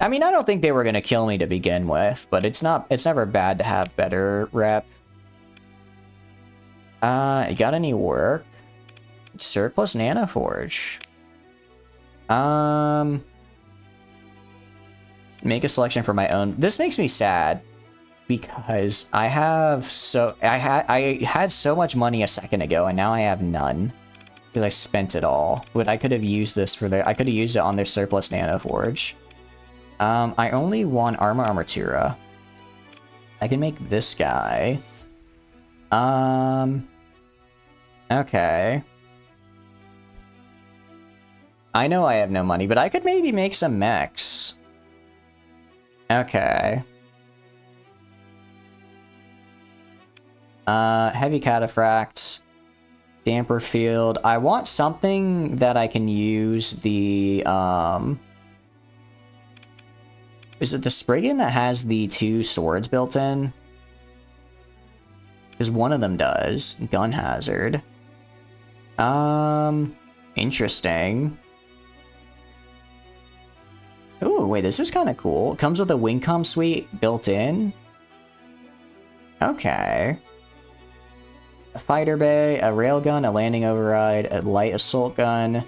I mean, I don't think they were gonna kill me to begin with, but it's never bad to have better rep. You got any work? Surplus Nanoforge. Make a selection for my own. This makes me sad because I had so much money a second ago and now I have none because I spent it all. But I could have used this for I could have used it on their surplus Nanoforge. I only want Armatura. I can make this guy. Okay. I know I have no money, but I could maybe make some mechs. Okay. Heavy cataphract. Damper field. I want something that I can use the, Is it the Spriggan that has the 2 swords built in? Because one of them does. Gun hazard. Interesting. Oh, wait, this is kind of cool. It comes with a Wingcom suite built in. Okay. A fighter bay, a railgun, a landing override, a light assault gun,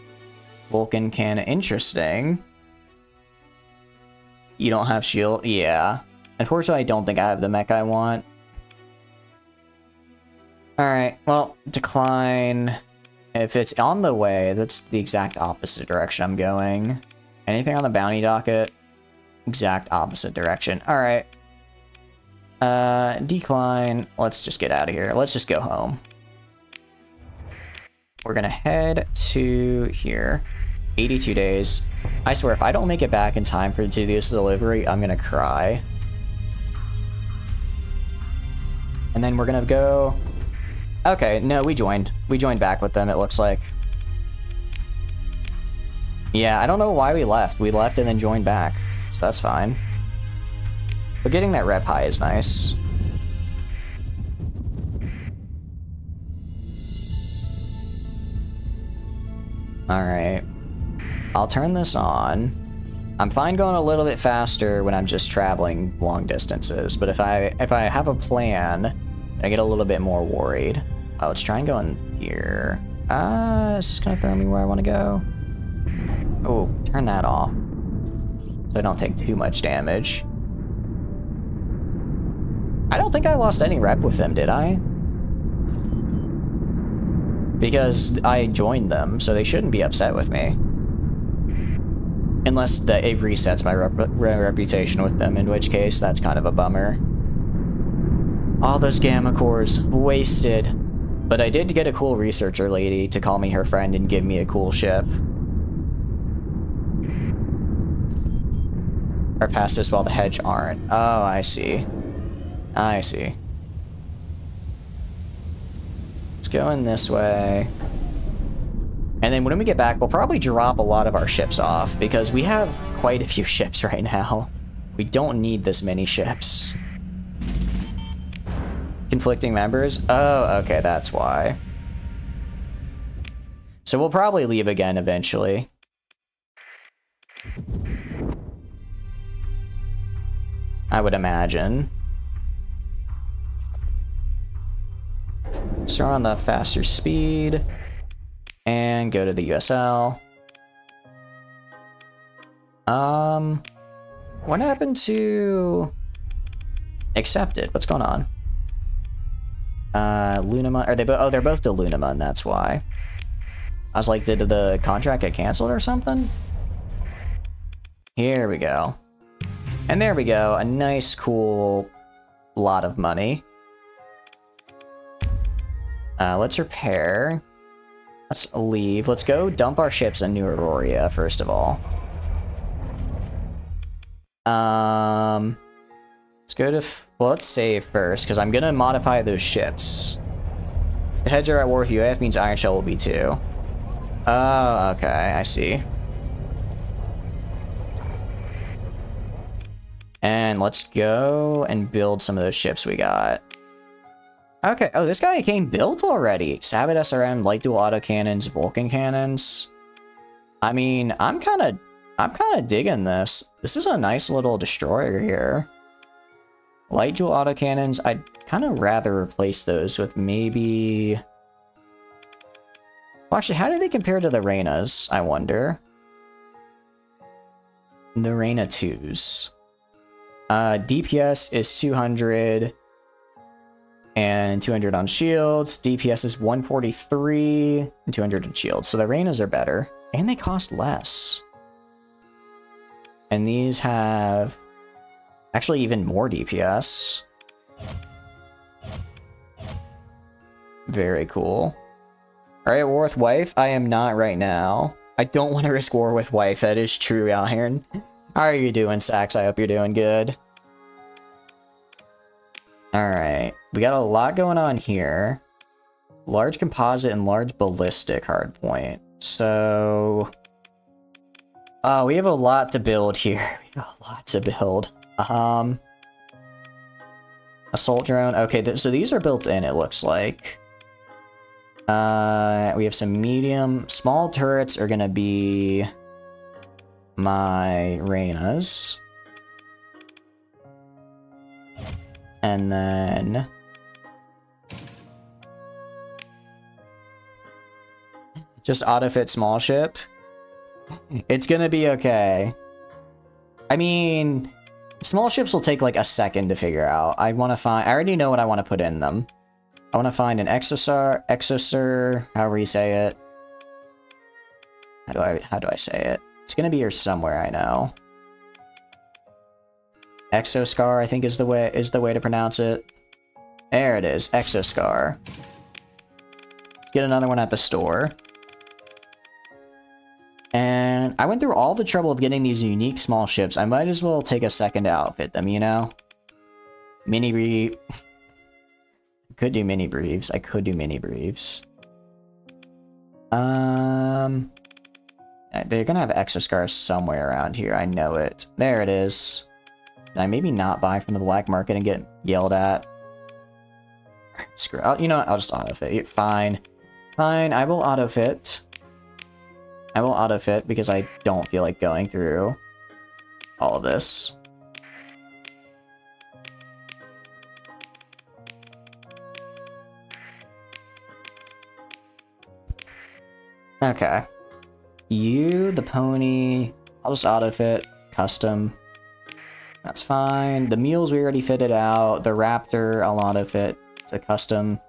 Vulcan cannon. Interesting. You don't have shield? Yeah. Unfortunately, I don't think I have the mech I want. Alright, well, decline. If it's on the way, that's the exact opposite direction I'm going. Anything on the bounty docket? Exact opposite direction. Alright. Decline. Let's just get out of here. Let's just go home. We're gonna head to here. 82 days. I swear, if I don't make it back in time for this delivery, I'm gonna cry. And then we're gonna go... Okay, no, we joined. We joined back with them, it looks like. Yeah, I don't know why we left. We left and then joined back, so that's fine. But getting that rep high is nice. Alright. I'll turn this on. I'm fine going a little bit faster when I'm just traveling long distances, but if I have a plan, I get a little bit more worried. Oh, let's try and go in here. Is this gonna throw me where I want to go? Oh, turn that off. So I don't take too much damage. I don't think I lost any rep with them, did I? Because I joined them, so they shouldn't be upset with me. Unless it resets my reputation with them, in which case that's kind of a bummer. All those gamma cores, wasted. But I did get a cool researcher lady to call me her friend and give me a cool ship. Our passives while the hedge aren't. Oh, I see. I see. Let's go in this way. And then when we get back, we'll probably drop a lot of our ships off, because we have quite a few ships right now. We don't need this many ships. Conflicting members? Oh, okay, that's why. So we'll probably leave again eventually. I would imagine. Start on the faster speed. And go to the USL. What happened to... Accepted? What's going on? Lunima, are they both? Oh, they're both to Lunima, and that's why. I was like, did the contract get canceled or something? Here we go. And there we go, a nice, cool lot of money. Let's repair. Let's leave. Let's go dump our ships in New Aurora, first of all. Let's go to... well, let's save first, because I'm going to modify those ships. The heads are at war with UAF means Iron Shell will be too. Oh, okay, I see. And let's go and build some of those ships we got. Okay, oh, this guy came built already. Sabot SRM, light dual autocannons, Vulcan cannons. I mean, I'm kind of digging this. This is a nice little destroyer here. Light dual autocannons, I'd kind of rather replace those with maybe... well, actually, how do they compare to the Reynas, I wonder? The Reyna 2s. DPS is 200... and 200 on shields. DPS is 143 and 200 on shields. So the Reynas are better. And they cost less. And these have... actually even more DPS. Very cool. Alright, war with wife? I am not right now. I don't want to risk war with wife. That is true out here. How are you doing, Sax? I hope you're doing good. Alright, we got a lot going on here. Large composite and large ballistic hardpoint. So... oh, we have a lot to build here. We have a lot to build. Assault drone. Okay, so these are built in, it looks like. We have some medium. Small turrets are gonna be... my Reynas. And then... just auto-fit small ship. It's gonna be okay. I mean... small ships will take like a second to figure out. I want to find... I already know what I want to put in them. I want to find an Exosur, however you say it. How do I say it? It's gonna be here somewhere, I know. Exoscar, I think is the way to pronounce it. There it is, Exoscar. Get another one at the store. And I went through all the trouble of getting these unique small ships. I might as well take a second to outfit them, you know? Mini brief. Could do mini briefs. I could do mini briefs. They're gonna have Exoscars somewhere around here. I know it. There it is. Can I maybe not buy from the black market and get yelled at? Screw it. You know what? I'll just auto-fit. Fine. Fine, I will auto-fit. I will auto-fit because I don't feel like going through all of this. Okay. You, the pony, I'll just auto-fit, custom. That's fine. The mules we already fitted out. The raptor, I'll auto-fit to custom.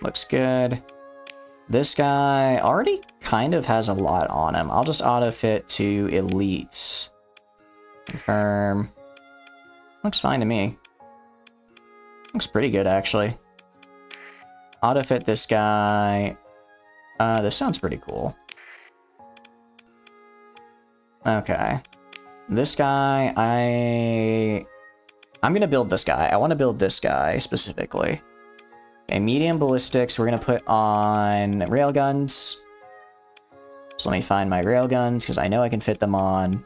Looks good. This guy already kind of has a lot on him. I'll just auto-fit to elites. Confirm. Looks fine to me. Looks pretty good, actually. Auto-fit this guy. This sounds pretty cool. Okay. This guy, I'm gonna build this guy. I want to build this guy, specifically. Okay, medium ballistics, we're gonna put on railguns. So let me find my railguns, because I know I can fit them on.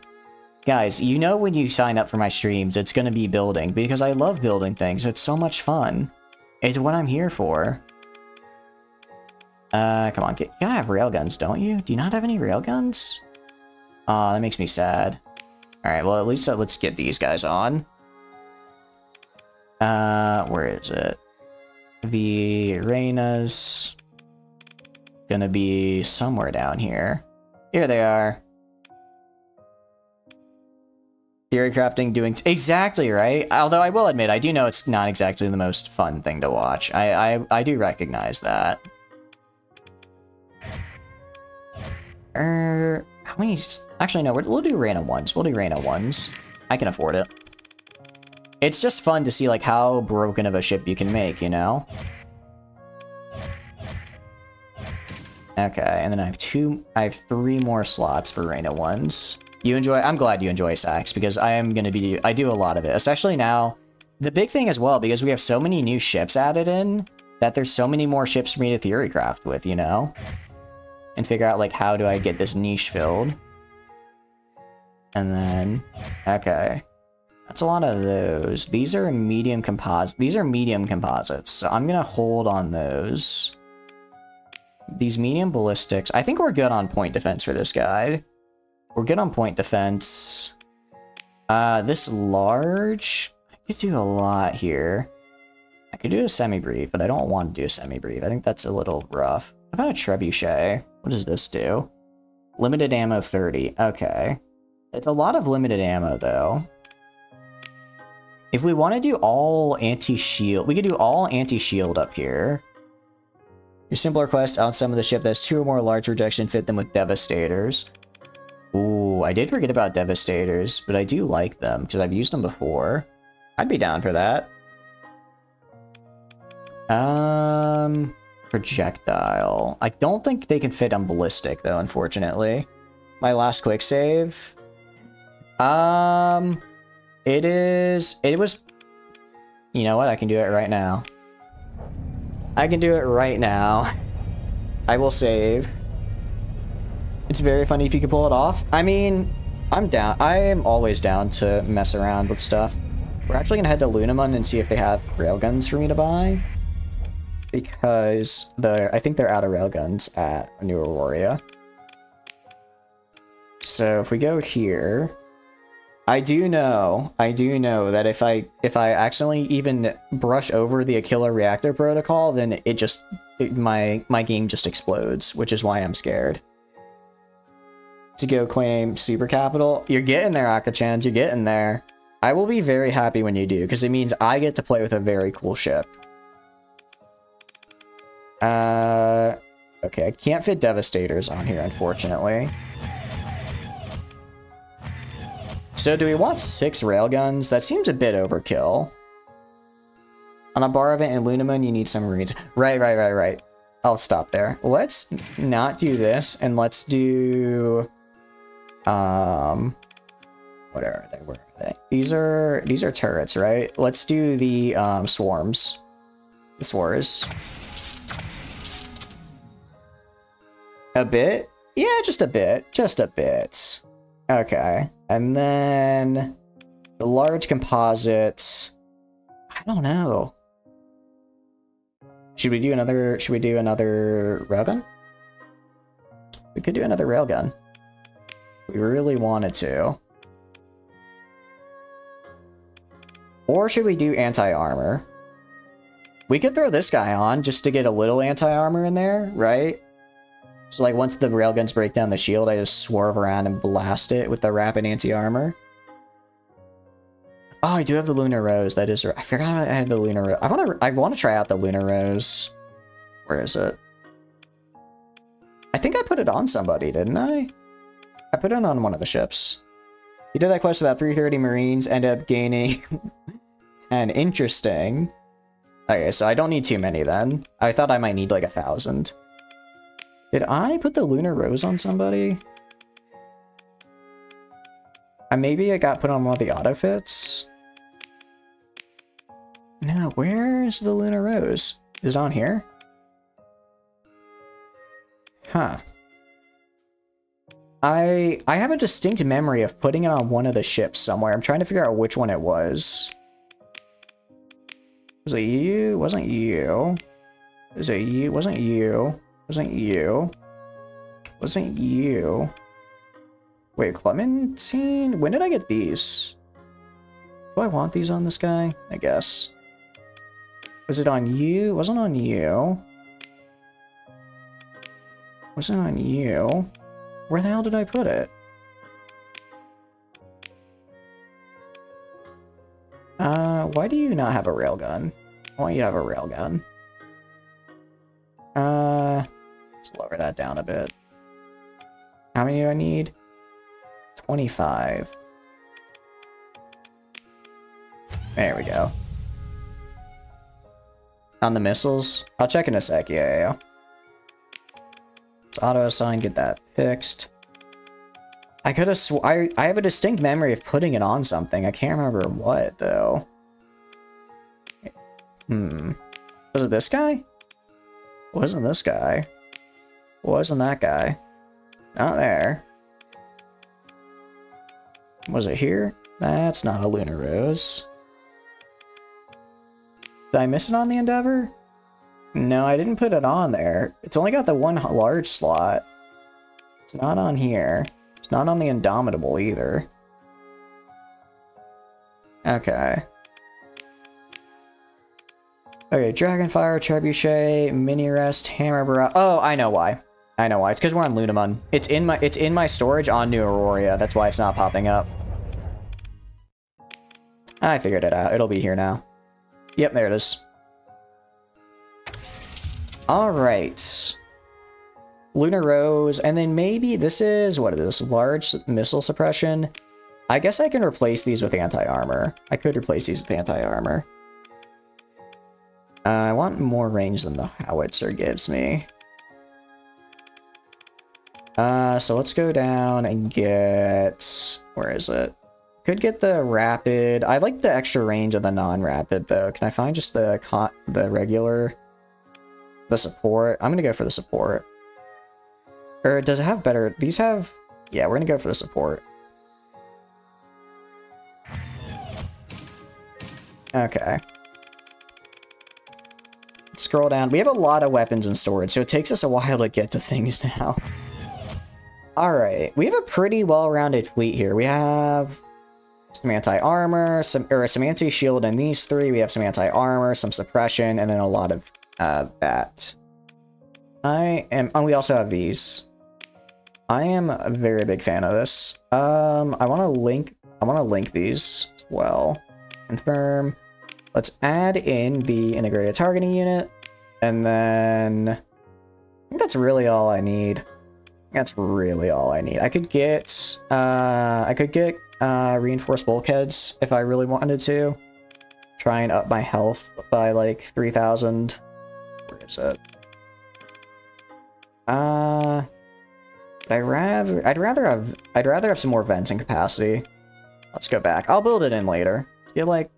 Guys, you know when you sign up for my streams, it's gonna be building, because I love building things. It's so much fun. It's what I'm here for. Come on, you gotta have railguns, don't you? Do you not have any railguns? Aw, that makes me sad. Alright, well, at least let's get these guys on. Where is it? The Reyna's gonna be somewhere down here. Here they are. Theory crafting doing... Exactly, right? Although I will admit, I do know it's not exactly the most fun thing to watch. I do recognize that. How many... Actually, no, we'll do random ones. We'll do random ones. I can afford it. It's just fun to see, like, how broken of a ship you can make, you know? Okay, and then I have 3 more slots for Reina ones. I'm glad you enjoy Sax, because I do a lot of it, especially now. The big thing as well, because we have so many new ships added in, that there's so many more ships for me to theorycraft with, you know? And figure out, like, how do I get this niche filled? And then, okay. That's a lot of those. These are medium composites, so I'm gonna hold on those. These medium ballistics, I think we're good on point defense for this guy. We're good on point defense. This large, I could do a lot here. I could do a semi-brief, but I don't want to do a semi-brief. I think that's a little rough. How about a trebuchet? What does this do? Limited ammo 30. Okay. It's a lot of limited ammo, though. If we want to do all anti-shield, we could do all anti-shield up here. Your simpler quest, on some of the ship that has 2 or more large rejection, fit them with devastators. Ooh, I did forget about devastators, but I do like them, because I've used them before. I'd be down for that. Projectile. I don't think they can fit on ballistic, though, unfortunately. My last quick save. It was... You know what? I can do it right now. I can do it right now. I will save. It's very funny if you can pull it off. I mean, I'm down. I am always down to mess around with stuff. We're actually gonna head to Lunamun and see if they have railguns for me to buy. Because I think they're out of railguns at New Aurora. So if we go here... I do know that if I accidentally even brush over the Aquila reactor protocol, then my game just explodes, which is why I'm scared. To go claim super capital, you're getting there, Akachans, you're getting there. I will be very happy when you do, because it means I get to play with a very cool ship. Okay, I can't fit Devastators on here, unfortunately. So do we want 6 railguns? That seems a bit overkill. On a bar event in Lunamun, you need some Marines. Right. I'll stop there. Let's not do this, and let's do... What are they? Where are they? These are turrets, right? Let's do the, swarms. The swarms. A bit? Yeah, just a bit. Just a bit. Okay. And then the large composites. I don't know. Should we do another railgun? We could do another railgun. We really wanted to. Or should we do anti-armor? We could throw this guy on just to get a little anti-armor in there, right? So like once the railguns break down the shield, I just swerve around and blast it with the rapid anti-armor. Oh, I do have the Lunar Rose. That is right. I forgot I had the Lunar Rose. I want to try out the Lunar Rose. Where is it? put it on somebody, didn't I? I put it on one of the ships. You did that quest about 330 Marines, ended up gaining 10. Interesting. Okay, so I don't need too many then. I thought I might need like 1,000. Did I put the Lunar Rose on somebody? Maybe it got put on one of the autofits? No, where's the Lunar Rose? Is it on here? Huh. I have a distinct memory of putting it on one of the ships somewhere. I'm trying to figure out which one it was. Was it you? Wasn't you? Is it you? Wasn't you? Wasn't you? Wasn't you? Wait, Clementine? When did I get these? Do I want these on this guy? I guess. Was it on you? Wasn't on you. Wasn't on you. Where the hell did I put it? Why do you not have a railgun? I want you to have a railgun. Let's lower that down a bit. How many do I need? 25. There we go. On the missiles? I'll check in a sec, yeah. Auto assign, get that fixed. I could have I have a distinct memory of putting it on something. I can't remember what, though. Was it this guy? Wasn't this guy. Wasn't that guy. Not there. Was it here? That's not a Lunar Rose. Did I miss it on the Endeavor? No, I didn't put it on there. It's only got the one large slot. It's not on here. It's not on the Indomitable either. Okay. Okay, Dragonfire, Trebuchet, Mini Rest, Hammer Barrage. Oh, I know why. I know why. It's because we're on Lunamun. It's in my storage on New Aurora. That's why it's not popping up. I figured it out. It'll be here now. Yep, there it is. Alright. Lunar Rose, and then maybe this is, what is this? Large missile suppression. I guess I can replace these with anti-armor. I could replace these with anti-armor. I want more range than the howitzer gives me. So let's go down and get... Where is it? Could get the rapid. I like the extra range of the non-rapid, though. Can I find just the regular... The support? I'm gonna go for the support. Or does it have better... These have... Yeah, we're gonna go for the support. Okay. Scroll down. We have a lot of weapons in storage, so it takes us a while to get to things now. Alright, we have a pretty well-rounded fleet here. We have some anti-armor, some anti-shield in these three. We have some anti-armor, some suppression, and then a lot of that. And we also have these. I am a very big fan of this. I want to link these as well. Confirm. Let's add in the integrated targeting unit, and then I think that's really all I need. That's really all I need. I could get reinforced bulkheads if I really wanted to. Try and up my health by like 3,000. Where is it? I'd rather have some more venting capacity. Let's go back. I'll build it in later. Get like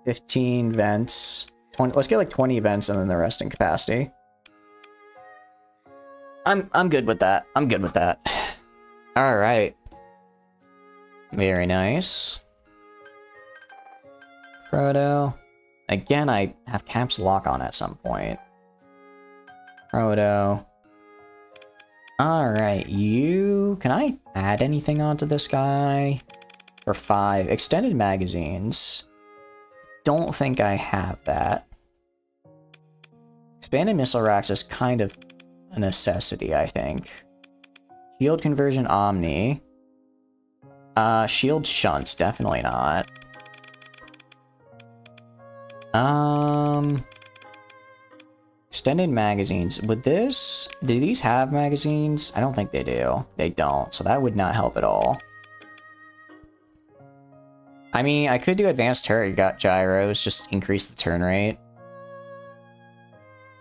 15 vents. 20. Let's get like 20 vents and then the rest in capacity. I'm good with that. I'm good with that. All right. Very nice. Proto. Again, I have caps lock on at some point. Proto. Alright, you... Can I add anything onto this guy? For 5. Extended magazines. Don't think I have that. Expanded missile racks is kind of a necessity, I think. Shield conversion Omni. Shield shunts, definitely not. extended magazines. Would this... Do these have magazines? I don't think they do. They don't, so that would not help at all. I mean, I could do advanced turret gyros, just increase the turn rate.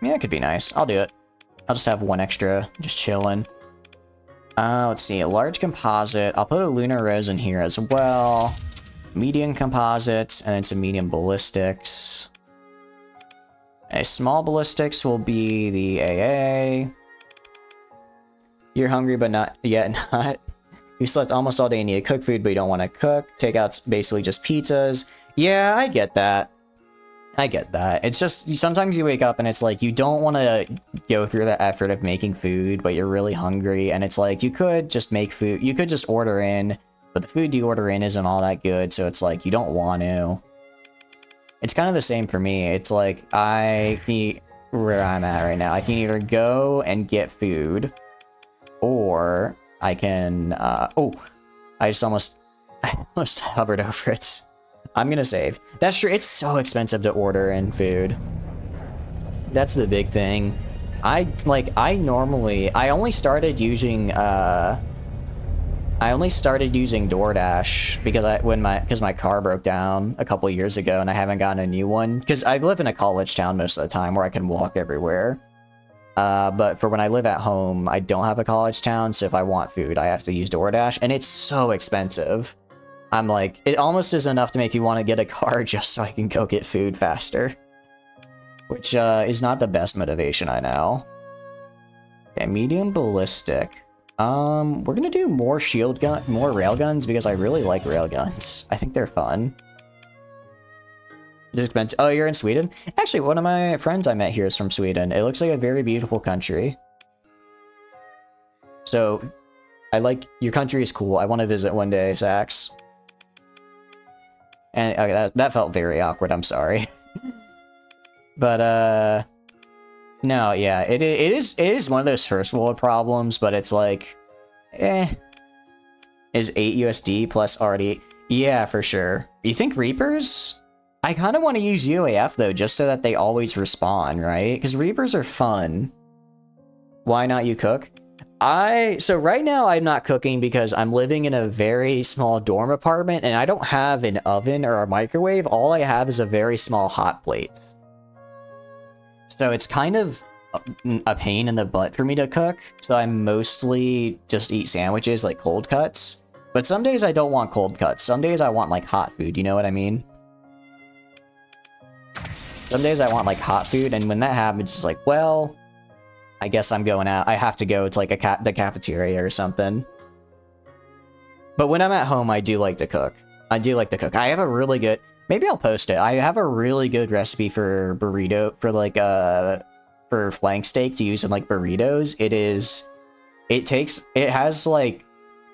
Yeah, that could be nice. I'll do it. I'll just have one extra, just chilling. Let's see, a large composite. I'll put a lunar rose in here as well. Medium composites, and then some medium ballistics. A small ballistics will be the AA. You're hungry, but not yet not. You slept almost all day and need to cook food, but you don't want to cook. Takeout's basically just pizzas. Yeah, I get that. I get that. It's just, sometimes you wake up and it's like, you don't want to go through the effort of making food, but you're really hungry. And it's like, you could just make food. You could just order in, but the food you order in isn't all that good. So it's like, you don't want to. It's kind of the same for me. It's like, where I'm at right now, I can either go and get food, or I can, oh, I almost hovered over it. I'm gonna save. That's true, it's so expensive to order in food. That's the big thing. I only started using, DoorDash because my car broke down a couple years ago and I haven't gotten a new one. Because I live in a college town most of the time where I can walk everywhere. But for when I live at home, I don't have a college town, so if I want food, I have to use DoorDash, and it's so expensive. I'm like, it almost is enough to make you want to get a car just so I can go get food faster. Which, is not the best motivation, I know. Okay, medium ballistic. We're gonna do more more railguns because I really like railguns. I think they're fun. It's expensive. Oh, you're in Sweden? Actually, one of my friends I met here is from Sweden. It looks like a very beautiful country. So, your country is cool. I want to visit one day, Sax. And okay, that felt very awkward, I'm sorry. But, no, yeah, it is one of those first world problems, but it's like, Is 8 USD plus already... Yeah, for sure. You think Reapers? I kind of want to use UAF, though, just so that they always respawn, right? Because Reapers are fun. Why not you cook? So right now I'm not cooking because I'm living in a very small dorm apartment, and I don't have an oven or a microwave. All I have is a very small hot plate. So it's kind of a pain in the butt for me to cook, so I mostly just eat sandwiches, like cold cuts. But some days I don't want cold cuts. Some days I want, like, hot food, you know what I mean? Some days I want, like, hot food, and when that happens, it's like, well, I guess I'm going out. I have to go to, like, the cafeteria or something. But when I'm at home, I do like to cook. I do like to cook. I have a really good... Maybe I'll post it. I have a really good recipe for burrito, for, like, for flank steak to use in, like, burritos. It has, like,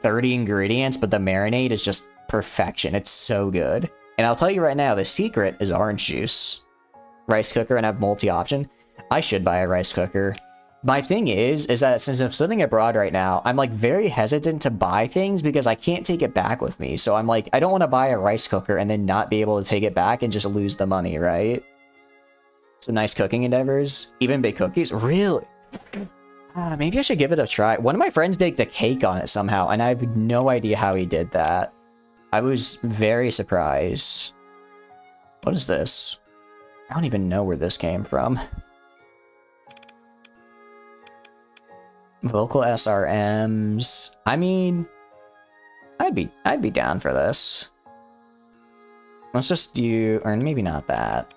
30 ingredients, but the marinade is just perfection. It's so good. And I'll tell you right now, the secret is orange juice. Rice cooker, and have multi-option. I should buy a rice cooker. My thing is that since I'm living abroad right now, I'm, like, very hesitant to buy things because I can't take it back with me. So I'm like, I don't want to buy a rice cooker and then not be able to take it back and just lose the money, right? Some nice cooking endeavors. Even bake cookies? Really? Maybe I should give it a try. One of my friends baked a cake on it somehow, and I have no idea how he did that. I was very surprised. What is this? I don't even know where this came from. Vocal SRMs. I mean, I'd be down for this. Let's just do, or maybe not that.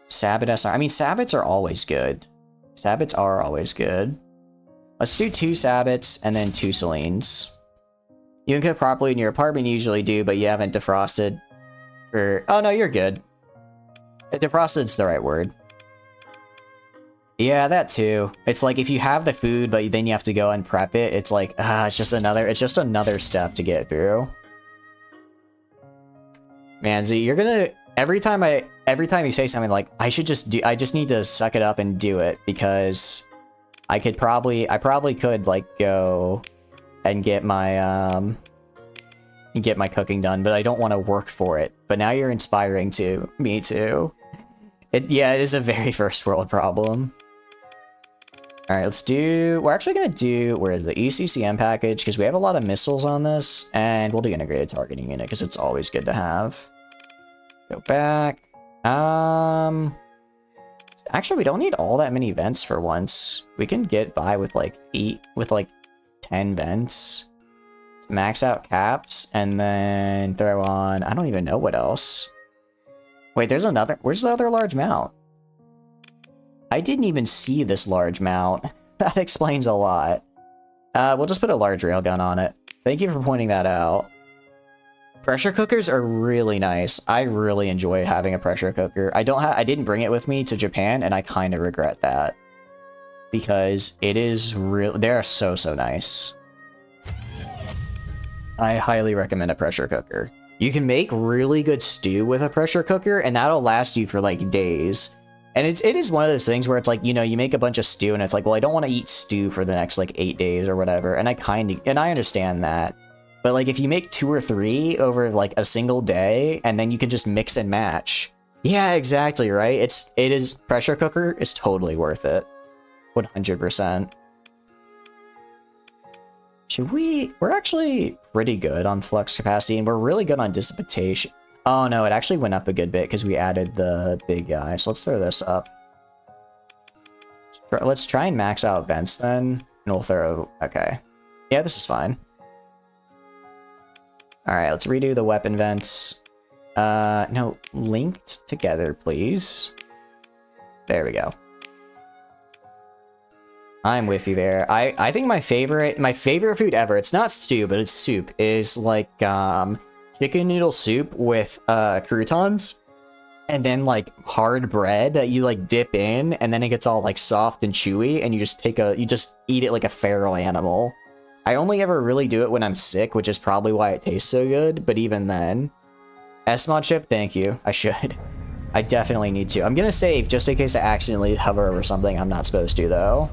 Sabbat SR. I mean, Sabbats are always good. Sabbats are always good. Let's do 2 Sabbats and then 2 Selines. You can cook properly in your apartment, you usually do, but you haven't defrosted for... Oh, no, you're good. Defrosted's the right word. Yeah, that too. It's like if you have the food, but then you have to go and prep it, it's like, it's just another step to get through. Man, Z, you're gonna... Every time you say something like, I just need to suck it up and do it, because I probably could, like, go and get my cooking done, but I don't want to work for it. But now you're inspiring me too. Yeah, it is a very first world problem. Alright, let's do... We're actually going to do... Where is the ECCM package? Because we have a lot of missiles on this. And we'll do integrated targeting unit because it's always good to have. Go back. Actually, we don't need all that many vents for once. We can get by with like 10 vents. Max out caps and then throw on... I don't even know what else. Wait, there's another... Where's the other large mount? I didn't even see this large mount. That explains a lot. We'll just put a large railgun on it. Thank you for pointing that out. Pressure cookers are really nice. I really enjoy having a pressure cooker. I didn't bring it with me to Japan, and I kind of regret that. Because it is real. They're so nice. I highly recommend a pressure cooker. You can make really good stew with a pressure cooker, and that'll last you for like days. And it is one of those things where it's like, you know, you make a bunch of stew and it's like, well, I don't want to eat stew for the next like 8 days or whatever. And I understand that. But like if you make 2 or 3 over like a single day and then you can just mix and match. Yeah, exactly, right? Pressure cooker is totally worth it. 100%. We're actually pretty good on flux capacity and we're really good on dissipation. Oh no, it actually went up a good bit because we added the big guy. So let's throw this up. Let's try and max out vents then. And we'll throw... Okay. Yeah, this is fine. Alright, let's redo the weapon vents. No, linked together, please. There we go. I'm with you there. I think my favorite food ever, it's not stew, but it's soup, is like, chicken noodle soup with croutons and then like hard bread that you like dip in and then it gets all like soft and chewy and you just eat it like a feral animal. I only ever really do it when I'm sick, which is probably why it tastes so good, but even then. S-mod chip, thank you. I should. I definitely need to. I'm gonna save just in case I accidentally hover over something I'm not supposed to though.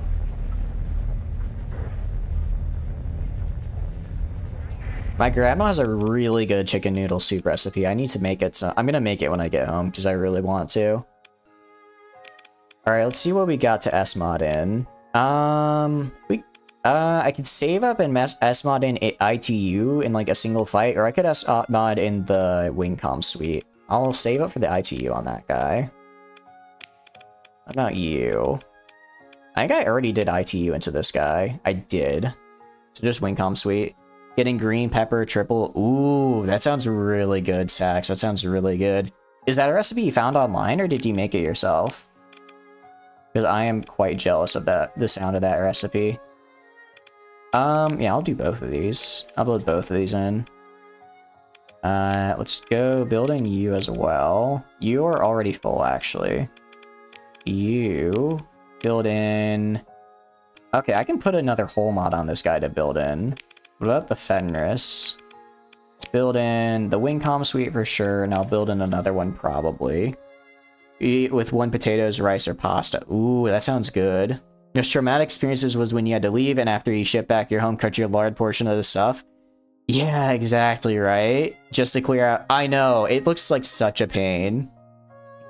My grandma has a really good chicken noodle soup recipe. I need to make it, so I'm gonna make it when I get home because I really want to. Alright, let's see what we got to S-mod in. I could save up and S-mod in ITU in like a single fight, or I could S-mod in the Wingcom suite. I'll save up for the ITU on that guy. What about you? I think I already did ITU into this guy. I did. So just Wingcom suite. Getting green pepper triple. Ooh, that sounds really good, Sax. That sounds really good. Is that a recipe you found online, or did you make it yourself? Because I am quite jealous of the sound of that recipe. Yeah, I'll do both of these. I'll build both of these in. Let's go building you as well. You are already full, actually. You build in... Okay, I can put another whole mod on this guy to build in. What about the Fenris? Let's build in the Wingcom suite for sure, and I'll build in another one probably. Eat with 1 potatoes, rice, or pasta. Ooh, that sounds good. Most traumatic experiences was when you had to leave, and after you ship back your home, cut your large portion of the stuff. Yeah, exactly, right? Just to clear out... I know, it looks like such a pain.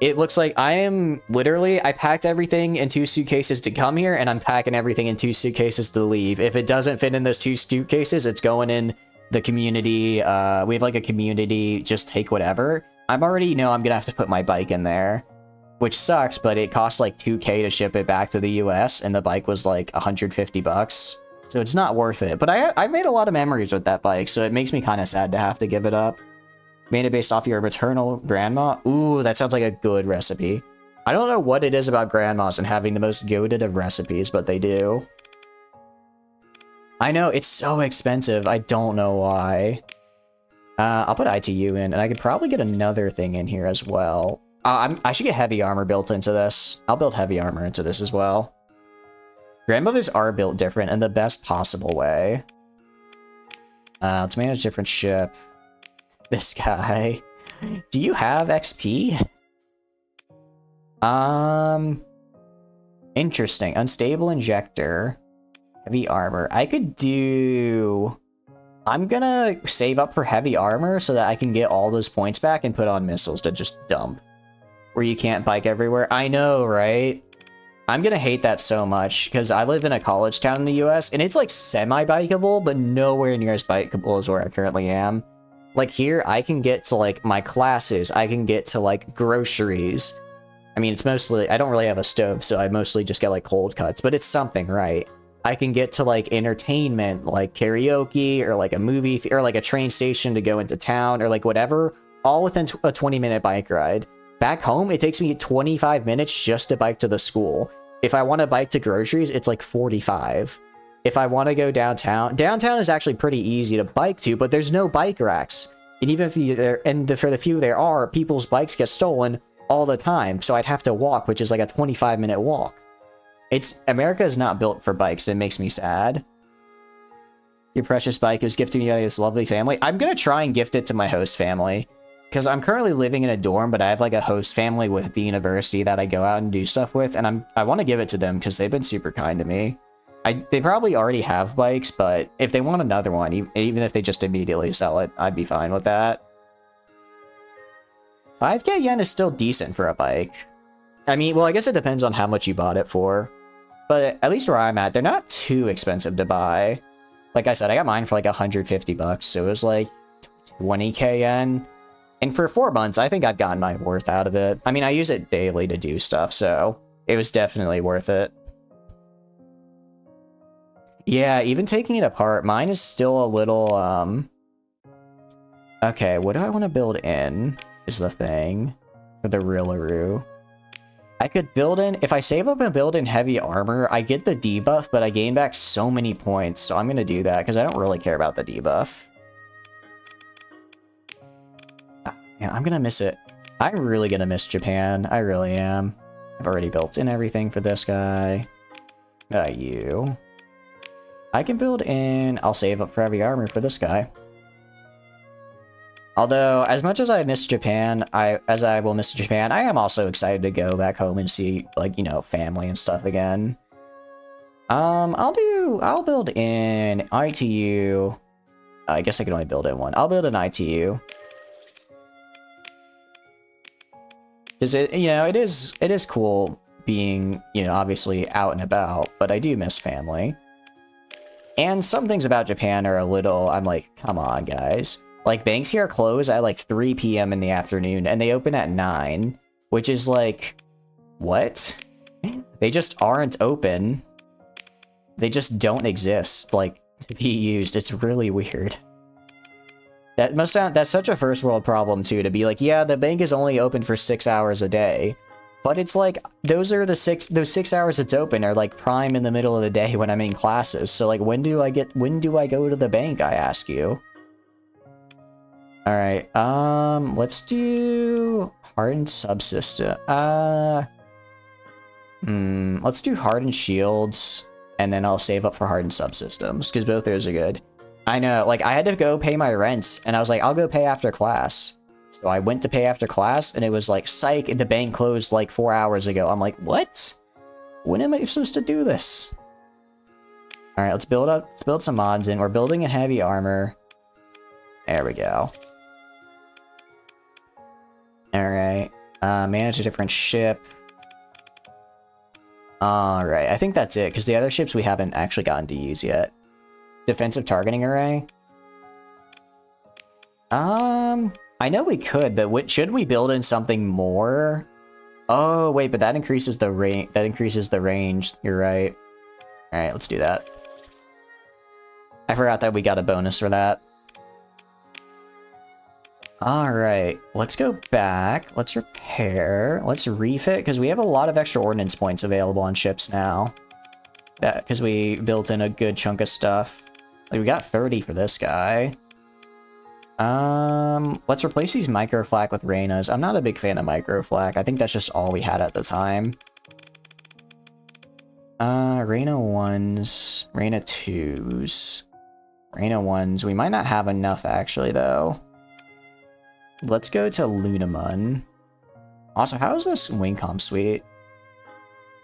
It looks like I packed everything in 2 suitcases to come here, and I'm packing everything in 2 suitcases to leave. If it doesn't fit in those 2 suitcases, it's going in the community. We have like a community, just take whatever. I'm already know I'm gonna have to put my bike in there, which sucks, but it costs like 2K to ship it back to the US, and the bike was like 150 bucks. So it's not worth it. But I made a lot of memories with that bike, so it makes me kind of sad to have to give it up. Made it based off your maternal grandma? Ooh, that sounds like a good recipe. I don't know what it is about grandmas and having the most goated of recipes, but they do. I know, it's so expensive. I don't know why. I'll put ITU in, and I could probably get another thing in here as well. I should get heavy armor built into this. I'll build heavy armor into this as well. Grandmothers are built different in the best possible way. Let's manage different ship. This guy. Do you have XP? Interesting. Unstable injector. Heavy armor. I could do... I'm gonna save up for heavy armor so that I can get all those points back and put on missiles to just dump. where you can't bike everywhere. I know, right? I'm gonna hate that so much because I live in a college town in the US and it's like semi-bikeable, but nowhere near as bikeable as where I currently am. Like here, I can get to like my classes, I can get to like groceries. I mean, it's mostly, I don't really have a stove, so I mostly just get like cold cuts, but it's something, right? I can get to like entertainment, like karaoke or like a movie or like a train station to go into town or like whatever, all within a 20-minute bike ride. Back home, it takes me 25 minutes just to bike to the school. If I want to bike to groceries, it's like 45. If I want to go downtown, downtown is actually pretty easy to bike to, but there's no bike racks. And even if for the few there are, people's bikes get stolen all the time. So I'd have to walk, which is like a 25-minute walk. America is not built for bikes, and it makes me sad. Your precious bike was gifted to me by this lovely family. I'm going to try and gift it to my host family. Because I'm currently living in a dorm, but I have like a host family with the university that I go out and do stuff with, and I want to give it to them because they've been super kind to me. They probably already have bikes, but if they want another one, even if they just immediately sell it, I'd be fine with that. 5k yen is still decent for a bike. I mean, well, I guess it depends on how much you bought it for. But at least where I'm at, they're not too expensive to buy. Like I said, I got mine for like 150 bucks, so it was like 20k yen. And for 4 months, I think I've gotten my worth out of it. I mean, I use it daily to do stuff, so it was definitely worth it. Yeah, even taking it apart, mine is still a little, Okay, what do I want to build in, is the thing, for the Rillaroo. I could build in, if I save up and build in heavy armor, I get the debuff, but I gain back so many points, so I'm going to do that, because I don't really care about the debuff. Yeah, I'm gonna miss it. I'm really gonna miss Japan. I really am. I've already built in everything for this guy. You. I can build in... I'll save up for heavy armor for this guy. Although, as much as I miss Japan, I will miss Japan, I am also excited to go back home and see, like, you know, family and stuff again. I'll build in ITU. I guess I can only build in one. I'll build an ITU. Because it is cool being, obviously out and about, but I do miss family. And some things about Japan are a little, I'm like, come on, guys. Like, banks here close at like 3 p.m. in the afternoon, and they open at 9, which is like, what? They just aren't open. They just don't exist, like, to be used. It's really weird. That must sound, that's such a first world problem too, to be like, yeah, the bank is only open for 6 hours a day. But it's like, those 6 hours it's open are like prime in the middle of the day when I'm in classes. So like, when do I go to the bank, I ask you? Alright, let's do hardened subsystem. Let's do hardened shields, and then I'll save up for hardened subsystems, because both those are good. I know, like, I had to go pay my rent, and I was like, I'll go pay after class. So I went to pay after class, and it was like, psych, the bank closed like 4 hours ago. I'm like, what? When am I supposed to do this? Alright, let's build some mods in. We're building in heavy armor. There we go. Alright, manage a different ship. Alright, I think that's it, because the other ships we haven't actually gotten to use yet. Defensive targeting array? I know we could, but should we build in something more? Oh, wait, but that increases the range. You're right. Alright, let's do that. I forgot that we got a bonus for that. Alright, let's go back. Let's repair. Let's refit, because we have a lot of extra ordnance points available on ships now. Because we built in a good chunk of stuff. Like, we got 30 for this guy. Let's replace these microflak with Reynas. I'm not a big fan of microflak. I think that's just all we had at the time. Reyna 1s, Reyna 2s, Reyna 1s. We might not have enough, actually, though. Let's go to Lunamun. Also, how is this Wingcom suite?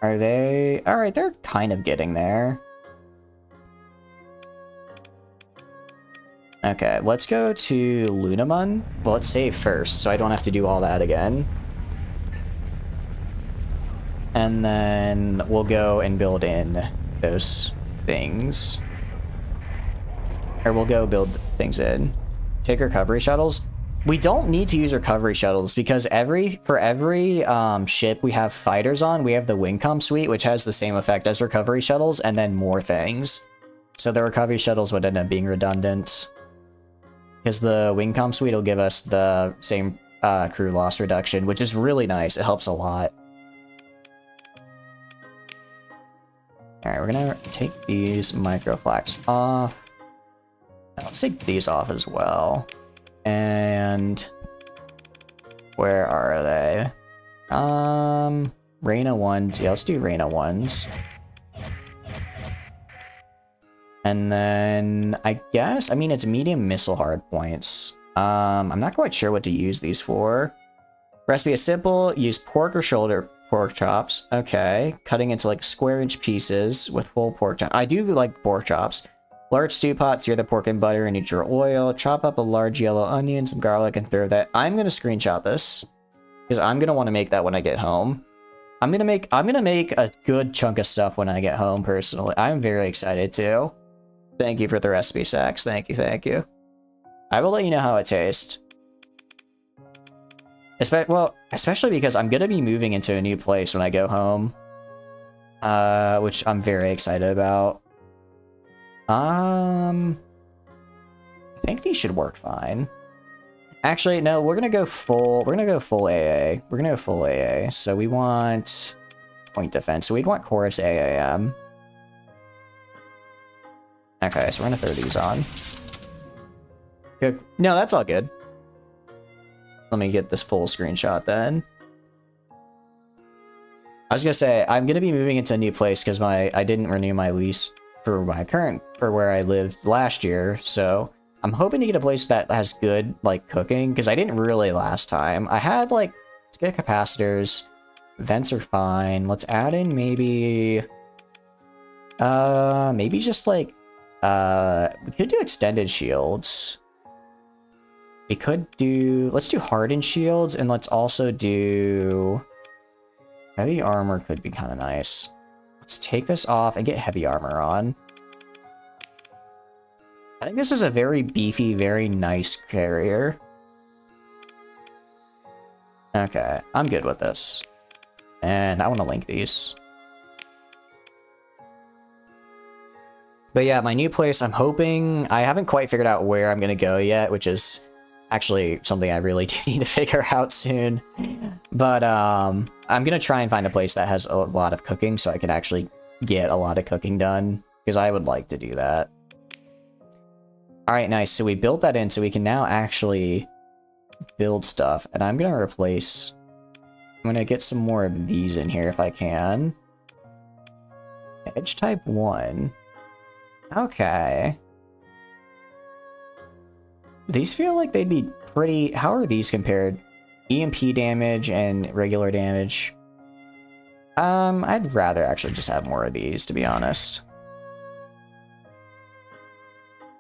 Are they... Alright, they're kind of getting there. Okay, let's go to Lunamun. Well, let's save first, so I don't have to do all that again. And then we'll go and build in those things. Or we'll go build things in. Take recovery shuttles. We don't need to use recovery shuttles because for every ship we have fighters on, we have the Wingcom suite, which has the same effect as recovery shuttles, and then more things. So the recovery shuttles would end up being redundant. Because the Wingcom suite will give us the same crew loss reduction, which is really nice. It helps a lot. Alright, we're gonna take these microflags off. Let's take these off as well. And where are they? Reina 1s. Yeah, let's do Reina 1s. And then I guess, I mean, it's medium missile hard points. I'm not quite sure what to use these for. Recipe is simple. Use pork or shoulder pork chops. Okay. Cutting into like square inch pieces with full pork chops. I do like pork chops. Large stew pot, sear the pork in butter and neutral oil. Chop up a large yellow onion, some garlic, and throw that. I'm gonna screenshot this because I'm gonna want to make that when I get home. I'm gonna make a good chunk of stuff when I get home. Personally, I'm very excited too. Thank you for the recipe, Sax. Thank you, thank you. I will let you know how it tastes. Especially because I'm gonna be moving into a new place when I go home, which I'm very excited about. I think these should work fine. Actually, no, we're gonna go full AA. We're gonna go full AA. So we want point defense. So we'd want chorus AAM. Okay, so we're gonna throw these on. Good. No, that's all good. Let me get this full screenshot then. I was gonna say, I'm gonna be moving into a new place because I didn't renew my lease for where I lived last year, so I'm hoping to get a place that has good, like, cooking, because I didn't really last time. I had, like, let's get capacitors. Vents are fine. Let's add in maybe just, like, we could do extended shields. We could do, let's do hardened shields, and let's also do heavy armor could be kind of nice. Let's take this off and get heavy armor on. I think this is a very beefy, very nice carrier. Okay, I'm good with this. And I want to link these. But yeah, my new place, I'm hoping, I haven't quite figured out where I'm going to go yet, which is actually something I really do need to figure out soon. But I'm going to try and find a place that has a lot of cooking so I can actually get a lot of cooking done, because I would like to do that. Alright, nice. So we built that in, so we can now actually build stuff. And I'm going to replace... I'm going to get some more of these in here if I can. Edge type 1. Okay. These feel like they'd be pretty... How are these compared? EMP damage and regular damage. I'd rather actually just have more of these, to be honest.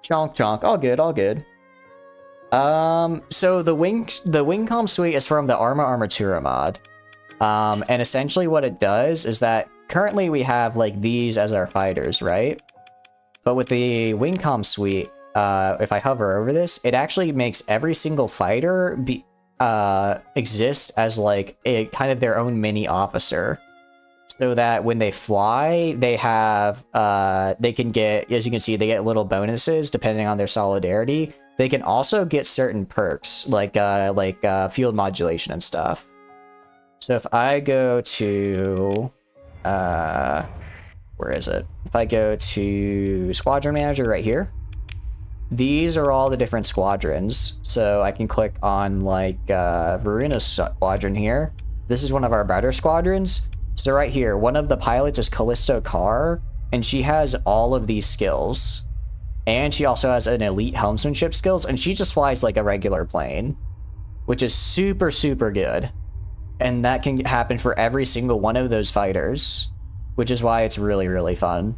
Chonk, chonk. All good, all good. So the Wingcom suite is from the Armatura mod. And essentially what it does is that currently we have, like, these as our fighters, right? But with the Wingcom suite, if I hover over this, it actually makes every single fighter exist as, like, a kind of their own mini officer. So that when they fly, they have, they can get, as you can see, they get little bonuses depending on their solidarity. They can also get certain perks, like field modulation and stuff. So if I go to, where is it? If I go to Squadron Manager right here, these are all the different squadrons. So I can click on, like, Varuna's squadron here. This is one of our better squadrons. So right here, one of the pilots is Callisto Carr, and she has all of these skills. And she also has an elite helmsmanship skills, and she just flies like a regular plane, which is super, super good. And that can happen for every single one of those fighters, which is why it's really, really fun.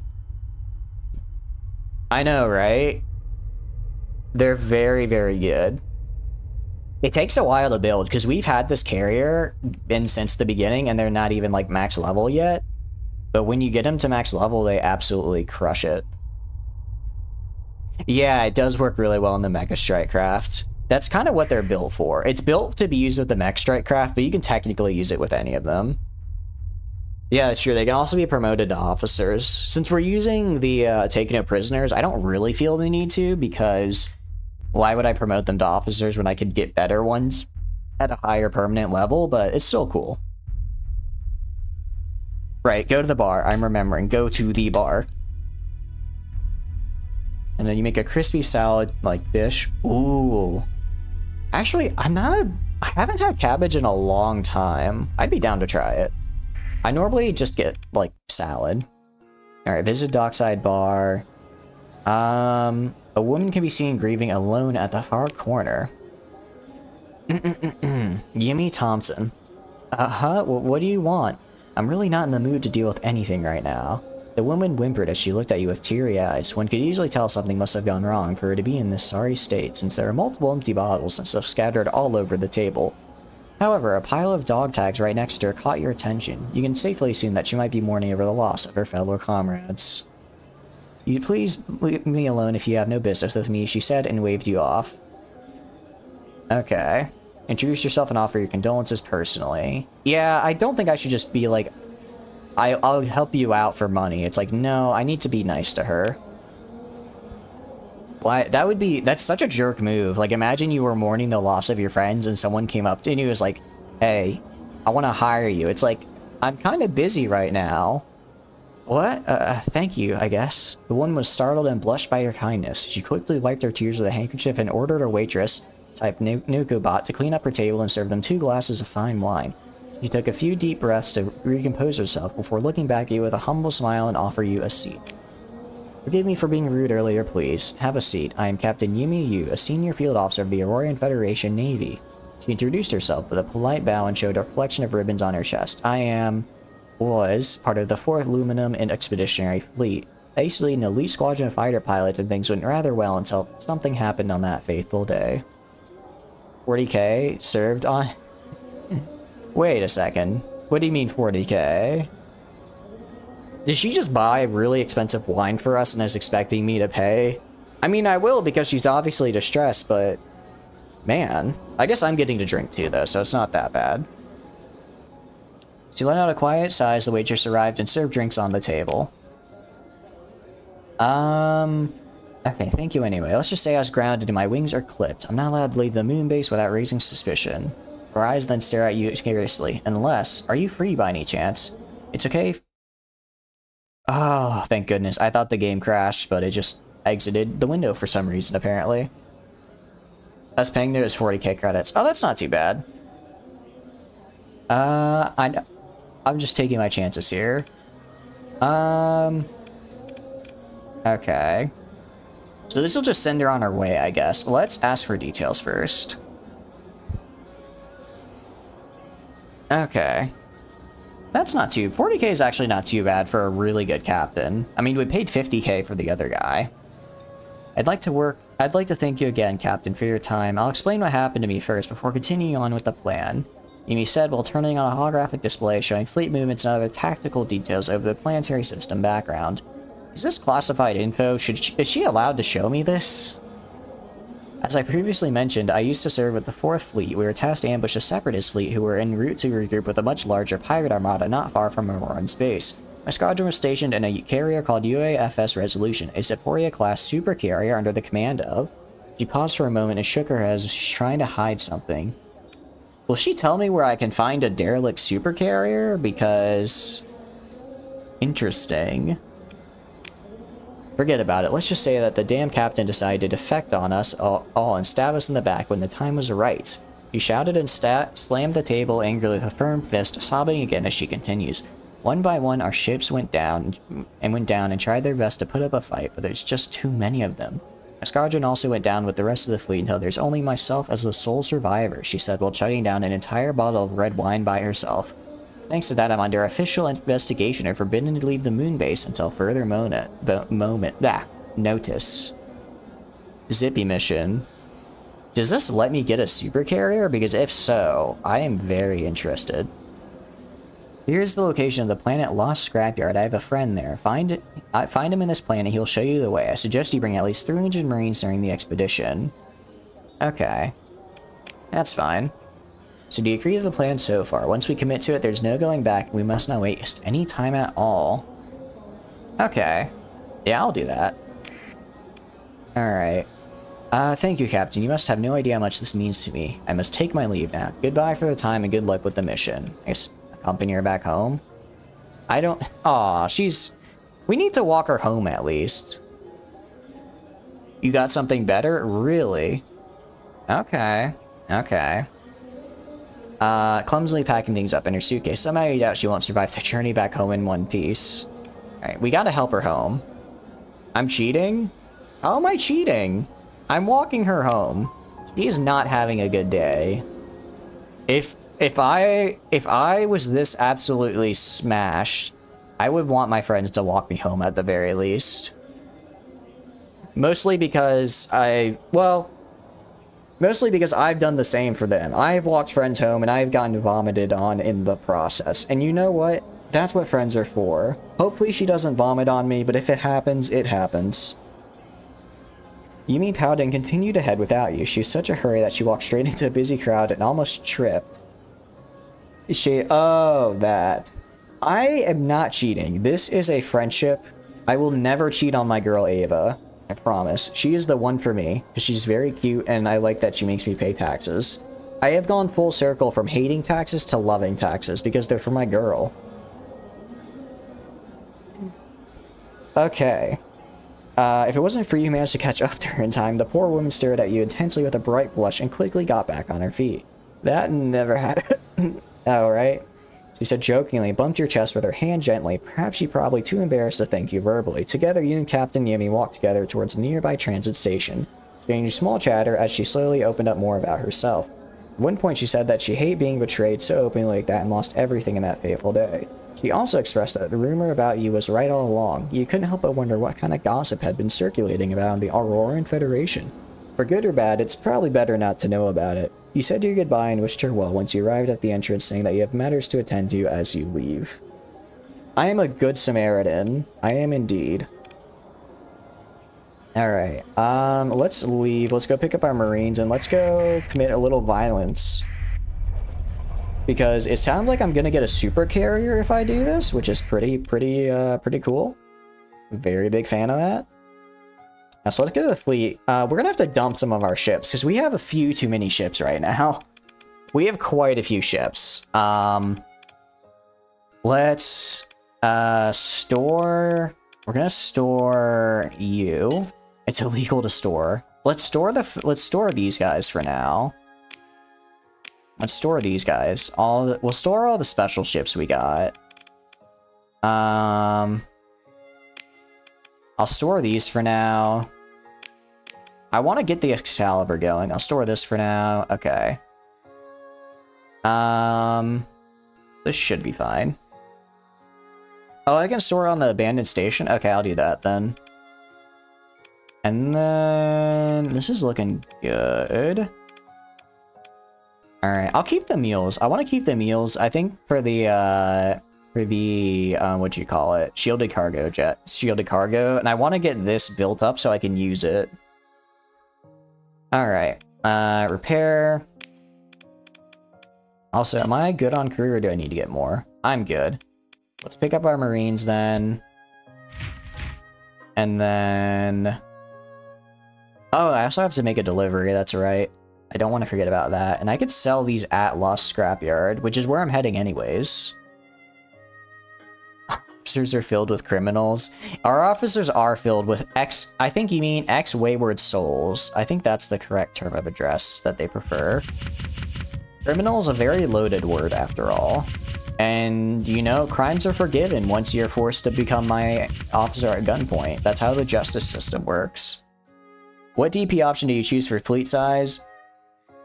I know, right? They're very, very good. It takes a while to build, because we've had this carrier been since the beginning, and they're not even, like, max level yet. But when you get them to max level, they absolutely crush it. Yeah, it does work really well in the Mecha Strike Craft. That's kind of what they're built for. It's built to be used with the Mech Strike Craft, but you can technically use it with any of them. Yeah, that's true. They can also be promoted to officers. Since we're using the taking of prisoners, I don't really feel the need to, because why would I promote them to officers when I could get better ones at a higher permanent level, but it's still cool. Right, go to the bar. I'm remembering. Go to the bar. And then you make a crispy salad, like, dish. Ooh. Actually, I haven't had cabbage in a long time. I'd be down to try it. I normally just get, like, salad. Alright, visit Dockside Bar. A woman can be seen grieving alone at the far corner. Yimmy Thompson. What do you want? I'm really not in the mood to deal with anything right now. The woman whimpered as she looked at you with teary eyes. One could easily tell something must have gone wrong for her to be in this sorry state, since there are multiple empty bottles and stuff scattered all over the table. However, a pile of dog tags right next to her caught your attention. You can safely assume that she might be mourning over the loss of her fellow comrades. You'd please leave me alone if you have no business with me, she said, and waved you off. Okay. Introduce yourself and offer your condolences personally. Yeah, I don't think I should just be like, I'll help you out for money. It's like, no, I need to be nice to her. Why? That's such a jerk move. Like, imagine you were mourning the loss of your friends and someone came up to you and he was like, hey, I want to hire you. It's like, I'm kind of busy right now. What? Thank you, I guess. The woman was startled and blushed by your kindness. She quickly wiped her tears with a handkerchief and ordered her waitress, type Nukobot, to clean up her table and serve them 2 glasses of fine wine. She took a few deep breaths to recompose herself before looking back at you with a humble smile and offer you a seat. Forgive me for being rude earlier, please. Have a seat. I am Captain Yumi Yu, a senior field officer of the Aurorian Federation Navy. She introduced herself with a polite bow and showed a collection of ribbons on her chest. Was part of the 4th Aluminum and Expeditionary Fleet. I used to lead an elite squadron of fighter pilots and things went rather well until something happened on that fateful day. 40k served on... Wait a second. What do you mean 40k? Did she just buy really expensive wine for us and is expecting me to pay? I mean, I will because she's obviously distressed, but... Man. I guess I'm getting to drink too, though, so it's not that bad. She let out a quiet sigh as the waitress arrived and served drinks on the table. Okay, thank you anyway. Let's just say I was grounded and my wings are clipped. I'm not allowed to leave the moon base without raising suspicion. Her eyes then stare at you curiously. Unless, are you free by any chance? It's okay if... Oh, thank goodness. I thought the game crashed, but it just exited the window for some reason, apparently. Us paying there is 40k credits. Oh, that's not too bad. I'm just taking my chances here. Okay. So this will just send her on her way, I guess. Let's ask for details first. Okay. That's not too... 40k is actually not too bad for a really good captain. I mean, we paid 50k for the other guy. I'd like to thank you again, Captain, for your time. I'll explain what happened to me first before continuing on with the plan. Yumi said while turning on a holographic display showing fleet movements and other tactical details over the planetary system background. Is this classified info? Is she allowed to show me this? As I previously mentioned, I used to serve with the 4th Fleet. We were tasked to ambush a separatist fleet who were en route to regroup with a much larger pirate armada not far from Auroran space. My squadron was stationed in a carrier called UAFS Resolution, a Seporia-class super carrier under the command of... She paused for a moment and shook her head as if she's trying to hide something. Will she tell me where I can find a derelict super carrier? Because... Interesting. Forget about it. Let's just say that the damn captain decided to defect on us all and stab us in the back when the time was right. She shouted and slammed the table angrily with a firm fist, sobbing again as she continues. One by one, our ships went down and tried their best to put up a fight, but there's just too many of them. A squadron also went down with the rest of the fleet until there's only myself as the sole survivor, she said while chugging down an entire bottle of red wine by herself. Thanks to that, I'm under official investigation and forbidden to leave the moon base until further notice. Zippy mission. Does this let me get a super carrier? Because if so, I am very interested. Here's the location of the planet Lost Scrapyard. I have a friend there. Find him in this planet. He'll show you the way. I suggest you bring at least 300 Marines during the expedition. Okay. That's fine. So do you agree with the plan so far? Once we commit to it, there's no going back. We must not waste any time at all. Okay. Yeah, I'll do that. Alright. Thank you, Captain. You must have no idea how much this means to me. I must take my leave now. Goodbye for the time and good luck with the mission. I guess accompany her back home? I don't... Aw, she's... We need to walk her home at least. You got something better? Really? Okay. Okay. Clumsily packing things up in her suitcase. Somehow you doubt she won't survive the journey back home in one piece. Alright, we gotta help her home. I'm cheating? How am I cheating? I'm walking her home. She is not having a good day. If I was this absolutely smashed, I would want my friends to walk me home at the very least. Mostly because mostly because I've done the same for them. I've walked friends home and I've gotten vomited on in the process. And you know what? That's what friends are for. Hopefully she doesn't vomit on me, but if it happens, it happens. Yumi pouted and continued ahead without you. She was such a hurry that she walked straight into a busy crowd and almost tripped. Oh, that. I am not cheating. This is a friendship. I will never cheat on my girl Ava. I promise. She is the one for me. She's very cute and I like that she makes me pay taxes. I have gone full circle from hating taxes to loving taxes because they're for my girl. Okay. If it wasn't for you managed to catch up to her in time, the poor woman stared at you intensely with a bright blush and quickly got back on her feet. That never happened. Oh, right? She said jokingly, bumped your chest with her hand gently. Perhaps she probably too embarrassed to thank you verbally. Together, you and Captain Yumi walked together towards a nearby transit station, exchanging small chatter as she slowly opened up more about herself. At one point, she said that she hated being betrayed so openly like that and lost everything in that fateful day. She also expressed that the rumor about you was right all along. You couldn't help but wonder what kind of gossip had been circulating about the Auroran Federation. For good or bad, it's probably better not to know about it. You said your goodbye and wished her well once you arrived at the entrance, saying that you have matters to attend to as you leave. I am a good Samaritan. I am indeed. Alright, let's leave. Let's go pick up our Marines and let's go commit a little violence. Because it sounds like I'm gonna get a super carrier if I do this, which is pretty cool. Very big fan of that. Now, so let's go to the fleet. We're gonna have to dump some of our ships because we have a few too many ships right now. We have quite a few ships. Let's store. We're gonna store you. It's illegal to store. Let's store these guys for now. Let's store these guys. We'll store all the special ships we got. I'll store these for now. I want to get the Excalibur going. I'll store this for now. Okay. This should be fine. Oh, I can store on the abandoned station? Okay, I'll do that then. And then this is looking good. Alright, I'll keep the mules. I want to keep the mules. I think for the what do you call it? Shielded cargo jet. Shielded cargo. And I want to get this built up so I can use it. Alright. Repair. Also, am I good on crew or do I need to get more? I'm good. Let's pick up our Marines then. And then... Oh, I also have to make a delivery. That's right. I don't want to forget about that. And I could sell these at Lost Scrapyard, which is where I'm heading anyways. Officers are filled with criminals. Our officers are filled with I think you mean ex-wayward souls. I think that's the correct term of address that they prefer. Criminal is a very loaded word after all. And, you know, crimes are forgiven once you're forced to become my officer at gunpoint. That's how the justice system works. What DP option do you choose for fleet size?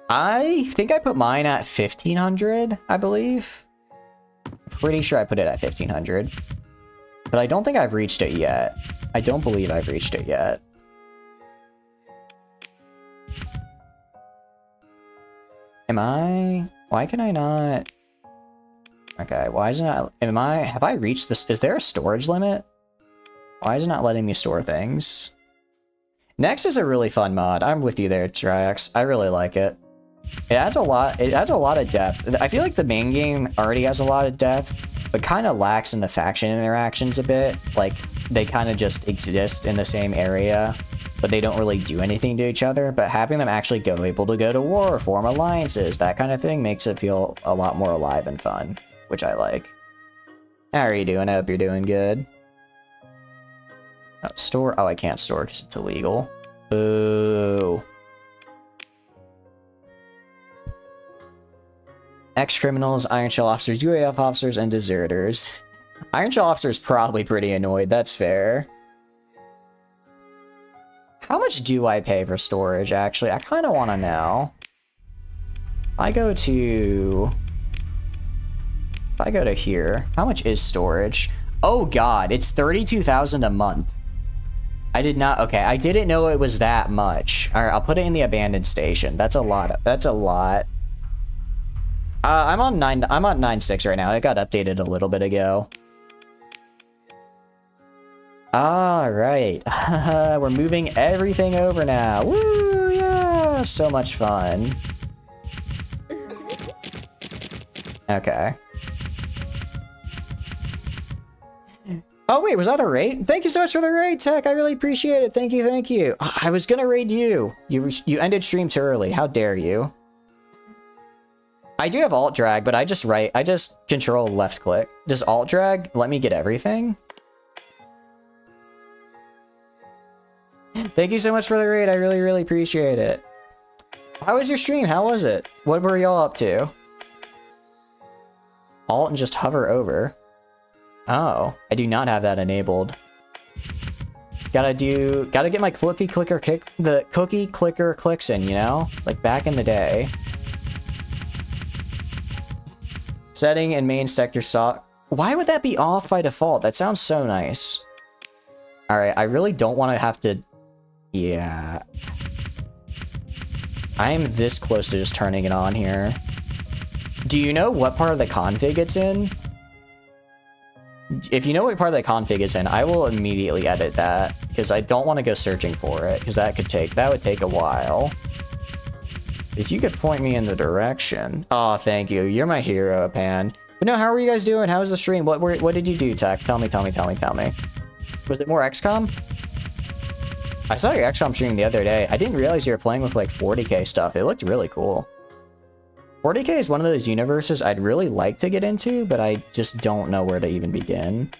I think I put mine at 1500, I believe. Pretty sure I put it at 1500. But I don't think I've reached it yet. I don't believe I've reached it yet. Why can I not? Okay, why isn't it? Have I reached this? Is there a storage limit? Why is it not letting me store things? Next is a really fun mod. I'm with you there, Triax. I really like it. It adds a lot of depth. I feel like the main game already has a lot of depth, but kind of lacks in the faction interactions a bit. Like, they kind of just exist in the same area, but they don't really do anything to each other. But having them actually able to go to war, form alliances, that kind of thing makes it feel a lot more alive and fun, which I like. How are you doing? I hope you're doing good. Store? Oh, I can't store because it's illegal. Boo. Ex-criminals, Iron Shell officers, UAF officers, and deserters. Iron Shell officers probably pretty annoyed, that's fair. How much do I pay for storage, actually? I kind of want to know. If I go to here, how much is storage? Oh god, it's 32,000 a month. I did not, okay, I didn't know it was that much. Alright, I'll put it in the abandoned station. That's a lot, that's a lot. I'm on 9.6 right now. It got updated a little bit ago. Alright. We're moving everything over now. Woo, yeah! So much fun. Okay. Oh wait, was that a raid? Thank you so much for the raid, Tech. I really appreciate it. Thank you, thank you. I was gonna raid you. You ended stream too early. How dare you? I do have alt drag, but I just control left click. Does alt drag let me get everything? Thank you so much for the raid. I really, really appreciate it. How was your stream? How was it? What were y'all up to? Alt and just hover over. Oh, I do not have that enabled. Gotta get my cookie clicker clicks in, you know? Like back in the day. Setting and main sector why would that be off by default? That sounds so nice. Alright, I really don't want to have to... Yeah. I am this close to just turning it on here. Do you know what part of the config it's in? If you know what part of the config it's in, I will immediately edit that, because I don't want to go searching for it, because that would take a while. If you could point me in the direction. Oh, thank you. You're my hero, Pan. But no, how are you guys doing? How was the stream? What did you do, Tech? Tell me. Was it more XCOM? I saw your XCOM stream the other day. I didn't realize you were playing with like 40k stuff. It looked really cool. 40k is one of those universes I'd really like to get into, but I just don't know where to even begin.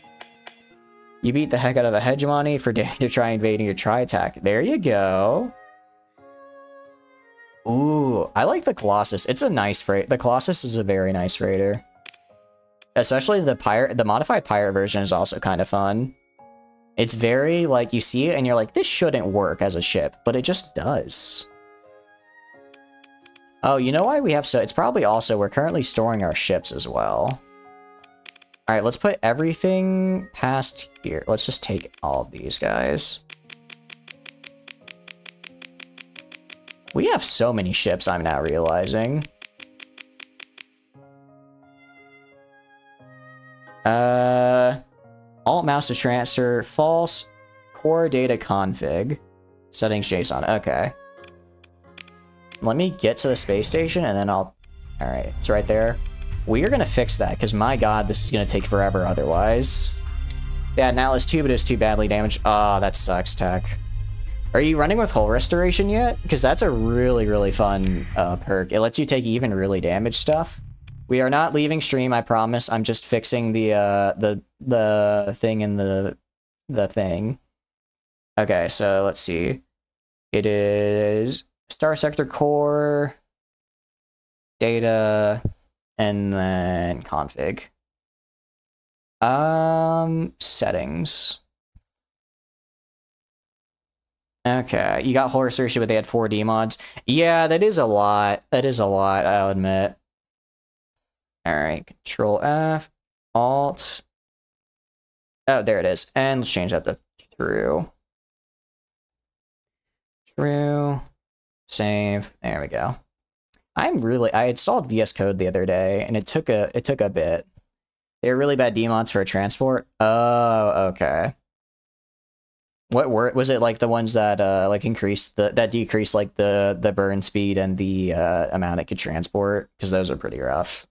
You beat the heck out of a hegemony for daring to try invading your tri-attack. There you go. Ooh, I like the Colossus. It's a nice freight. The Colossus is a very nice freighter. Especially the modified pirate version is also kind of fun. It's very, like, you see it and you're like, this shouldn't work as a ship, but it just does. Oh, you know why we have it's probably also, we're currently storing our ships as well. Alright, let's put everything past here. Let's just take all of these guys. We have so many ships, I'm now realizing. Alt mouse to transfer, false, core data config, settings JSON, okay. Let me get to the space station and then I'll... Alright, it's right there. We are gonna fix that, because my god, this is gonna take forever otherwise. Yeah, now it's 2, but it's too badly damaged. Ah, that sucks, Tech. Are you running with hull restoration yet? Because that's a really, really fun perk. It lets you take even really damaged stuff. We are not leaving stream, I promise. I'm just fixing the thing in the thing. Okay, so let's see. It is Star Sector Core, data, and then config. Settings. Okay, you got hull restoration, but they had 4D mods. Yeah, that is a lot. That is a lot, I'll admit. Alright, Control F, Alt. Oh, there it is. And let's change that to true. True. Save. There we go. I installed VS Code the other day, and it took a bit. They're really bad demods for a transport. Oh, okay. What were was it like the ones that like increased that decreased like the burn speed and the amount it could transport? Because those are pretty rough.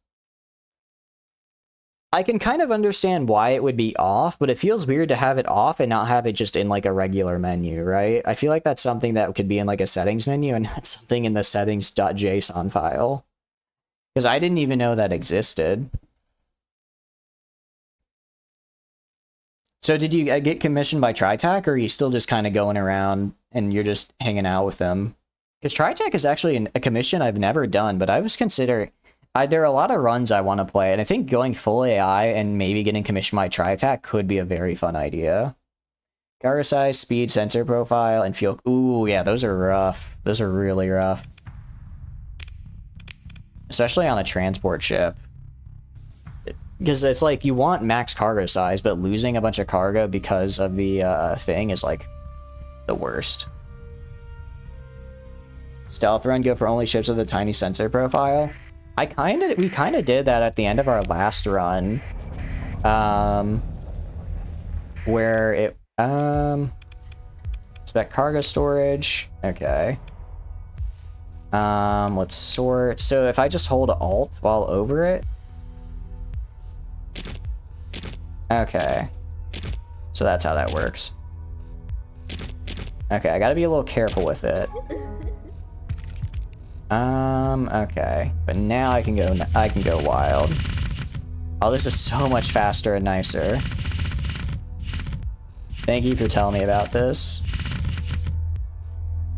I can kind of understand why it would be off, but it feels weird to have it off and not have it just in like a regular menu, right? I feel like that's something that could be in like a settings menu and not something in the settings.json file. Because I didn't even know that existed. So did you get commissioned by TriTac, or are you still just kind of going around and you're just hanging out with them? Because TriTac is actually a commission I've never done, but I was considering... there are a lot of runs I want to play, and I think going full AI and maybe getting commissioned by TriTac could be a very fun idea. Cargo size, speed, sensor profile, and fuel... Ooh, yeah, those are rough. Those are really rough. Especially on a transport ship. Because it's like, you want max cargo size, but losing a bunch of cargo because of the thing is like the worst. Stealth run, go for only ships with a tiny sensor profile. We kind of did that at the end of our last run. Where it, spec cargo storage. Okay. Let's sort. So if I just hold Alt while over it. Okay. So that's how that works. Okay, I gotta be a little careful with it. Okay. But now I can go wild. Oh, this is so much faster and nicer. Thank you for telling me about this.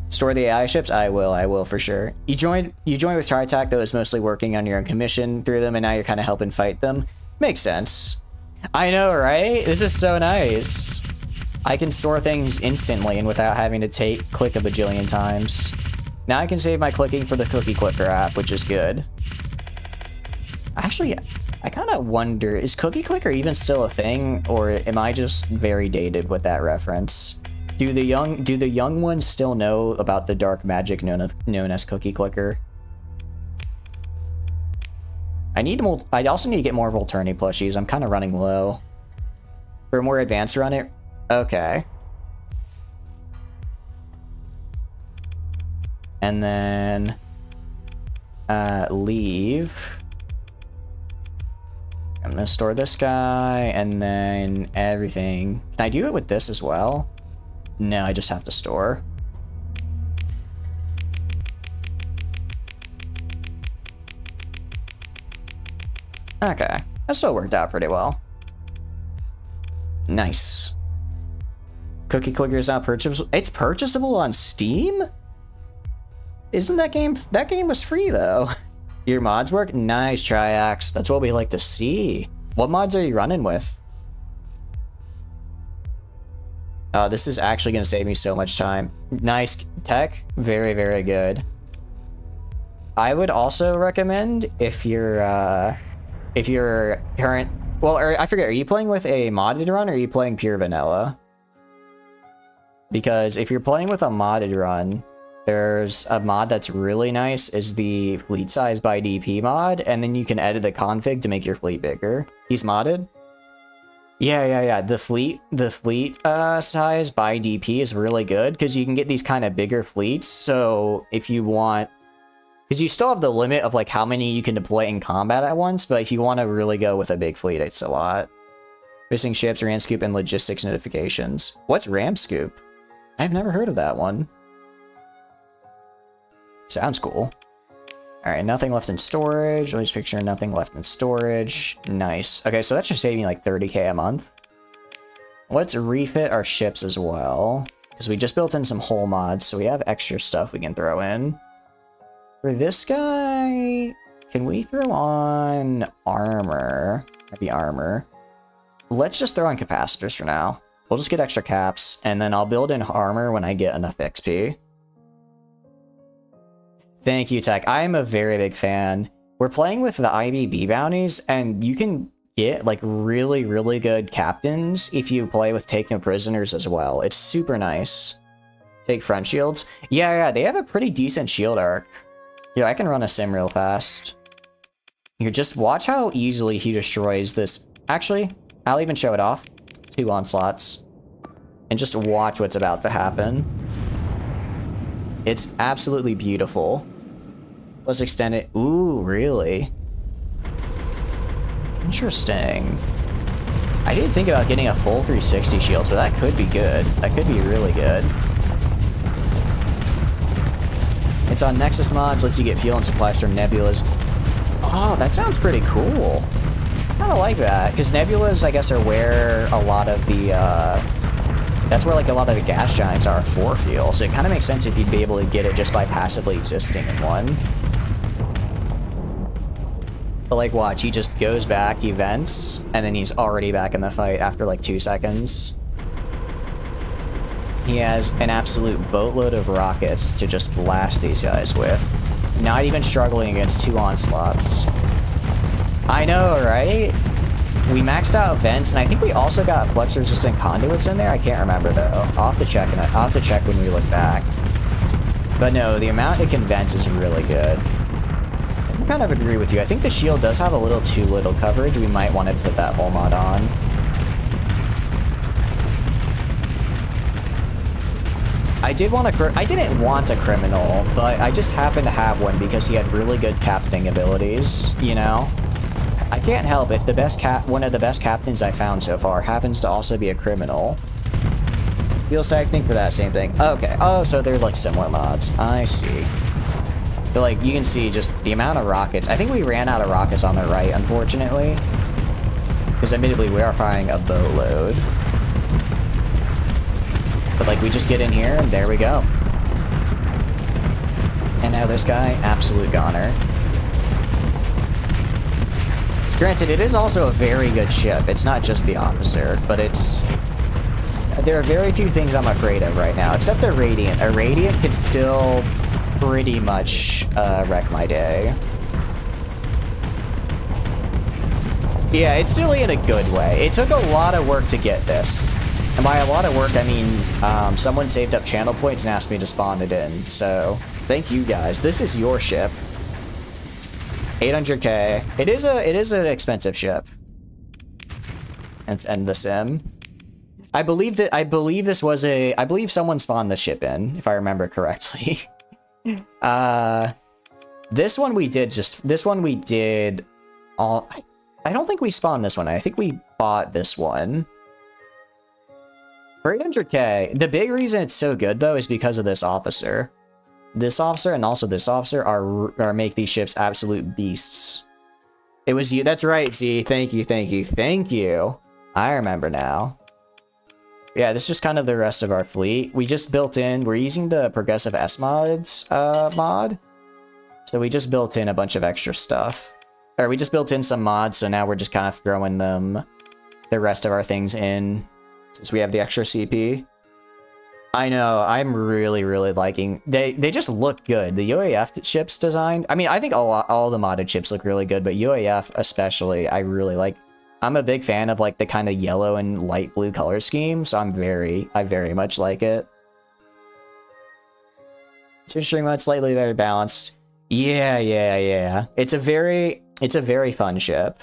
Store the AI ships? I will for sure. You joined with TriTac that was mostly working on your own commission through them, and now you're kind of helping fight them. Makes sense. I know, right? This is so nice. I can store things instantly and without having to click a bajillion times. Now I can save my clicking for the Cookie Clicker app, which is good. Actually, I kind of wonder, is Cookie Clicker even still a thing, or am I just very dated with that reference? Do the young ones still know about the dark magic known as Cookie Clicker? I also need to get more Volturni plushies. I'm kind of running low. For a more advanced run it. Okay. And then leave. I'm gonna store this guy and then everything. Can I do it with this as well? No, I just have to store. Okay, that still worked out pretty well. Nice. Cookie Clicker is not purchasable. It's purchasable on Steam? Isn't that game was free though? Your mods work? Nice, Triax. That's what we like to see. What mods are you running with? Oh, this is actually gonna save me so much time. Nice tech, very, very good. I would also recommend if you're current, well, I forget, are you playing with a modded run or are you playing pure vanilla? Because if you're playing with a modded run, there's a mod that's really nice, is the fleet size by DP mod, and then you can edit the config to make your fleet bigger. He's modded? Yeah. The fleet size by DP is really good because you can get these kind of bigger fleets. So if you want, because you still have the limit of like how many you can deploy in combat at once, but if you want to really go with a big fleet, it's a lot. Missing ships, RAM scoop, and logistics notifications. What's RAM scoop? I've never heard of that one. Sounds cool. Alright, nothing left in storage. Let me just picture nothing left in storage. Nice. Okay, so that should save me like 30k a month. Let's refit our ships as well, because we just built in some hull mods, so we have extra stuff we can throw in. For this guy, can we throw on armor? Maybe armor. Let's just throw on capacitors for now. We'll just get extra caps, and then I'll build in armor when I get enough XP. Thank you, Tech. I am a very big fan. We're playing with the IBB bounties, and you can get like really, really good captains if you play with Take No Prisoners as well. It's super nice. Take front shields. Yeah, they have a pretty decent shield arc. Yeah, I can run a sim real fast. Here, just watch how easily he destroys this. Actually, I'll even show it off. 2 onslaughts. And just watch what's about to happen. It's absolutely beautiful. Let's extend it. Ooh, really? Interesting. I didn't think about getting a full 360 shield, so that could be good. That could be really good. It's on Nexus mods, lets you get fuel and supplies from nebulas. Oh, that sounds pretty cool. I kinda like that, because nebulas, I guess, are where a lot of the, that's where, like, a lot of the gas giants are for fuel, so it kind of makes sense if you'd be able to get it just by passively existing in one. But, like, watch, he just goes back, he vents, and then he's already back in the fight after, like, 2 seconds. He has an absolute boatload of rockets to just blast these guys with. Not even struggling against 2 onslaughts. I know, right? We maxed out vents, and I think we also got flux-resistant conduits in there. I can't remember, though. I'll have to check, and I'll have to check when we look back. But no, the amount it can vent is really good. I kind of agree with you. I think the shield does have a little too little coverage. We might want to put that whole mod on. I didn't want a criminal, but I just happened to have one because he had really good captaining abilities, you know? I can't help if the best one of the best captains I found so far happens to also be a criminal. Feel sacking for that same thing. Okay. Oh, so they're like similar mods. I see. But like you can see just the amount of rockets. I think we ran out of rockets on the right, unfortunately. Because admittedly we are firing a boatload. But like we just get in here and there we go. And now this guy, absolute goner. Granted, it is also a very good ship. It's not just the officer, but it's... There are very few things I'm afraid of right now, except a Radiant. A Radiant could still pretty much wreck my day. Yeah, it's silly in a good way. It took a lot of work to get this. And by a lot of work, I mean, someone saved up channel points and asked me to spawn it in. So, thank you guys. This is your ship. 800k. It is an expensive ship. Let's end the sim. I believe someone spawned the ship in, if I remember correctly. This one we did all... I don't think we spawned this one. I think we bought this one. For 800k, the big reason it's so good, though, is because of this officer. This officer and also this officer are make these ships absolute beasts. It was you. That's right, Z. Thank you, thank you, thank you. I remember now. Yeah, this is just kind of the rest of our fleet. We just built in... We're using the Progressive S mods mod. So we just built in a bunch of extra stuff. Or we just built in some mods, so now we're just kind of throwing the rest of our things in. Since we have the extra CP. I know, I'm really, really liking... They just look good. The UAF ships designed... I mean, I think all the modded ships look really good, but UAF especially, I really like. I'm a big fan of, like, the kind of yellow and light blue color scheme, so I very much like it. String mode slightly better balanced. Yeah. It's a very fun ship.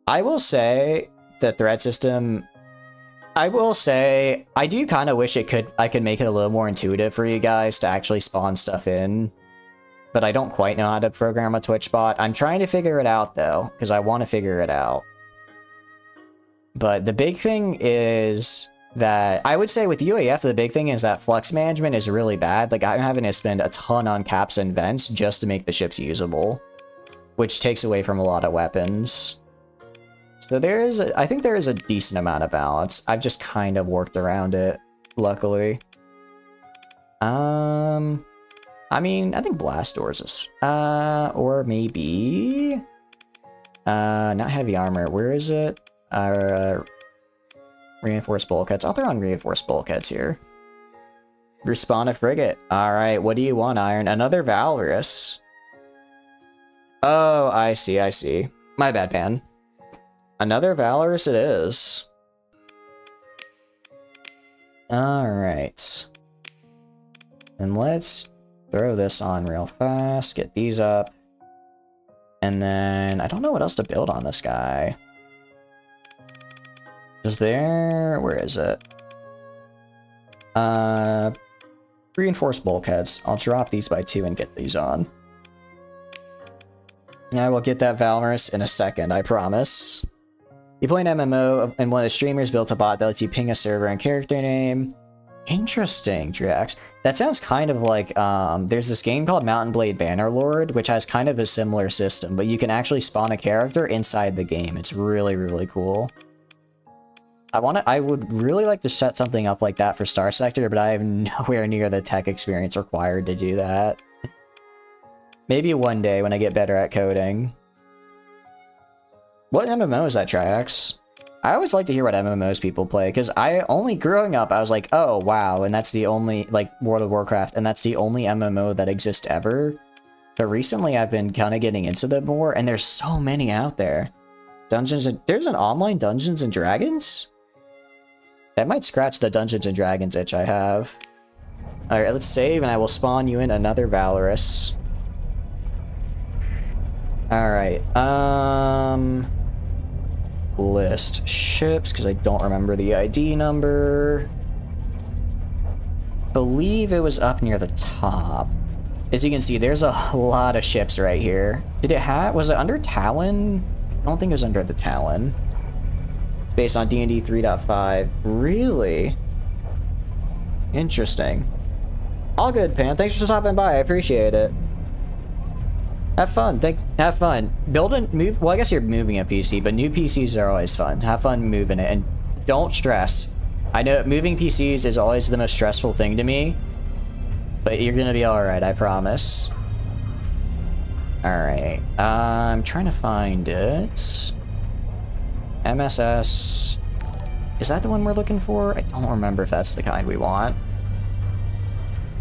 I will say the threat system... I will say, I do kind of wish I could make it a little more intuitive for you guys to actually spawn stuff in. But I don't quite know how to program a Twitch bot. I'm trying to figure it out, though, because I want to figure it out. But the big thing is that, I would say with UAF, the big thing is that flux management is really bad. Like, I'm having to spend a ton on caps and vents just to make the ships usable. Which takes away from a lot of weapons. So I think there is a decent amount of balance. I've just kind of worked around it, luckily. I mean, I think blast doors is, or maybe, not heavy armor. Where is it? Reinforced bulkheads. I'll throw on reinforced bulkheads here. Respawn a frigate. All right, what do you want, Iron? Another Valorous. Oh, I see. My bad, Pan. Another Valorous it is. Alright. And let's throw this on real fast, get these up. And then, I don't know what else to build on this guy. Is there... where is it? Reinforced bulkheads. I'll drop these by 2 and get these on. I will get that Valorous in a second, I promise. You play an MMO, and one of the streamers built a bot that lets you ping a server and character name. Interesting, Drax. That sounds kind of like, there's this game called Mountain Blade Bannerlord, which has kind of a similar system, but you can actually spawn a character inside the game. It's really, really cool. I would really like to set something up like that for Star Sector, but I have nowhere near the tech experience required to do that. Maybe one day when I get better at coding. What MMO is that, Triax? I always like to hear what MMOs people play, because growing up, I was like, oh, wow, and that's the only, like, World of Warcraft, and that's the only MMO that exists ever. But recently, I've been kind of getting into them more, and there's so many out there. There's an online Dungeons & Dragons? That might scratch the Dungeons & Dragons itch I have. Alright, let's save, and I will spawn you in another Valorous. Alright, list ships, because I don't remember the ID number. Believe it was up near the top. As you can see, there's a lot of ships right here. Was it under Talon? I don't think it was under the Talon. It's based on D&D 3.5. Really? Interesting. All good, Pan. Thanks for stopping by. I appreciate it. Have fun. Have fun. Move. Well, I guess you're moving a PC, but new PCs are always fun. Have fun moving it, and don't stress. I know moving PCs is always the most stressful thing to me, but you're gonna be all right. I promise. All right. I'm trying to find it. MSS. Is that the one we're looking for? I don't remember if that's the kind we want.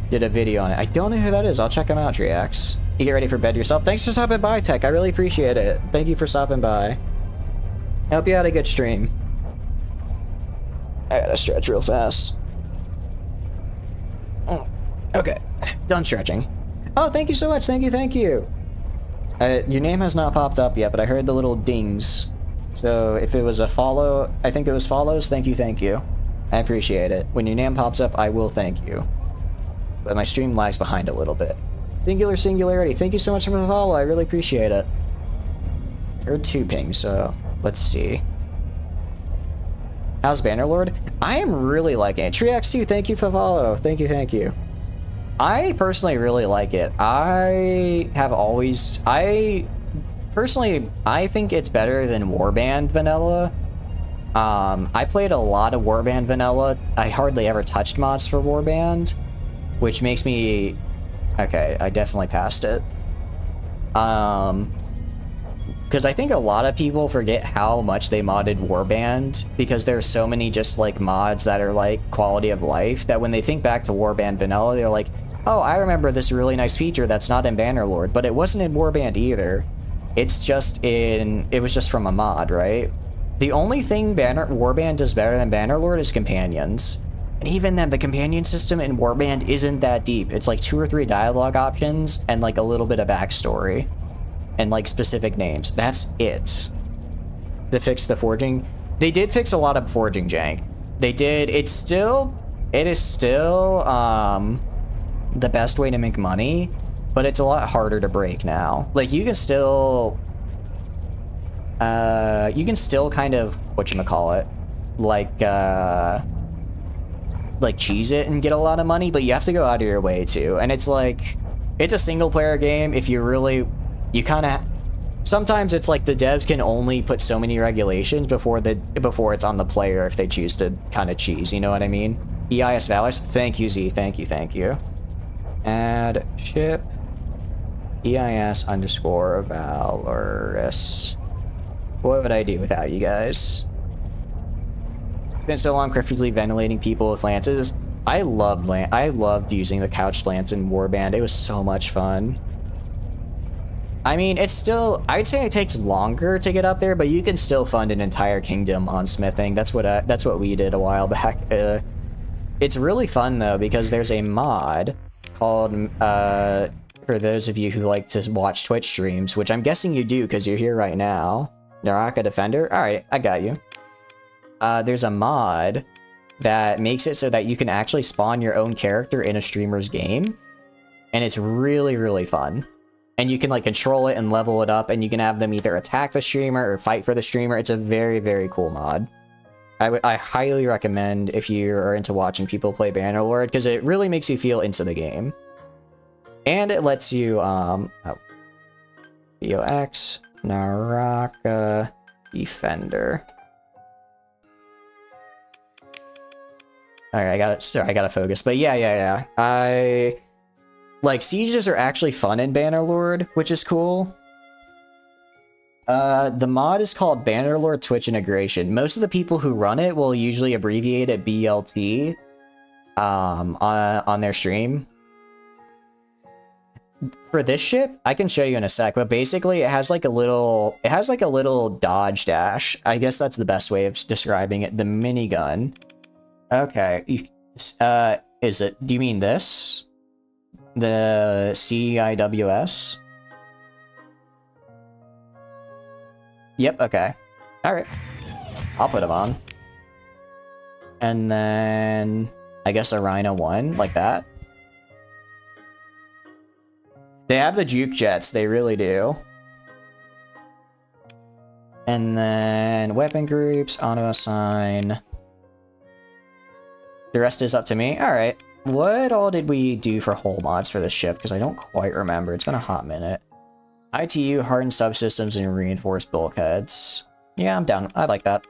Did a video on it. I don't know who that is. I'll check him out, Triax. You get ready for bed yourself. Thanks for stopping by, Tech. I really appreciate it. Thank you for stopping by. I hope you had a good stream. I gotta stretch real fast. Oh, okay, done stretching. Oh, thank you so much. Thank you. Your name has not popped up yet, but I heard the little dings. So if it was a follow, I think it was follows. Thank you. I appreciate it. When your name pops up, I will thank you. But my stream lags behind a little bit. Singularity, thank you so much for the follow, I really appreciate it. I heard 2 pings, so let's see. How's Bannerlord? I am really liking it. Trix2, thank you for the follow. Thank you. I personally really like it. I think it's better than Warband Vanilla. I played a lot of Warband Vanilla. I hardly ever touched mods for Warband, which makes me... Okay, I definitely passed it. Because I think a lot of people forget how much they modded Warband, because there's so many just, like, mods that are, like, quality of life, that when they think back to Warband Vanilla, they're like, oh, I remember this really nice feature that's not in Bannerlord, but it wasn't in Warband either. It was just from a mod, right? The only thing Warband does better than Bannerlord is companions. And even then, the companion system in Warband isn't that deep. It's like 2 or 3 dialogue options and like a little bit of backstory. And like specific names. That's it. They fixed the forging. They did fix a lot of forging jank. They did. It is still the best way to make money, but it's a lot harder to break now. Like you can still kind of, whatchamacallit, like cheese it and get a lot of money, but you have to go out of your way too. And it's like, it's a single player game. If you really, you kind of, sometimes it's like the devs can only put so many regulations before it's on the player if they choose to kind of cheese, you know what I mean? EIS Valorous, thank you Z, thank you. Add ship EIS _ Valorous. What would I do without you guys? It's been so long critically ventilating people with lances. I loved using the couched lance in Warband. It was so much fun. I mean, it's still, I'd say it takes longer to get up there, but you can still fund an entire kingdom on smithing. That's what we did a while back. It's really fun though, because there's a mod called, for those of you who like to watch Twitch streams, which I'm guessing you do because you're here right now. Naraka Defender? Alright, I got you. There's a mod that makes it so that you can actually spawn your own character in a streamer's game. And it's really, really fun. And you can like control it and level it up, and you can have them either attack the streamer or fight for the streamer. It's a very, very cool mod. I highly recommend if you are into watching people play Bannerlord, because it really makes you feel into the game. And it lets you, VOX, Naraka, Defender. Alright, I gotta focus. But yeah. Like, sieges are actually fun in Bannerlord, which is cool. The mod is called Bannerlord Twitch Integration. Most of the people who run it will usually abbreviate it BLT on their stream. For this ship, I can show you in a sec, but basically it has like a little dodge dash. I guess that's the best way of describing it. The minigun. Okay. Is it, do you mean this? The CIWS? Yep, okay. Alright. I'll put them on. And then I guess a Rhino 1, like that. They have the juke jets, they really do. And then weapon groups, auto assign. The rest is up to me. Alright. What all did we do for hull mods for this ship? Because I don't quite remember. It's been a hot minute. ITU, hardened subsystems, and reinforced bulkheads. Yeah, I'm down. I like that.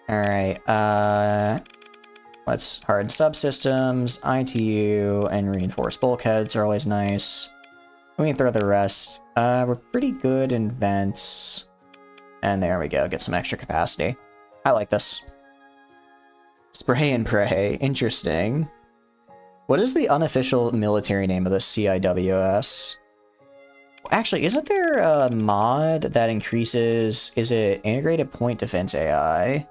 Alright, let's hardened subsystems, ITU, and reinforced bulkheads are always nice. We can throw the rest. We're pretty good in vents. And there we go, get some extra capacity. I like this. Spray and pray. Interesting. What is the unofficial military name of the CIWS? Actually, isn't there a mod that increases... Is it integrated point defense AI?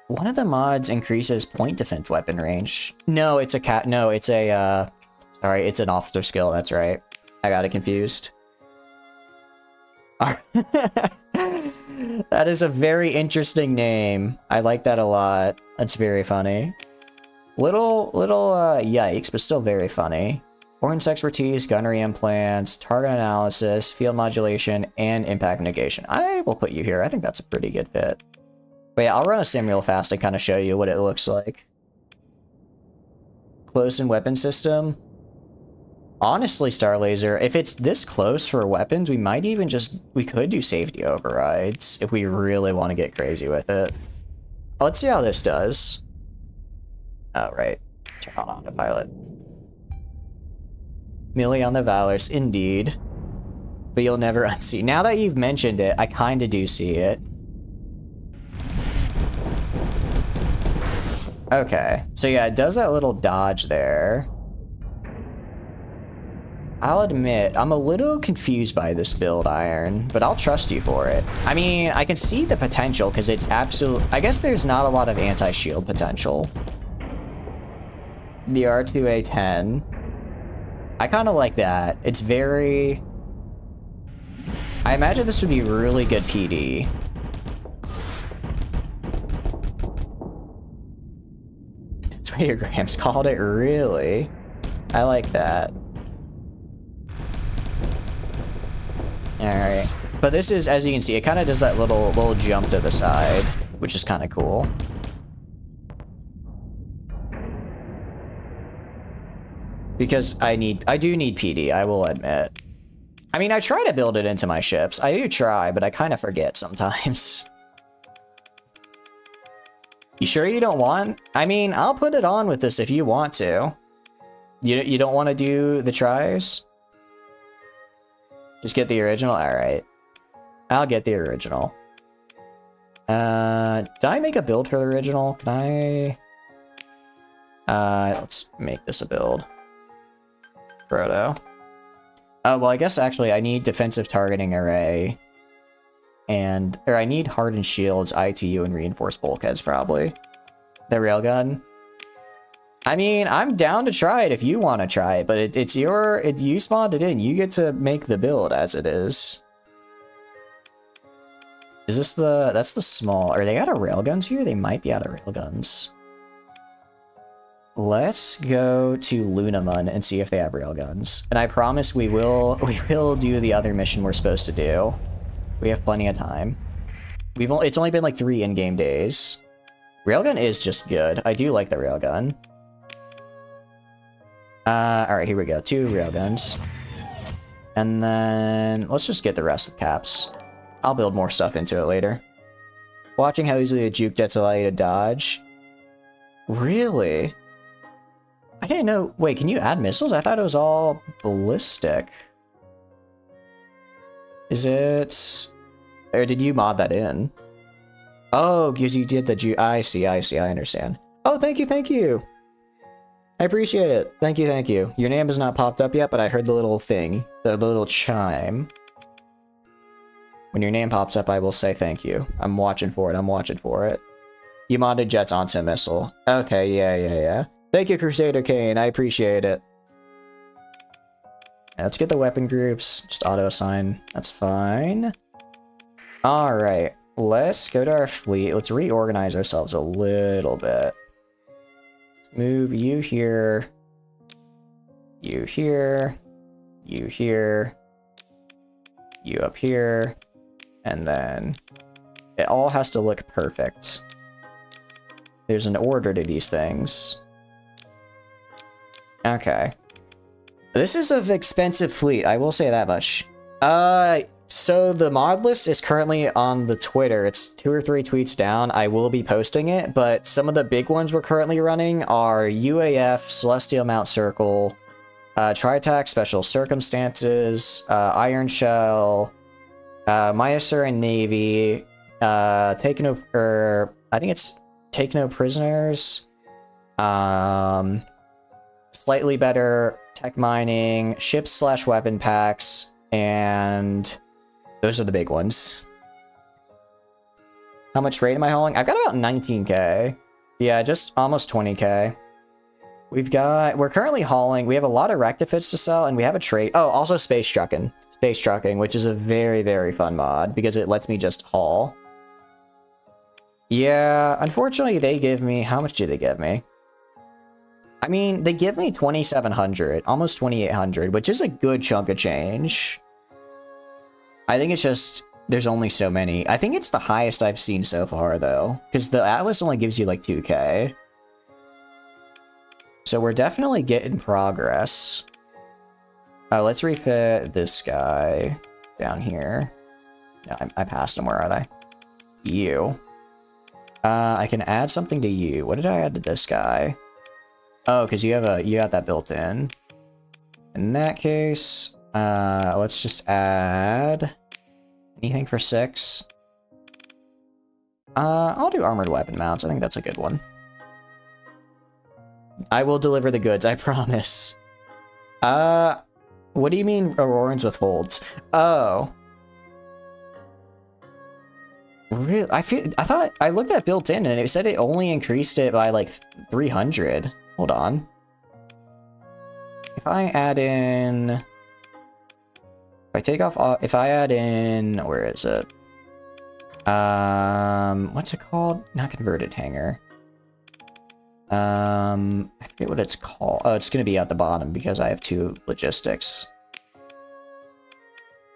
One of the mods increases point defense weapon range. No, it's a No, it's a, Sorry, it's an officer skill, that's right. I got it confused. That is a very interesting name. I like that a lot. That's very funny. Little yikes, but still very funny. Ordnance expertise, gunnery implants, target analysis, field modulation, and impact negation. I will put you here. I think that's a pretty good fit. But yeah, I'll run a sim real fast and kind of show you what it looks like. Close-in weapon system. Honestly, Star Laser, if it's this close for weapons, we might even just... We could do safety overrides if we really want to get crazy with it. Let's see how this does. Oh, right. Turn on autopilot. Melee on the Valorous, indeed. But you'll never unsee. Now that you've mentioned it, I kind of do see it. Okay. So yeah, it does that little dodge there. I'll admit, I'm a little confused by this build, Iron, but I'll trust you for it. I mean, I can see the potential, because it's absolute... I guess there's not a lot of anti-shield potential. The R2A10. I kind of like that. It's very... I imagine this would be really good PD. That's what your Grams called it, really? I like that. Alright. But this is, as you can see, it kind of does that little jump to the side, which is kind of cool. Because I do need PD, I will admit. I mean, I try to build it into my ships. I do try, but I kind of forget sometimes. You sure you don't want? I mean, I'll put it on with this if you want to. You don't want to do the tries? Just get the original? Alright. I'll get the original. Did I make a build for the original? Can I... let's make this a build. Proto. Oh, well, I guess actually I need defensive targeting array. Or I need hardened shields, ITU, and reinforced bulkheads, probably. The railgun. I mean, I'm down to try it if you want to try it, but it's your... you spawned it in. You get to make the build as it is. Is this the... that's the small... are they out of railguns here? They might be out of railguns. Let's go to Lunamun and see if they have railguns. And I promise we will do the other mission we're supposed to do. We have plenty of time. It's only been like 3 in-game days. Railgun is just good. I do like the railgun. Alright, here we go. 2 railguns. And then let's just get the rest of the caps. I'll build more stuff into it later. Watching how easily a juke gets allow you to dodge. Really? I didn't know... wait, can you add missiles? I thought it was all ballistic. Is it... or did you mod that in? Oh, because you did the juke... I see, I understand. Oh, thank you, thank you! I appreciate it. Thank you, thank you. Your name has not popped up yet, but I heard the little thing. The little chime. When your name pops up, I will say thank you. I'm watching for it, I'm watching for it. You modded jets onto a missile. Okay, yeah. Thank you, Crusader Kane. I appreciate it. Let's get the weapon groups. Just auto-assign. That's fine. Alright. Let's go to our fleet. Let's reorganize ourselves a little bit. Move you here, you here, you here, you up here, and then it all has to look perfect. There's an order to these things. Okay. This is an expensive fleet, I will say that much. So the mod list is currently on the Twitter. It's 2 or 3 tweets down. I will be posting it, but some of the big ones we're currently running are UAF, Celestial Mount Circle, Tritac Special Circumstances, Iron Shell, Myosur and Navy, I think it's Take No Prisoners, slightly better tech mining, ships / weapon packs, and those are the big ones. How much freight am I hauling? I've got about 19k. Yeah, just almost 20k. We're currently hauling, we have a lot of rectifits to sell, and we have a trade. Oh, also space trucking. Space trucking, which is a very, very fun mod, because it lets me just haul. Yeah, unfortunately they give me, how much do they give me? I mean, they give me 2,700, almost 2,800, which is a good chunk of change. I think it's just, there's only so many. I think it's the highest I've seen so far, though, because the Atlas only gives you like 2k. So we're definitely getting progress. Oh, let's refit this guy down here. No, I passed him. Where are they? You. I can add something to you. What did I add to this guy? Oh, because you got that built in. In that case, let's just add anything for 6. I'll do armored weapon mounts. I think that's a good one. I will deliver the goods, I promise. What do you mean Aurorans with holds? Oh. Really? I thought I looked at built in and it said it only increased it by like 300. Hold on. If I add in... if I take off... if I add in... where is it? What's it called? Not converted hanger. I forget what it's called. Oh, it's gonna be at the bottom because I have 2 logistics.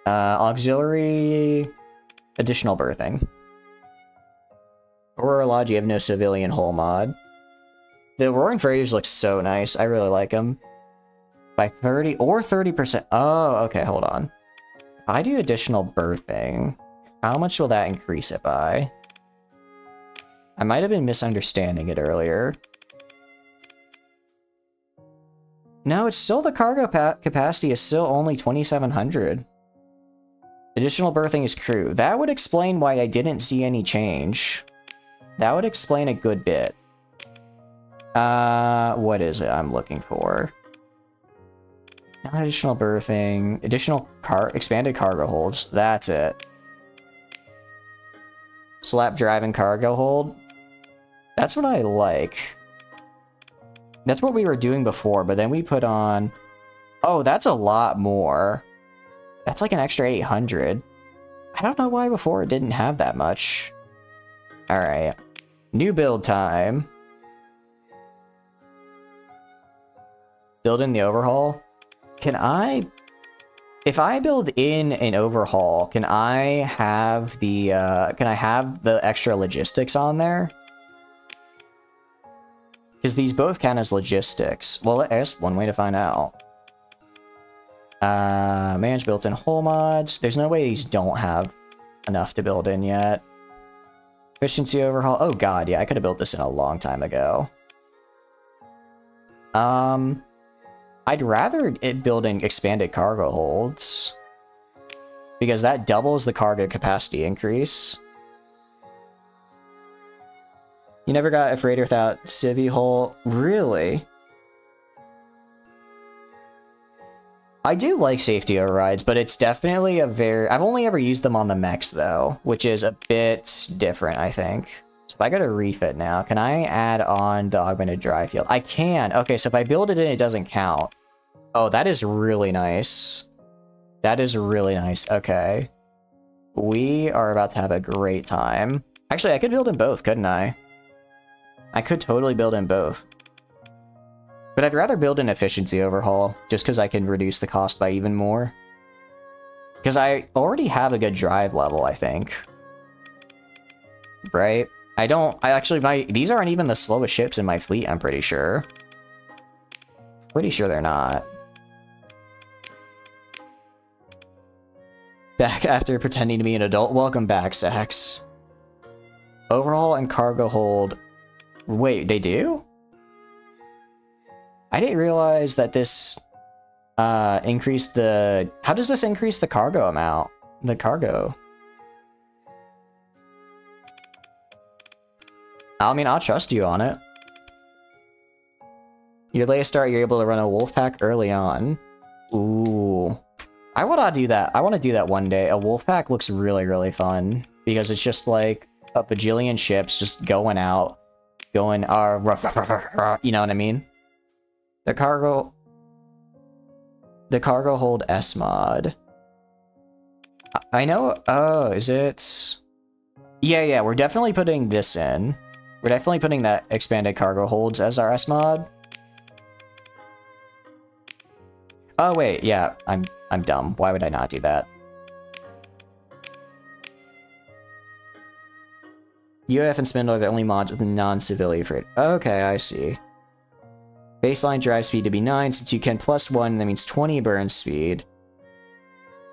Auxiliary... additional berthing. Aurora Lodge, you have no civilian hull mod. The Roaring Furries look so nice. I really like them. By 30 or 30%. Oh, okay, hold on. If I do additional berthing, how much will that increase it by? I might have been misunderstanding it earlier. No, it's still the cargo capacity is still only 2,700. Additional berthing is crew. That would explain why I didn't see any change. That would explain a good bit. What is it I'm looking for? Not additional berthing. Additional expanded cargo holds. That's it. Slap driving cargo hold. That's what I like. That's what we were doing before, but then we put on... Oh, that's a lot more. That's like an extra 800. I don't know why before it didn't have that much. Alright. New build time. Build in the overhaul. Can I... If I build in an overhaul, can I have the extra logistics on there? Because these both count as logistics. Well, there's one way to find out. Manage built-in hull mods. There's no way these don't have enough to build in yet. Efficiency overhaul. Oh god, yeah, I could have built this in a long time ago. I'd rather it build in expanded cargo holds. Because that doubles the cargo capacity increase. You never got a freighter without civvy hull? Really? I do like safety overrides, but it's definitely a very... I've only ever used them on the mechs, though, which is a bit different, I think. So if I go to refit now, can I add on the augmented dry field? I can! Okay, so if I build it in, it doesn't count. Oh, that is really nice. That is really nice. Okay. We are about to have a great time. Actually, I could build in both, couldn't I? I could totally build in both. But I'd rather build an efficiency overhaul, just because I can reduce the cost by even more. Because I already have a good drive level, I think. Right? These aren't even the slowest ships in my fleet, I'm pretty sure. Pretty sure they're not. Back after pretending to be an adult. Welcome back, Sax. Overhaul and cargo hold. Wait, they do? I didn't realize that this increased the... How does this increase the cargo amount? The cargo. I mean, I'll trust you on it. Your latest start, you're able to run a wolf pack early on. Ooh. I want to do that. I want to do that one day. A wolf pack looks really, really fun. Because it's just like a bajillion ships just going out. Going, you know what I mean? The cargo hold S mod. I know, oh, is it? Yeah, we're definitely putting this in. We're definitely putting that expanded cargo holds as our S mod. Oh wait, yeah, I'm dumb. Why would I not do that? UF and Spindle are the only mods with non-civilian freight. Okay, I see. Baseline drive speed to be 9, since you can +1, that means 20 burn speed.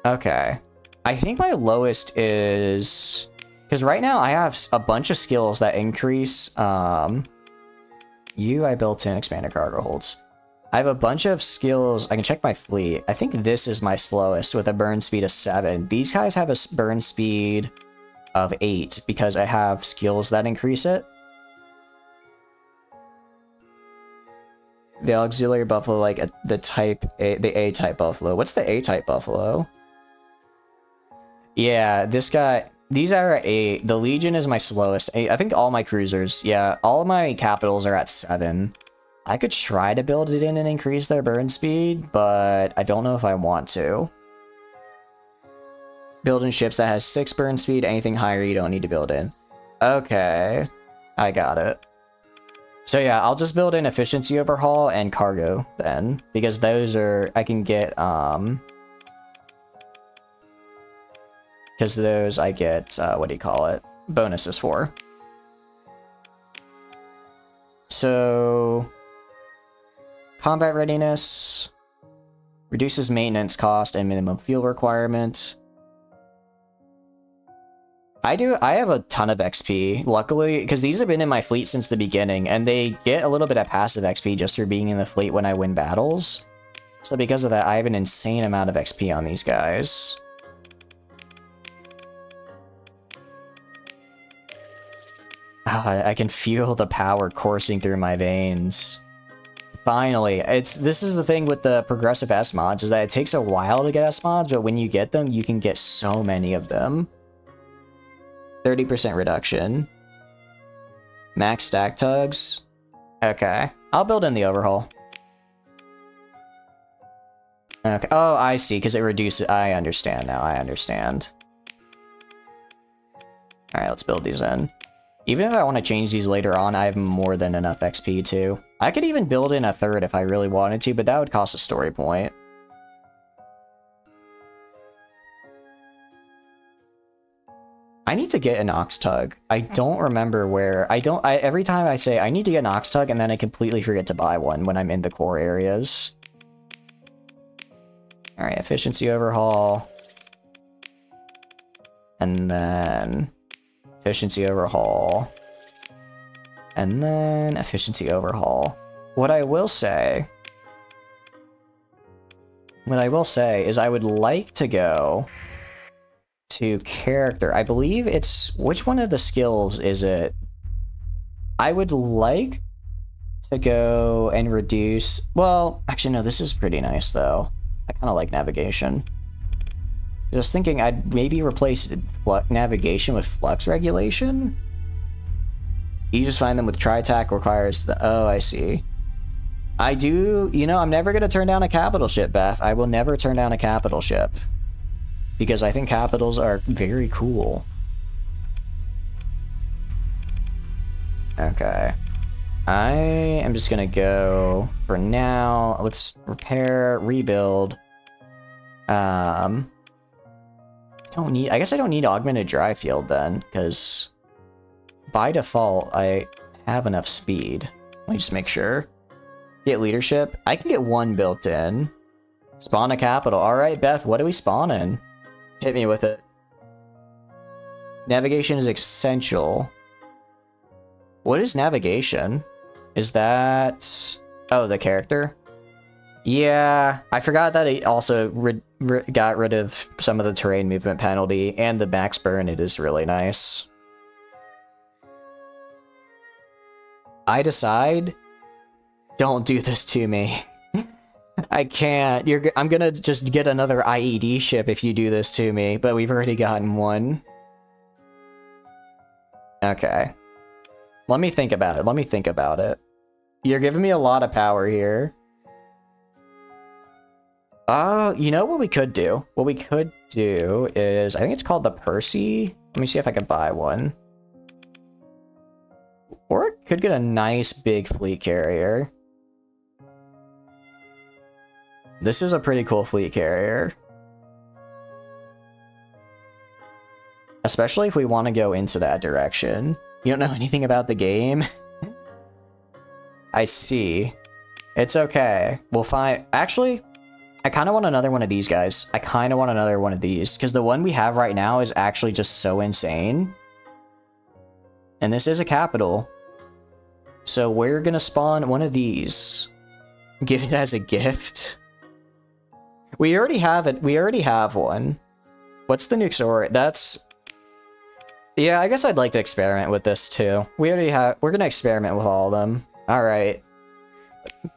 Okay. I think my lowest is... Because right now I have a bunch of skills that increase... I built in expanded cargo holds. I have a bunch of skills... I can check my fleet. I think this is my slowest with a burn speed of 7. These guys have a burn speed of 8 because I have skills that increase it. The auxiliary buffalo, like the A-type buffalo. What's the A-type buffalo? Yeah, this guy... These are A. The Legion is my slowest. I think all my cruisers, yeah, all of my capitals are at 7. I could try to build it in and increase their burn speed, but I don't know if I want to. Build in ships that has 6 burn speed, anything higher you don't need to build in. Okay, I got it. So yeah, I'll just build in efficiency overhaul and cargo then, because those are, I can get, because those I get, what do you call it? Bonuses for. So, combat readiness, reduces maintenance cost and minimum fuel requirement. I have a ton of XP, luckily, because these have been in my fleet since the beginning, and they get a little bit of passive XP just for being in the fleet when I win battles. So because of that, I have an insane amount of XP on these guys. I can feel the power coursing through my veins. Finally, this is the thing with the progressive S mods, is that it takes a while to get S mods, but when you get them, you can get so many of them. 30% reduction. Max stack tugs. Okay, I'll build in the overhaul. Okay. Oh, I see, because it reduces... I understand now, I understand. Alright, let's build these in. Even if I want to change these later on, I have more than enough XP too. I could even build in a third if I really wanted to, but that would cost a story point. I need to get an ox tug. I don't remember where. Every time I say I need to get an ox tug, and then I completely forget to buy one when I'm in the core areas. Alright, efficiency overhaul. And then efficiency overhaul. And then efficiency overhaul. What I will say is I would like to go to character. I believe it's... Which one of the skills is it? I would like to go and reduce... Well, actually, no, this is pretty nice, though. I kind of like navigation. I was thinking I'd maybe replace navigation with flux regulation. You just find them with tri-attack requires the... Oh, I see. I do... You know, I'm never going to turn down a capital ship, Beth. I will never turn down a capital ship. Because I think capitals are very cool. Okay. I am just gonna go for now. Let's repair, rebuild. I guess I don't need augmented dry field then, because by default I have enough speed. Let me just make sure. Get leadership. I can get one built in. Spawn a capital. Alright, Beth, what do we spawn in? Hit me with it. Navigation is essential. What is navigation? Is that... Oh, the character? Yeah, I forgot that it also got rid of some of the terrain movement penalty, and the max burn, it is really nice. I decide... Don't do this to me. I can't. I'm gonna just get another IED ship if you do this to me, but we've already gotten one. Okay. Let me think about it. You're giving me a lot of power here. You know what we could do? What we could do is, I think it's called the Percy. Let me see if I can buy one. Or it could get a nice big fleet carrier. This is a pretty cool fleet carrier. Especially if we want to go into that direction. You don't know anything about the game? I see. It's okay. We'll find... Actually, I kind of want another one of these guys. I kind of want another one of these. Because the one we have right now is actually just so insane. And this is a capital. So we're going to spawn one of these. Give it as a gift. We already have it. We already have one. What's the Nuxor? That's... Yeah, I guess I'd like to experiment with this too. We already have... We're gonna experiment with all of them. Alright.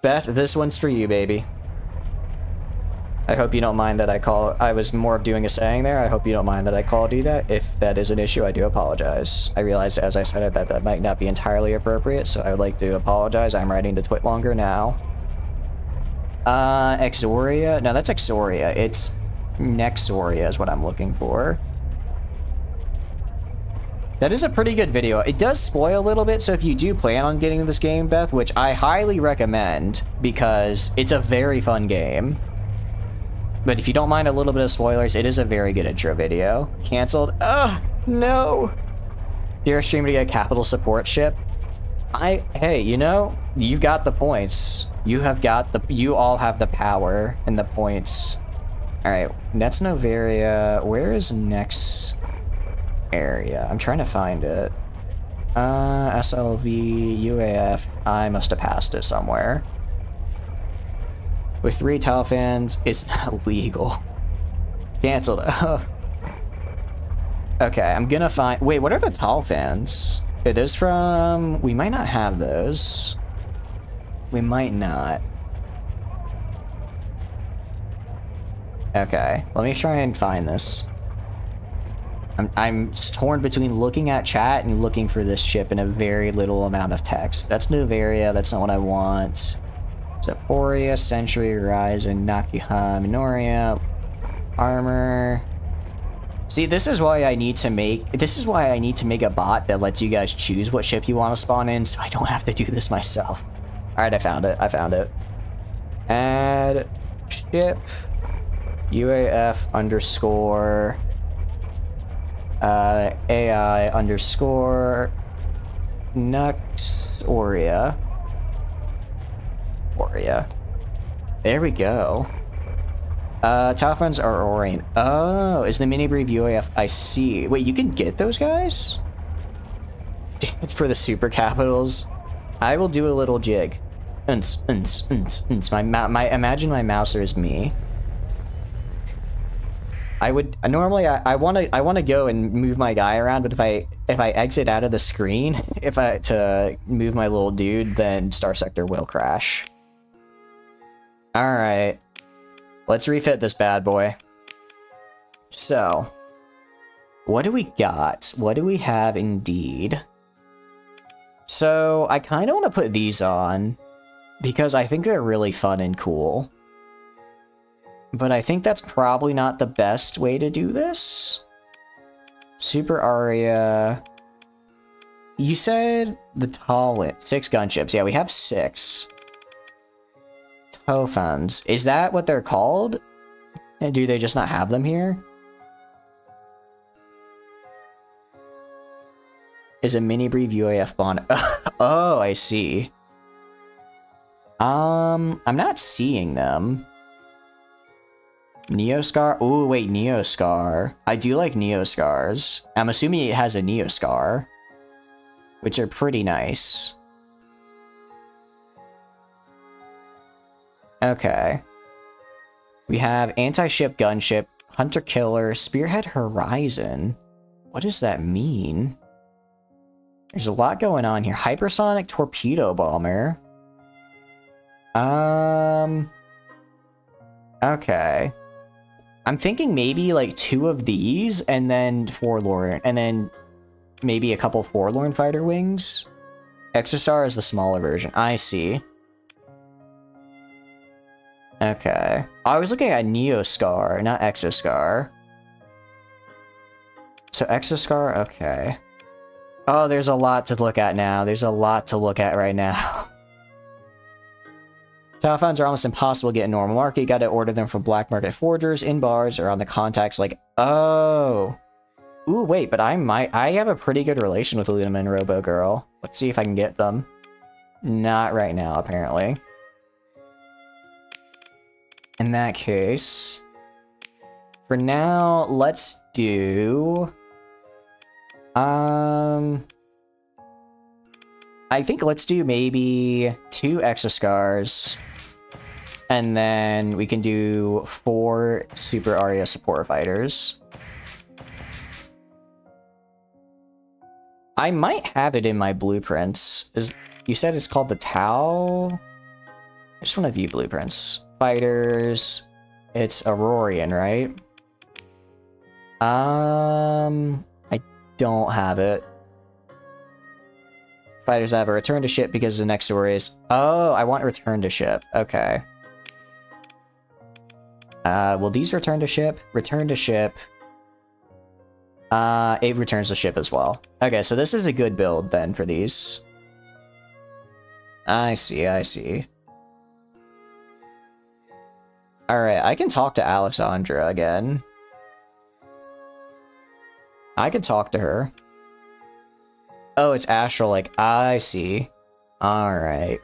Beth, this one's for you, baby. I hope you don't mind that I was more of doing a saying there. I hope you don't mind that I called you that. If that is an issue, I do apologize. I realized as I said it that might not be entirely appropriate, so I would like to apologize. I'm writing to Twit longer now. Exoria? No, that's Exoria. It's Nexoria is what I'm looking for. That is a pretty good video. It does spoil a little bit, so if you do plan on getting this game, Beth, which I highly recommend, because it's a very fun game. But if you don't mind a little bit of spoilers, it is a very good intro video. Cancelled. Ugh, no! Dear stream to get a capital support ship. Hey, you know, you've got the points. You all have the power and the points. Alright, that's Novaria. Where is next area? I'm trying to find it. SLV, UAF. I must have passed it somewhere. With 3 tile fans, it's not legal. Cancelled. Okay, I'm gonna find... Wait, what are the tile fans? Are those from... We might not have those. We might not. Okay, let me try and find this. I'm torn between looking at chat and looking for this ship in a very little amount of text. That's Novaria, that's not what I want. Zaporia, Century, Horizon, Nakuha, Minoria, Armor. See, this is why I need to make a bot that lets you guys choose what ship you want to spawn in, so I don't have to do this myself. Alright, I found it. Add ship UAF underscore AI underscore Nuxoria. There we go. Talfons are Orion. Oh, is the mini brief UAF? I see. Wait, you can get those guys? Damn, it's for the super capitals. I will do a little jig. Imagine my mouser is me. I would normally I want to go and move my guy around, but if I exit out of the screen, to move my little dude, then Star Sector will crash. All right. Let's refit this bad boy. So, what do we got? What do we have indeed? So, I kind of want to put these on because I think they're really fun and cool. But I think that's probably not the best way to do this. Super Aria. You said the Talent. 6 gunships. Yeah, we have 6. Tofans. Is that what they're called? And do they just not have them here? Is a mini brief UAF bond? Oh, I see. I'm not seeing them. Neoscar? Oh, wait, Neoscar. I do like Neoscars. I'm assuming it has a Neoscar, which are pretty nice. Okay. We have anti-ship gunship, hunter-killer, spearhead horizon. What does that mean? There's a lot going on here. Hypersonic torpedo bomber. Okay. I'm thinking maybe like 2 of these and then Forlorn, and then maybe a couple Forlorn fighter wings. Exostar is the smaller version. I see. Okay. I was looking at Neoscar, not Exoscar. So Exoscar, okay. Oh, there's a lot to look at now. There's a lot to look at right now. Talfons are almost impossible to get in normal market. You gotta order them from black market forgers, in bars, or on the contacts like, oh. Ooh, wait, but I have a pretty good relation with Luna and Robo Girl. Let's see if I can get them. Not right now, apparently. In that case, for now, let's do... I think let's do maybe 2 Exoscars, and then we can do 4 Super Aria support fighters. I might have it in my blueprints. You said it's called the Tau? I just want to view blueprints. Fighters. It's Aurorian, right? I don't have it. Fighters have a return to ship because the next story is... Oh, I want return to ship. Okay. Will these return to ship? Return to ship. It returns to ship as well. Okay, so this is a good build then for these. I see, I see. Alright, I can talk to Alexandra again. I can talk to her. Oh, it's Astral, like, I see. Alright.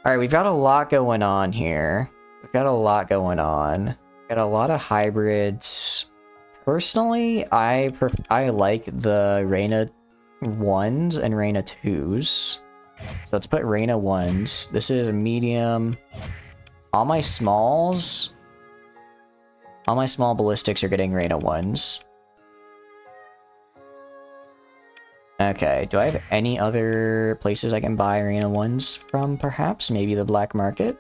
Alright, we've got a lot going on here. We've got a lot going on. Got a lot of hybrids. Personally, I like the Reyna 1s and Reyna 2s. So let's put Reyna 1s. This is a medium. All my small ballistics are getting Reyna 1s. Okay, do I have any other places I can buy Reyna 1s from, perhaps? Maybe the black market?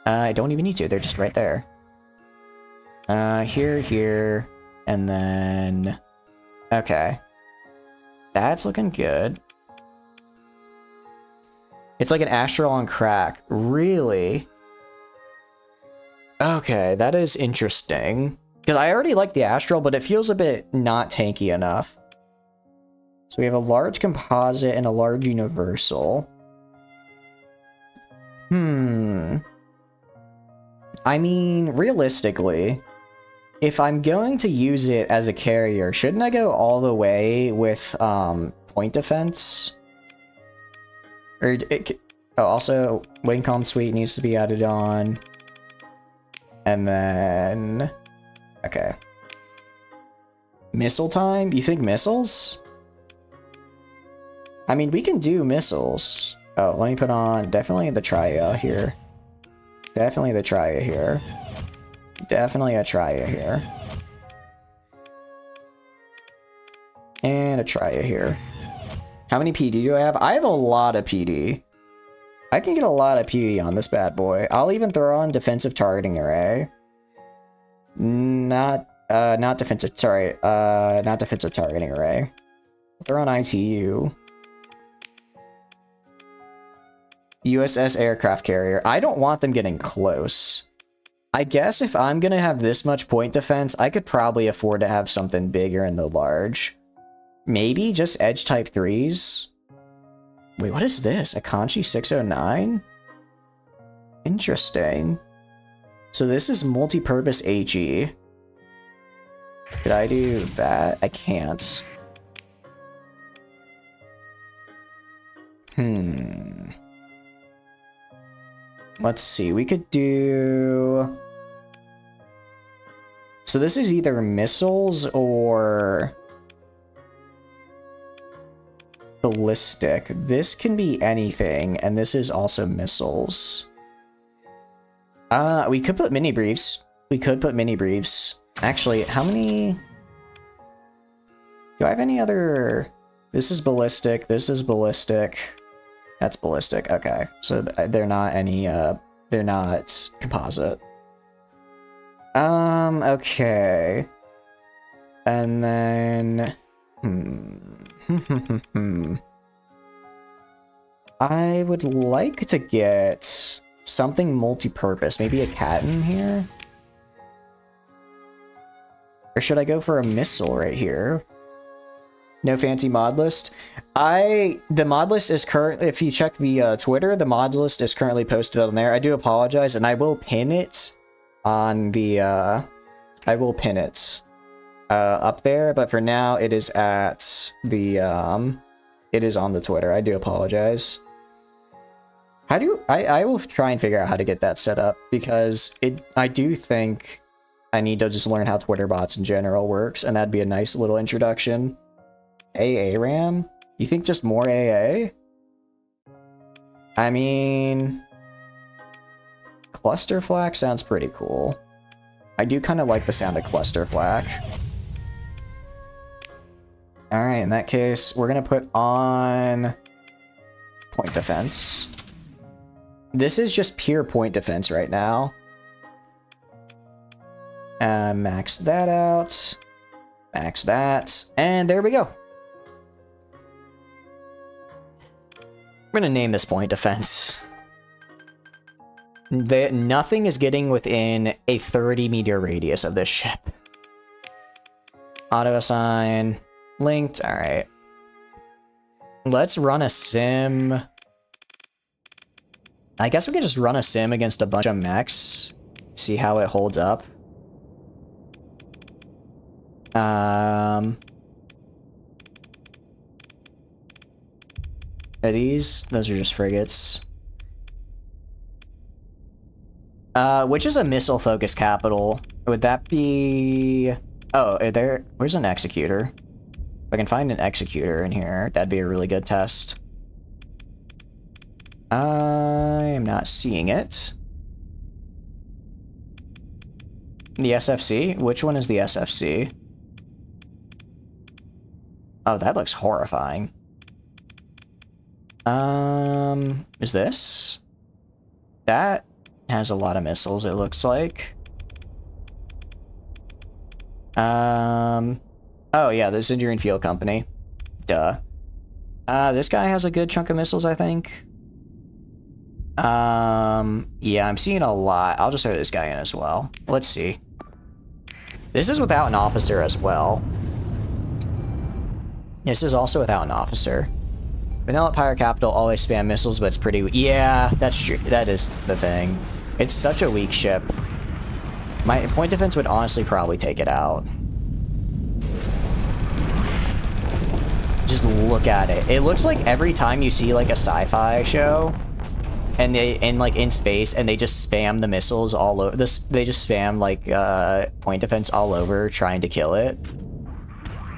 I don't even need to, they're just right there. Here. And then... Okay. That's looking good. It's like an Astral on crack. Really? Okay, that is interesting. Because I already like the Astral, but it feels a bit not tanky enough. So we have a large composite and a large universal. I mean, realistically, if I'm going to use it as a carrier, shouldn't I go all the way with point defense? Or also, Wingcom Suite needs to be added on. And then... Okay. Missile time? You think missiles? I mean, we can do missiles. Oh, let me put on definitely the Tria here. Definitely the Tria here. Definitely a Tria here. And a Tria here. How many PD do I have? I have a lot of PD. I can get a lot of PD on this bad boy. I'll even throw on defensive targeting array. Not defensive, sorry, not defensive targeting array. I'll throw on ITU. USS aircraft carrier. I don't want them getting close. I guess if I'm gonna have this much point defense, I could probably afford to have something bigger in the large. Maybe just edge type 3s? Wait, what is this? A Kanchi 609? Interesting. So this is multi-purpose HE. Did I do that? I can't. Let's see, we could do... So this is either missiles or... ballistic. This can be anything, and this is also missiles. We could put mini briefs. We could put mini briefs. Actually, how many... Do I have any other... This is ballistic, this is ballistic. That's ballistic, okay. So they're not any, they're not composite. Okay. And then... I would like to get something multi-purpose. Maybe a cat in here? Or should I go for a missile right here? No fancy mod list? The mod list is currently, if you check the Twitter, the mod list is currently posted on there. I do apologize, and I will pin it on the, I will pin it up there, but for now it is at the, it is on the Twitter. I do apologize. How do I will try and figure out how to get that set up, because I do think I need to just learn how Twitter bots in general works, and that'd be a nice little introduction. AA RAM? You think just more AA? I mean... Cluster flak sounds pretty cool. I do kind of like the sound of cluster flak. Alright, in that case, we're gonna put on... point defense. This is just pure point defense right now. Max that out. Max that. And there we go. We're gonna name this point defense. Nothing is getting within a 30-meter radius of this ship. Auto assign. Linked. Alright. Let's run a sim. I guess we could just run a sim against a bunch of mechs. See how it holds up. Are these? Those are just frigates. Which is a missile-focused capital? Would that be... Oh, where's an executor? If I can find an executor in here, that'd be a really good test. I am not seeing it. The SFC? Which one is the SFC? Oh, that looks horrifying. Is this? That has a lot of missiles, it looks like. Oh yeah, the Engineering Field Company. Duh. This guy has a good chunk of missiles, I think. Yeah, I'm seeing a lot. I'll just throw this guy in as well. Let's see. This is without an officer as well. This is also without an officer. Vanilla Pirate Capital always spam missiles, but it's pretty... Yeah, that's true. That is the thing. It's such a weak ship. My point defense would honestly probably take it out. Just look at it. It looks like every time you see like a sci-fi show and like in space and they just spam the missiles all over this, they just spam like point defense all over trying to kill it.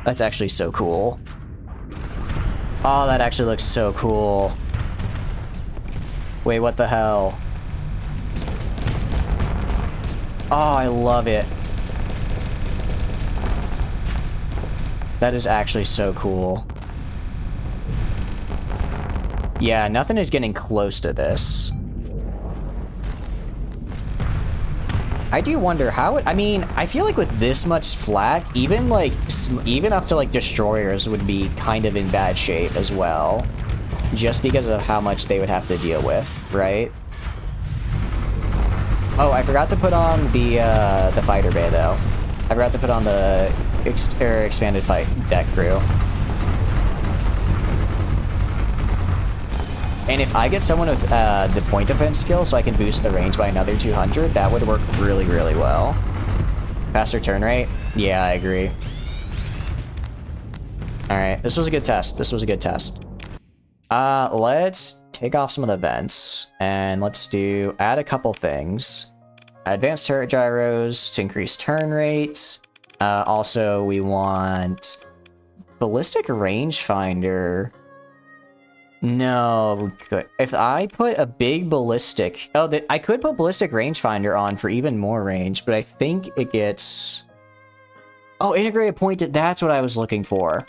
That's actually so cool. Oh, that actually looks so cool. Wait, what the hell? Oh, I love it. That is actually so cool. Yeah, nothing is getting close to this. I do wonder how it... I mean, I feel like with this much flak, even like... even up to like destroyers would be kind of in bad shape as well. Just because of how much they would have to deal with, right? Oh, I forgot to put on the fighter bay, though. I forgot to put on the expanded fight deck crew. And if I get someone with the point defense skill so I can boost the range by another 200, that would work really, really well. Faster turn rate? Yeah, I agree. Alright, this was a good test. This was a good test. Let's take off some of the vents, and let's add a couple things. Advanced turret gyros to increase turn rates. Also, we want ballistic rangefinder. No, if I put a big ballistic... Oh, I could put ballistic rangefinder on for even more range, but I think it gets... Oh, integrated point... That's what I was looking for.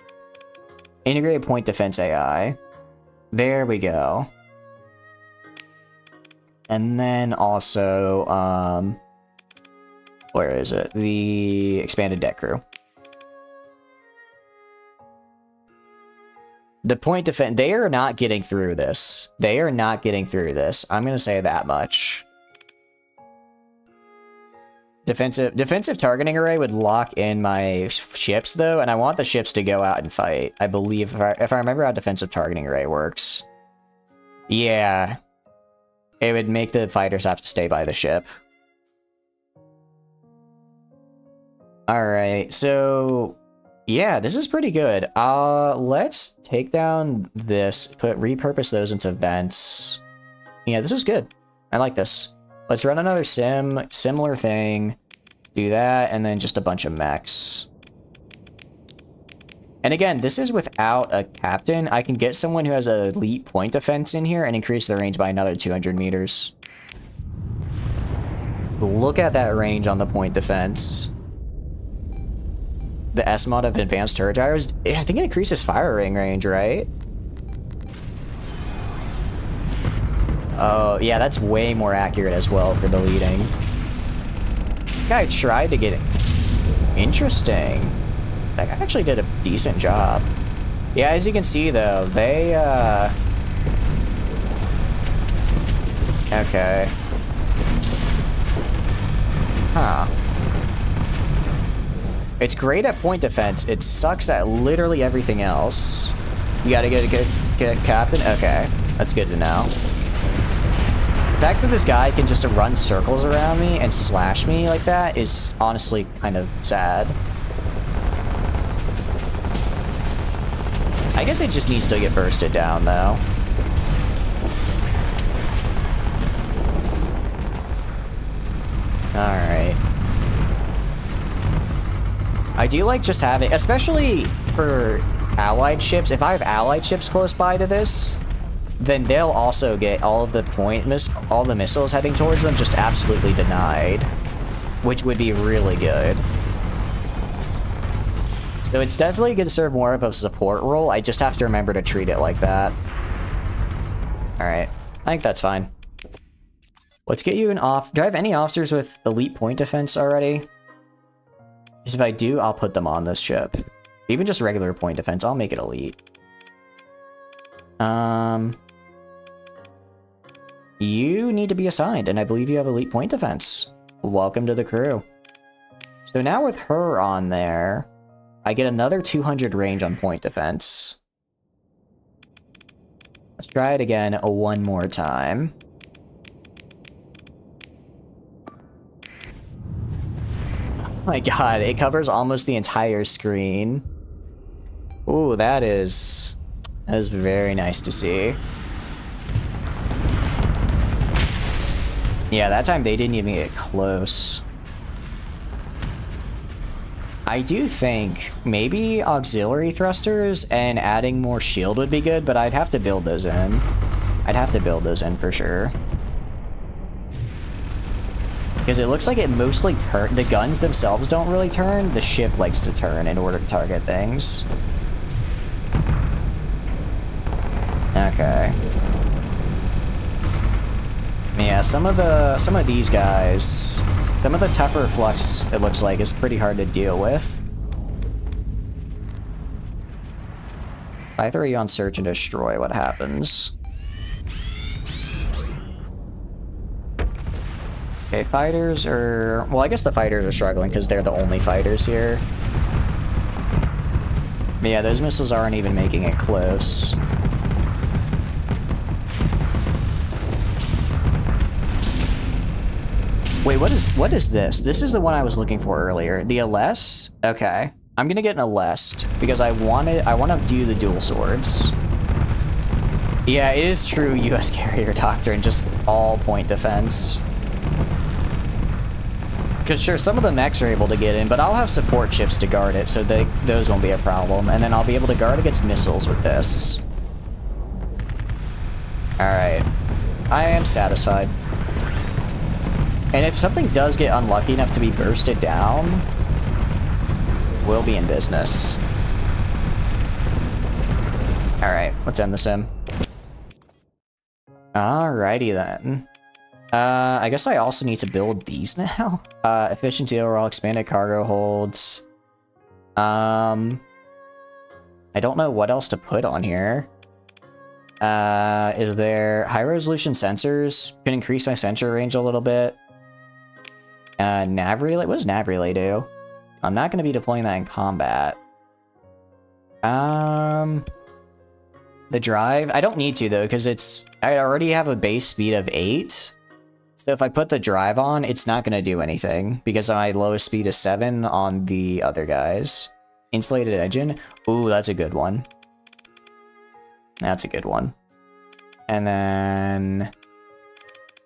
Integrated point defense AI. There we go. And then also, where is it? The expanded deck crew. The point defense, they are not getting through this. They are not getting through this. I'm going to say that much. Defensive targeting array would lock in my ships, though, and I want the ships to go out and fight. I believe, if I remember how defensive targeting array works. Yeah. It would make the fighters have to stay by the ship. Alright, so... yeah, this is pretty good. Let's take down this, repurpose those into vents. Yeah, this is good. I like this. Let's run another similar thing. Do that, and then just a bunch of mechs. And again, this is without a captain. I can get someone who has an elite point defense in here and increase the range by another 200 meters. Look at that range on the point defense. The S mod of advanced turret gyros, I think it increases firing range, right? Oh, yeah, that's way more accurate as well for the leading. Guy tried to get it. Interesting. That guy actually did a decent job. Yeah, as you can see, though, they, okay. Huh. It's great at point defense. It sucks at literally everything else. You gotta get a good captain? Okay. That's good to know. The fact that this guy can just run circles around me and slash me like that is honestly kind of sad. I guess it just needs to get bursted down, though. Alright. I do like just having, especially for allied ships, if I have allied ships close by to this, then they'll also get all of all the missiles heading towards them just absolutely denied, which would be really good. So it's definitely going to serve more of a support role. I just have to remember to treat it like that. Alright, I think that's fine. Let's get you an off. Do I have any officers with elite point defense already? Because if I do, I'll put them on this ship. Even just regular point defense, I'll make it elite. You need to be assigned, and I believe you have elite point defense. Welcome to the crew. So now with her on there, I get another 200 range on point defense. Let's try it again one more time. Oh my god, it covers almost the entire screen. Ooh, that is very nice to see. Yeah, that time they didn't even get close. I do think maybe auxiliary thrusters and adding more shield would be good, but I'd have to build those in. I'd have to build those in for sure. Because it looks like it mostly the guns themselves don't really turn, the ship likes to turn in order to target things. Okay. Yeah, some of these guys, some of the tougher flux, it looks like, is pretty hard to deal with. If I throw you on search and destroy, what happens? Okay, fighters are... Well, I guess the fighters are struggling because they're the only fighters here. But yeah, those missiles aren't even making it close. Wait, what is this? This is the one I was looking for earlier. The LS? Okay. I'm gonna get an LS because I want to do the dual swords. Yeah, it is true US carrier doctrine, just all point defense. Because sure, some of the mechs are able to get in, but I'll have support ships to guard it, so those won't be a problem. And then I'll be able to guard against missiles with this. Alright. I am satisfied. And if something does get unlucky enough to be bursted down, we'll be in business. Alright, let's end the sim. Alrighty then. I guess I also need to build these now. Efficiency overall, expanded cargo holds. I don't know what else to put on here. Is there high resolution sensors? Can increase my sensor range a little bit. Nav relay? What does nav relay do? I'm not going to be deploying that in combat. The drive? I don't need to though, because I already have a base speed of 8. So if I put the drive on, it's not going to do anything, because my lowest speed is 7 on the other guys. Insulated engine? Ooh, that's a good one. That's a good one. And then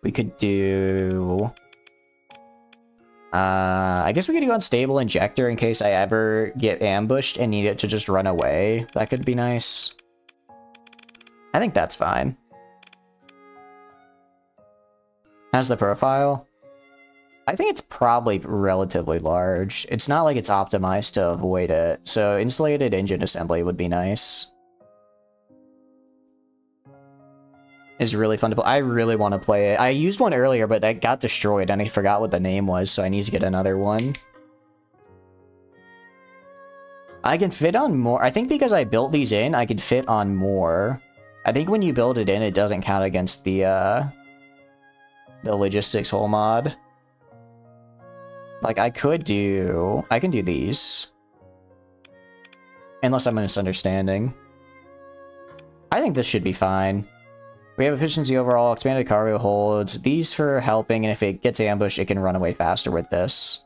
we could do... I guess we could do unstable injector in case I ever get ambushed and need it to just run away. That could be nice. I think that's fine. How's the profile? I think it's probably relatively large. It's not like it's optimized to avoid it. So insulated engine assembly would be nice. Is really fun to play. I really want to play it. I used one earlier, but it got destroyed and I forgot what the name was, so I need to get another one. I can fit on more. I think because I built these in, I can fit on more. I think when you build it in, it doesn't count against the logistics whole mod. Like, I can do these. Unless I'm misunderstanding. I think this should be fine. We have efficiency overall, expanded cargo holds, these for helping, and if it gets ambushed, it can run away faster with this.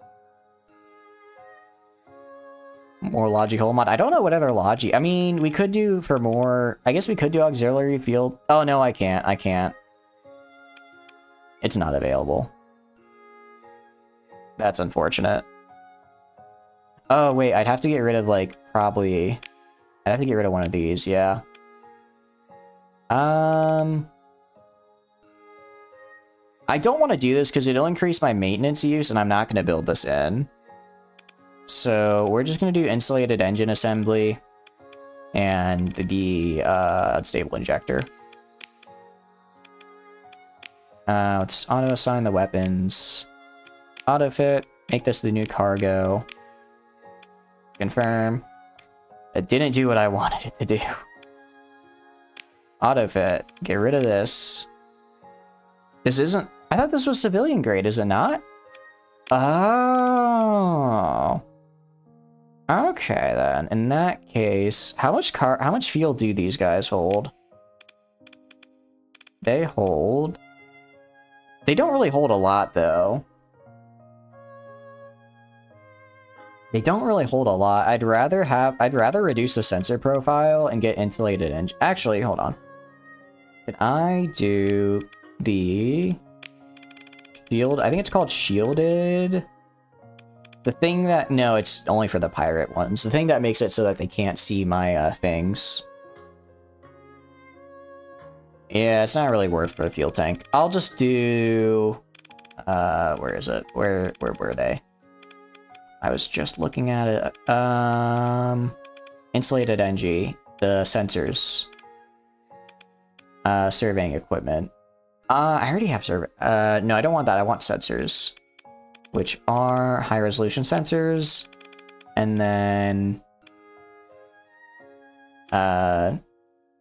More logi hull mod. I don't know what other logi. I mean, we could do for more... I guess we could do auxiliary field. Oh, no, I can't. I can't. It's not available. That's unfortunate. Oh, wait, I'd have to get rid of, like, probably... I'd have to get rid of one of these, yeah. I don't want to do this because it'll increase my maintenance use, and I'm not going to build this in. So we're just going to do insulated engine assembly and the stable injector. Let's auto assign the weapons. Auto fit. Make this the new cargo. Confirm. It didn't do what I wanted it to do. Autofit. Get rid of this. This isn't... I thought this was civilian grade, is it not? Oh. Okay, then. In that case, how much fuel do these guys hold? They hold... They don't really hold a lot, though. They don't really hold a lot. I'd rather reduce the sensor profile and get insulated engine. Actually, hold on. Can I do the shield? I think it's called shielded. The thing that... No, it's only for the pirate ones. The thing that makes it so that they can't see my things. Yeah, it's not really worth for the fuel tank. I'll just do... where is it? Where were they? I was just looking at it. Insulated NG. The sensors. Surveying equipment. I already have survey... no, I don't want that. I want sensors. Which are high-resolution sensors. And then...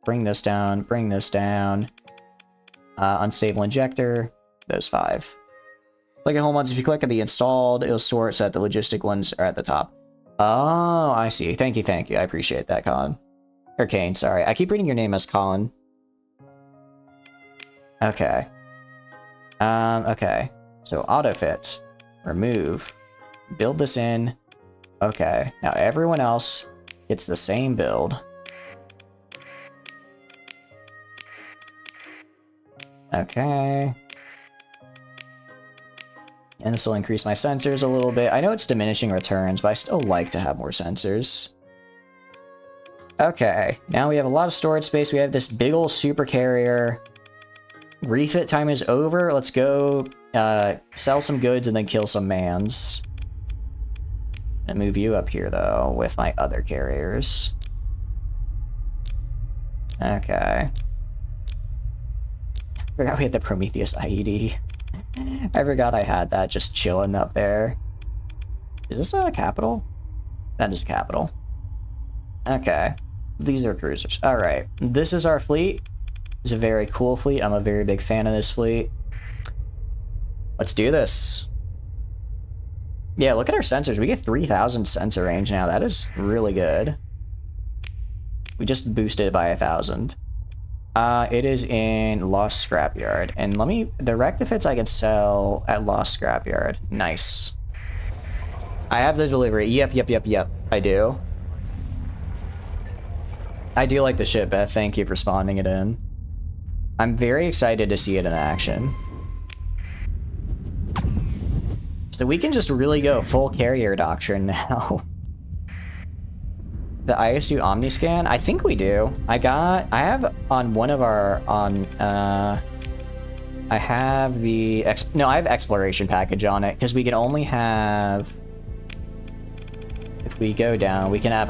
bring this down, bring this down. Unstable injector. Those 5. Like at home ones, if you click on the installed, it'll store it so that the logistic ones are at the top. Oh, I see. Thank you, thank you. I appreciate that, Colin. Or Kane, sorry. I keep reading your name as Colin. Okay. Okay. So autofit. Remove. Build this in. Okay. Now everyone else gets the same build. Okay. And this will increase my sensors a little bit. I know it's diminishing returns, but I still like to have more sensors. Okay, now we have a lot of storage space. We have this big ol' super carrier. Refit time is over. Let's go sell some goods and then kill some mans. And move you up here, though, with my other carriers. Okay. Forgot we had the Prometheus IED. I forgot I had that just chilling up there. Is this a capital? That is a capital. Okay. These are cruisers. Alright. This is our fleet. It's a very cool fleet. I'm a very big fan of this fleet. Let's do this. Yeah, look at our sensors. We get 3,000 sensor range now. That is really good. We just boosted it by 1,000. It is in Lost Scrapyard. And let me... The rectifits I can sell at Lost Scrapyard. Nice. I have the delivery. Yep. I do. I do like the ship, Beth. Thank you for spawning it in. I'm very excited to see it in action. So we can just really go full carrier doctrine now. The ISU Omniscan? I think we do. I have on one of our, I have the, no, I have exploration package on it, because we can only have, if we go down, we can have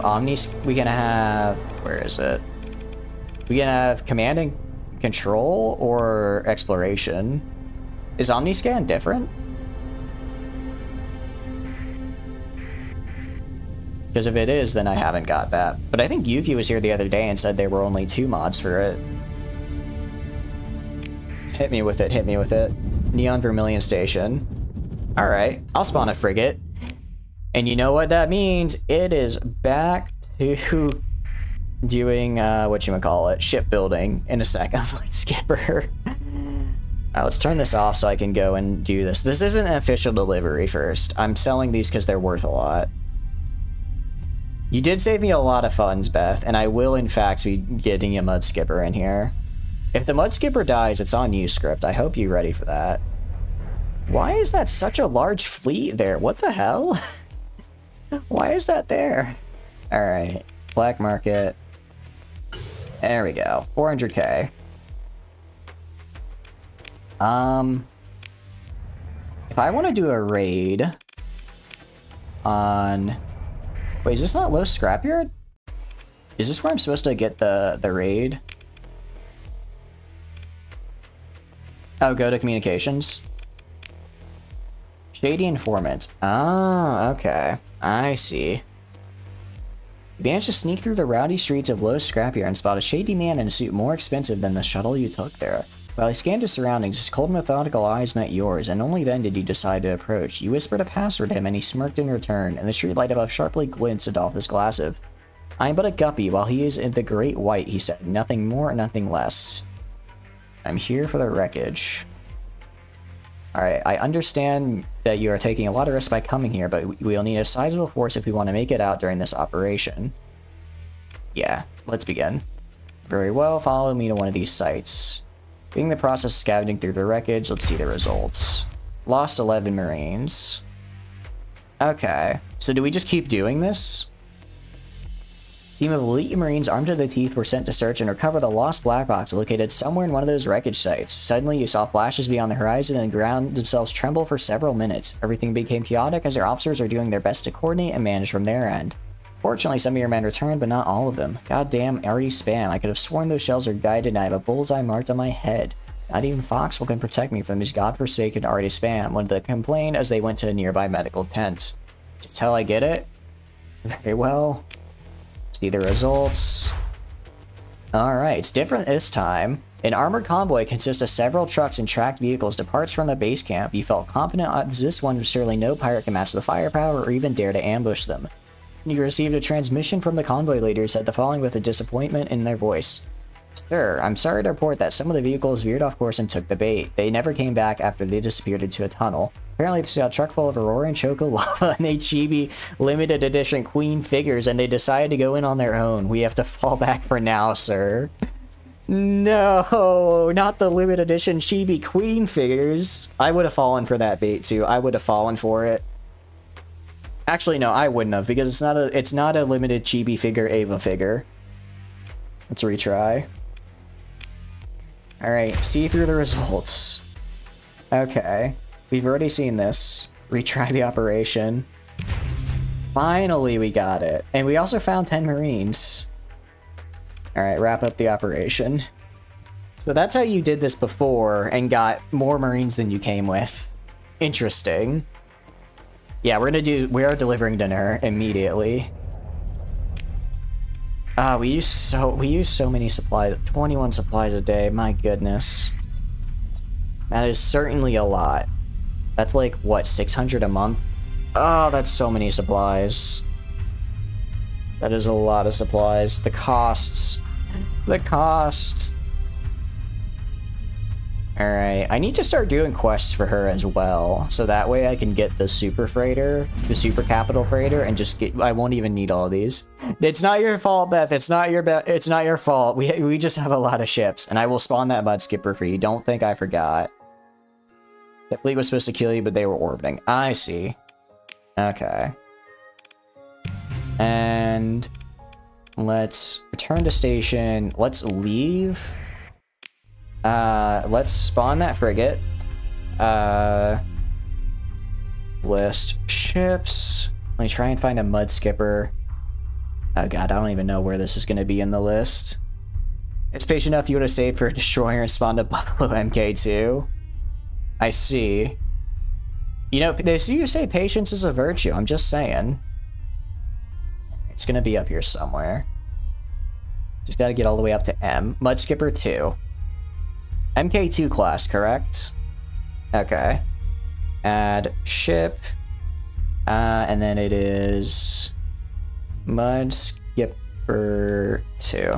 we can have, where is it? We can have command and control or exploration. Is Omniscan different? Because if it is, then I haven't got that. But I think Yuki was here the other day and said there were only 2 mods for it. Hit me with it, hit me with it. Neon Vermilion Station. Alright, I'll spawn a frigate. And you know what that means? It is back to doing, whatchamacallit, shipbuilding in a second. Let's skipper. Let's turn this off so I can go and do this. This isn't an official delivery first. I'm selling these because they're worth a lot. You did save me a lot of funds, Beth, and I will in fact be getting a mud skipper in here. If the mud skipper dies, it's on you, script. I hope you're ready for that. Why is that such a large fleet there? What the hell? Why is that there? Alright. Black market. There we go. 400k. If I want to do a raid on... Wait, is this not Low Scrapyard? Is this where I'm supposed to get the raid? Oh, go to communications. Shady informant. Oh, okay. I see. You managed to sneak through the rowdy streets of Low Scrapyard and spot a shady man in a suit more expensive than the shuttle you took there. While he scanned his surroundings, his cold, methodical eyes met yours, and only then did you decide to approach. You whispered a password to him, and he smirked in return, and the street light above sharply glinted off his glasses. I am but a guppy, while he is in the Great White, he said. Nothing more, nothing less. I'm here for the wreckage. Alright, I understand that you are taking a lot of risk by coming here, but we'll need a sizable force if we want to make it out during this operation. Yeah, let's begin. Very well, follow me to one of these sites. Being the process of scavenging through the wreckage, let's see the results. Lost 11 Marines. Okay, so do we just keep doing this? Team of elite Marines armed to the teeth were sent to search and recover the lost black box located somewhere in one of those wreckage sites. Suddenly, you saw flashes beyond the horizon and the ground themselves tremble for several minutes. Everything became chaotic as their officers are doing their best to coordinate and manage from their end. Fortunately, some of your men returned, but not all of them. Goddamn, already spam. I could have sworn those shells are guided and I have a bullseye marked on my head. Not even Foxwell can protect me from these godforsaken already spam, when they complained as they went to a nearby medical tent. Just till I get it? Very well. See the results. Alright, it's different this time. An armored convoy consists of several trucks and tracked vehicles departs from the base camp. You felt confident as this one, surely no pirate can match the firepower or even dare to ambush them. You received a transmission from the convoy leader, said the following with a disappointment in their voice. Sir, I'm sorry to report that some of the vehicles veered off course and took the bait. They never came back after they disappeared into a tunnel. Apparently they saw a truck full of Aurora and Choco Lava and chibi limited edition Queen figures and they decided to go in on their own. We have to fall back for now, sir. No, not the limited edition chibi Queen figures. I would have fallen for that bait too. I would have fallen for it. Actually, no, I wouldn't have because it's not a limited chibi figure Ava figure. Let's retry. Alright, see through the results. Okay. We've already seen this. Retry the operation. Finally, we got it. And we also found 10 Marines. Alright, wrap up the operation. So that's how you did this before and got more Marines than you came with. Interesting. Yeah, we are delivering dinner immediately. We use so many supplies. 21 supplies a day, my goodness. That is certainly a lot. That's like, what, 600 a month? Oh, that's so many supplies. That is a lot of supplies. The costs. The cost. Alright, I need to start doing quests for her as well, so that way I can get the super freighter, the super capital freighter, and just get, I won't even need all of these. It's not your fault, Beth, it's not your fault. We just have a lot of ships, and I will spawn that mud skipper for you. Don't think I forgot. The fleet was supposed to kill you, but they were orbiting. I see. Okay. And let's return to station. Let's leave. Let's spawn that frigate. List ships. Let me try and find a mud skipper. Oh god, I don't even know where this is going to be in the list. It's patient enough you would have saved for a destroyer and spawned a Buffalo MK2. I see. You know, they see you say patience is a virtue. I'm just saying. It's going to be up here somewhere. Just got to get all the way up to M. Mud skipper 2. MK2 class, correct? Okay. Add ship. And then it is Mud Skipper 2.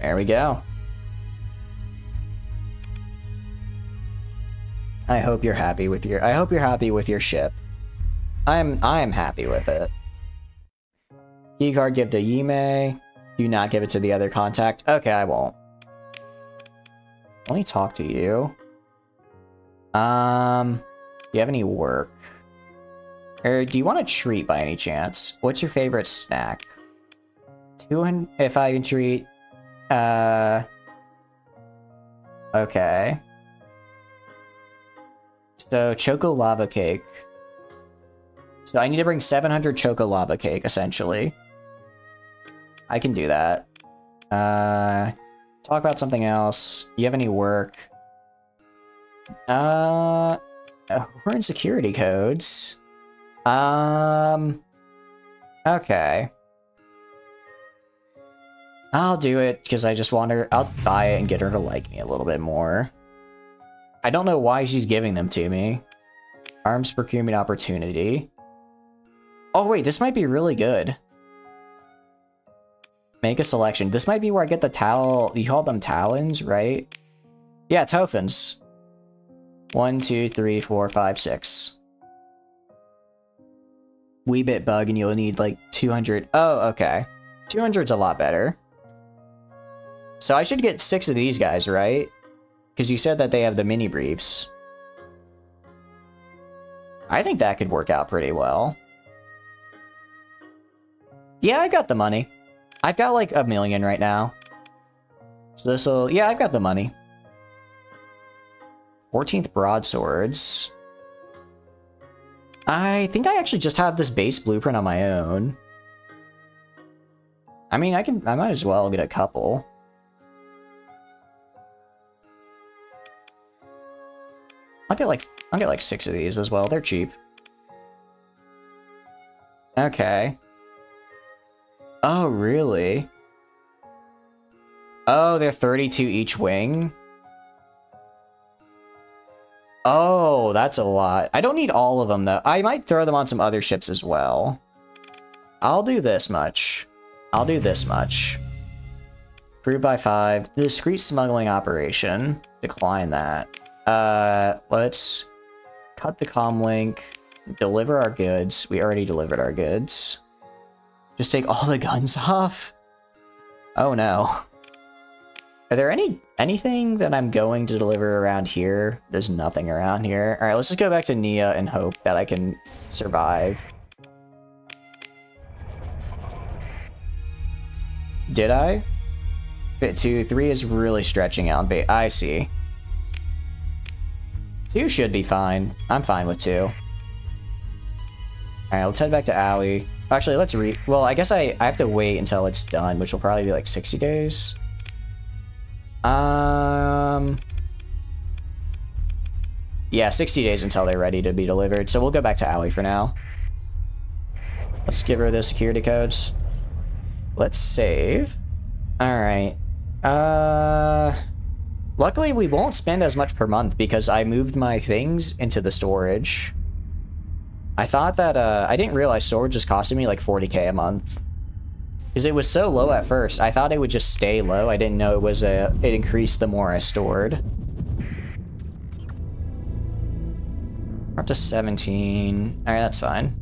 There we go. I hope you're happy with your ship. I'm happy with it. Keycard give to Yime. Do not give it to the other contact. Okay, I won't. Let me talk to you. Do you have any work? Or do you want a treat by any chance? What's your favorite snack? 200 if I can treat. Okay. So Choco Lava Cake. So I need to bring 700 Choco Lava Cake, essentially. I can do that. Talk about something else. You have any work? We're in security codes. Okay. I'll do it because I just want her. I'll buy it and get her to like me a little bit more. I don't know why she's giving them to me. Arms procurement opportunity. Oh wait, this might be really good. Make a selection. This might be where I get the towel. You call them talons, right? Yeah, Tofens. 1, 2, 3, 4, 5, 6. Wee bit bug and you'll need like 200. Oh, okay. 200's a lot better. So I should get 6 of these guys, right? Because you said that they have the mini briefs. I think that could work out pretty well. Yeah, I got the money. I've got like 1 million right now. So this'll... Yeah, I've got the money. 14th broadswords. I think I actually just have this base blueprint on my own. I mean, I might as well get a couple. I'll get like 6 of these as well. They're cheap. Okay. Oh, really? Oh, they're 32 each wing? Oh, that's a lot. I don't need all of them, though. I might throw them on some other ships as well. I'll do this much. I'll do this much. Approved by 5. The discreet smuggling operation. Decline that. Let's cut the comm link. Deliver our goods. We already delivered our goods. Just take all the guns off? Oh no. Are there anything that I'm going to deliver around here? There's nothing around here. Alright, let's just go back to Nia and hope that I can survive. Did I? Fit 2. 3 is really stretching out. I see. 2 should be fine. I'm fine with 2. Alright, let's head back to Aoi. Actually, let's well, I guess I have to wait until it's done, which will probably be like 60 days. Yeah, 60 days until they're ready to be delivered. So we'll go back to Aoi for now. Let's give her the security codes. Let's save. Alright. Luckily, we won't spend as much per month because I moved my things into the storage. I thought that, I didn't realize storage is costing me like 40k a month. Because it was so low at first. I thought it would just stay low. I didn't know it increased the more I stored. We're up to 17. Alright, that's fine.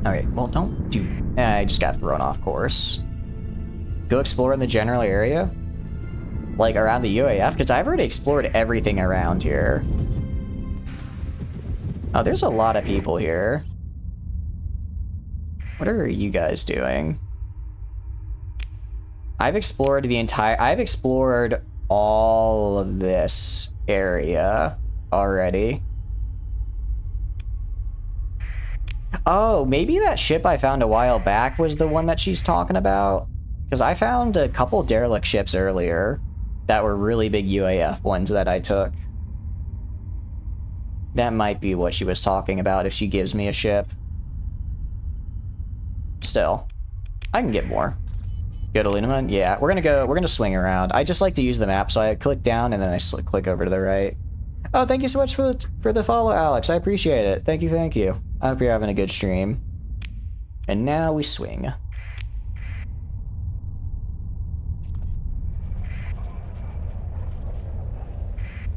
Alright, well, don't do... I just got thrown off course. Go explore in the general area? Like, around the UAF? Because I've already explored everything around here. Oh, there's a lot of people here. What are you guys doing? I've explored all of this area already. Oh, maybe that ship I found a while back was the one that she's talking about? Because I found a couple derelict ships earlier that were really big UAF ones that I took. That might be what she was talking about if she gives me a ship. Still, I can get more. Go to Lunaman? Yeah, we're gonna swing around. I just like to use the map, so I click down and then I click over to the right. Oh, thank you so much for the follow, Alex. I appreciate it. Thank you, thank you. I hope you're having a good stream. And now we swing.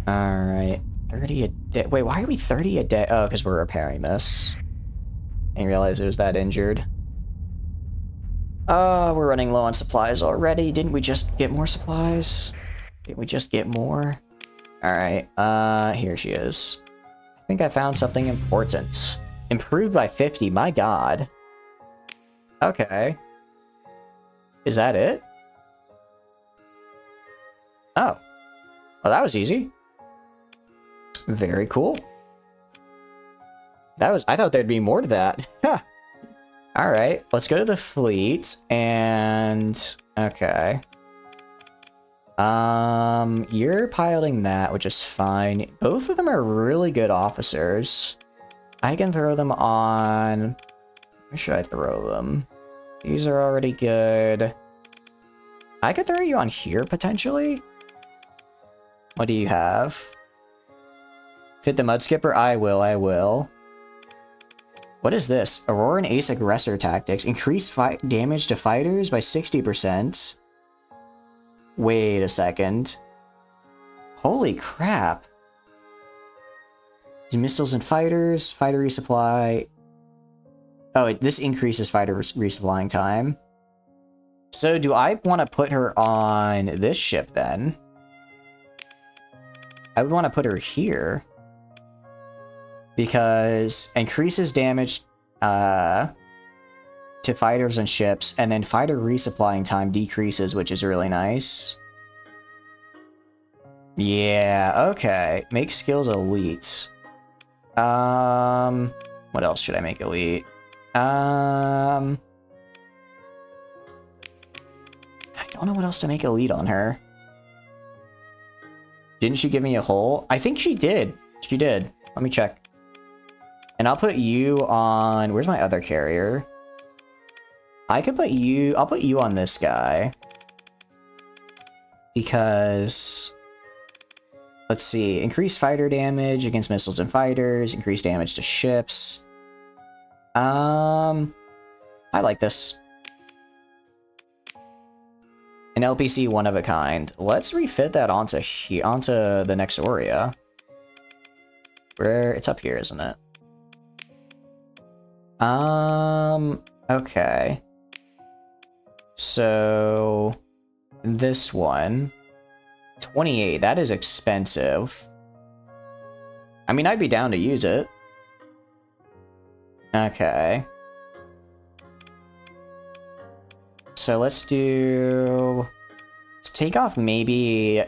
Alright. 30 a day. Wait, why are we 30 a day? Oh, because we're repairing this. I didn't realize it was that injured. Oh, we're running low on supplies already. Didn't we just get more supplies? Didn't we just get more? Alright, here she is. I think I found something important. Improved by 50, my god. Okay. Is that it? Oh. Well, that was easy. Very cool. I thought there'd be more to that. Huh. Alright, let's go to the fleet, and... okay. You're piloting that, which is fine. Both of them are really good officers. I can throw them on... Where should I throw them? These are already good. I could throw you on here, potentially. What do you have? Fit the Mud Skipper? I will. What is this? Aurora and Ace Aggressor Tactics. Increase damage to fighters by 60%. Wait a second. Holy crap. Missiles and fighters. Fighter resupply. Oh, this increases fighter resupplying time. So do I want to put her on this ship then? I would want to put her here. Because increases damage to fighters and ships, and then fighter resupplying time decreases, which is really nice. Yeah, okay. Make skills elite. What else should I make elite? I don't know what else to make elite on her. Didn't she give me a hole? I think she did. She did. Let me check. And I'll put you on... Where's my other carrier? I could put you... I'll put you on this guy. Because... Let's see. Increase fighter damage against missiles and fighters. Increase damage to ships. I like this. An LPC one of a kind. Let's refit that onto the next Aurea. Where... It's up here, isn't it? Okay. So, this one, 28, that is expensive. I mean, I'd be down to use it. Okay. So let's take off maybe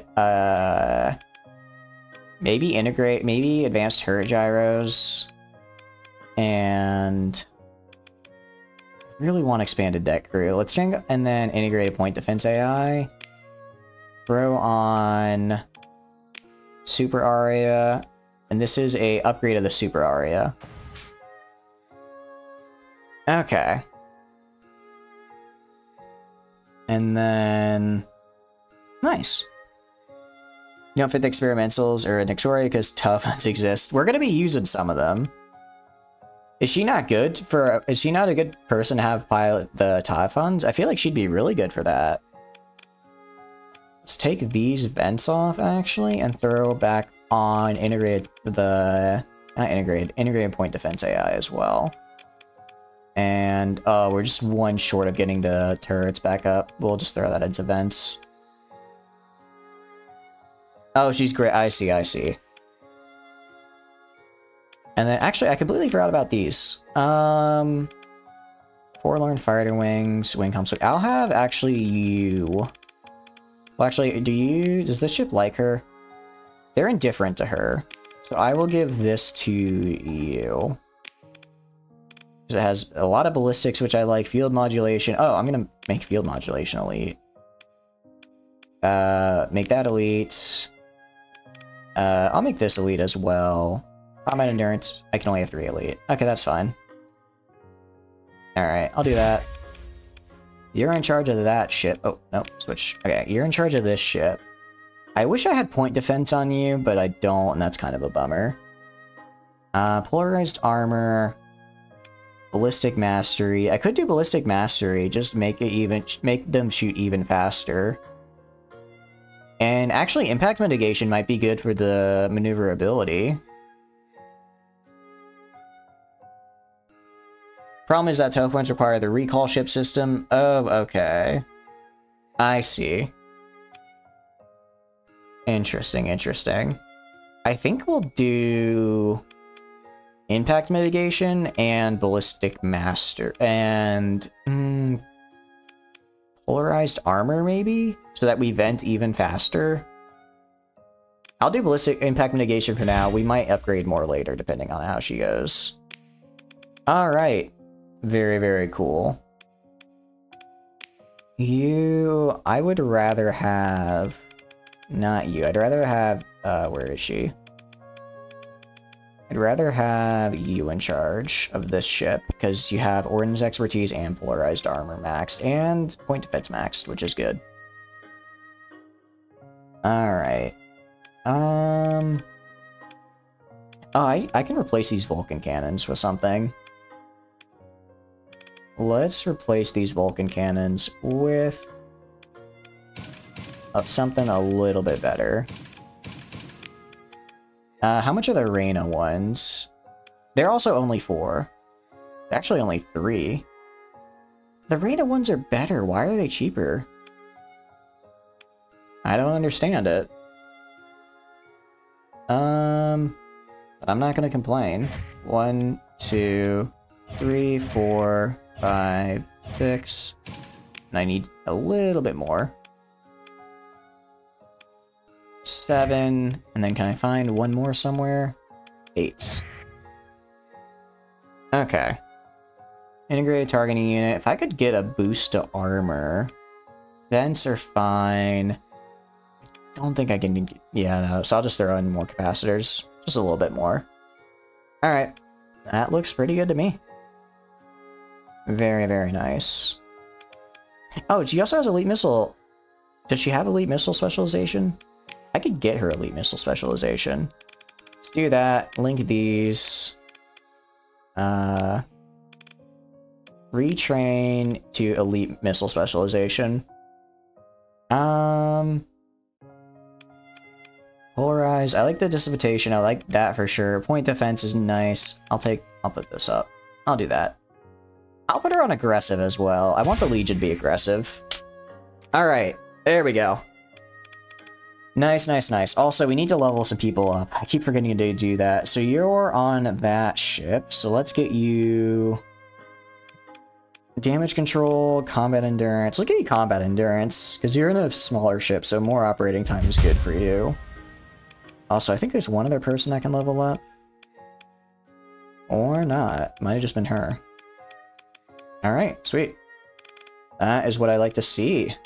advanced turret gyros. And really want expanded deck crew. Let's change and then integrated point defense AI. Throw on Super Aria. And this is a upgrade of the Super Aria. Okay. And then nice. You don't fit the experimentals or Nixoria because tough ones exist. We're gonna be using some of them. Is she not good for... Is she not a good person to have pilot the TIE funds? I feel like she'd be really good for that. Let's take these vents off, actually, and throw back on integrated point defense AI as well. And, we're just one short of getting the turrets back up. We'll just throw that into vents. Oh, she's great. I see. And then, actually, I completely forgot about these. Forlorn Fighter Wings, Wing Conflict. I'll have, actually, you. Well, actually, does this ship like her? They're indifferent to her. So I will give this to you. Because it has a lot of ballistics, which I like. Field modulation. Oh, I'm going to make field modulation elite. Make that elite. I'll make this elite as well. Combat endurance, I can only have 3 elite. Okay, that's fine. Alright, I'll do that. You're in charge of that ship. Oh, no, switch. Okay, you're in charge of this ship. I wish I had point defense on you, but I don't, and that's kind of a bummer. Polarized armor. Ballistic mastery. I could do ballistic mastery, just make them shoot even faster. And actually, impact mitigation might be good for the maneuverability. Problem is that teleports require the recall ship system. Oh, okay. I see. Interesting. I think we'll do impact mitigation and ballistic master and polarized armor maybe, so that we vent even faster. I'll do ballistic impact mitigation for now. We might upgrade more later depending on how she goes. All right. Very cool. You, I would rather have, not you, I'd rather have, where is she? I'd rather have you in charge of this ship, because you have Ordnance Expertise and Polarized Armor maxed, and Point Defense maxed, which is good. Alright. Oh, I can replace these Vulcan cannons with something. Let's replace these Vulcan cannons with something a little bit better. How much are the Reyna ones? They're also only 4. Actually only 3. The Reyna ones are better. Why are they cheaper? I don't understand it. But I'm not gonna complain. 1, 2, 3, 4, 5, 6. And I need a little bit more. 7, and then can I find one more somewhere? 8. Okay. Integrated targeting unit. If I could get a boost to armor. Vents are fine. Don't think I can... Yeah, no. So I'll just throw in more capacitors. Just a little bit more. Alright. That looks pretty good to me. Very, very nice. Oh, she also has elite missile. Does she have elite missile specialization? I could get her elite missile specialization. Let's do that. Link these. Retrain to elite missile specialization. Polarize. I like the dissipation. I like that for sure. Point defense is nice. I'll put this up. I'll do that. I'll put her on aggressive as well. I want the Legion to be aggressive. Alright. There we go. Nice, nice, nice. Also, we need to level some people up. I keep forgetting to do that. So you're on that ship. So let's get you... Damage control, combat endurance. Let's get you combat endurance, because you're in a smaller ship, so more operating time is good for you. Also, I think there's one other person that can level up. Or not. Might have just been her. Alright, sweet. That is what I like to see.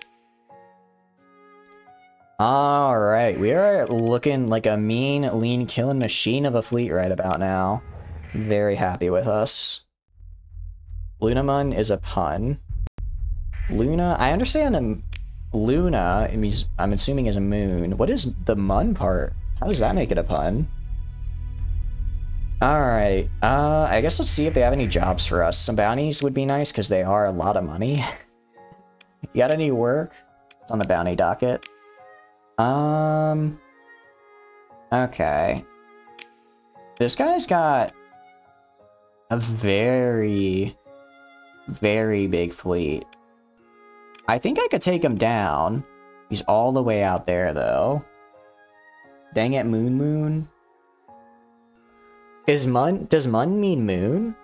Alright, we are looking like a mean, lean, killing machine of a fleet right about now. Very happy with us. Lunamun is a pun. Luna, I understand Luna, I'm assuming is a moon. What is the mun part? How does that make it a pun? Alright, I guess let's see if they have any jobs for us. Some bounties would be nice, because they are a lot of money. You got any work? It's on the bounty docket. Okay. This guy's got a very, very big fleet. I think I could take him down. He's all the way out there, though. Dang it, Moon. Does Mun mean moon? I'm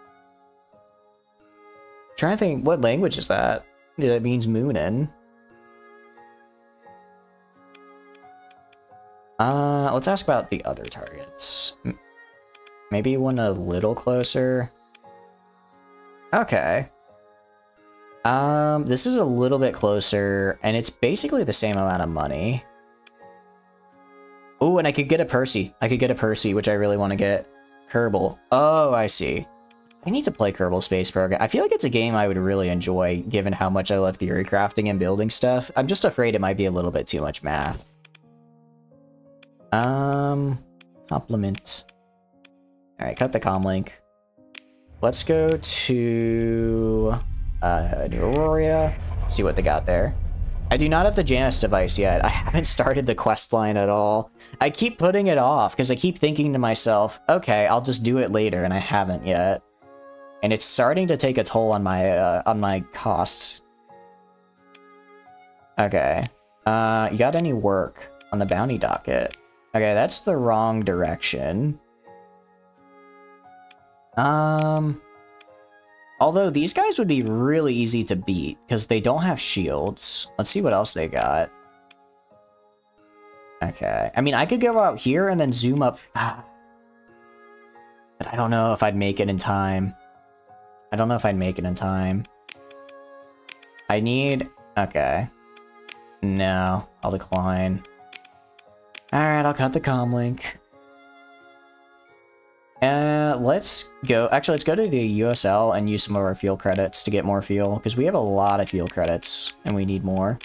trying to think, what language is that? That means moonin'. Let's ask about the other targets. Maybe one a little closer. Okay. This is a little bit closer, and it's basically the same amount of money. Oh, and I could get a Percy. Which I really want to get. Kerbal. Oh, I see. I need to play Kerbal Space Program. I feel like it's a game I would really enjoy, given how much I love theory crafting and building stuff. I'm just afraid it might be a little bit too much math. Compliment. Alright, cut the comm link. Let's go to New Aurora, see what they got there. I do not have the Janus device yet. I haven't started the quest line at all. I keep putting it off because I keep thinking to myself, okay, I'll just do it later, and I haven't yet. And it's starting to take a toll on my costs. Okay. You got any work on the bounty docket? Okay, that's the wrong direction. Although these guys would be really easy to beat because they don't have shields. Let's see what else they got. Okay. I mean, I could go out here and then zoom up. But I don't know if I'd make it in time. I need... Okay. No, I'll decline. Alright, I'll cut the comm link. Let's go. Actually, let's go to the USL and use some of our fuel credits to get more fuel, because we have a lot of fuel credits and we need more.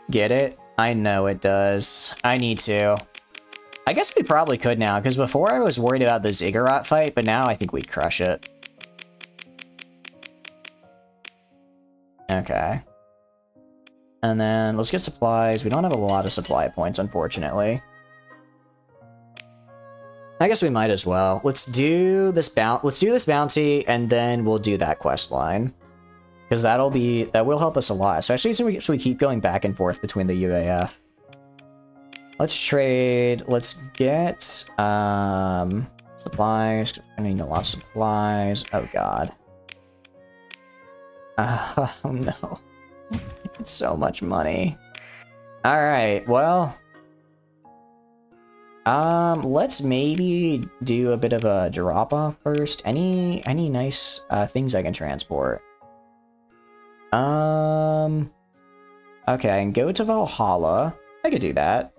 Get it? I know it does. I need to. I guess we probably could now, because before I was worried about the Ziggurat fight, but now I think we crush it. Okay. And then let's get supplies. We don't have a lot of supply points, unfortunately. I guess we might as well. Let's do this bounty, and then we'll do that quest line. Because that will help us a lot, especially since we keep going back and forth between the UAF. Let's trade. Let's get supplies. I need a lot of supplies. Oh god. Oh no. It's so much money. Alright, well. Let's maybe do a bit of a drop-off first. Any nice things I can transport? Okay, I can go to Valhalla. I could do that.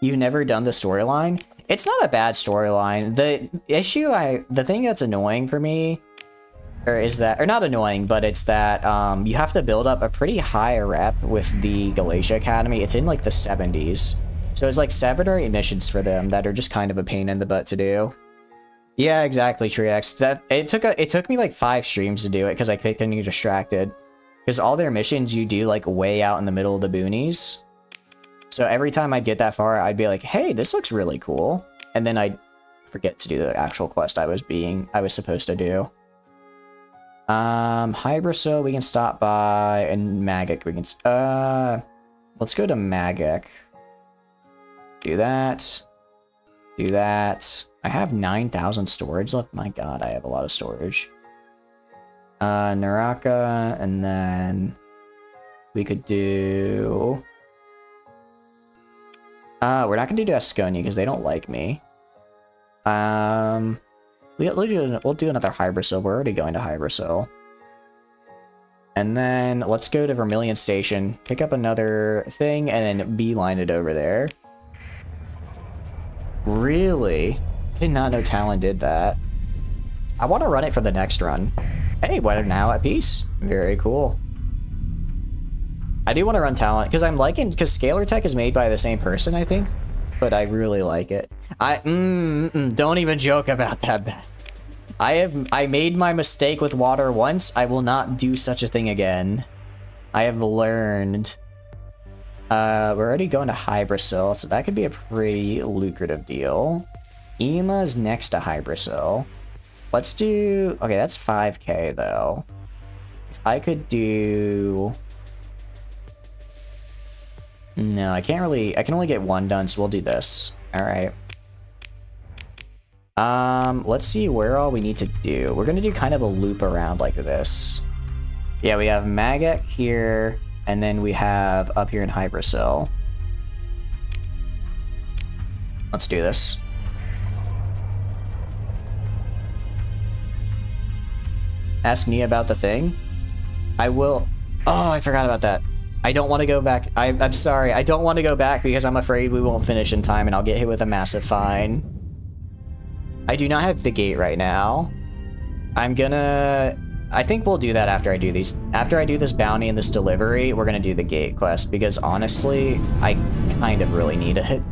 You've never done the storyline? It's not a bad storyline. The thing that's annoying for me, or not annoying, but it's that you have to build up a pretty high rep with the Galatia Academy. It's in like the 70s. So it's like 7 or 8 missions for them that are just kind of a pain in the butt to do. Yeah, exactly, Triex. It took me like 5 streams to do it because I kept getting distracted. Because all their missions you do like way out in the middle of the boonies. So every time I'd get that far, I'd be like, hey, this looks really cool. And then I'd forget to do the actual quest I was supposed to do. Hybriso we can stop by, and Magic we can let's go to Magic. Do that. Do that. I have 9,000 storage left. My god, I have a lot of storage. Naraka, and then we could do... we're not gonna do Asconia because they don't like me. We'll do another Hybrisil. We're already going to Hybrisil. And then let's go to Vermilion Station, pick up another thing, and then beeline it over there. Really? I did not know Talon did that. I want to run it for the next run. Hey, we're now at peace. Very cool. I do want to run Talon, because because Scalar Tech is made by the same person, I think. But I really like it. Don't even joke about that. I made my mistake with water once. I will not do such a thing again. I have learned. We're already going to Hybrisil, so that could be a pretty lucrative deal. Ema's next to Hybrisil. Let's do... Okay, that's 5k, though. If I could do... No, I can't really... I can only get one done, so we'll do this. Alright. Let's see where all we need to do. We're gonna do kind of a loop around like this. Yeah, we have Magek here, and then we have up here in Hybrisil. Let's do this. Ask me about the thing. I will... Oh, I forgot about that. I don't want to go back. I'm sorry. I don't want to go back because I'm afraid we won't finish in time and I'll get hit with a massive fine. I do not have the gate right now. I think we'll do that after I do these. After I do this bounty and this delivery, we're gonna do the gate quest because honestly, I kind of really need it.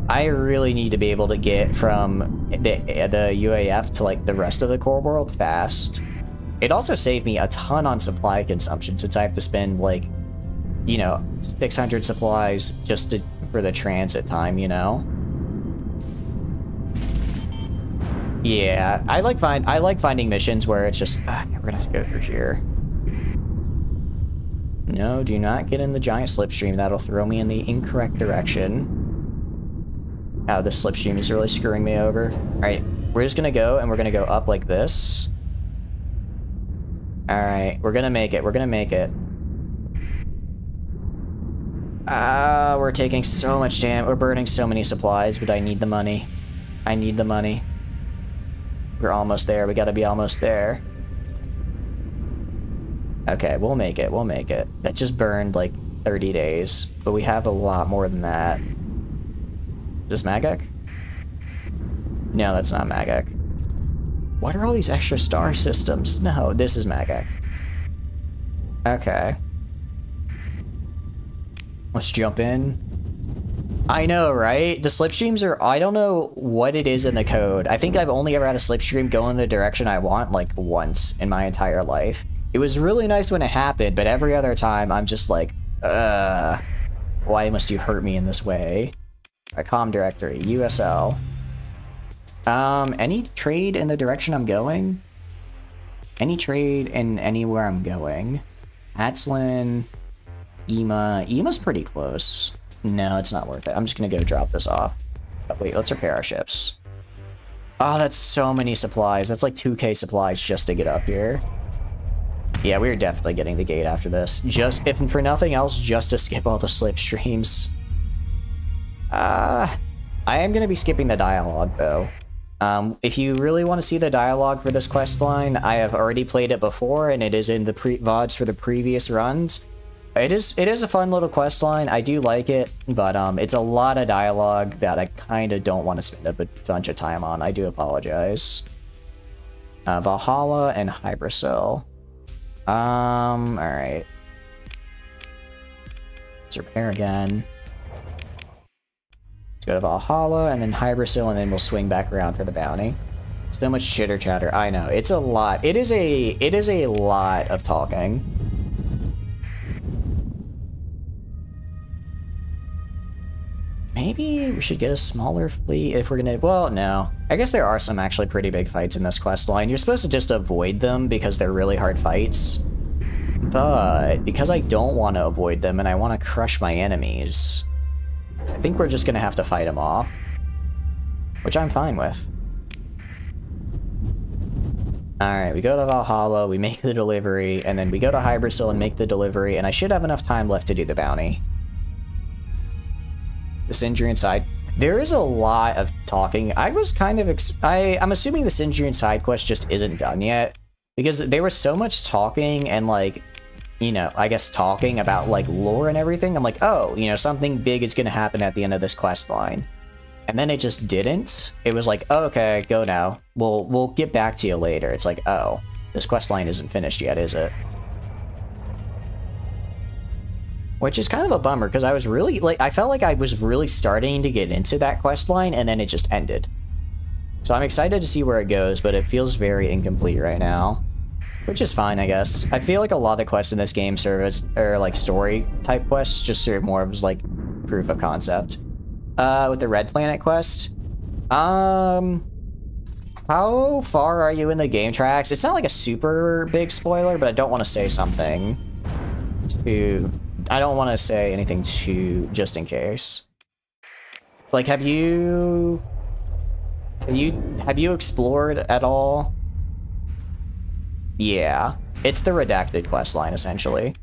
I really need to be able to get from the UAF to like the rest of the core world fast. It also saved me a ton on supply consumption since I have to spend like, you know, 600 supplies just for the transit time, you know? Yeah, I like finding missions where it's just, we're gonna have to go through here. No, do not get in the giant slipstream. That'll throw me in the incorrect direction. Oh, this slipstream is really screwing me over. Alright, we're just gonna go, and we're gonna go up like this. Alright, we're gonna make it. We're gonna make it. We're taking so much damage. We're burning so many supplies, but I need the money. I need the money. We're almost there. We gotta be almost there. Okay, we'll make it. We'll make it. That just burned like 30 days, but we have a lot more than that. Is this Magek? No, that's not Magek. What are all these extra star systems? No, this is Magek. Okay. Let's jump in. I know, right? The slipstreams are... I don't know what it is in the code. I think I've only ever had a slipstream go in the direction I want, like, once in my entire life. It was really nice when it happened, but every other time I'm just like, why must you hurt me in this way? Alright, comm directory, USL. Any trade in the direction I'm going? Any trade in anywhere I'm going? Hatslin, Ema. Ema's pretty close. No, it's not worth it. I'm just gonna go drop this off. Oh, wait, let's repair our ships. Oh, that's so many supplies. That's like 2k supplies just to get up here. Yeah, we're definitely getting the gate after this. Just, if for nothing else, just to skip all the slipstreams. I am gonna be skipping the dialogue, though. If you really want to see the dialogue for this quest line, I have already played it before, and it is in the VODs for the previous runs. It is a fun little quest line. I do like it, but it's a lot of dialogue that I kind of don't want to spend a bunch of time on. I do apologize. Valhalla and Hybracil. Alright. Let's repair again. Let's go to Valhalla, and then Hybracil, and then we'll swing back around for the bounty. So much chitter chatter. I know. It's a lot. It is a lot of talking. Maybe we should get a smaller fleet if we're gonna... Well, no. I guess there are some actually pretty big fights in this quest line. You're supposed to just avoid them because they're really hard fights. But because I don't want to avoid them and I want to crush my enemies, I think we're just gonna have to fight them off. Which I'm fine with. Alright, we go to Valhalla, we make the delivery, and then we go to Hybracil and make the delivery, and I should have enough time left to do the bounty. This injury inside. There is a lot of talking. I was kind of... I'm assuming this injury inside quest just isn't done yet. Because there was so much talking and, like, you know, I guess talking about, like, lore and everything. I'm like, oh, you know, something big is going to happen at the end of this quest line. And then it just didn't. It was like, oh, okay, go now. We'll get back to you later. It's like, oh, this quest line isn't finished yet, is it? Which is kind of a bummer, because I was really, like, I felt like I was really starting to get into that quest line, and then it just ended. So I'm excited to see where it goes, but it feels very incomplete right now. Which is fine, I guess. I feel like a lot of quests in this game serve as, or like story-type quests, just serve more of as, like, proof of concept. With the Red Planet quest, how far are you in the game tracks? It's not like a super big spoiler, but I don't want to say something to... I don't want to say anything too, just in case. Like, have you explored at all? Yeah, it's the redacted questline essentially.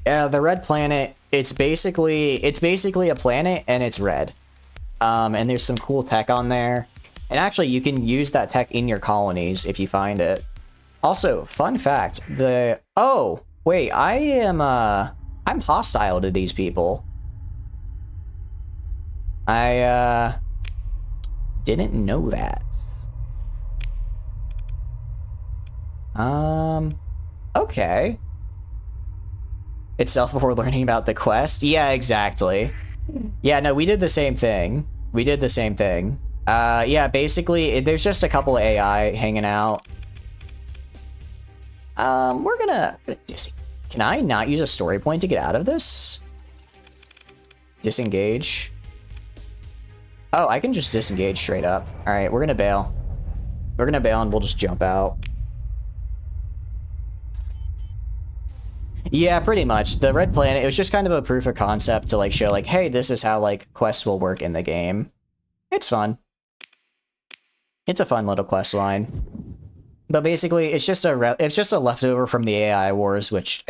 Yeah, the Red Planet, it's basically a planet and it's red. And there's some cool tech on there. And actually you can use that tech in your colonies if you find it. Also, fun fact, oh, wait, I'm hostile to these people. I, didn't know that. Okay. Itself before learning about the quest? Yeah, exactly. Yeah, no, we did the same thing. Yeah, basically, there's just a couple of AI hanging out. We're gonna can I not use a story point to get out of this? Disengage. Oh, I can just disengage straight up. All right, we're gonna bail. We're gonna bail and we'll just jump out. Yeah, pretty much. The Red Planet, it was just kind of a proof of concept to, like, show, like, hey, this is how, like, quests will work in the game. It's fun. It's a fun little quest line. But basically, it's just a leftover from the AI wars, which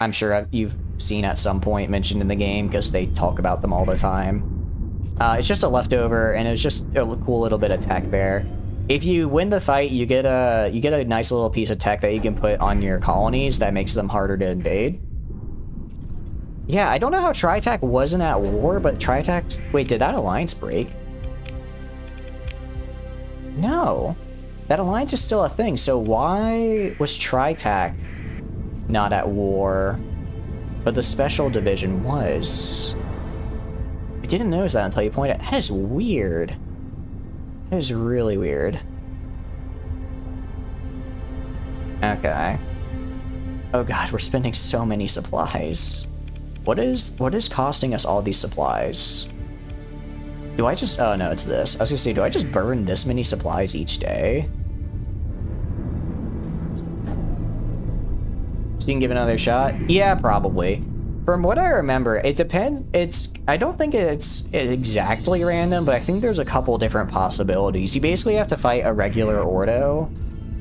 I'm sure you've seen at some point mentioned in the game, because they talk about them all the time. It's just a leftover, and it's just a cool little bit of tech there. If you win the fight, you get a nice little piece of tech that you can put on your colonies that makes them harder to invade. Yeah, I don't know how Tritac wasn't at war, but Tritac... Wait, did that alliance break? No. That alliance is still a thing, so why was Tritac not at war, but the Special Division was? I didn't notice that until you pointed out. That is weird. That is really weird. Okay. Oh god, we're spending so many supplies. What is costing us all these supplies? Do I just... Oh no, it's this. I was gonna say, do I just burn this many supplies each day? So you can give it another shot? Yeah, probably. From what I remember, it depends. I don't think it's exactly random, but I think there's a couple different possibilities. You basically have to fight a regular Ordo,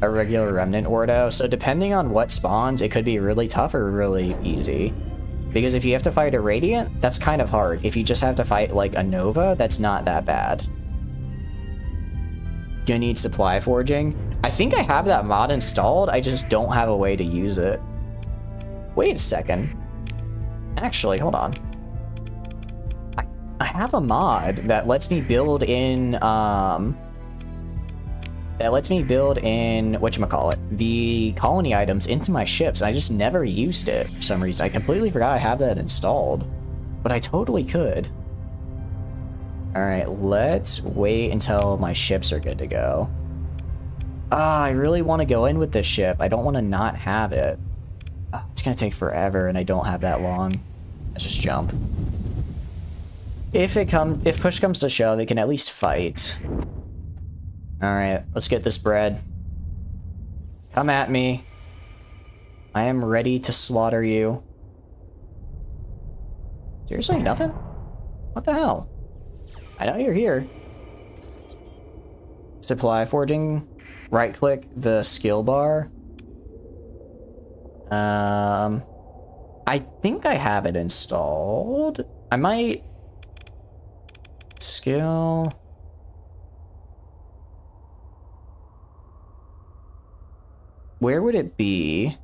a regular Remnant Ordo. So depending on what spawns, it could be really tough or really easy. Because if you have to fight a Radiant, that's kind of hard. If you just have to fight like a Nova, that's not that bad. You need supply forging. I think I have that mod installed. I just don't have a way to use it. Wait a second. Actually, hold on. I have a mod that lets me build in, whatchamacallit, the colony items into my ships. I just never used it for some reason. I completely forgot I have that installed, but I totally could. Alright, let's wait until my ships are good to go. I really want to go in with this ship. I don't want to not have it. It's gonna take forever, and I don't have that long. Let's just jump. If push comes to shove, they can at least fight. Alright, let's get this bread. Come at me. I am ready to slaughter you. Seriously, nothing? What the hell? I know you're here. Supply forging. Right click the skill bar. I think I have it installed. I might... Skill... Where would it be?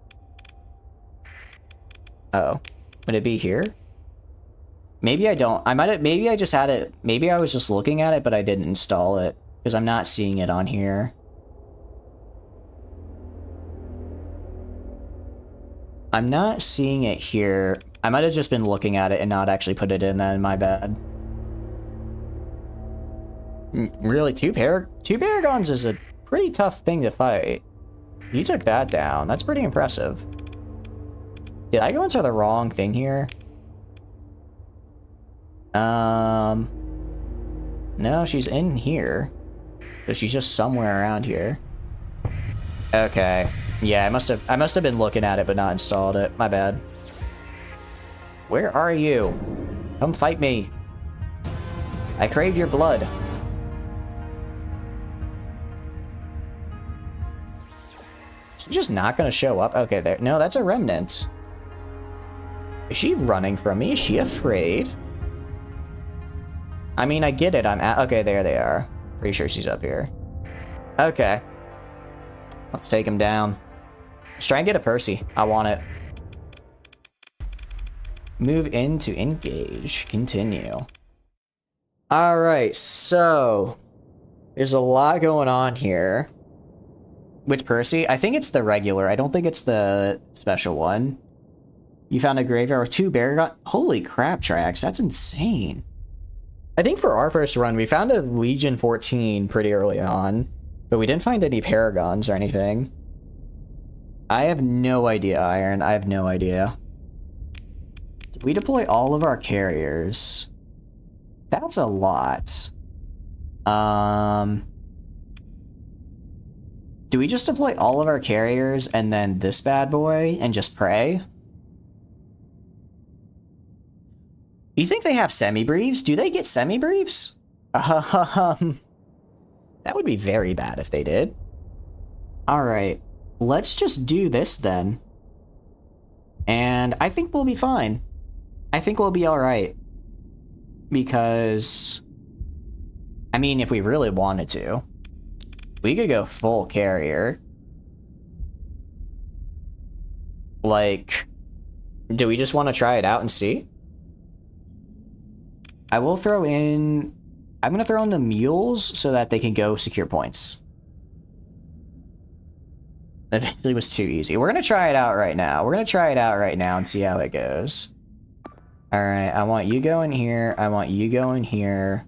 Oh. Would it be here? Maybe I don't. Maybe I just had it. Maybe I was just looking at it, but I didn't install it. Because I'm not seeing it on here. I'm not seeing it here. I might have just been looking at it and not actually put it in then. My bad. Really, two Paragons is a pretty tough thing to fight. You took that down. That's pretty impressive. Did I go into the wrong thing here? No, she's in here. So she's just somewhere around here. Okay. Yeah, I must have been looking at it but not installed it. My bad. Where are you? Come fight me. I crave your blood. She's just not gonna show up. Okay, there. No, that's a remnant. Is she running from me? Is she afraid? I mean, I get it. Okay, there they are. Pretty sure she's up here. Okay. Let's take him down. Let's try and get a Percy. I want it. Move in to engage. Continue. Alright, so... There's a lot going on here. Which Percy? I think it's the regular. I don't think it's the special one. You found a graveyard with 2 Baragon. Holy crap, Trax. That's insane. I think for our first run, we found a Legion 14 pretty early on. But we didn't find any Paragons or anything. I have no idea, Iron. I have no idea. Did we deploy all of our carriers? That's a lot. Do we just deploy all of our carriers and then this bad boy and just pray? You think they have semi-briefs? Do they get semi-briefs? That would be very bad if they did. Alright, let's just do this then. And I think we'll be fine. I think we'll be alright. Because... I mean, if we really wanted to. We could go full carrier. Like... Do we just want to try it out and see? I will throw in... I'm going to throw in the mules so that they can go secure points. That actually was too easy. We're going to try it out right now. We're going to try it out right now and see how it goes. Alright, I want you going here. I want you going here.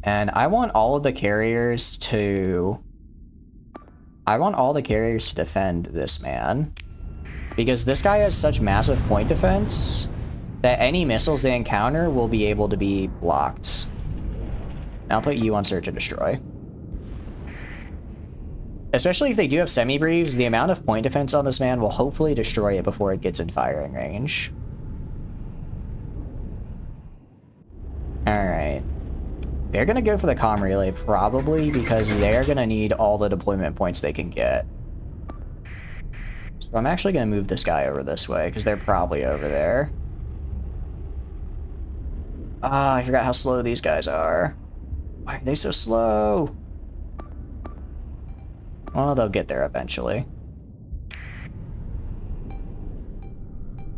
And I want all of the carriers to... I want all the carriers to defend this man. Because this guy has such massive point defense that any missiles they encounter will be able to be blocked. I'll put you on search and destroy. Especially if they do have semi-briefs, the amount of point defense on this man will hopefully destroy it before it gets in firing range. Alright. They're gonna go for the comm relay, probably, because they're gonna need all the deployment points they can get. So I'm actually gonna move this guy over this way, because they're probably over there. Ah, I forgot how slow these guys are. Why are they so slow? Well, they'll get there eventually.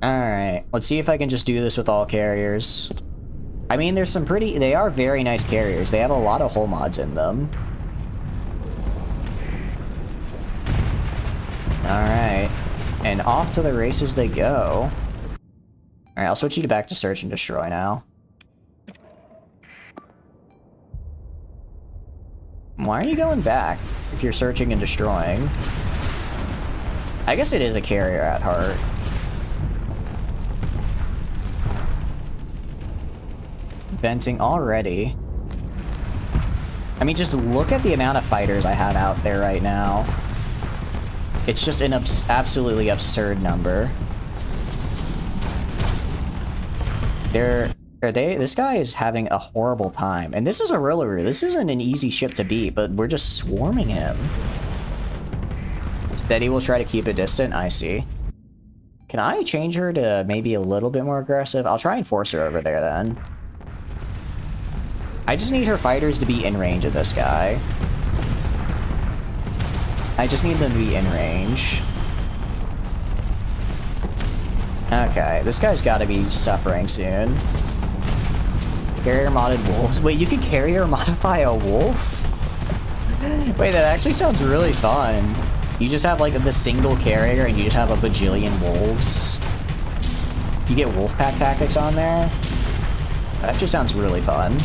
Alright, let's see if I can just do this with all carriers. I mean, there's some pretty... They are very nice carriers. They have a lot of hull mods in them. Alright. And off to the races they go. Alright, I'll switch you back to search and destroy now. Why are you going back if you're searching and destroying? I guess it is a carrier at heart. Venting already. I mean, just look at the amount of fighters I have out there right now. It's just an absolutely absurd number. This guy is having a horrible time. And this is a Rillaroo. This isn't an easy ship to beat, but we're just swarming him. Steady will try to keep it distant. I see. Can I change her to maybe a little bit more aggressive? I'll try and force her over there then. I just need her fighters to be in range of this guy. I just need them to be in range. Okay, this guy's got to be suffering soon. Carrier modded wolves. Wait, you can carrier modify a wolf? Wait, that actually sounds really fun. You just have like the single carrier and you just have a bajillion wolves. You get wolf pack tactics on there. That actually sounds really fun.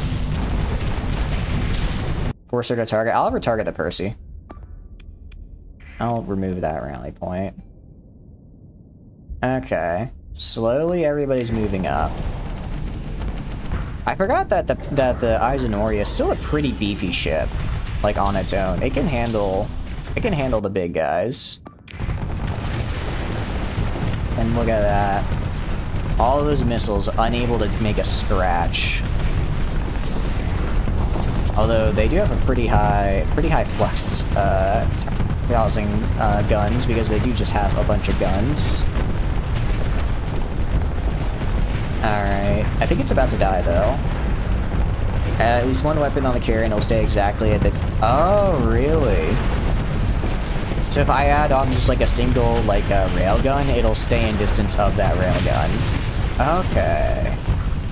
Force her to target. I'll have her target the Percy. I'll remove that rally point. Okay. Slowly everybody's moving up. I forgot that the Izanori is still a pretty beefy ship, like on its own. It can handle the big guys. And look at that. All of those missiles unable to make a scratch. Although they do have a pretty high flex housing guns, because they do just have a bunch of guns. Alright, I think it's about to die though. At least one weapon on the carrier and it'll stay exactly at the... Oh, really? So if I add on just like a single like railgun, it'll stay in distance of that railgun. Okay,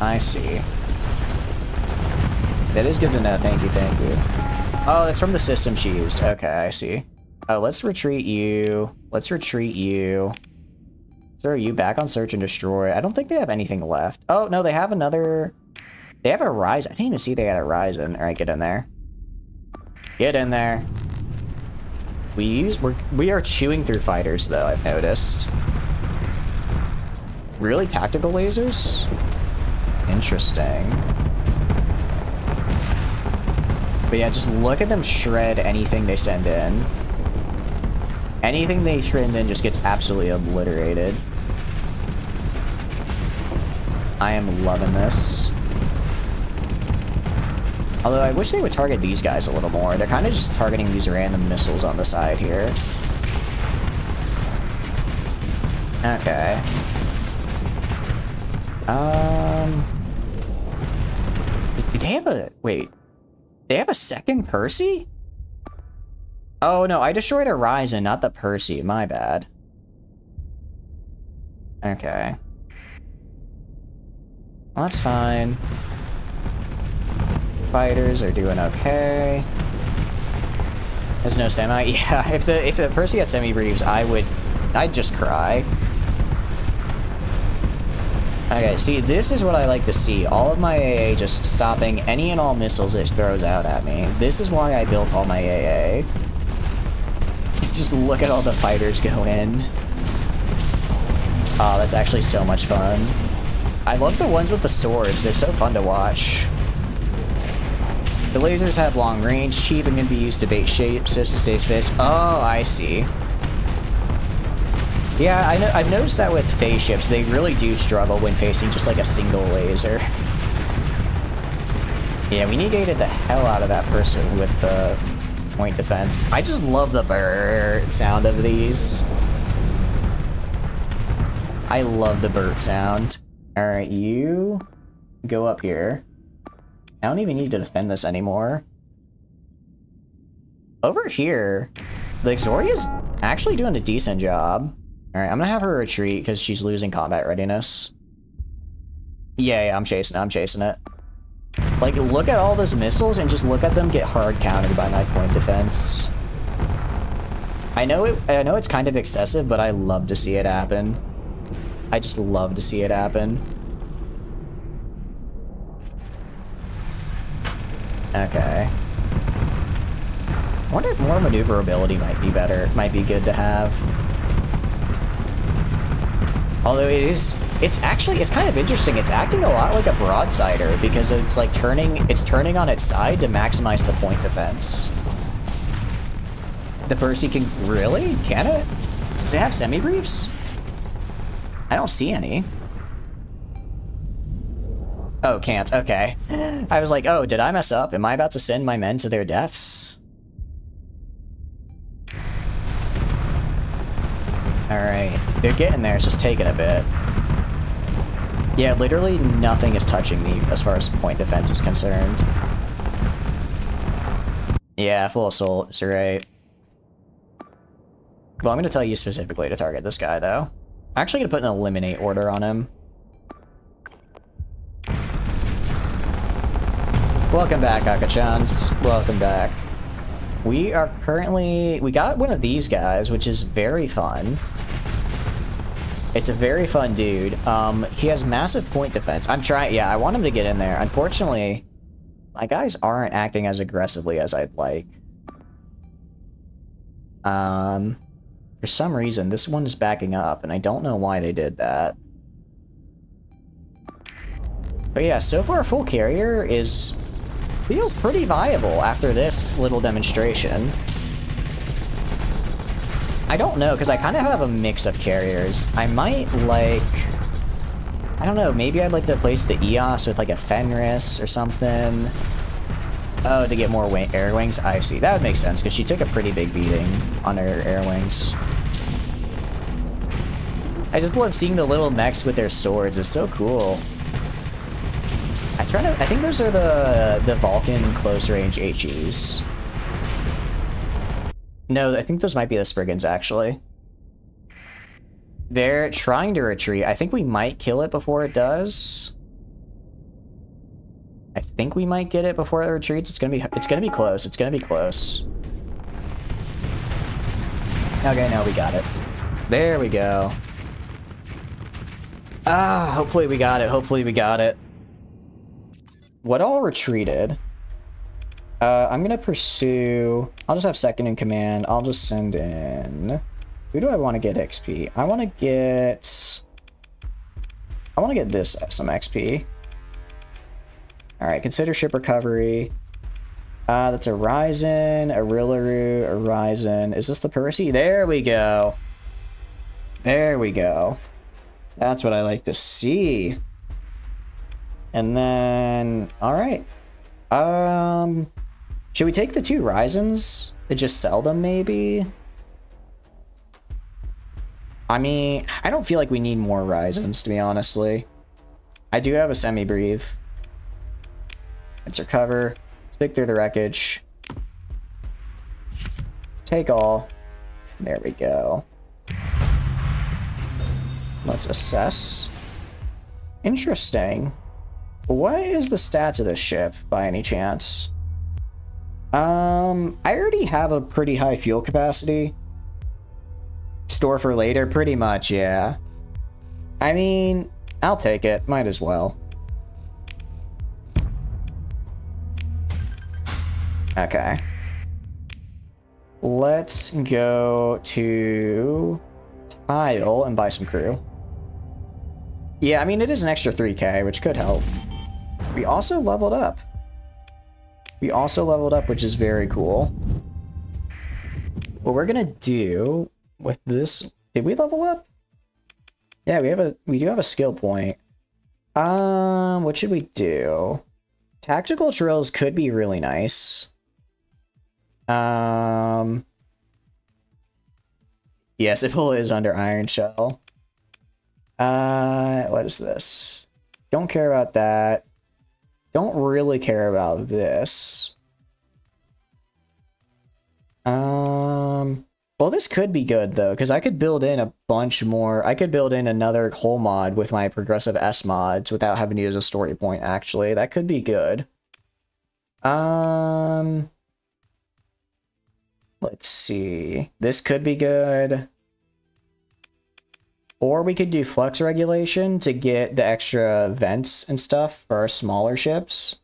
I see. That is good to know. Thank you, thank you. Oh, that's from the system she used. Okay, I see. Oh, let's retreat you. Let's retreat you. Throw you back on search and destroy. I don't think they have anything left. Oh, no, they have another... They have a Ryzen. I didn't even see they had a Ryzen. Alright, get in there. Get in there. We are chewing through fighters, though, I've noticed. Really? Tactical lasers? Interesting. But yeah, just look at them shred anything they send in. Anything they send in just gets absolutely obliterated. I am loving this. Although I wish they would target these guys a little more. They're kind of just targeting these random missiles on the side here. Okay. Do they have a... Wait. They have a second Percy? Oh, no. I destroyed a Ryzen, not the Percy. My bad. Okay. Well, that's fine. Fighters are doing okay. There's no semi. Yeah, if the Percy had semi-briefs, I'd just cry. Okay, see, this is what I like to see. All of my AA just stopping any and all missiles it throws out at me. This is why I built all my AA. Just look at all the fighters go in. Oh, that's actually so much fun. I love the ones with the swords. They're so fun to watch. The lasers have long range, cheap, and can be used to bait shapes, so to save fish. Oh, I see. Yeah, I've noticed that with phase ships, they really do struggle when facing just like a single laser. Yeah, we negated the hell out of that person with the point defense. I just love the brrrr sound of these. I love the burp sound. Alright, you go up here. I don't even need to defend this anymore. Over here, the Exoria's actually doing a decent job. Alright, I'm gonna have her retreat because she's losing combat readiness. Yeah, I'm chasing it. Like, look at all those missiles and just look at them get hard countered by my point defense. I know it's kind of excessive, but I love to see it happen. I just love to see it happen. Okay. I wonder if more maneuverability might be better, might be good to have. Although it's kind of interesting. It's acting a lot like a broadsider because it's like turning on its side to maximize the point defense. The Percy can really? Can it? Does it have semi-briefs? I don't see any. Oh, can't. Okay. I was like, oh, did I mess up? Am I about to send my men to their deaths? Alright. They're getting there. It's just taking a bit. Yeah, literally nothing is touching me as far as point defense is concerned. Yeah, full assault is right. Well, I'm going to tell you specifically to target this guy, though. I'm actually going to put an eliminate order on him. Welcome back, Akachans. Welcome back. We are currently... We got one of these guys, which is very fun. It's a very fun dude. He has massive point defense. I'm trying... Yeah, I want him to get in there. Unfortunately, my guys aren't acting as aggressively as I'd like. For some reason, this one is backing up, and I don't know why they did that. But yeah, so far, full carrier feels pretty viable after this little demonstration. I don't know, because I kind of have a mix of carriers. I might like... I don't know, maybe I'd like to place the EOS with like a Fenris or something. Oh, to get more air wings? I see. That would make sense, because she took a pretty big beating on her air wings. I just love seeing the little mechs with their swords. It's so cool. I think those are the Vulcan close-range HEs. No, I think those might be the Spriggans, actually. They're trying to retreat. I think we might kill it before it does. I think we might get it before it retreats. It's gonna be close. It's gonna be close. Okay, now we got it. There we go. Ah, hopefully we got it. Hopefully we got it. What all retreated? I'm gonna pursue... I'll just have second in command. I'll just send in... Who do I want to get XP? I want to get this some XP. Alright, consider ship recovery. That's a Ryzen, a Rillaru, a Ryzen. Is this the Percy? There we go. There we go. That's what I like to see. And then, all right. Should we take the two Ryzens and just sell them, maybe? I mean, I don't feel like we need more Ryzens, to be honestly. I do have a semi-brief. Let's recover. Let's pick through the wreckage. Take all. There we go. Let's assess. Interesting. What is the stats of this ship, by any chance? I already have a pretty high fuel capacity. Store for later, pretty much, yeah. I mean, I'll take it. Might as well. Okay. Let's go to Tile and buy some crew. Yeah, I mean, it is an extra 3K, which could help. We also leveled up. Which is very cool. What we're gonna do with this... Did we level up? Yeah, we do have a skill point. What should we do? Tactical drills could be really nice. Yes, it is under Iron Shell. What is this? Don't care about that. Don't really care about this. Well, this could be good though, because I could build in a bunch more. I could build in another hull mod with my progressive S mods without having to use a story point, actually. That could be good. Let's see. This could be good. Or we could do flux regulation to get the extra vents and stuff for our smaller ships.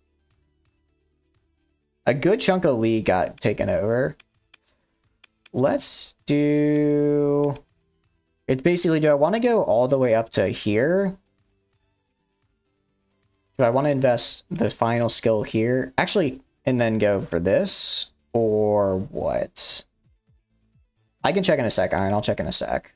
A good chunk of Lee got taken over. Let's do... It's basically, do I want to go all the way up to here? Do I want to invest the final skill here? Actually, and then go for this? Or what? I can check in a sec, Iron. I'll check in a sec.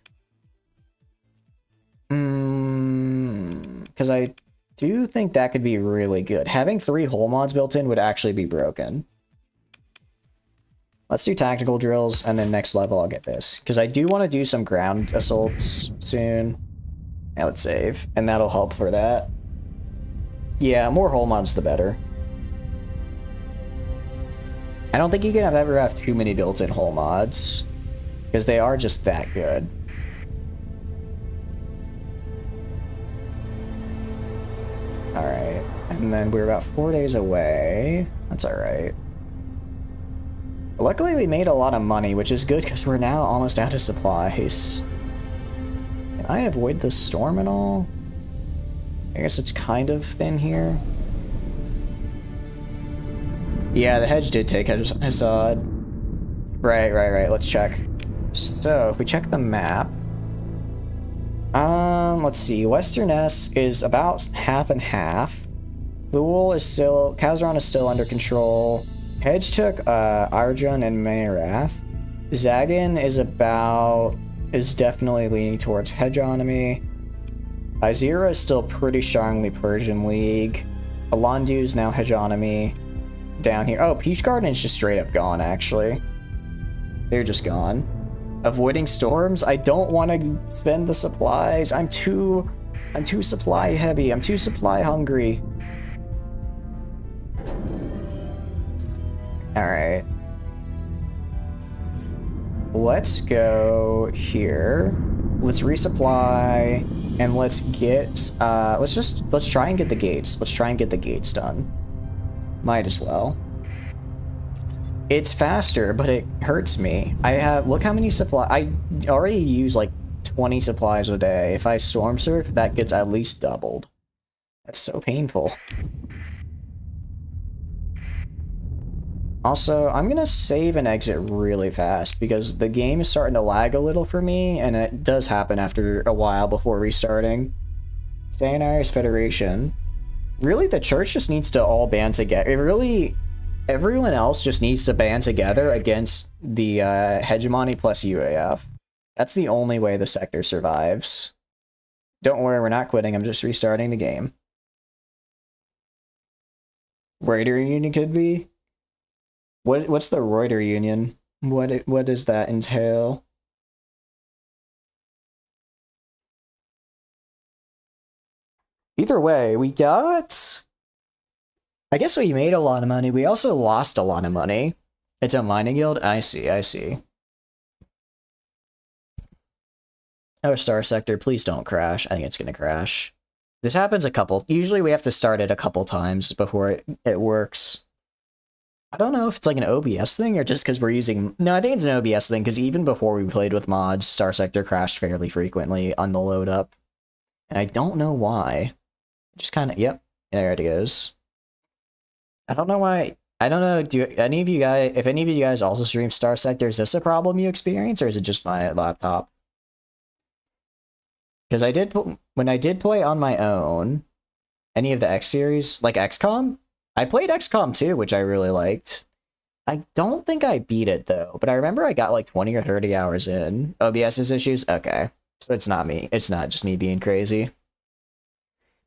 Because I do think that could be really good. Having 3 hull mods built in would actually be broken. Let's do tactical drills, and then next level I'll get this. Because I do want to do some ground assaults soon. Now let's save, and that'll help for that. Yeah, more hull mods the better. I don't think you can ever have too many built-in hull mods, because they are just that good. Alright, and then we're about 4 days away. That's alright. Luckily we made a lot of money, which is good because we're now almost out of supplies. Can I avoid the storm at all? I guess it's kind of thin here. Yeah, the hedge did take Hazard. Right, let's check. So, if we check the map... let's see. Western S is about half and half. Luol is still... Kazaron is still under control. Hedge took, Arjun and Mayrath. Zagan is definitely leaning towards hegemony. Izira is still pretty strongly Persian League. Alandu is now hegemony. Down here. Oh, Peach Garden is just straight up gone, actually. They're just gone. Avoiding storms? I don't want to spend the supplies. I'm too supply heavy. I'm too supply hungry. Alright. Let's go here. Let's resupply. And let's get, let's try and get the gates. Let's try and get the gates done. Might as well. It's faster, but it hurts me. Look how many I already use like 20 supplies a day. If I storm surf, that gets at least doubled. That's so painful. Also, I'm gonna save and exit really fast because the game is starting to lag a little for me, and it does happen after a while before restarting. Sayonara's Federation. Really, the church just needs to all band together. Everyone else just needs to band together against the hegemony plus UAF. That's the only way the sector survives. Don't worry, we're not quitting. I'm just restarting the game. Raider Union could be? What's the Reuter Union? What does that entail? Either way, we got... I guess we made a lot of money. We also lost a lot of money. It's a mining guild? I see. Oh, Star Sector, please don't crash. I think it's gonna crash. This happens a couple. Usually we have to start it a couple times before it works. I don't know if it's like an OBS thing or just because we're using... No, I think it's an OBS thing because even before we played with mods, Star Sector crashed fairly frequently on the load up. And I don't know why. Just kind of... Yep. There it goes. I don't know why... I don't know, if any of you guys also stream Star Sector, is this a problem you experience, or is it just my laptop? Because when I did play on my own, any of the X series, like XCOM, I played XCOM 2, which I really liked. I don't think I beat it, though, but I remember I got like 20 or 30 hours in. OBS's issues? Okay. So it's not me. It's not just me being crazy.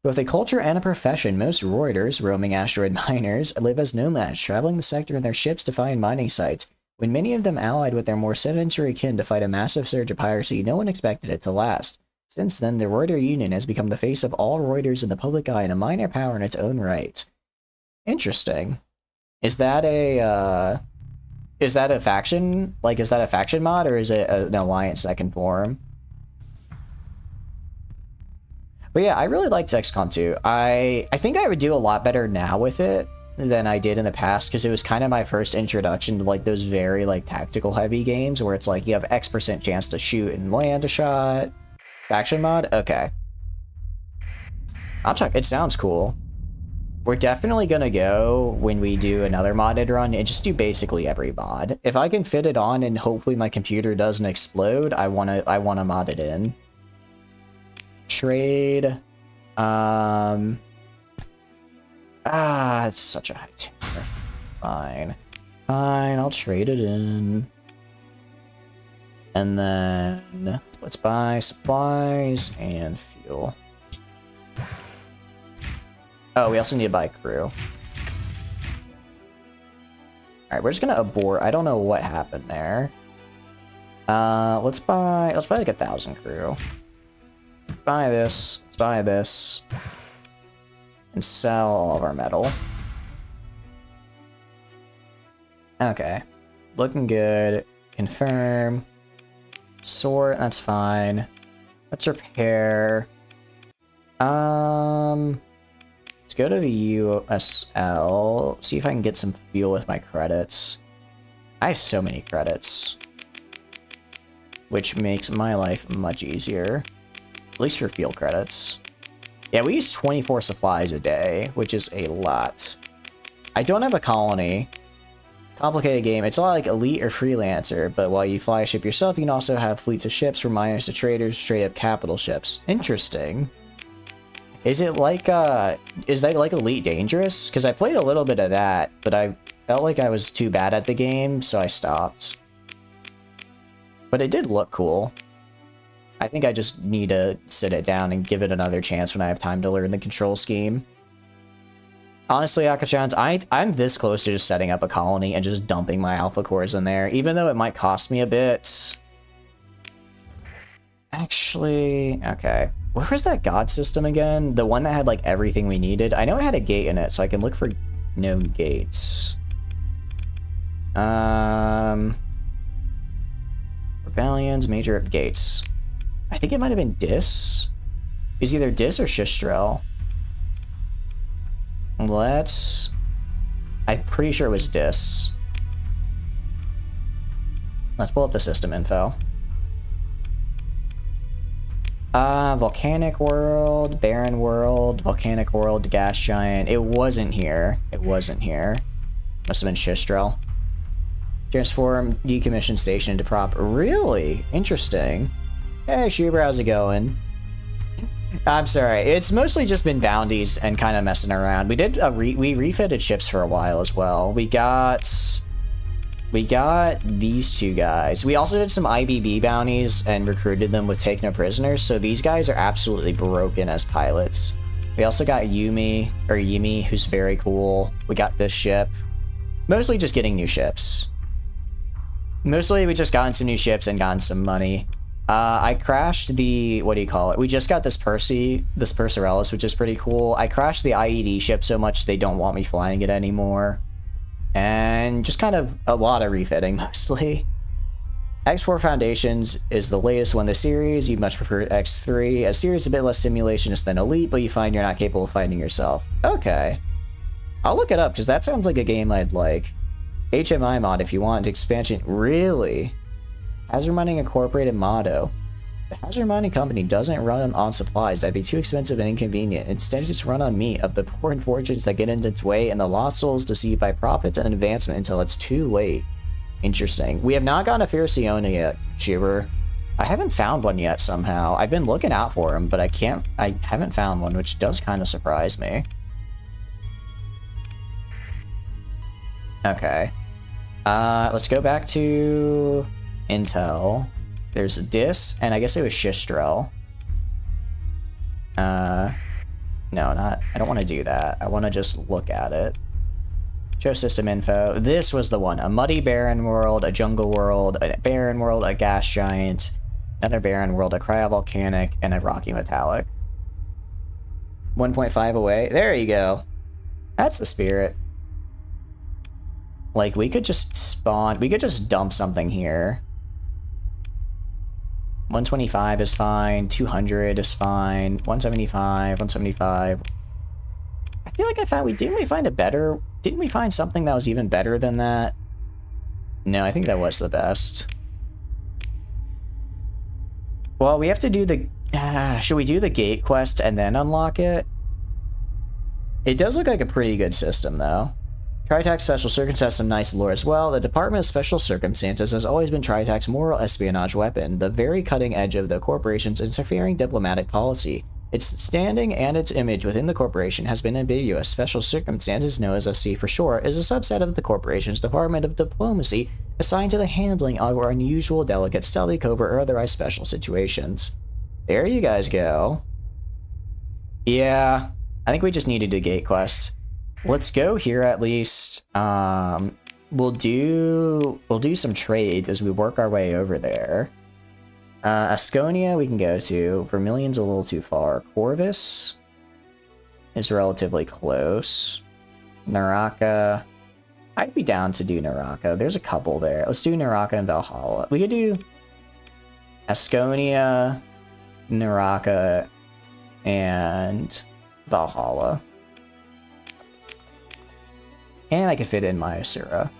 Both a culture and a profession, most Reuters, roaming asteroid miners, live as nomads, traveling the sector in their ships to find mining sites. When many of them allied with their more sedentary kin to fight a massive surge of piracy, no one expected it to last. Since then, the Reuter Union has become the face of all Reuters in the public eye and a minor power in its own right. Interesting. Is that a faction? Like, is that a faction mod, or is it an alliance that can form? But yeah, I really liked XCOM 2. I think I would do a lot better now with it than I did in the past, because it was kind of my first introduction to like those very like tactical heavy games where it's like you have X% chance to shoot and land a shot. Faction mod? Okay. I'll check. It sounds cool. We're definitely gonna go, when we do another modded run, and just do basically every mod. If I can fit it on and hopefully my computer doesn't explode, I wanna mod it in. Trade. It's such a high tier. Fine. Fine, I'll trade it in. And then let's buy supplies and fuel. Oh, we also need to buy crew. Alright, we're just gonna abort. I don't know what happened there. Let's buy like 1,000 crew. Buy this, let's buy this, and sell all of our metal. Okay, looking good. Confirm. Sort, that's fine. Let's repair. Let's go to the USL, see if I can get some fuel with my credits. I have so many credits, which makes my life much easier. At least for fuel credits. Yeah, we use 24 supplies a day, which is a lot. I don't have a colony. Complicated game. It's a lot like Elite or Freelancer, but while you fly a ship yourself, you can also have fleets of ships from miners to traders, straight up capital ships. Interesting. Is it like, is that like Elite Dangerous? Because I played a little bit of that, but I felt like I was too bad at the game, so I stopped. But it did look cool. I think I just need to sit it down and give it another chance when I have time to learn the control scheme. Honestly, Akachans, I'm this close to just setting up a colony and just dumping my alpha cores in there, even though it might cost me a bit. Actually, okay. Where was that god system again? The one that had like everything we needed? I know it had a gate in it, so I can look for known gates. Rebellions, major gates. I think it might have been Dis. It was either Dis or Shistrel. I'm pretty sure it was Dis. Let's pull up the system info. Volcanic World, Barren World, Volcanic World, Gas Giant. It wasn't here. It wasn't here. Must have been Shistrel. Transform decommissioned station into prop. Really? Interesting. Hey, Schuber, how's it going? I'm sorry. It's mostly just been bounties and kind of messing around. We did we refitted ships for a while as well. We got these two guys. We also did some IBB bounties and recruited them with take no prisoners. So these guys are absolutely broken as pilots. We also got Yumi, who's very cool. We got this ship. Mostly just getting new ships. Mostly we just gotten some new ships and gotten some money. I crashed the, what do you call it? We just got this Perserelis, which is pretty cool. I crashed the IED ship so much they don't want me flying it anymore. And just kind of a lot of refitting, mostly. X4 Foundations is the latest one in the series. You much prefer X3. A series a bit less simulationist than Elite, but you find you're not capable of fighting yourself. Okay. I'll look it up, because that sounds like a game I'd like. HMI mod if you want expansion. Really? Hazard Mining Incorporated motto. The Hazard Mining Company doesn't run on supplies. That'd be too expensive and inconvenient. Instead, it's run on meat of the poor and fortunes that get in its way and the lost souls deceived by profits and advancement until it's too late. Interesting. We have not gotten a Fierciona yet, Shiver. I haven't found one yet somehow. I've been looking out for them, but I haven't found one, which does kind of surprise me. Okay. Let's go back to Intel. There's Dis, and I guess it was Shistrel. No, I don't want to do that. I want to just look at it. Show system info. This was the one. A muddy barren world, a jungle world, a barren world, a gas giant, another barren world, a cryovolcanic, and a rocky metallic. 1.5 away. There you go. That's the spirit. Like, we could just spawn... We could just dump something here. 125 is fine. 200 is fine. 175, 175. I feel like didn't we find a better... Didn't we find something that was even better than that? No, I think that was the best. Well, we have to do the... should we do the gate quest and then unlock it? It does look like a pretty good system, though. Tritax Special Circumstances has some nice lore as well. The Department of Special Circumstances has always been Tritax's moral espionage weapon, the very cutting edge of the corporation's interfering diplomatic policy. Its standing and its image within the corporation has been ambiguous. Special Circumstances, known as SC for short, is a subset of the corporation's Department of Diplomacy, assigned to the handling of unusual, delicate, stealthy, covert, or otherwise special situations. There you guys go. Yeah, I think we just needed a gate quest. Let's go here at least. We'll do some trades as we work our way over there. Asconia we can go to. Vermilion's a little too far. Corvus is relatively close. Naraka. I'd be down to do Naraka. There's a couple there. Let's do Naraka and Valhalla. We could do Asconia, Naraka, and Valhalla. And I could fit in my Asura.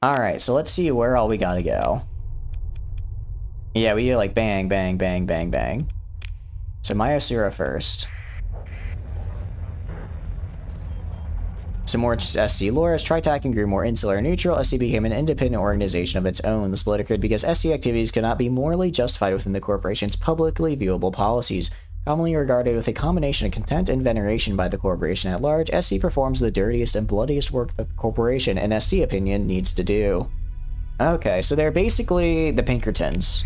Alright, so let's see where all we gotta go. Yeah, we do like bang, bang, bang, bang, bang. So my Asura first. Some more SC lore. As Tritac grew more insular and neutral, SC became an independent organization of its own. The split occurred because SC activities could not be morally justified within the corporation's publicly viewable policies. Commonly regarded with a combination of contempt and veneration by the corporation at large, SC performs the dirtiest and bloodiest work that the corporation, in SC opinion, needs to do. Okay, so they're basically the Pinkertons.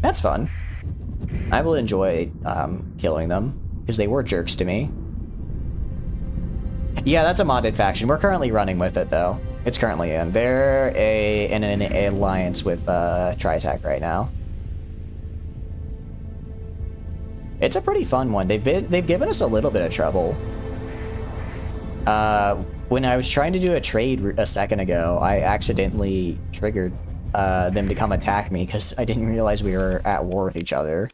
That's fun. I will enjoy killing them, because they were jerks to me. Yeah, that's a modded faction. We're currently running with it, though. It's currently in. They're in an alliance with Tritac right now. It's a pretty fun one. They've given us a little bit of trouble. When I was trying to do a trade a second ago, I accidentally triggered them to come attack me because I didn't realize we were at war with each other.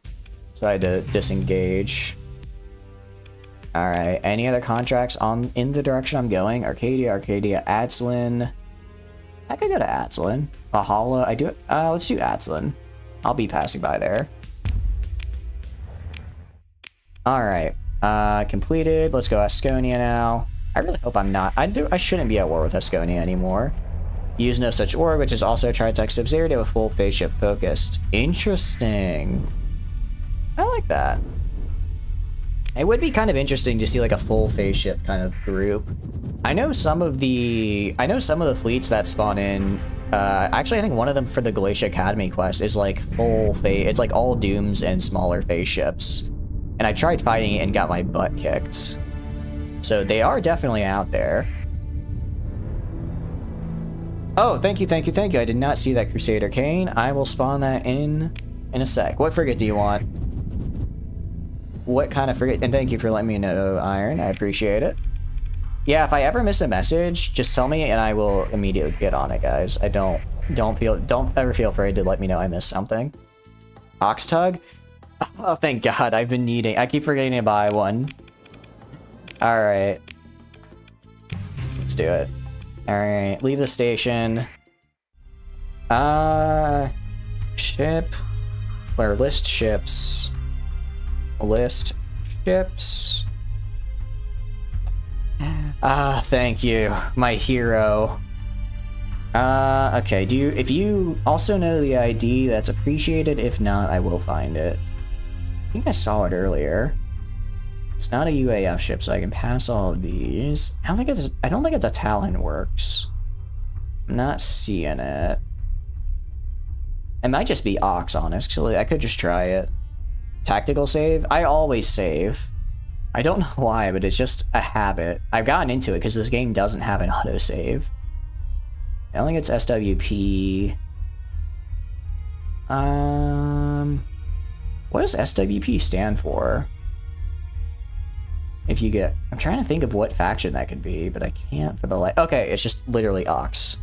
So I had to disengage. Alright, any other contracts in the direction I'm going? Arcadia, Atslin. I could go to Atslin. Valhalla, let's do Atslin. I'll be passing by there. Alright, completed. Let's go Asconia now. I really hope I'm not. I shouldn't be at war with Asconia anymore. Use no such orb, which is also a Tritac subsidiary with full phase ship focused. Interesting. I like that. It would be kind of interesting to see like a full phase ship kind of group. I know some of the fleets that spawn in. Actually, I think one of them for the Glacia Academy quest is like full phase. It's like all dooms and smaller phase ships. And I tried fighting it and got my butt kicked. So they are definitely out there. Oh, thank you. I did not see that Crusader Cane. I will spawn that in a sec. What frigate do you want? What kind of frigate? And thank you for letting me know, Iron. I appreciate it. Yeah, if I ever miss a message, just tell me and I will immediately get on it, guys. I don't ever feel afraid to let me know I missed something. Ox tug? Oh, thank God. I've been needing. I keep forgetting to buy one. All right. Let's do it. All right. Leave the station. Ship. Or list ships. List ships. Thank you, my hero. Okay, if you also know the ID, that's appreciated. If not, I will find it. I think I saw it earlier. It's not a UAF ship, so I can pass all of these. I don't think it's a Talon Works. I'm not seeing it. It might just be Ox, honestly. I could just try it. Tactical save? I always save. I don't know why, but it's just a habit. I've gotten into it because this game doesn't have an autosave. I don't think it's SWP. What does SWP stand for? If you get... I'm trying to think of what faction that could be, but I can't for the life... Okay, it's just literally Ox.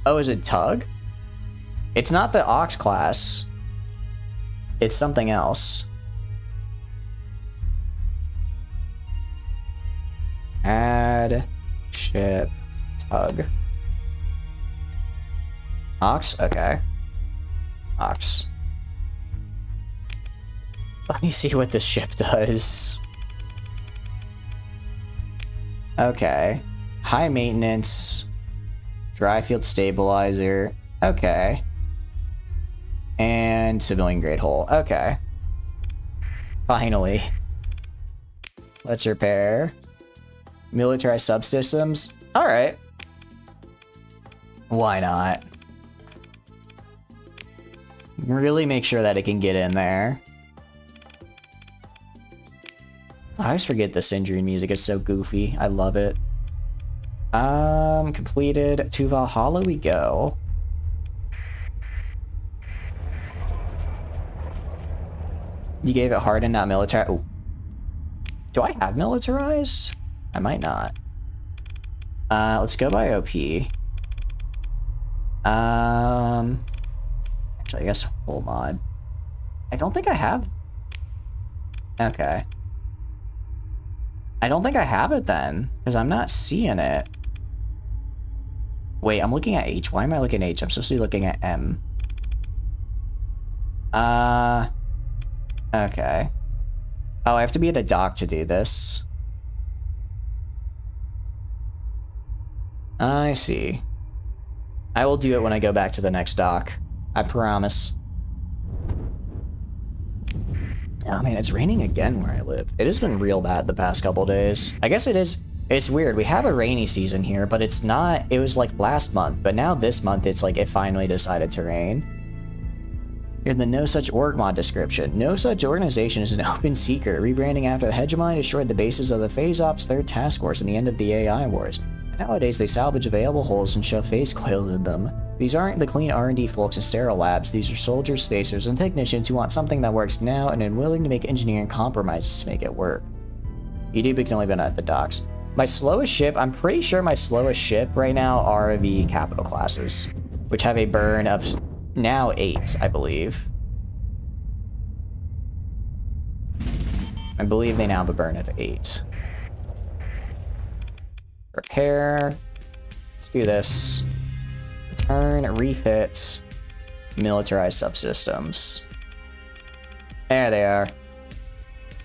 Oh, is it Tug? It's not the Ox class. It's something else. Add ship Tug. Ox? Okay. Ox. Let me see what this ship does. Okay. High maintenance. Dry field stabilizer. Okay. And civilian grade hull. Okay. Finally. Let's repair. Militarized subsystems. Alright. Why not? Really make sure that it can get in there. I always forget the Syndrome music. It's so goofy. I love it. Completed. To Valhalla we go. You gave it hardened, not military. Ooh. Do I have militarized? I might not. Let's go by OP. Actually, I guess full mod. I don't think I have. Okay. I don't think I have it then, because I'm not seeing it. Wait, I'm looking at H. Why am I looking at H? I'm supposed to be looking at M. Okay. Oh, I have to be at a dock to do this. I see. I will do it when I go back to the next dock. I promise. Oh man, it's raining again where I live. It has been real bad the past couple days. I guess it is. It's weird. We have a rainy season here, but it's not. It was like last month, but now this month it's like it finally decided to rain. In the No Such Org mod description, no such organization is an open secret. Rebranding after the hegemony destroyed the basis of the Phase Ops 3rd Task Force and the end of the AI wars. Nowadays, they salvage available holes and shove phase coils in them. These aren't the clean R&D folks in sterile labs. These are soldiers, spacers, and technicians who want something that works now and are willing to make engineering compromises to make it work. EDB can only be at the docks. My slowest ship, I'm pretty sure my slowest ship right now are the capital classes, which have a burn of now 8, I believe. I believe they now have a burn of 8. Repair. Let's do this. Return, refit, militarized subsystems. There they are.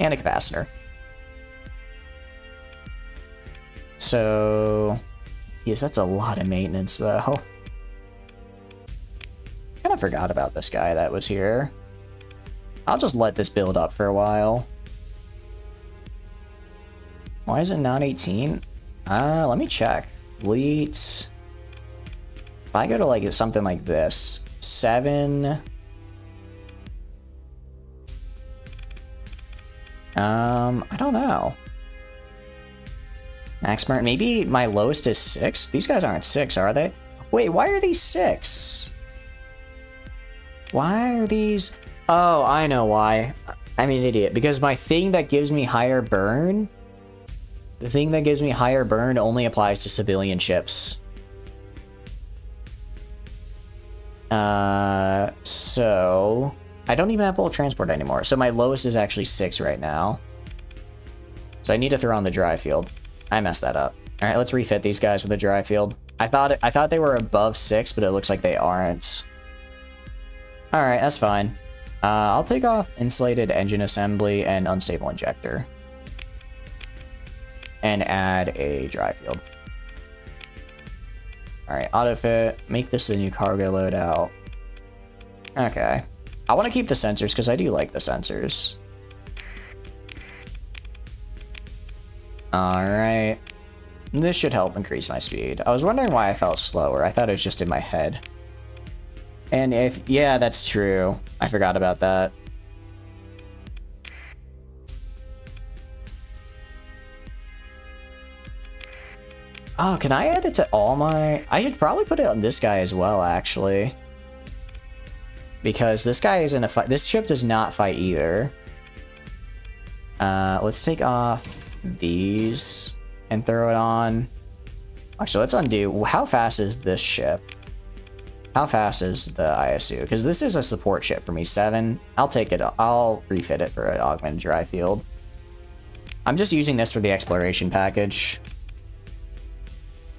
And a capacitor. So, yes, that's a lot of maintenance though. Kind of forgot about this guy that was here. I'll just let this build up for a while. Why is it not 18? Let me check. Fleet. If I go to like something like this, 7. I don't know. Max burn. Maybe my lowest is 6. These guys aren't 6, are they? Wait, why are these 6? Why are these? Oh, I know why. I'm an idiot. Because my thing that gives me higher burn The thing that gives me higher burn only applies to civilian ships. So I don't even have bulk transport anymore. So my lowest is actually 6 right now. So I need to throw on the dry field. I messed that up. All right, let's refit these guys with a dry field. I thought they were above 6, but it looks like they aren't. All right, that's fine. I'll take off insulated engine assembly and unstable injector. And add a dry field. All right, auto fit. Make this the new cargo loadout. Okay. I want to keep the sensors because I do like the sensors. All right. This should help increase my speed. I was wondering why I felt slower. I thought it was just in my head. And yeah, that's true. I forgot about that. Oh, can I add it to all my... I should probably put it on this guy as well, actually. Because this guy isn't a fight. This ship does not fight either. Let's take off these and throw it on. Actually, let's undo. How fast is this ship? How fast is the ISU? Because this is a support ship for me. 7. I'll take it. I'll refit it for an augmented dry field. I'm just using this for the exploration package.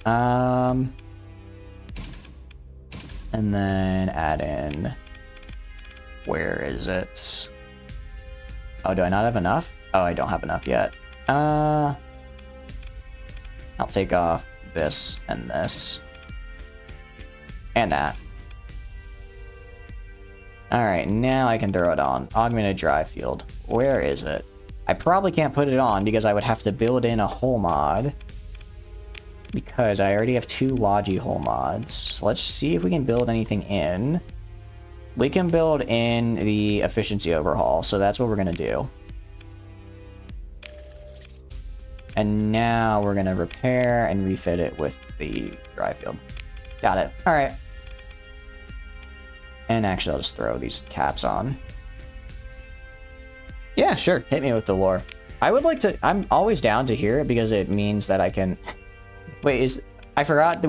And then add in... Where is it? Oh, do I not have enough? Oh, I don't have enough yet. I'll take off this and this. And that. Alright, now I can throw it on. Augmented dry field. Where is it? I probably can't put it on because I would have to build in a hull mod. Because I already have 2 Logi hull mods. So let's see if we can build anything in. We can build in the efficiency overhaul, so that's what we're going to do. And now we're going to repair and refit it with the dry field. Got it. All right. And actually, I'll just throw these caps on. Yeah, sure. Hit me with the lore. I would like to... I'm always down to hear it because it means that I can... Wait, I forgot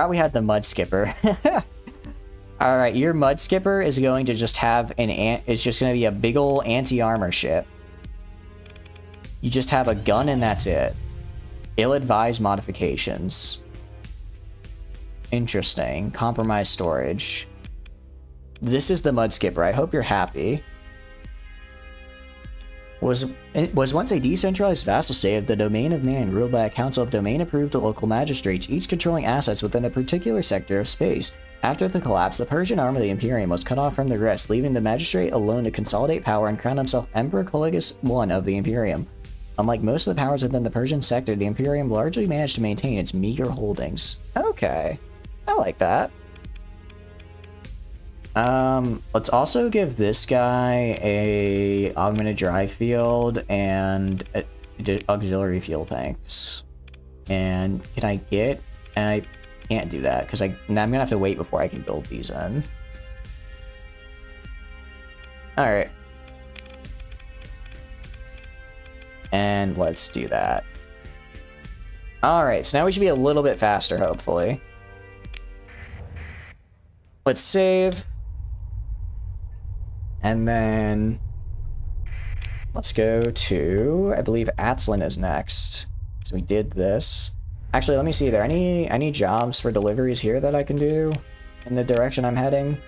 we had the mud skipper. All right, your mud skipper is going to just have it's just going to be a big ol' anti-armor ship. You just have a gun and that's it. Ill-advised modifications. Interesting. Compromised storage. This is the mud skipper. I hope you're happy. Was once a decentralized vassal state of the domain of man ruled by a council of domain-approved local magistrates, each controlling assets within a particular sector of space. After the collapse, the Persian arm of the Imperium was cut off from the rest, leaving the magistrate alone to consolidate power and crown himself Emperor Caligula I of the Imperium. Unlike most of the powers within the Persian sector, the Imperium largely managed to maintain its meager holdings. Okay, I like that. Let's also give this guy a augmented drive field and auxiliary fuel tanks. And can I get... I can't do that because I'm gonna have to wait before I can build these in. All right. And let's do that. All right, so now we should be a little bit faster, hopefully. Let's save. And then let's go to, I believe Atzlin is next. So we did this. Actually, let me see, are there any jobs for deliveries here that I can do in the direction I'm heading?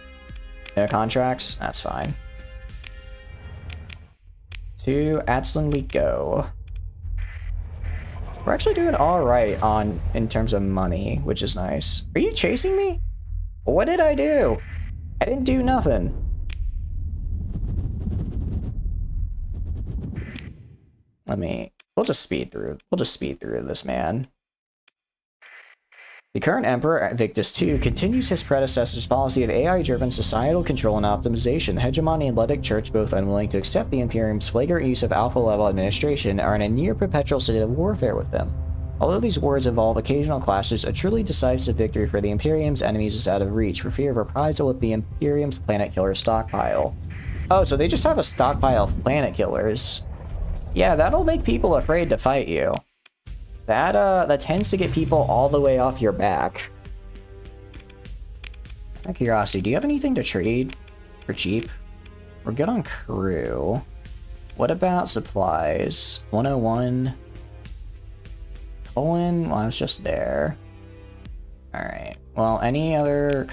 No contracts? That's fine. To Atzlin we go. We're actually doing all right in terms of money, which is nice. Are you chasing me? What did I do? I didn't do nothing. We'll just speed through this, man. The current Emperor, Victus II, continues his predecessor's policy of AI-driven societal control and optimization. The hegemony and Letic Church, both unwilling to accept the Imperium's flagrant use of alpha-level administration, are in a near-perpetual state of warfare with them. Although these wars involve occasional clashes, a truly decisive victory for the Imperium's enemies is out of reach for fear of reprisal with the Imperium's planet killer stockpile. Oh, so they just have a stockpile of planet killers. Yeah, that'll make people afraid to fight you. That tends to get people all the way off your back. Out of curiosity, do you have anything to trade for cheap? We're good on crew. What about supplies? 101. Colin, well, I was just there. Alright. Well, any other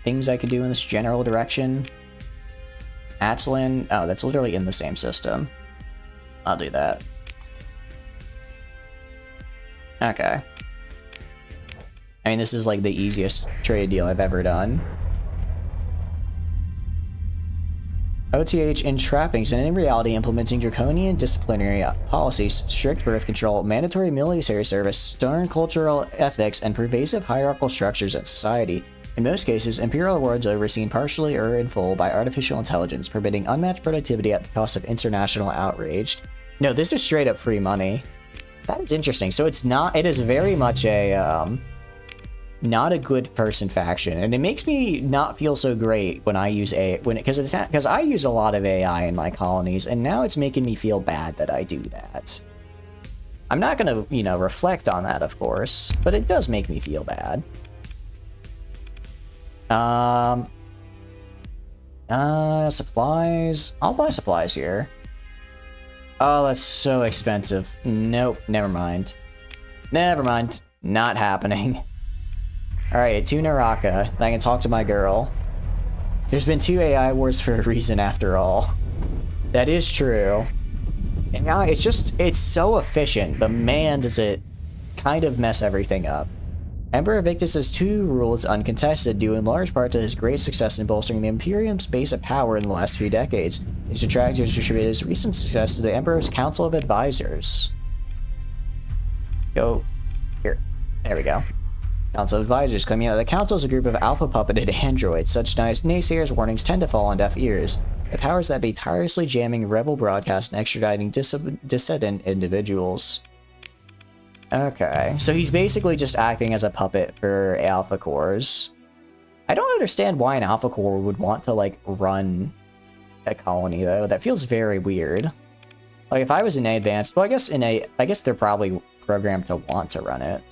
things I could do in this general direction? Atslin. Oh, that's literally in the same system. I'll do that. Okay. I mean, this is like the easiest trade deal I've ever done. OTH in trappings, and in reality implementing draconian disciplinary policies, strict birth control, mandatory military service, stern cultural ethics, and pervasive hierarchical structures in society. In most cases, imperial wards overseen partially or in full by artificial intelligence, permitting unmatched productivity at the cost of international outrage. No, this is straight up free money. That is interesting. So it's not, it is very much a, not a good person faction, and it makes me not feel so great when I use because I use a lot of AI in my colonies, and now it's making me feel bad that I do that. I'm not gonna, you know, reflect on that, of course, but it does make me feel bad. Supplies. I'll buy supplies here. Oh, that's so expensive. Nope, never mind. Never mind. Not happening. Alright, to Naraka. I can talk to my girl. There's been 2 AI wars for a reason after all. That is true. And now it's so efficient, but man does it kind of mess everything up. Emperor Victus's 2 rule is uncontested, due in large part to his great success in bolstering the Imperium's base of power in the last few decades. His detractors attributed his recent success to the Emperor's Council of Advisors. Go here. There we go. Council of Advisors claiming that the Council is a group of alpha-puppeted androids. Such naysayers' warnings tend to fall on deaf ears. The powers that be tirelessly jamming rebel broadcasts and extraditing dissident individuals. Okay, so he's basically just acting as a puppet for alpha cores. I don't understand why an alpha core would want to, like, run a colony, though. That feels very weird. Like, if I was in A advanced, well, I guess they're probably programmed to want to run it.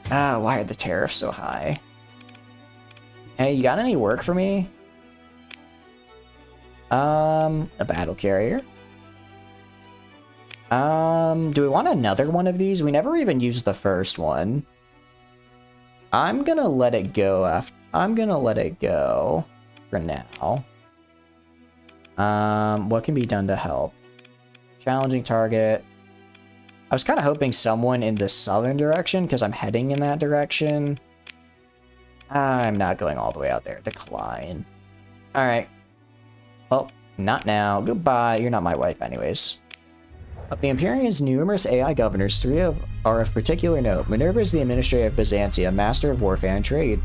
Ah, why are the tariffs so high? Hey, you got any work for me? A battle carrier. Do we want another one of these? We never even used the first one. I'm gonna let it go I'm gonna let it go for now. What can be done to help? Challenging target. I was kind of hoping someone in the southern direction, because I'm heading in that direction. I'm not going all the way out there. Decline. Alright. Well, not now. Goodbye. You're not my wife anyways. Of the Imperium's numerous AI governors, 3 are of particular note. Minerva is the administrator of Byzantia, master of warfare and trade.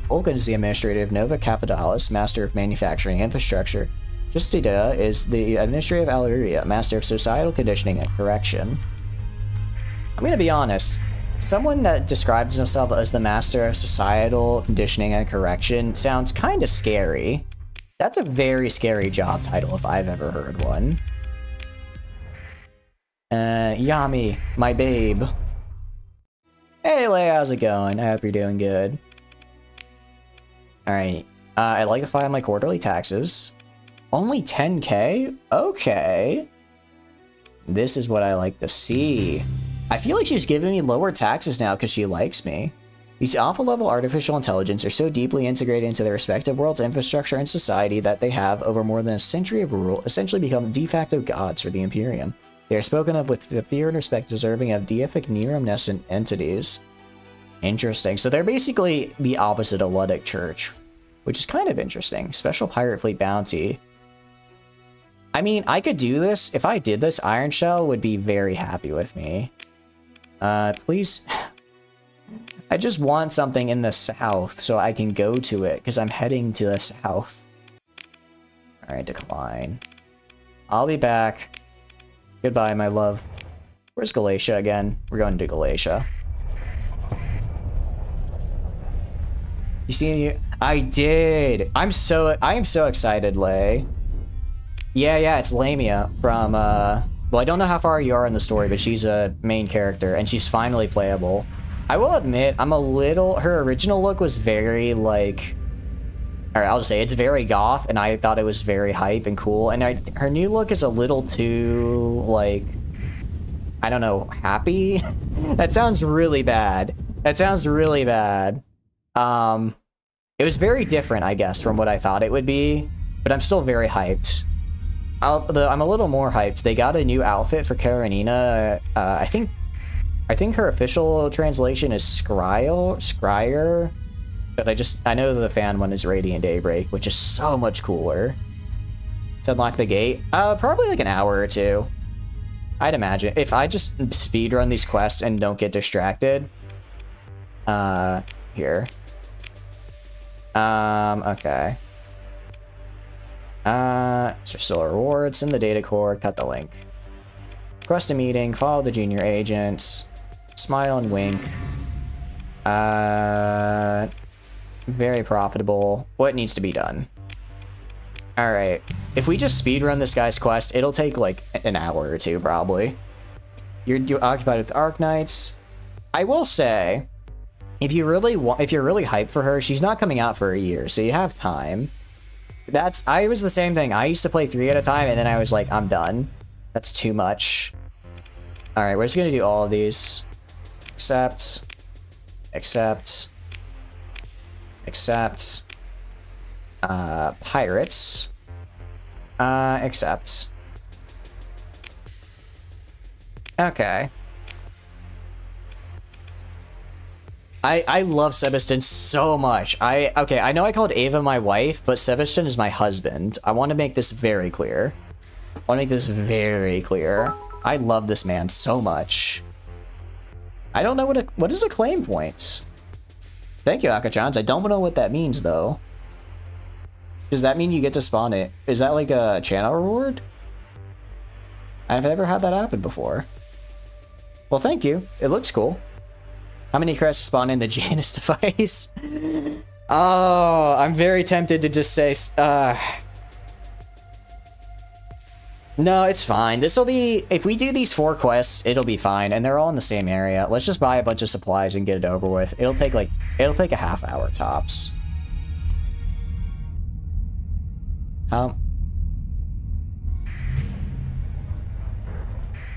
Vulcan is the administrator of Nova Capitalis, master of manufacturing infrastructure. Justida is the administrator of Alluria, master of societal conditioning and correction. I'm gonna be honest, someone that describes himself as the master of societal conditioning and correction sounds kind of scary. That's a very scary job title if I've ever heard one. Yami, my babe. Hey Leia, how's it going? I hope you're doing good. Alright, I'd like to file my quarterly taxes. Only 10k? Okay. This is what I like to see. I feel like she's giving me lower taxes now because she likes me. These alpha-level artificial intelligence are so deeply integrated into their respective world's infrastructure and society that they have, over more than a century of rule, essentially become de facto gods for the Imperium. They are spoken of with the fear and respect deserving of deific near-omniscient entities. Interesting. So they're basically the opposite of Luddic Church, which is kind of interesting. Special Pirate Fleet Bounty. I mean, I could do this. If I did this, Iron Shell would be very happy with me. Please. I just want something in the south so I can go to it, because I'm heading to the south. Alright, decline. I'll be back. Goodbye, my love. Where's Galatia again? We're going to Galatia. You see? I did! I am so excited, Lay. Yeah, it's Lamia from Well, I don't know how far you are in the story, but she's a main character, and she's finally playable. I will admit, I'm a little... Her original look was very, like... Alright, I'll just say, it's very goth, and I thought it was very hype and cool, and her new look is a little too, like... I don't know, happy? That sounds really bad. That sounds really bad. It was very different, I guess, from what I thought it would be, but I'm still very hyped. I'm a little more hyped. They got a new outfit for Karenina. I think her official translation is Scryer, but I know the fan one is Radiant Daybreak, which is so much cooler. To unlock the gate, probably like an hour or two. I'd imagine if I just speedrun these quests and don't get distracted. Here. Okay. So still rewards in the data core, cut the link. Request a meeting, follow the junior agents, smile and wink. Very profitable. What needs to be done? Alright. If we just speedrun this guy's quest, it'll take like an hour or two, probably. You're occupied with Arknights. I will say, if you're really hyped for her, she's not coming out for a year, so you have time. I was the same thing. I used to play 3 at a time, and then I was like, I'm done. That's too much. Alright, we're just gonna do all of these. Accept. Accept. Accept. Pirates. Accept. Okay. I love Sebastian so much. Okay, I know I called Ava my wife, but Sebastian is my husband. I want to make this very clear. I love this man so much. I don't know what is a claim point. Thank you, Akachans. I don't know what that means, though. Does that mean you get to spawn it? Is that like a channel reward? I've never had that happen before. Well, thank you. It looks cool. How many credits spawn in the Janus device? Oh, I'm very tempted to just say... No, it's fine. This'll be... If we do these 4 quests, it'll be fine. And they're all in the same area. Let's just buy a bunch of supplies and get it over with. It'll take a half hour tops.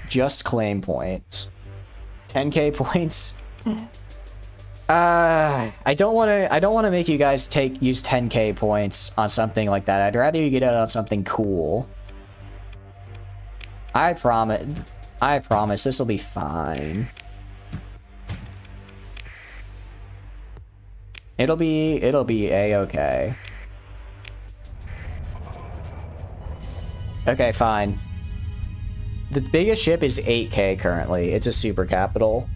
Just claim points. 10k points. I don't want to make you guys use 10k points on something like that. I'd rather you get it on something cool. I promise this will be fine. It'll be a-okay. Okay, fine. The biggest ship is 8k currently. It's a super capital.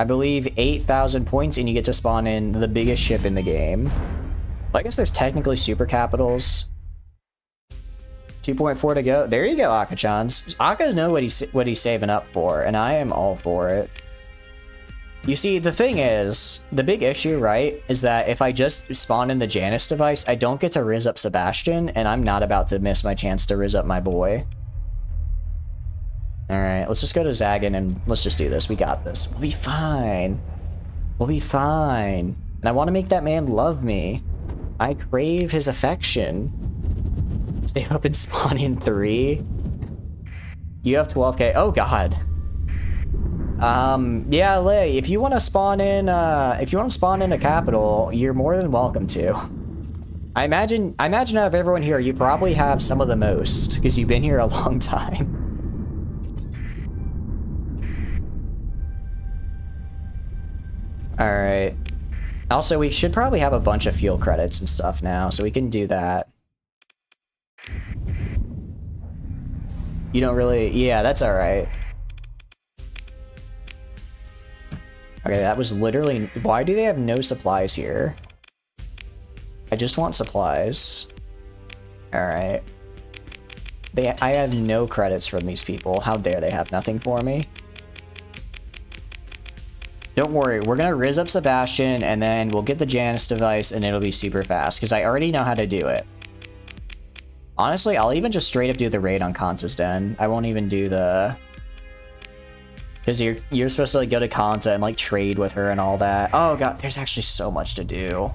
I believe 8,000 points and you get to spawn in the biggest ship in the game. Well, I guess there's technically super capitals. 2.4 to go. There you go, Akachans. Aka's know what he's saving up for, and I am all for it. You see, the thing is, the big issue, right, is that if I just spawn in the Janus device, I don't get to rizz up Sebastian, and I'm not about to miss my chance to rizz up my boy. Alright, let's just go to Zagan and let's just do this. We got this. We'll be fine. We'll be fine. And I want to make that man love me. I crave his affection. Save up and spawn in 3. You have 12k. Oh god. Yeah, Lay, if you want to spawn in a capital, you're more than welcome to. I imagine out of everyone here, you probably have some of the most, because you've been here a long time. Alright. Also, we should probably have a bunch of fuel credits and stuff now, so we can do that. You don't really... Yeah, that's alright. Okay, that was literally... Why do they have no supplies here? I just want supplies. Alright. I have no credits from these people. How dare they have nothing for me? Don't worry, we're gonna rizz up Sebastian, and then we'll get the Janus device, and it'll be super fast, because I already know how to do it. Honestly, I'll even just straight up do the raid on Kanta's Den. I won't even do the... Because you're supposed to like go to Kanta and like trade with her and all that. Oh god, there's actually so much to do.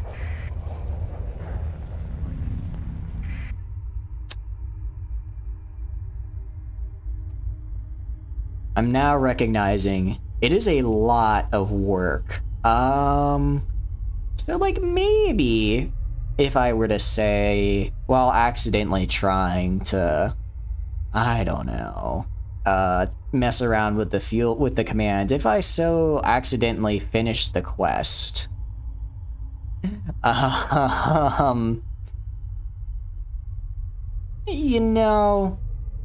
I'm now recognizing it is a lot of work. So like maybe if I were to say, while accidentally trying to, I don't know, mess around with the command, if I so accidentally finish the quest, you know,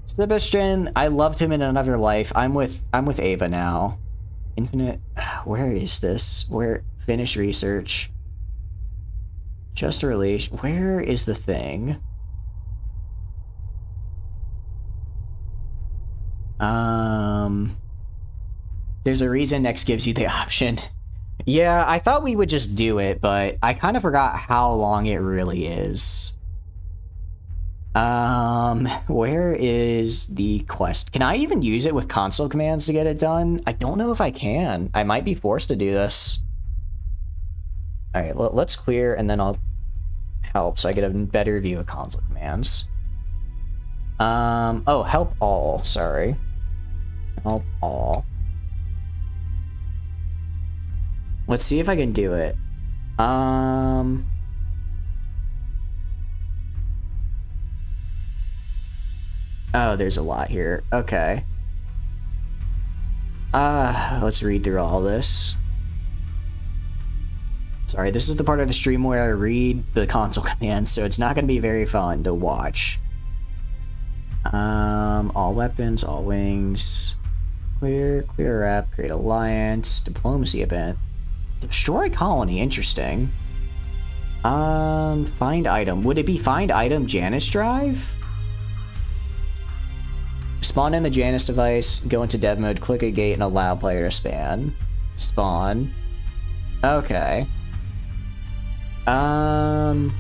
Sebastian, I loved him in another life. I'm with Ava now. Infinite, where is this? Where, finish research. Just a release. Where is the thing? There's a reason Next gives you the option. Yeah, I thought we would just do it, but I kind of forgot how long it really is. Where is the quest? Can I even use it with console commands to get it done? I don't know if I can. I might be forced to do this. Alright, let's clear, and then I'll help so I get a better view of console commands. Oh, help all, sorry. Help all. Let's see if I can do it. Oh, there's a lot here. Okay. Let's read through all this. Sorry, this is the part of the stream where I read the console commands, so it's not going to be very fun to watch. All weapons, all wings. Clear rep, create alliance, diplomacy event. Destroy colony, interesting. Find item. Would it be find item Janus drive? Spawn in the Janus device, go into dev mode, click a gate, and allow player to spawn. Okay. Why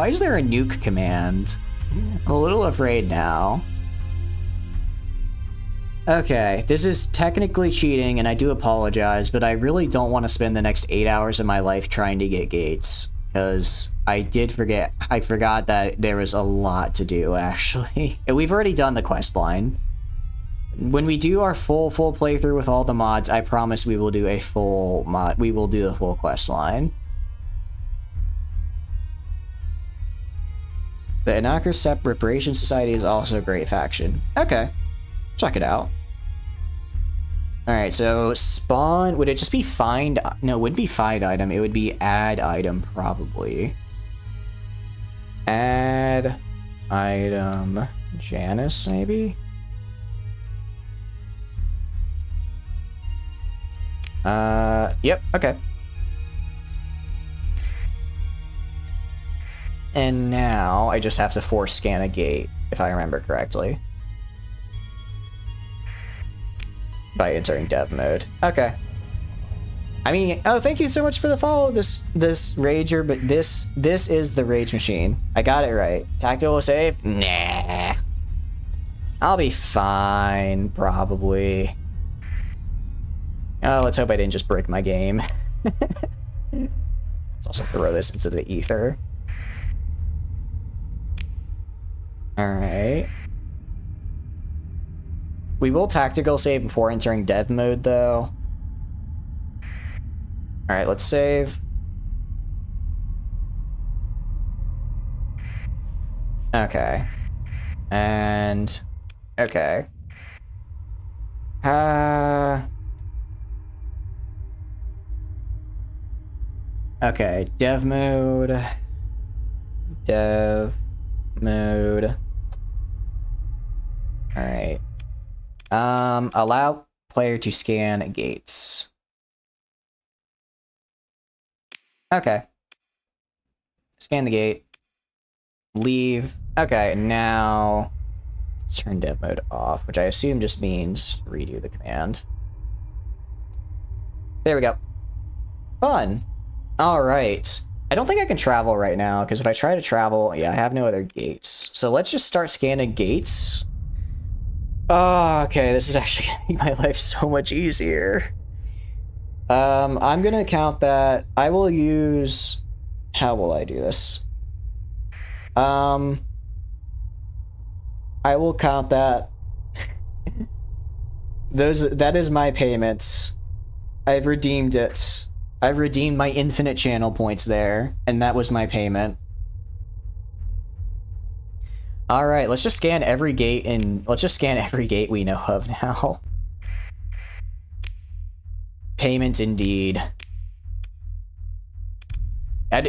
is there a nuke command? I'm a little afraid now. Okay, this is technically cheating, and I do apologize, but I really don't want to spend the next 8 hours of my life trying to get gates, because I forgot that there was a lot to do, actually. And we've already done the quest line. When we do our full playthrough with all the mods, I promise we will do a full the full quest line. The Anarchist Reparation Society is also a great faction. Okay. Check it out. Alright, so spawn, would it just be find? No, it wouldn't be find item, it would be add item, probably. Add item Janus, maybe? Yep, okay. And now I just have to force scan a gate, if I remember correctly. By entering dev mode. Okay. I mean, oh, thank you so much for the follow, this rager, but this is the rage machine. I got it right. Tactical save? Nah. I'll be fine, probably. Oh, let's hope I didn't just break my game. Let's also throw this into the ether. Alright. We will tactical save before entering dev mode, though. Alright, let's save. Okay. And... okay. Okay, dev mode. Dev mode. Alright. Allow player to scan gates. Okay. Scan the gate. Leave. Okay, now let's turn dev mode off, which I assume just means redo the command. There we go. Fun. Alright. I don't think I can travel right now, because if I try to travel, yeah, I have no other gates. So let's just start scanning gates. Oh, okay, this is actually gonna make my life so much easier. I'm gonna count that. I will use... How will I do this? I will count that. That is my payments. I've redeemed it. I've redeemed my infinite channel points there, and that was my payment. All right, let's just scan every gate we know of now. Payment indeed.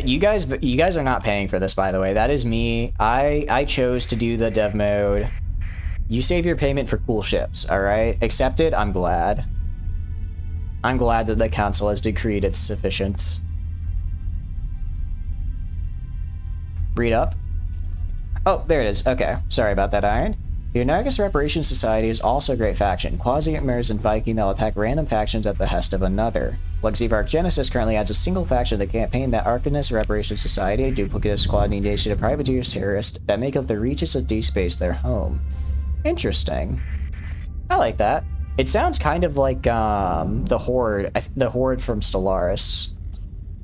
You guys are not paying for this, by the way. That is me. I chose to do the dev mode. You save your payment for cool ships, all right? Accepted. I'm glad. I'm glad that the council has decreed it's sufficient. Read up. Oh, there it is. Okay. Sorry about that, Iron. The Anarchist Reparations Society is also a great faction. Quasi-immersed and Viking that will attack random factions at the behest of another. Legacy of Arc Genesis currently adds a single faction to the campaign, that Arcanist Reparations Society, a duplicative squad nation of privateers terrorists that make up the reaches of deep space their home. Interesting. I like that. It sounds kind of like the Horde from Stellaris.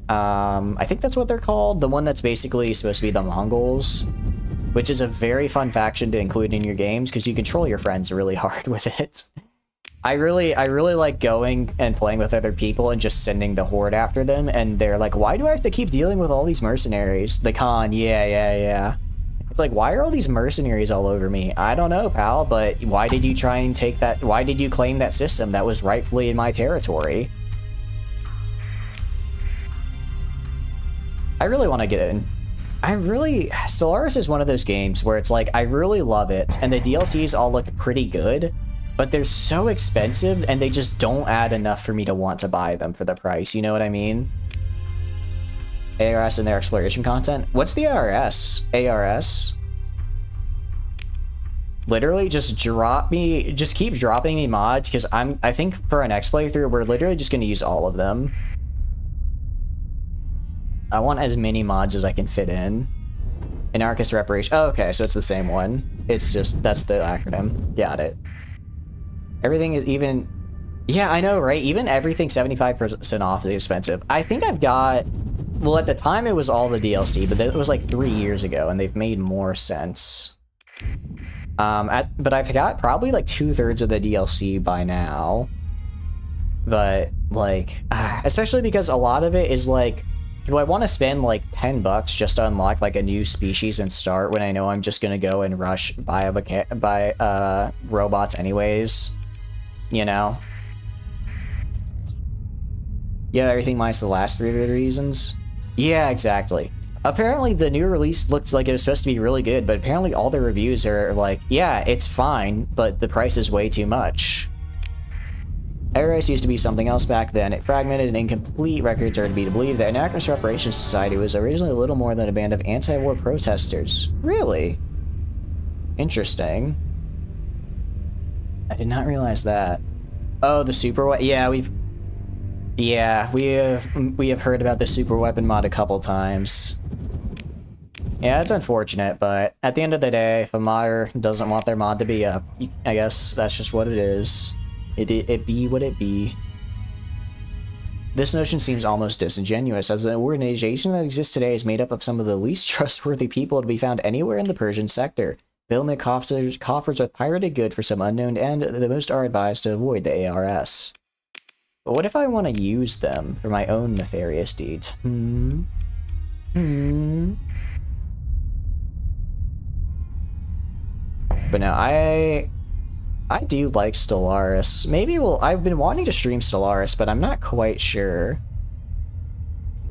I think that's what they're called. The one that's basically supposed to be the Mongols, which is a very fun faction to include in your games because you control your friends really hard with it. I really like going and playing with other people and just sending the Horde after them, and they're like, why do I have to keep dealing with all these mercenaries? The Khan, yeah. It's like, why are all these mercenaries all over me? I don't know, pal, but why did you try and take that? Why did you claim that system that was rightfully in my territory? I really want to get in. Stellaris is one of those games where it's like, I really love it, and the DLCs all look pretty good, but they're so expensive, and they just don't add enough for me to want to buy them for the price, you know what I mean? ARS and their exploration content? What's the ARS? ARS? Literally just keep dropping me mods, because I think for our next playthrough, we're literally just going to use all of them. I want as many mods as I can fit in. Anarchist Reparation. Oh, okay, so it's the same one. It's just, that's the acronym. Got it. Everything is even... Yeah, I know, right? Even everything 75% off is expensive. I think I've got... Well, at the time it was all the DLC, but it was like 3 years ago, and they've made more sense. But I've got probably like 2/3 of the DLC by now. But, like... especially because a lot of it is like... Do I want to spend like $10 just to unlock like a new species and start when I know I'm just gonna go and rush buy robots anyways? You know? Yeah, everything minus the last 3 reasons. Yeah, exactly. Apparently the new release looks like it was supposed to be really good, but apparently all the reviews are like, yeah, it's fine, but the price is way too much. ARS used to be something else back then. It fragmented and incomplete records are to be believed. The Anarchist Reparations Society was originally a little more than a band of anti-war protesters. Really? Interesting. I did not realize that. Oh, the super... Yeah, we have heard about the super weapon mod a couple times. Yeah, it's unfortunate, but at the end of the day, if a modder doesn't want their mod to be up, I guess that's just what it is. It be what it be. This notion seems almost disingenuous, as an organization that exists today is made up of some of the least trustworthy people to be found anywhere in the Persian sector. Filling their coffers with pirated good for some unknown end, the most are advised to avoid the ARS. But what if I want to use them for my own nefarious deeds? But no, I do like Stellaris. Maybe I've been wanting to stream Stellaris, but I'm not quite sure.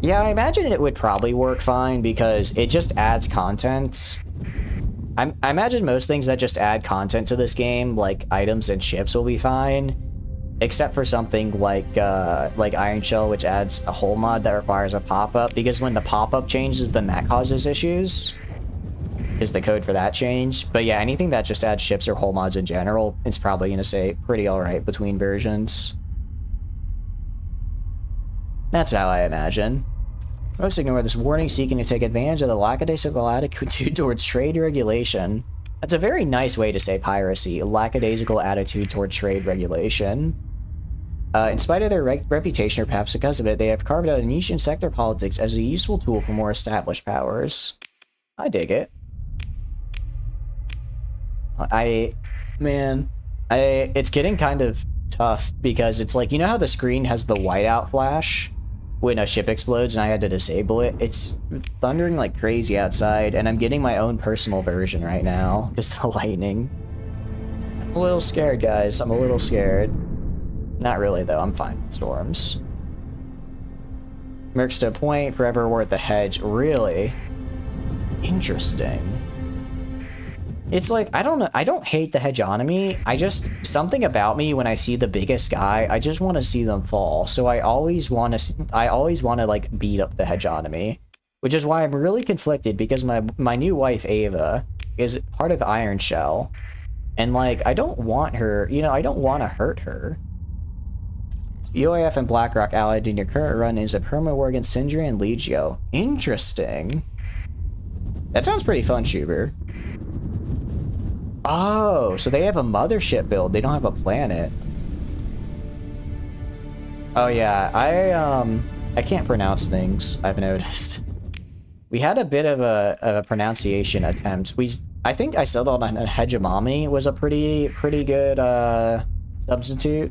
Yeah, I imagine it would probably work fine because it just adds content. I imagine most things that just add content to this game, like items and ships, will be fine. Except for something like Iron Shell, which adds a whole mod that requires a pop-up, because when the pop-up changes, then that causes issues. Is the code for that changed? But yeah, anything that just adds ships or whole mods in general, it's probably going to say pretty alright between versions. That's how I imagine. Most ignore this warning, seeking to take advantage of the lackadaisical attitude towards trade regulation. That's a very nice way to say piracy. Lackadaisical attitude toward trade regulation. In spite of their reputation, or perhaps because of it, they have carved out a niche in sector politics as a useful tool for more established powers. I dig it. It's getting kind of tough because it's like, you know how the screen has the whiteout flash when a ship explodes and I had to disable it? It's thundering like crazy outside, and I'm getting my own personal version right now because of the lightning. I'm a little scared, guys. I'm a little scared. Not really, though. I'm fine with storms. Mercs to a point, forever worth a hedge. Really? Interesting. It's like, I don't know, I don't hate the hegemony. I just, something about me when I see the biggest guy, I just want to see them fall. So I always want to like beat up the hegemony, which is why I'm really conflicted because my new wife, Ava, is part of Iron Shell. And like, I don't want her, you know, I don't want to hurt her. UAF and BlackRock allied in your current run is a perma war against Sindri and Legio. Interesting. That sounds pretty fun, Schubert. Oh, so they have a mothership build. They don't have a planet. Oh yeah, I can't pronounce things, I've noticed. We had a bit of a pronunciation attempt. I think I settled on hegemony was a pretty good substitute.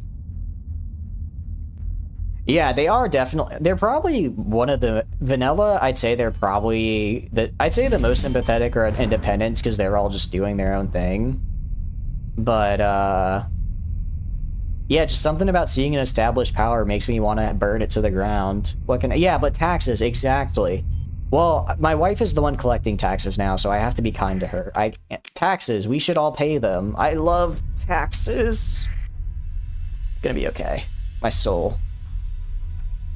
Yeah, they are definitely, they're probably one of the vanilla. I'd say they're probably I'd say the most sympathetic are independents because they're all just doing their own thing. But yeah, just something about seeing an established power makes me want to burn it to the ground. Yeah, but taxes, exactly. Well, my wife is the one collecting taxes now, so I have to be kind to her. Taxes, we should all pay them. I love taxes. It's gonna be okay. My soul.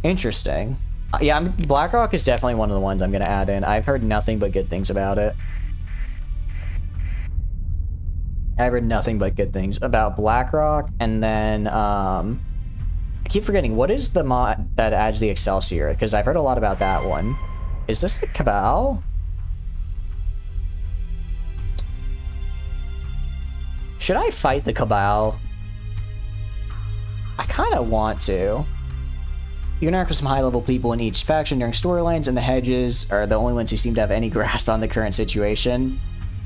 Interesting. Yeah, BlackRock is definitely one of the ones I'm going to add in. I've heard nothing but good things about it. I've heard nothing but good things about BlackRock, and then, I keep forgetting, what is the mod that adds the Excelsior? Because I've heard a lot about that one. Is this the Cabal? Should I fight the Cabal? I kind of want to. You can interact with some high-level people in each faction during storylines, and the Hedges are the only ones who seem to have any grasp on the current situation.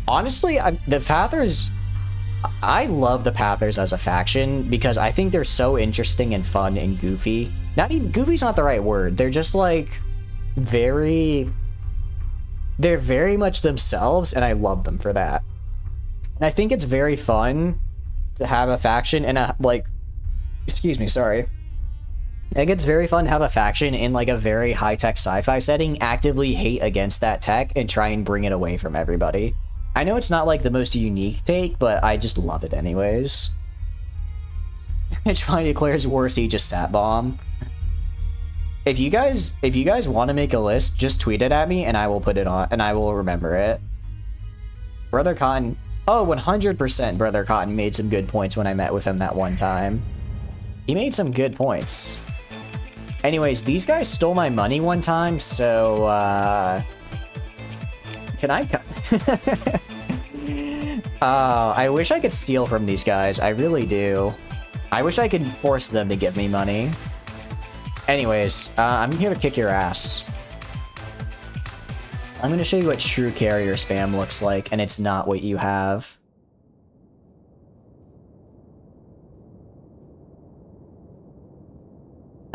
Honestly, the Pathers... I love the Pathers as a faction, because I think they're so interesting and fun and goofy. Not even... Goofy's not the right word. They're just, like, very... They're very much themselves, and I love them for that. And I think it's very fun to have a faction and a, like... Excuse me, sorry. I think it's very fun to have a faction in like a very high-tech sci-fi setting actively hate against that tech and try and bring it away from everybody. I know it's not like the most unique take, but I just love it anyways. Trying to declares war siege a sat bomb. If you guys want to make a list, just tweet it at me and I will put it on and I will remember it. Brother Cotton, oh, 100% Brother Cotton made some good points when I met with him that one time. He made some good points. Anyways, these guys stole my money one time, so, can I I wish I could steal from these guys. I really do. I wish I could force them to give me money. Anyways, I'm here to kick your ass. I'm gonna show you what true carrier spam looks like, and it's not what you have.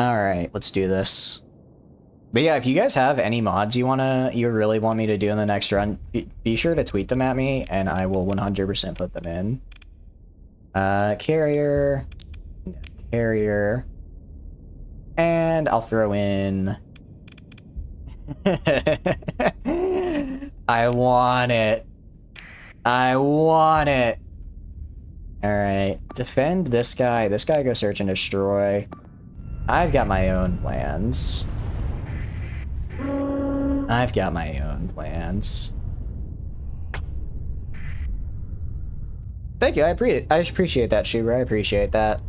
Alright, let's do this. But yeah, if you guys have any mods you really want me to do in the next run, be sure to tweet them at me, and I will 100% put them in. Carrier. Carrier. And I'll throw in... I want it. I want it. Alright, defend this guy. This guy go search and destroy. I've got my own plans. I've got my own plans. Thank you, I appreciate that, Shubra. I appreciate that.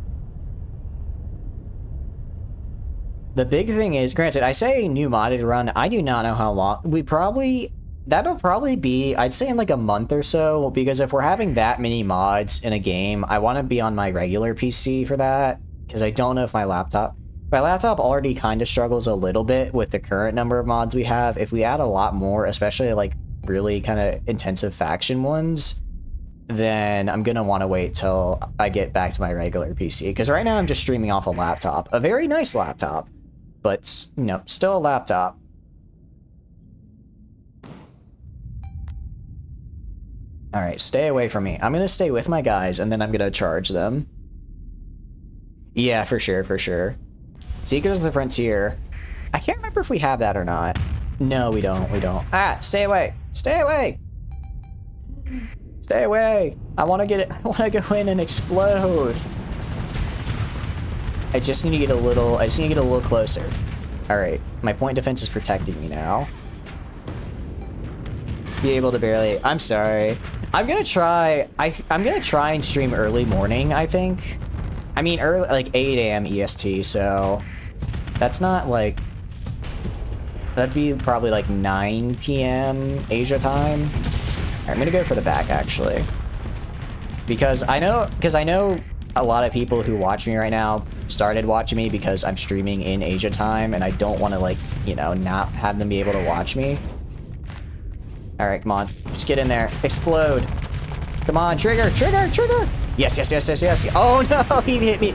The big thing is, granted, I say new modded run, I do not know how long. That'll probably be, I'd say in like a month or so, because if we're having that many mods in a game, I want to be on my regular PC for that, because I don't know if my laptop already kind of struggles a little bit with the current number of mods we have. If we add a lot more, especially like really kind of intensive faction ones, then I'm gonna want to wait till I get back to my regular PC, because right now I'm just streaming off a laptop, a very nice laptop, but you know, still a laptop. All right, stay away from me. I'm gonna stay with my guys, and then I'm gonna charge them. Yeah, for sure, for sure. Seekers of the Frontier. I can't remember if we have that or not. No, we don't. We don't. Ah, stay away! Stay away! Stay away! I want to get it. I want to go in and explode. I just need to get a little. I just need to get a little closer. All right, my point defense is protecting me now. Be able to barely. I'm sorry. I'm gonna try. I'm gonna try and stream early morning. I think. I mean, early, like 8 a.m. EST. So that's not like. That'd be probably like 9 p.m. Asia time. I'm gonna go for the back actually, because I know a lot of people who watch me right now started watching me because I'm streaming in Asia time, and I don't want to, like, you know, not have them be able to watch me. All right, come on, just get in there, explode. Come on, trigger, trigger, trigger. Yes, yes, yes, yes, yes. Oh no, he hit me.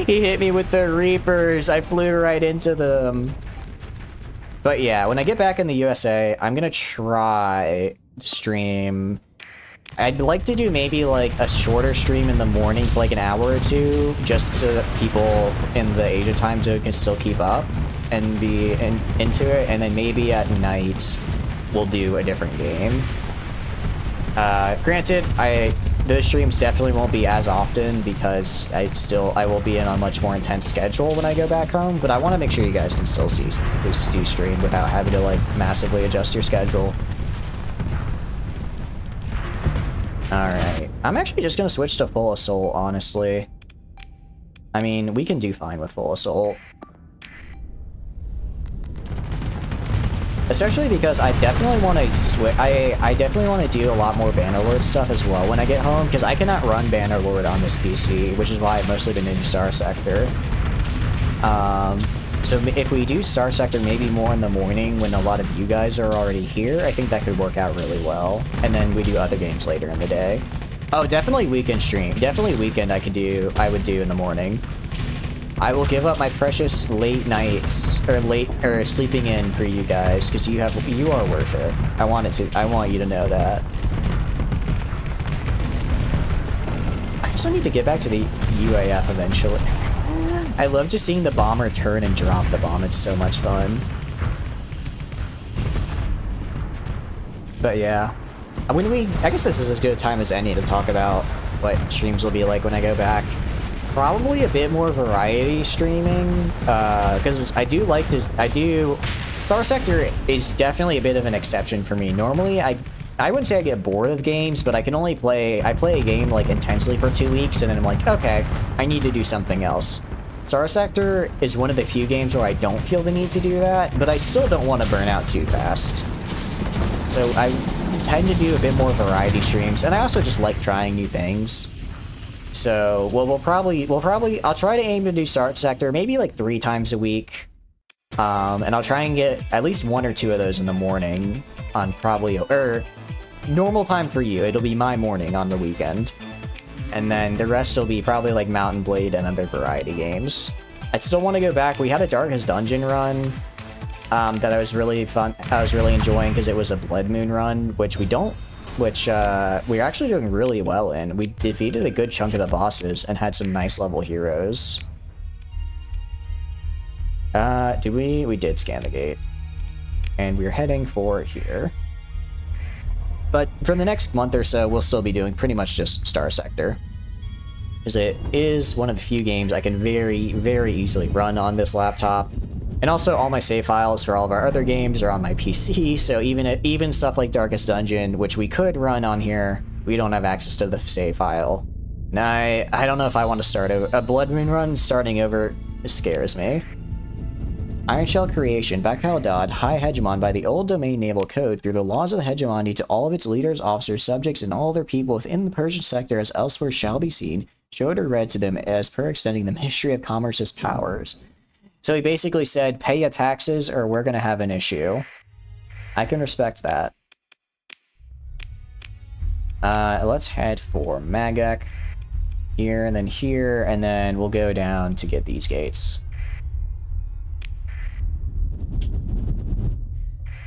He hit me with the Reapers. I flew right into them. But yeah, when I get back in the USA, I'm gonna try to stream. I'd like to do maybe like a shorter stream in the morning for like an hour or two, just so that people in the Asia time zone can still keep up and be into it. And then maybe at night, we'll do a different game. Granted, those streams definitely won't be as often because I will be in a much more intense schedule when I go back home, but I want to make sure you guys can still see stream without having to like massively adjust your schedule. Alright, I'm actually just gonna switch to full assault, honestly. I mean, we can do fine with full assault. Especially because I definitely want to switch. I definitely want to do a lot more Bannerlord stuff as well when I get home, because I cannot run Bannerlord on this PC, which is why I've mostly been in Star Sector. So if we do Star Sector maybe more in the morning when a lot of you guys are already here, I think that could work out really well. And then we do other games later in the day. Oh, definitely weekend stream. Definitely weekend I would do in the morning. I will give up my precious late nights or sleeping in for you guys, because you are worth it. I want you to know that. I also need to get back to the UAF eventually. I love just seeing the bomber turn and drop the bomb. It's so much fun. But yeah, I guess this is as good a time as any to talk about what streams will be like when I go back. Probably a bit more variety streaming, because Star Sector is definitely a bit of an exception for me. Normally, I wouldn't say I get bored of games, but I play a game like intensely for 2 weeks, and then I'm like, okay, I need to do something else. Star Sector is one of the few games where I don't feel the need to do that, but I still don't want to burn out too fast. So I tend to do a bit more variety streams, and I also just like trying new things. So, well, I'll try to aim to do Star Sector maybe like 3 times a week. And I'll try and get at least 1 or 2 of those in the morning on normal time for you. It'll be my morning on the weekend. And then the rest will be probably like Mountain Blade and other variety games. I still want to go back. We had a Darkest Dungeon run that I was really enjoying because it was a Blood Moon run, which we're actually doing really well in. We defeated a good chunk of the bosses and had some nice level heroes. We did scan the gate. And we're heading for here. But for the next month or so, we'll still be doing pretty much just Star Sector, because it is one of the few games I can very, very easily run on this laptop. And also, all my save files for all of our other games are on my PC, so even stuff like Darkest Dungeon, which we could run on here, we don't have access to the save file. And I don't know if I want to start a Blood Moon run starting over. It scares me. Iron Shell creation. Bakaldad, High Hegemon by the old domain naval code through the laws of the hegemony to all of its leaders, officers, subjects, and all their people within the Persian sector as elsewhere shall be seen, showed or read to them as per extending the Ministry of Commerce's powers. So he basically said, pay your taxes or we're going to have an issue. I can respect that. Let's head for Magek. Here, and then we'll go down to get these gates.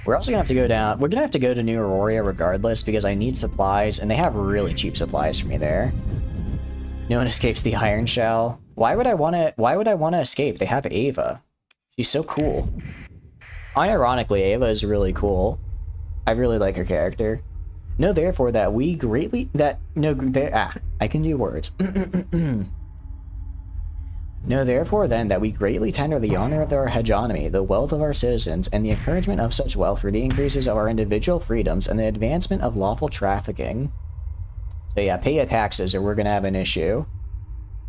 We're also gonna have to go down. We're gonna have to go to New Aurora regardless because I need supplies, and they have really cheap supplies for me there. No one escapes the Iron Shell. Why would I wanna escape? They have Ava. She's so cool. Unironically, Ava is really cool. I really like her character. Know therefore that we greatly I can do words. Know therefore then that we greatly tender the honor of our hegemony, the wealth of our citizens, and the encouragement of such wealth for the increases of our individual freedoms and the advancement of lawful trafficking. So yeah, pay your taxes or we're gonna have an issue.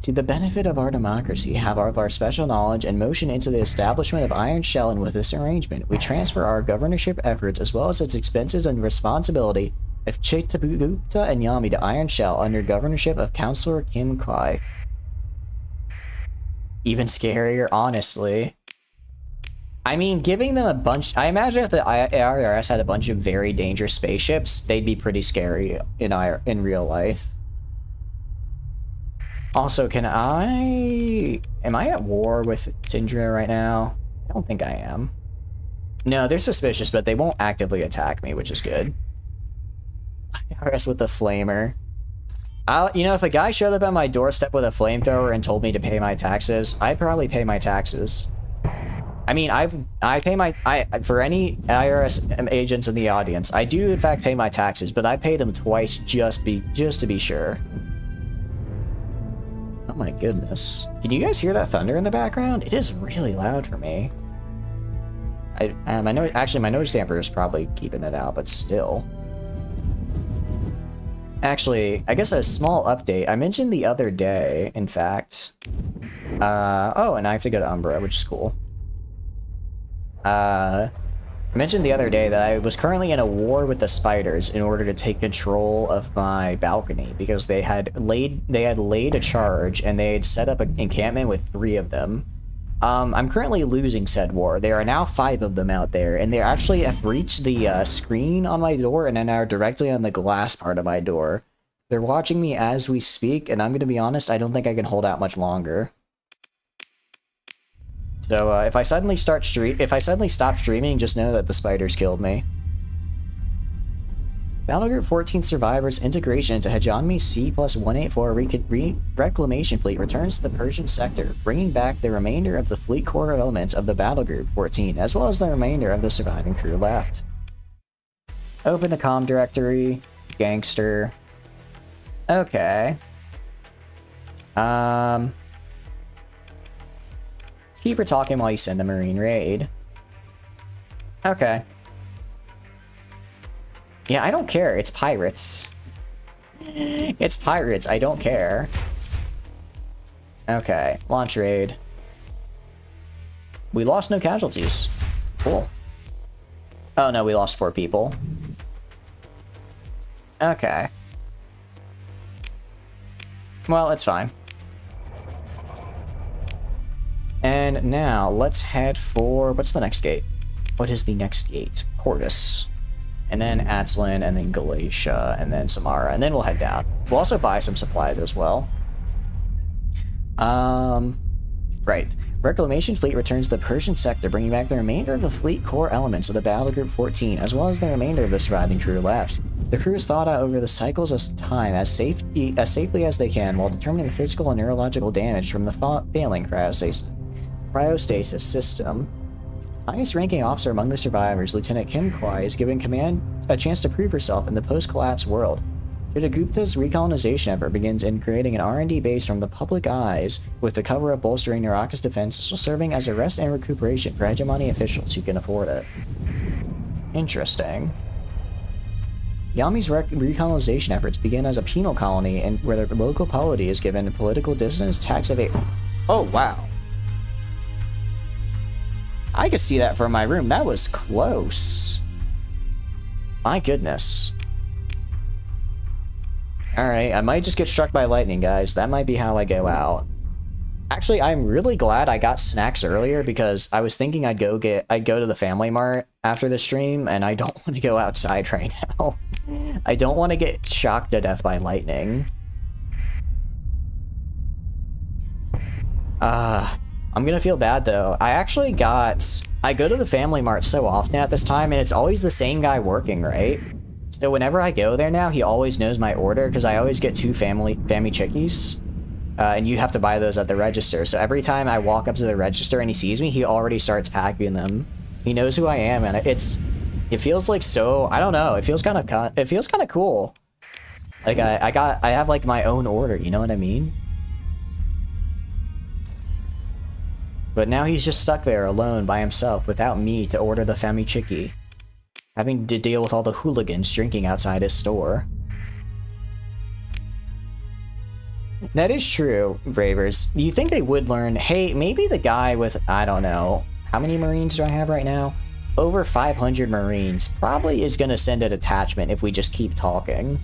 To the benefit of our democracy, have our special knowledge and motion into the establishment of Iron Shell, and with this arrangement, we transfer our governorship efforts as well as its expenses and responsibility of Chittagupta and Yami to Iron Shell under governorship of Councillor Kim Kwai. Even scarier, honestly. I mean, giving them a bunch... I imagine if the IRS had a bunch of very dangerous spaceships, they'd be pretty scary in real life. Also, am I at war with Syndra right now? I don't think I am. No, they're suspicious, but they won't actively attack me, which is good. IRS with the flamer. You know, if a guy showed up at my doorstep with a flamethrower and told me to pay my taxes, I'd probably pay my taxes. I mean, for any IRS agents in the audience, I do in fact pay my taxes, but I pay them twice just to be sure. Oh my goodness. Can you guys hear that thunder in the background? It is really loud for me. Actually, my nose damper is probably keeping it out, but still. Actually, I guess a small update. I mentioned the other day, in fact. Oh, and I have to go to Umbra, which is cool. I mentioned the other day that I was currently in a war with the spiders in order to take control of my balcony because they had laid a charge and they had set up an encampment with 3 of them. I'm currently losing said war. There are now 5 of them out there, and they actually have breached the screen on my door and are directly on the glass part of my door. They're watching me as we speak, and I'm gonna be honest, I don't think I can hold out much longer. So if I suddenly stop streaming, just know that the spiders killed me. Battlegroup 14th Survivors integration into Hegemony C+184 Reclamation Fleet returns to the Persian sector, bringing back the remainder of the fleet core elements of the Battlegroup 14, as well as the remainder of the surviving crew left. Open the comm directory. Gangster. Okay. Let's keep her talking while you send a Marine raid. Okay. Yeah, I don't care. It's pirates. It's pirates. I don't care. Okay. Launch raid. We lost no casualties. Cool. Oh, no, we lost 4 people. Okay. Well, it's fine. And now, let's head for... What's the next gate? What is the next gate? Portus. And then Atslin, and then Galatia, and then Samara, and then we'll head down. We'll also buy some supplies as well. Right. Reclamation Fleet returns to the Persian sector, bringing back the remainder of the fleet core elements of the Battlegroup 14, as well as the remainder of the surviving crew left. The crew has thought out over the cycles of time as safely as they can, while determining the physical and neurological damage from the failing cryostasis system. Highest-ranking officer among the survivors, Lieutenant Kim Kwai, is giving command a chance to prove herself in the post-collapse world. Chittagupta's recolonization effort begins in creating an R&D base from the public eyes, with the cover of bolstering Naraka's defenses while serving as a rest and recuperation for hegemony officials who can afford it. Interesting. Yami's recolonization efforts begin as a penal colony and where the local polity is given political dissonance tax evasion. Oh, wow. I could see that from my room. That was close. My goodness. Alright, I might just get struck by lightning, guys. That might be how I go out. Actually, I'm really glad I got snacks earlier because I was thinking I'd go to the Family Mart after the stream, and I don't want to go outside right now. I don't want to get shocked to death by lightning. I'm gonna feel bad though. I go to the Family Mart so often at this time, and it's always the same guy working, right? So whenever I go there now, he always knows my order because I always get 2 family chickies. And you have to buy those at the register. So every time I walk up to the register and he sees me, he already starts packing them. He knows who I am, and it feels like so, I don't know, it feels kind of cool. Like I have like my own order, you know what I mean? But now he's just stuck there alone by himself without me to order the Femi Chiki, having to deal with all the hooligans drinking outside his store. That is true, Bravers. You think they would learn, hey, maybe the guy with, I don't know, how many Marines do I have right now? Over 500 Marines probably is going to send a detachment if we just keep talking.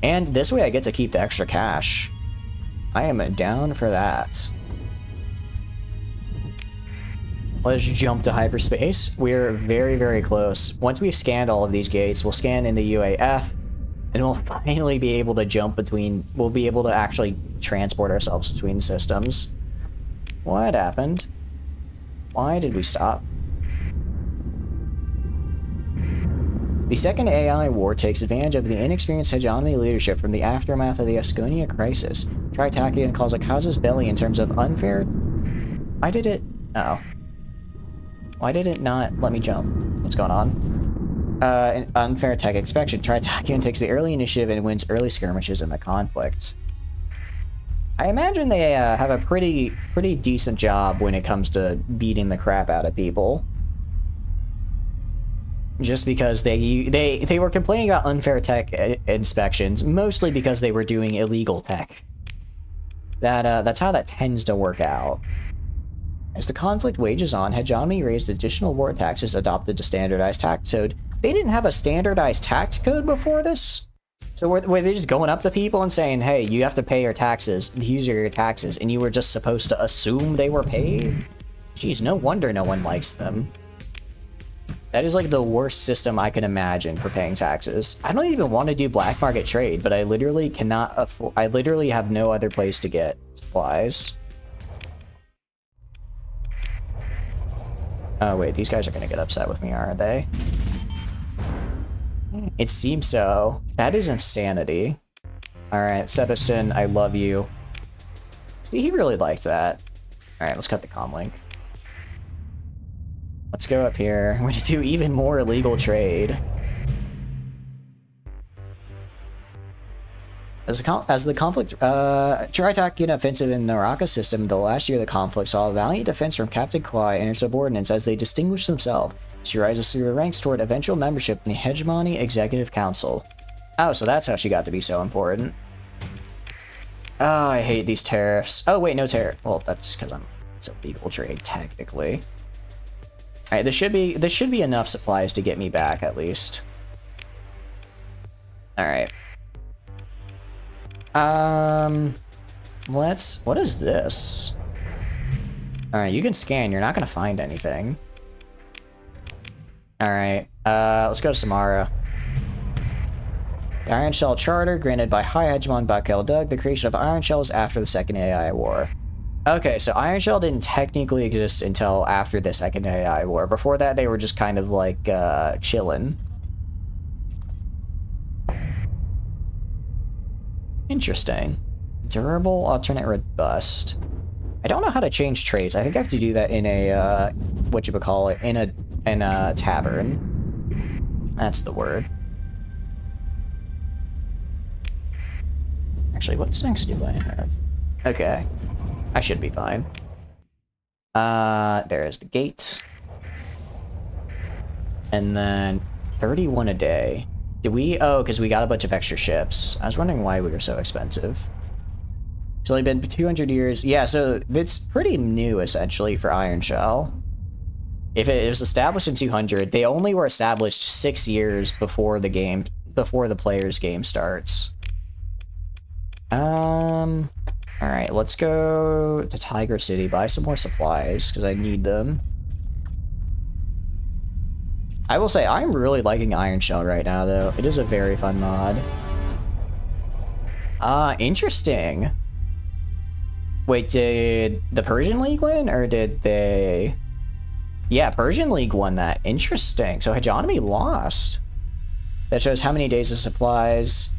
And this way I get to keep the extra cash. I am down for that. Let's jump to hyperspace. We're very, very close. Once we've scanned all of these gates, we'll scan in the UAF, and we'll finally be able to jump between... We'll be able to actually transport ourselves between systems. What happened? Why did we stop? The second AI war takes advantage of the inexperienced hegemony leadership from the aftermath of the Asconia crisis. Tritakian calls a casus belli in terms of unfair... Why did it... Oh. Why did it not let me jump? What's going on? An unfair tech inspection. Tritakian takes the early initiative and wins early skirmishes in the conflict. I imagine they have a pretty decent job when it comes to beating the crap out of people. Just because they were complaining about unfair tech inspections, mostly because they were doing illegal tech. That's how that tends to work out. As the conflict wages on, hegemony raised additional war taxes adopted to standardized tax code. They didn't have a standardized tax code before this? So were they just going up to people and saying, hey, you have to pay your taxes, these are your taxes, and you were just supposed to assume they were paid? Jeez, no wonder no one likes them. That is like the worst system I can imagine for paying taxes. I don't even want to do black market trade, but I literally cannot afford... I literally have no other place to get supplies. Oh wait, these guys are gonna get upset with me, aren't they? It seems so. That is insanity. Alright, Sebastian, I love you. See, he really liked that. Alright, let's cut the comm link. Let's go up here. I'm gonna do even more illegal trade. As the conflict, Tritakian offensive in the Naraka system, the last year of the conflict saw a valiant defense from Captain Kwai and her subordinates as they distinguished themselves. She rises through the ranks toward eventual membership in the Hegemony Executive Council. Oh, so that's how she got to be so important. Oh, I hate these tariffs. Oh, wait, no tariff. Well, that's because it's illegal trade, technically. Alright, this should be enough supplies to get me back, at least. Alright. What is this? Alright, you can scan, you're not gonna find anything. Alright, let's go to Samara. The Iron Shell Charter, granted by High Hegemon Bakel Dug, the creation of Iron Shells after the Second AI War. Okay, so Iron Shell didn't technically exist until after the Second AI War. Before that, they were just kind of like, chillin'. Interesting. Durable, alternate, robust. I don't know how to change traits. I think I have to do that in a, whatchamacallit, in a tavern. That's the word. Actually, what settings do I have? Okay. I should be fine. There is the gate. And then 31 a day. Did we? Oh, because we got a bunch of extra ships. I was wondering why we were so expensive. It's only been 200 years. Yeah, so it's pretty new, essentially, for Iron Shell. If it was established in 200, they only were established 6 years before the player's game starts. Alright, let's go to Tiger City, buy some more supplies, because I need them. I will say, I'm really liking Iron Shell right now, though. It is a very fun mod. Interesting. Wait, did the Persian League win, or did they... Yeah, Persian League won that. Interesting. So Hegemony lost. That shows how many days of supplies.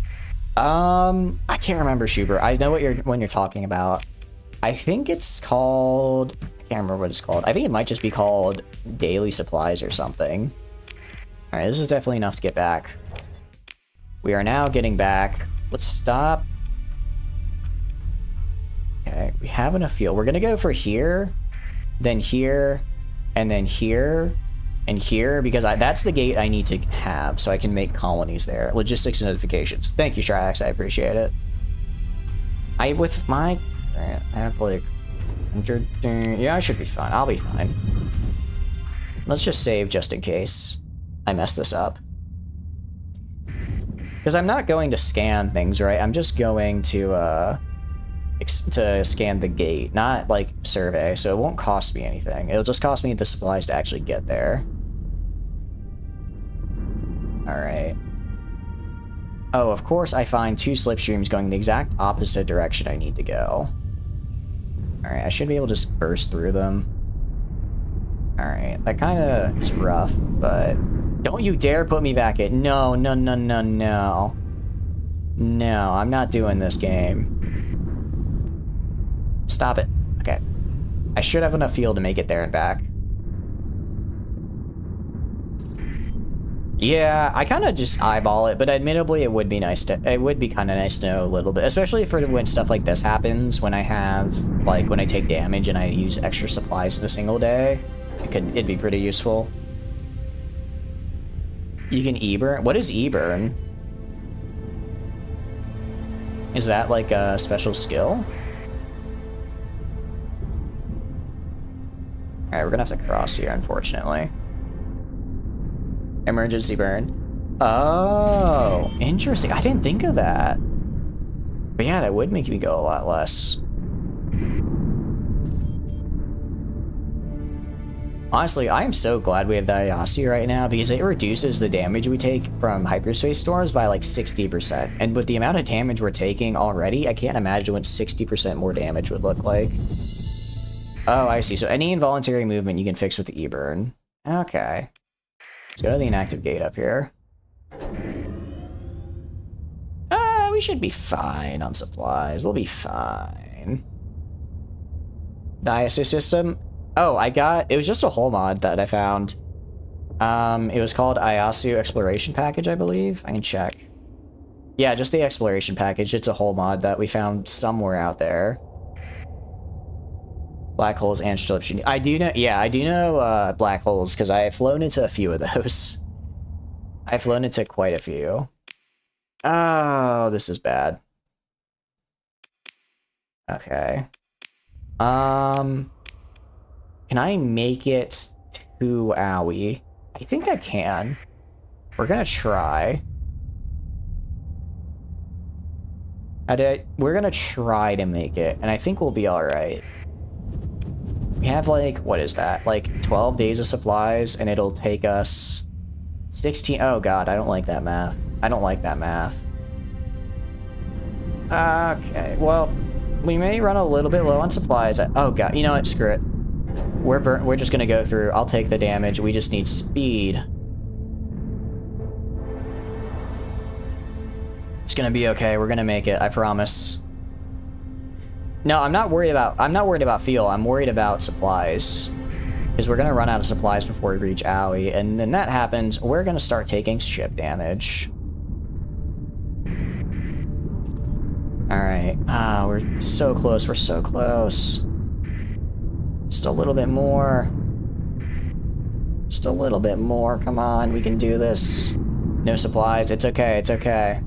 I can't remember, Schubert. I know what you're talking about. I think it's called... I can't remember what it's called. I think it might just be called daily supplies or something. Alright, this is definitely enough to get back. We are now getting back. Let's stop. Okay, we have enough fuel. We're gonna go for here, then here, and then here, and here, because that's the gate I need to have, so I can make colonies there. Logistics and notifications. Thank you, Strax. I appreciate it. With my... I have like... 100... Yeah, I should be fine. I'll be fine. Let's just save just in case I mess this up. Because I'm not going to scan things, right? I'm just going to scan the gate, not, like, survey, so it won't cost me anything. It'll just cost me the supplies to actually get there. Alright. Oh, of course I find 2 slipstreams going the exact opposite direction I need to go. Alright, I should be able to just burst through them. Alright, that kind of is rough, but... Don't you dare put me back in. No, no, no, no, no. No, I'm not doing this game. Stop it. Okay. I should have enough fuel to make it there and back. Yeah, I kind of just eyeball it, but admittedly, it would be nice to. It would be kind of nice to know a little bit, especially for when stuff like this happens. When I have, like, when I take damage and I use extra supplies in a single day, it'd be pretty useful. You can E-burn. What is E-burn? Is that like a special skill? Alright, we're gonna have to cross here, unfortunately. Emergency burn. Oh, interesting. I didn't think of that. But yeah, that would make me go a lot less. Honestly, I am so glad we have the Ayasi right now because it reduces the damage we take from hyperspace storms by like 60%. And with the amount of damage we're taking already, I can't imagine what 60% more damage would look like. Oh, I see. So any involuntary movement you can fix with the E-burn. Okay. Let's go to the inactive gate up here. We should be fine on supplies. We'll be fine. The ISO system. Oh, it was just a whole mod that I found. It was called Ayasu Exploration Package, I believe. I can check. Yeah, just the Exploration Package. It's a whole mod that we found somewhere out there. Black holes and slipstream. I do know, yeah, I do know black holes because I have flown into a few of those. I've flown into quite a few. Oh, this is bad. Okay. Can I make it to Owie? I think I can. We're gonna try. We're gonna try to make it, and I think we'll be alright. We have, like, what is that? Like, 12 days of supplies, and it'll take us 16... Oh, God, I don't like that math. I don't like that math. Okay, well, we may run a little bit low on supplies. Oh, God, you know what? Screw it. We're just gonna go through. I'll take the damage. We just need speed. It's gonna be okay. We're gonna make it. I promise. No, I'm not worried about fuel. I'm worried about supplies. Because we're gonna run out of supplies before we reach Owie, and then that happens, we're gonna start taking ship damage. Alright. Ah, we're so close. We're so close. Just a little bit more. Just a little bit more. Come on, we can do this. No supplies. It's okay. It's okay.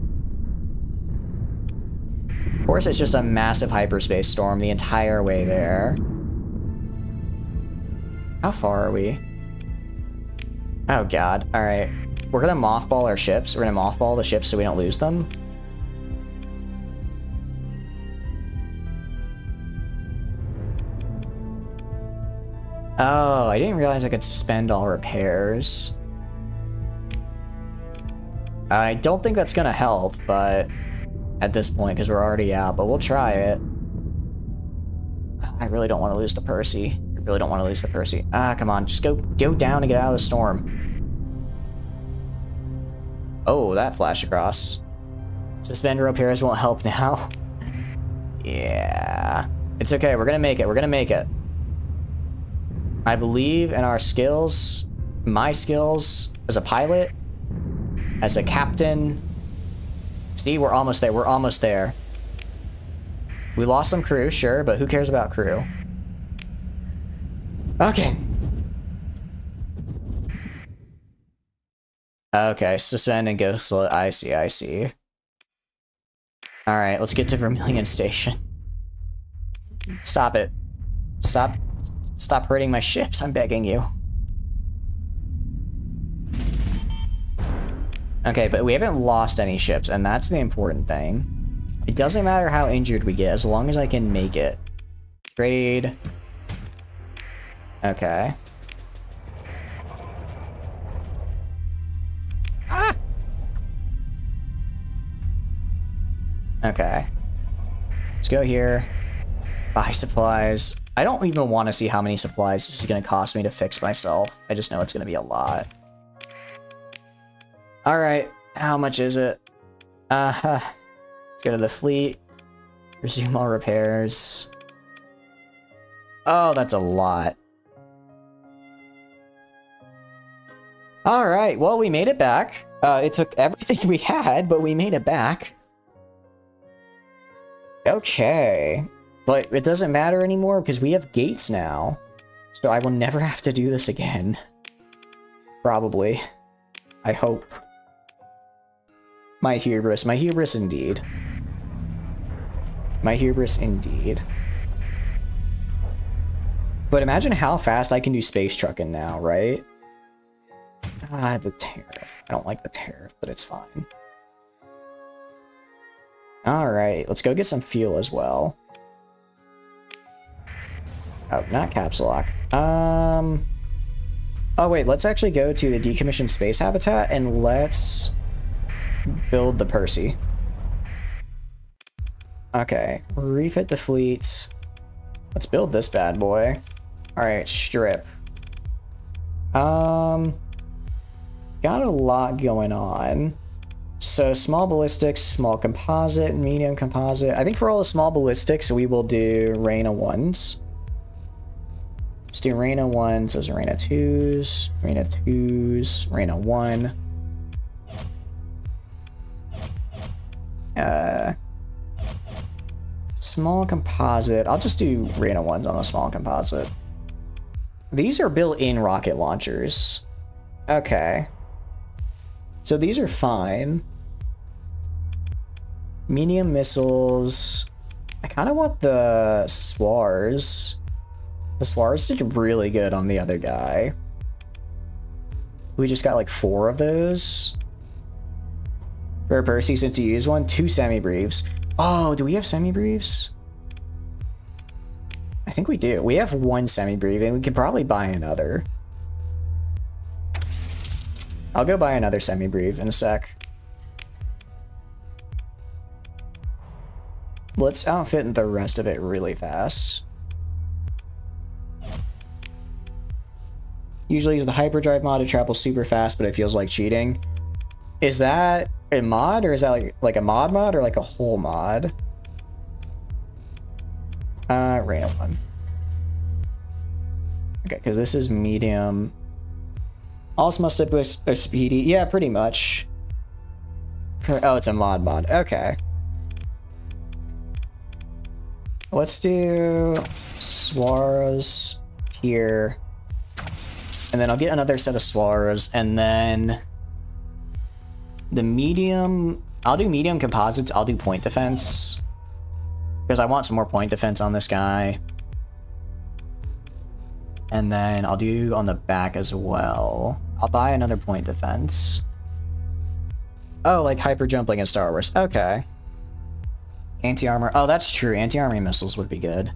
Of course, it's just a massive hyperspace storm the entire way there. How far are we? Oh god. Alright. We're gonna mothball our ships. We're gonna mothball the ships so we don't lose them. Oh, I didn't realize I could suspend all repairs. I don't think that's gonna help, but at this point, because we're already out, but we'll try it. I really don't want to lose the Percy. I really don't want to lose the Percy. Ah, come on, just go down and get out of the storm. Oh, that flashed across. Suspend repairs won't help now. Yeah. It's okay, we're gonna make it, we're gonna make it. I believe in our skills, my skills as a pilot, as a captain. See, we're almost there, we're almost there. We lost some crew, sure, but who cares about crew? Okay. Okay, suspend and go slow. I see, I see. Alright, let's get to Vermilion Station. Stop it. Stop hurting my ships, I'm begging you. Okay, but we haven't lost any ships, and that's the important thing. It doesn't matter how injured we get, as long as I can make it. Trade. Okay. Ah! Okay. Let's go here. Buy supplies. I don't even want to see how many supplies this is going to cost me to fix myself. I just know it's going to be a lot. Alright, how much is it? Let's go to the fleet. Resume all repairs. Oh, that's a lot. Alright, well, we made it back. It took everything we had, but we made it back. Okay. But it doesn't matter anymore because we have gates now. So I will never have to do this again. Probably. I hope. My hubris indeed. My hubris indeed. But imagine how fast I can do space trucking now, right? Ah, the tariff. I don't like the tariff, but it's fine. Alright, let's go get some fuel as well. Oh, not caps lock. Oh wait, let's actually go to the decommissioned space habitat and let's build the Percy. Okay, refit the fleet. Let's build this bad boy. Alright, strip. Got a lot going on. So small ballistics, small composite, medium composite. I think for all the small ballistics, we will do Reina 1s. Let's do Reina 1s, those are Reina 2s, Reina 2s, Reina 1. Small composite. I'll just do Reina 1s on a small composite. These are built-in rocket launchers. Okay. So these are fine. Medium missiles. I kind of want the Swars. The Swars did really good on the other guy. We just got like 4 of those. For Percy, since you use one, 2 semi-briefs. Oh, do we have semi-briefs? I think we do. We have 1 semi-brief, and we could probably buy another. I'll go buy another semi-brief in a sec. Let's outfit the rest of it really fast. Usually use the hyperdrive mod to travel super fast, but it feels like cheating. Is that a mod, or is that like a mod or like a whole mod? Reina 1. Okay, because this is medium. All must have are speedy. Yeah, pretty much. Oh, it's a mod. Okay. Let's do Swars here. And then I'll get another set of Swars, and then the medium, I'll do medium composites, I'll do point defense. Because I want some more point defense on this guy. And then I'll do on the back as well. I'll buy another point defense. Oh, like hyper jumping in Star Wars. Okay. Anti-armor. Oh, that's true. Anti-armor missiles would be good.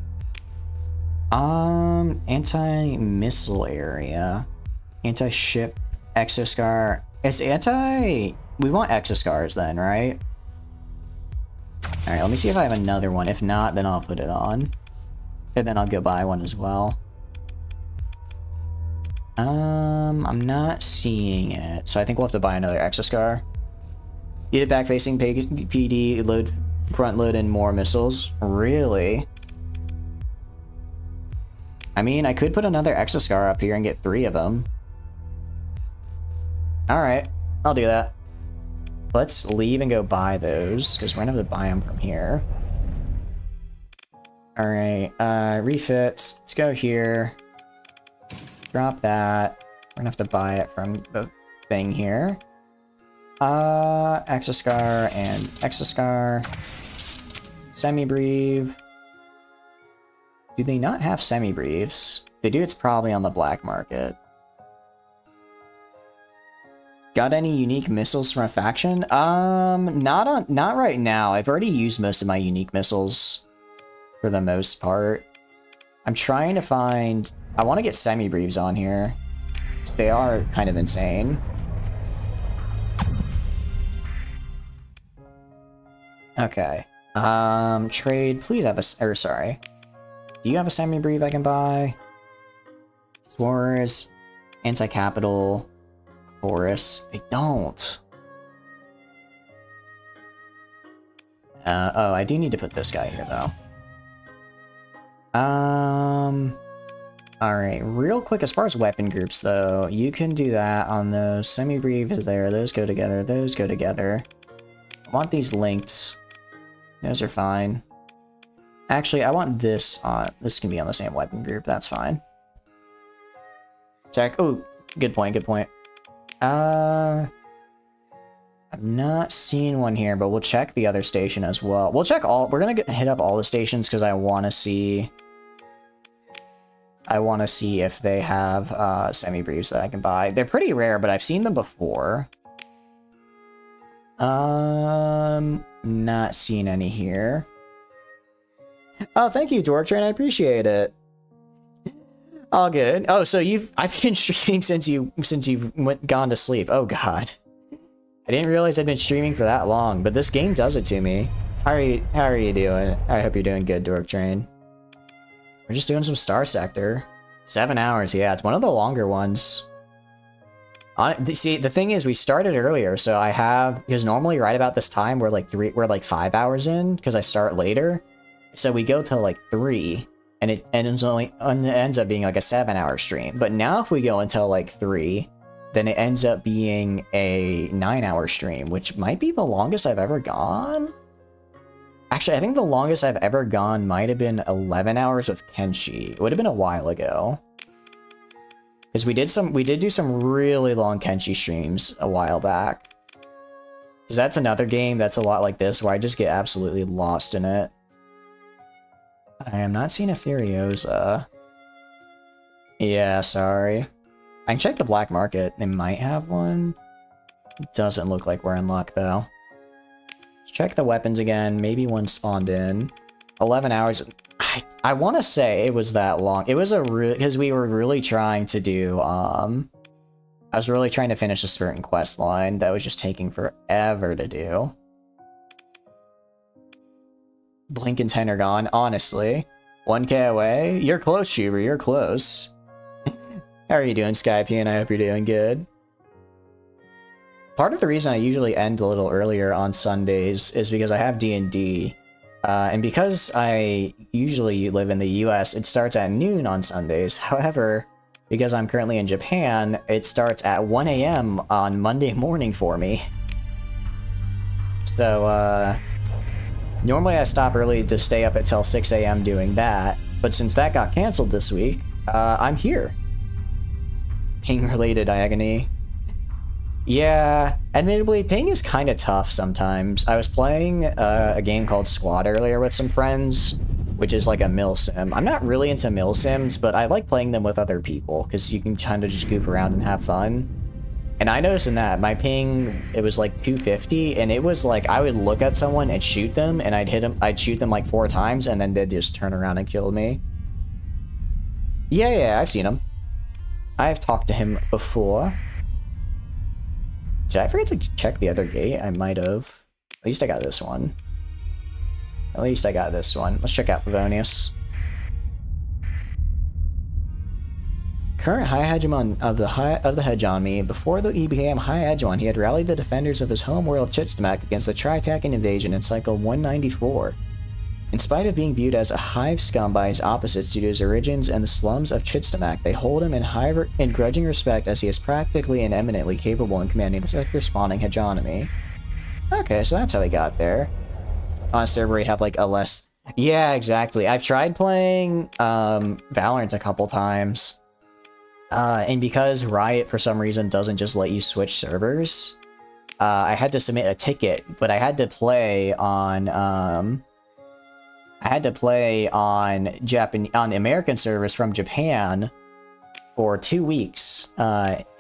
Anti-missile area. Anti-ship. Exoscar. It's anti... We want exoscars then, right? Alright, let me see if I have another one. If not, then I'll put it on. And then I'll go buy one as well. I'm not seeing it. So I think we'll have to buy another exoscar. Get it back facing PD, load, front load, and more missiles. Really? I mean, I could put another exoscar up here and get 3 of them. Alright, I'll do that. Let's leave and go buy those, because we're gonna have to buy them from here. Alright, refits. Let's go here. Drop that. We're gonna have to buy it from the thing here. Exoscar and Exoscar. Semi-Brief. Do they not have semi-briefs? If they do, it's probably on the black market. Got any unique missiles from a faction? Not right now. I've already used most of my unique missiles for the most part. I'm trying to find... I want to get semi-briefs on here, because they are kind of insane. Okay. Trade, please have a... Or, sorry. Do you have a semi-brief I can buy? Swords, anti-capital, chorus. They don't. Oh, I do need to put this guy here, though. Alright, real quick, as far as weapon groups, though, you can do that on those. Semi-brief is there, those go together, those go together. I want these linked. Those are fine. Actually, I want this on... This can be on the same weapon group, that's fine. Check. Oh, good point, good point. I'm not seeing one here, but we'll check the other station as well. We'll check all... We're gonna hit up all the stations, because I want to see... I want to see if they have semi-briefs that I can buy. They're pretty rare, but I've seen them before. Not seeing any here. Oh, thank you, Dork Train. I appreciate it. All good. Oh, so I've been streaming since you've gone to sleep. Oh God, I didn't realize I'd been streaming for that long. But this game does it to me. How are you doing? I hope you're doing good, Dork Train. We're just doing some Star Sector. 7 hours. Yeah, it's one of the longer ones. See, the thing is, we started earlier, so I have, because normally right about this time we're like 5 hours in, because I start later. So we go till like 3, and it ends up being like a 7-hour stream. But now if we go until like 3, then it ends up being a 9-hour stream, which might be the longest I've ever gone. Actually, I think the longest I've ever gone might have been 11 hours with Kenshi. It would have been a while ago. Because we did do some really long Kenshi streams a while back. Because that's another game that's a lot like this, where I just get absolutely lost in it. I am not seeing a Furiosa. Yeah, sorry. I can check the black market. They might have one. Doesn't look like we're in luck, though. Let's check the weapons again. Maybe one spawned in. 11 hours. I want to say it was that long. It was because we were really trying to do, I was really trying to finish a certain quest line that was just taking forever to do. Blink and 10 are gone, honestly. 1k away? You're close, Shuber, you're close. How are you doing, Skypian? I hope you're doing good. Part of the reason I usually end a little earlier on Sundays is because I have D&D. And because I usually live in the US, it starts at noon on Sundays. However, because I'm currently in Japan, it starts at 1 AM on Monday morning for me. So, normally I stop early to stay up until 6 AM doing that, but since that got canceled this week, I'm here. Ping-related agony. Yeah, admittedly, ping is kind of tough sometimes. I was playing a game called Squad earlier with some friends, which is like a mill sim. I'm not really into mill sims, but I like playing them with other people, because you can kind of just goof around and have fun. And I noticed in that, my ping, it was like 250, and it was like, I would look at someone and shoot them, and I'd shoot them like 4 times, and then they'd just turn around and kill me. Yeah, I've seen him. I've talked to him before. Did I forget to check the other gate? I might have. At least I got this one. At least I got this one. Let's check out Favonius. Current High Hegemon of the Hegemony. Before he became High Hegemon, he had rallied the defenders of his home world Chitstamak against the Tri-Takan invasion in cycle 194. In spite of being viewed as a hive scum by his opposites due to his origins and the slums of Chitstamak, they hold him in grudging respect as he is practically and eminently capable in commanding the sector-spawning hegemony. Okay, so that's how he got there. On a server we have like a less... Yeah, exactly. I've tried playing Valorant a couple times. And because Riot, for some reason, doesn't just let you switch servers, I had to submit a ticket, but I had to play on... I had to play on American servers from Japan for 2 weeks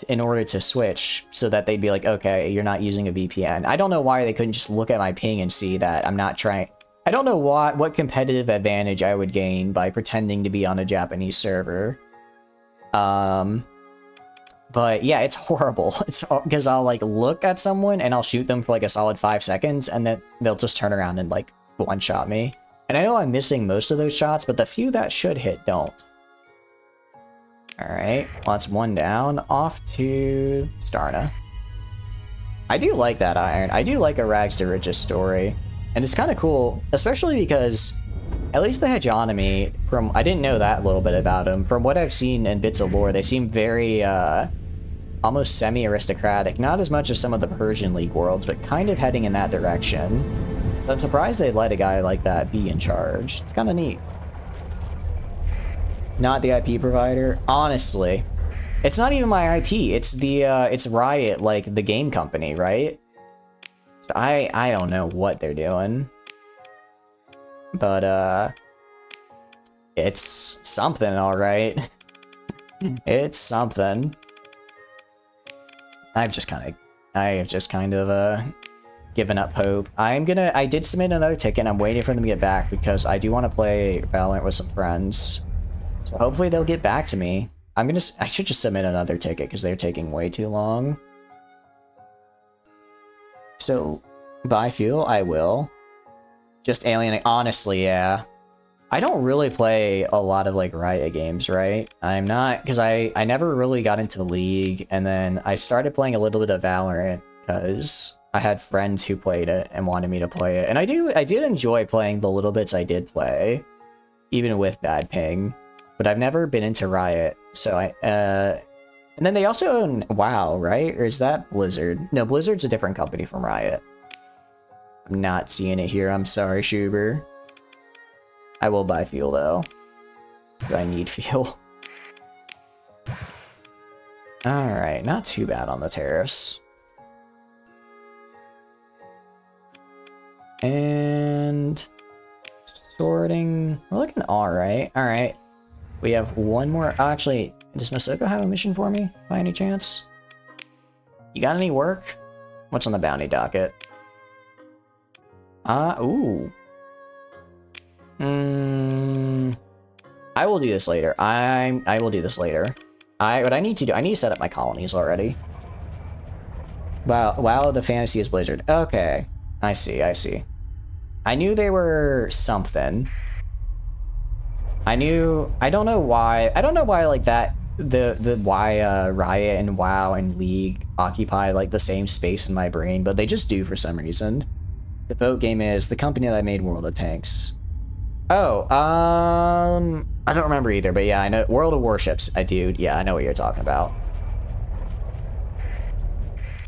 in order to switch, so that they'd be like, okay, you're not using a VPN. I don't know why they couldn't just look at my ping and see that I'm not trying... I don't know what competitive advantage I would gain by pretending to be on a Japanese server. But yeah, it's horrible. It's because I'll like look at someone and I'll shoot them for like a solid 5 seconds, and then they'll just turn around and like one-shot me. And I know I'm missing most of those shots, but the few that should hit don't. Alright, well, that's one down. Off to Starna. I do like that iron. I do like a rags to riches story. And it's kind of cool, especially because at least the hegemony, I didn't know that little bit about them. From what I've seen in bits of lore, they seem very, almost semi-aristocratic. Not as much as some of the Persian League worlds, but kind of heading in that direction. So I'm surprised they let a guy like that be in charge. It's kind of neat. Not the IP provider. Honestly, it's not even my IP. It's the it's Riot, like the game company, right? So I don't know what they're doing, but it's something, all right. It's something. I have just kind of given up hope. I did submit another ticket. I'm waiting for them to get back because I do want to play Valorant with some friends. So hopefully they'll get back to me. I should just submit another ticket because they're taking way too long. So, buy fuel? I will. Just alienate. Honestly, yeah. I don't really play a lot of like Riot games, right? I'm not, because I never really got into League, and then I started playing a little bit of Valorant because I had friends who played it and wanted me to play it. And I did enjoy playing the little bits I did play, even with bad ping. But I've never been into Riot, so and then they also own WoW, right? Or is that Blizzard? No, Blizzard's a different company from Riot. I'm not seeing it here, I'm sorry, Schuber. I will buy fuel, though. I need fuel. Alright, not too bad on the terrace. And... sorting... we're looking alright. Alright. We have one more... oh, actually, does Masoko have a mission for me, by any chance? You got any work? What's on the bounty docket? Ooh. I will do this later. I will do this later. What I need to do, I need to set up my colonies already. Wow, the fantasy is Blizzard. Okay. I see. I knew they were something. I don't know why like that, why Riot and WoW and League occupy like the same space in my brain, but they just do for some reason. The boat game is the company that made World of Tanks. Oh, I don't remember either, but yeah, I know World of Warships. I do. Yeah, I know what you're talking about.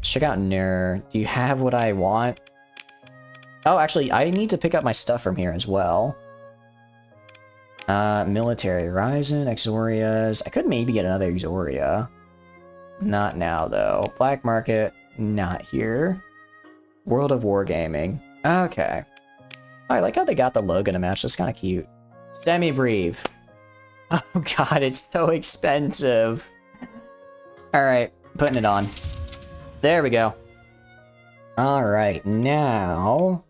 Check out Nur. Do you have what I want? Oh, actually, I need to pick up my stuff from here as well. Military Ryzen, Exorias. I could maybe get another Exoria. Not now, though. Black Market, not here. World of Wargaming. Okay. I like how they got the logo to match. That's kind of cute. Semi-Breve. Oh god, it's so expensive. Alright, putting it on. There we go. Alright, now...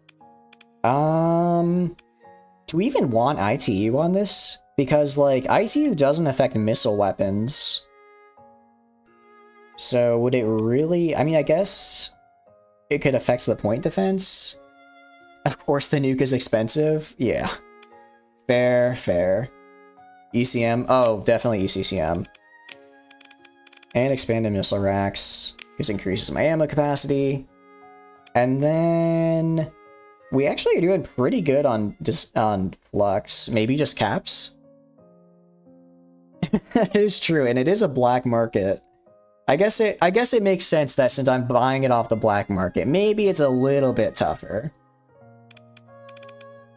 do we even want ITU on this? Because, like, ITU doesn't affect missile weapons. So, would it really... I mean, I guess... it could affect the point defense? Of course the nuke is expensive? Yeah. Fair, fair. ECM? Oh, definitely ECCM. And expanded missile racks. This increases my ammo capacity. And then... we actually are doing pretty good on flux. Maybe just caps? That is true, and it is a black market. I guess it makes sense that since I'm buying it off the black market, maybe it's a little bit tougher.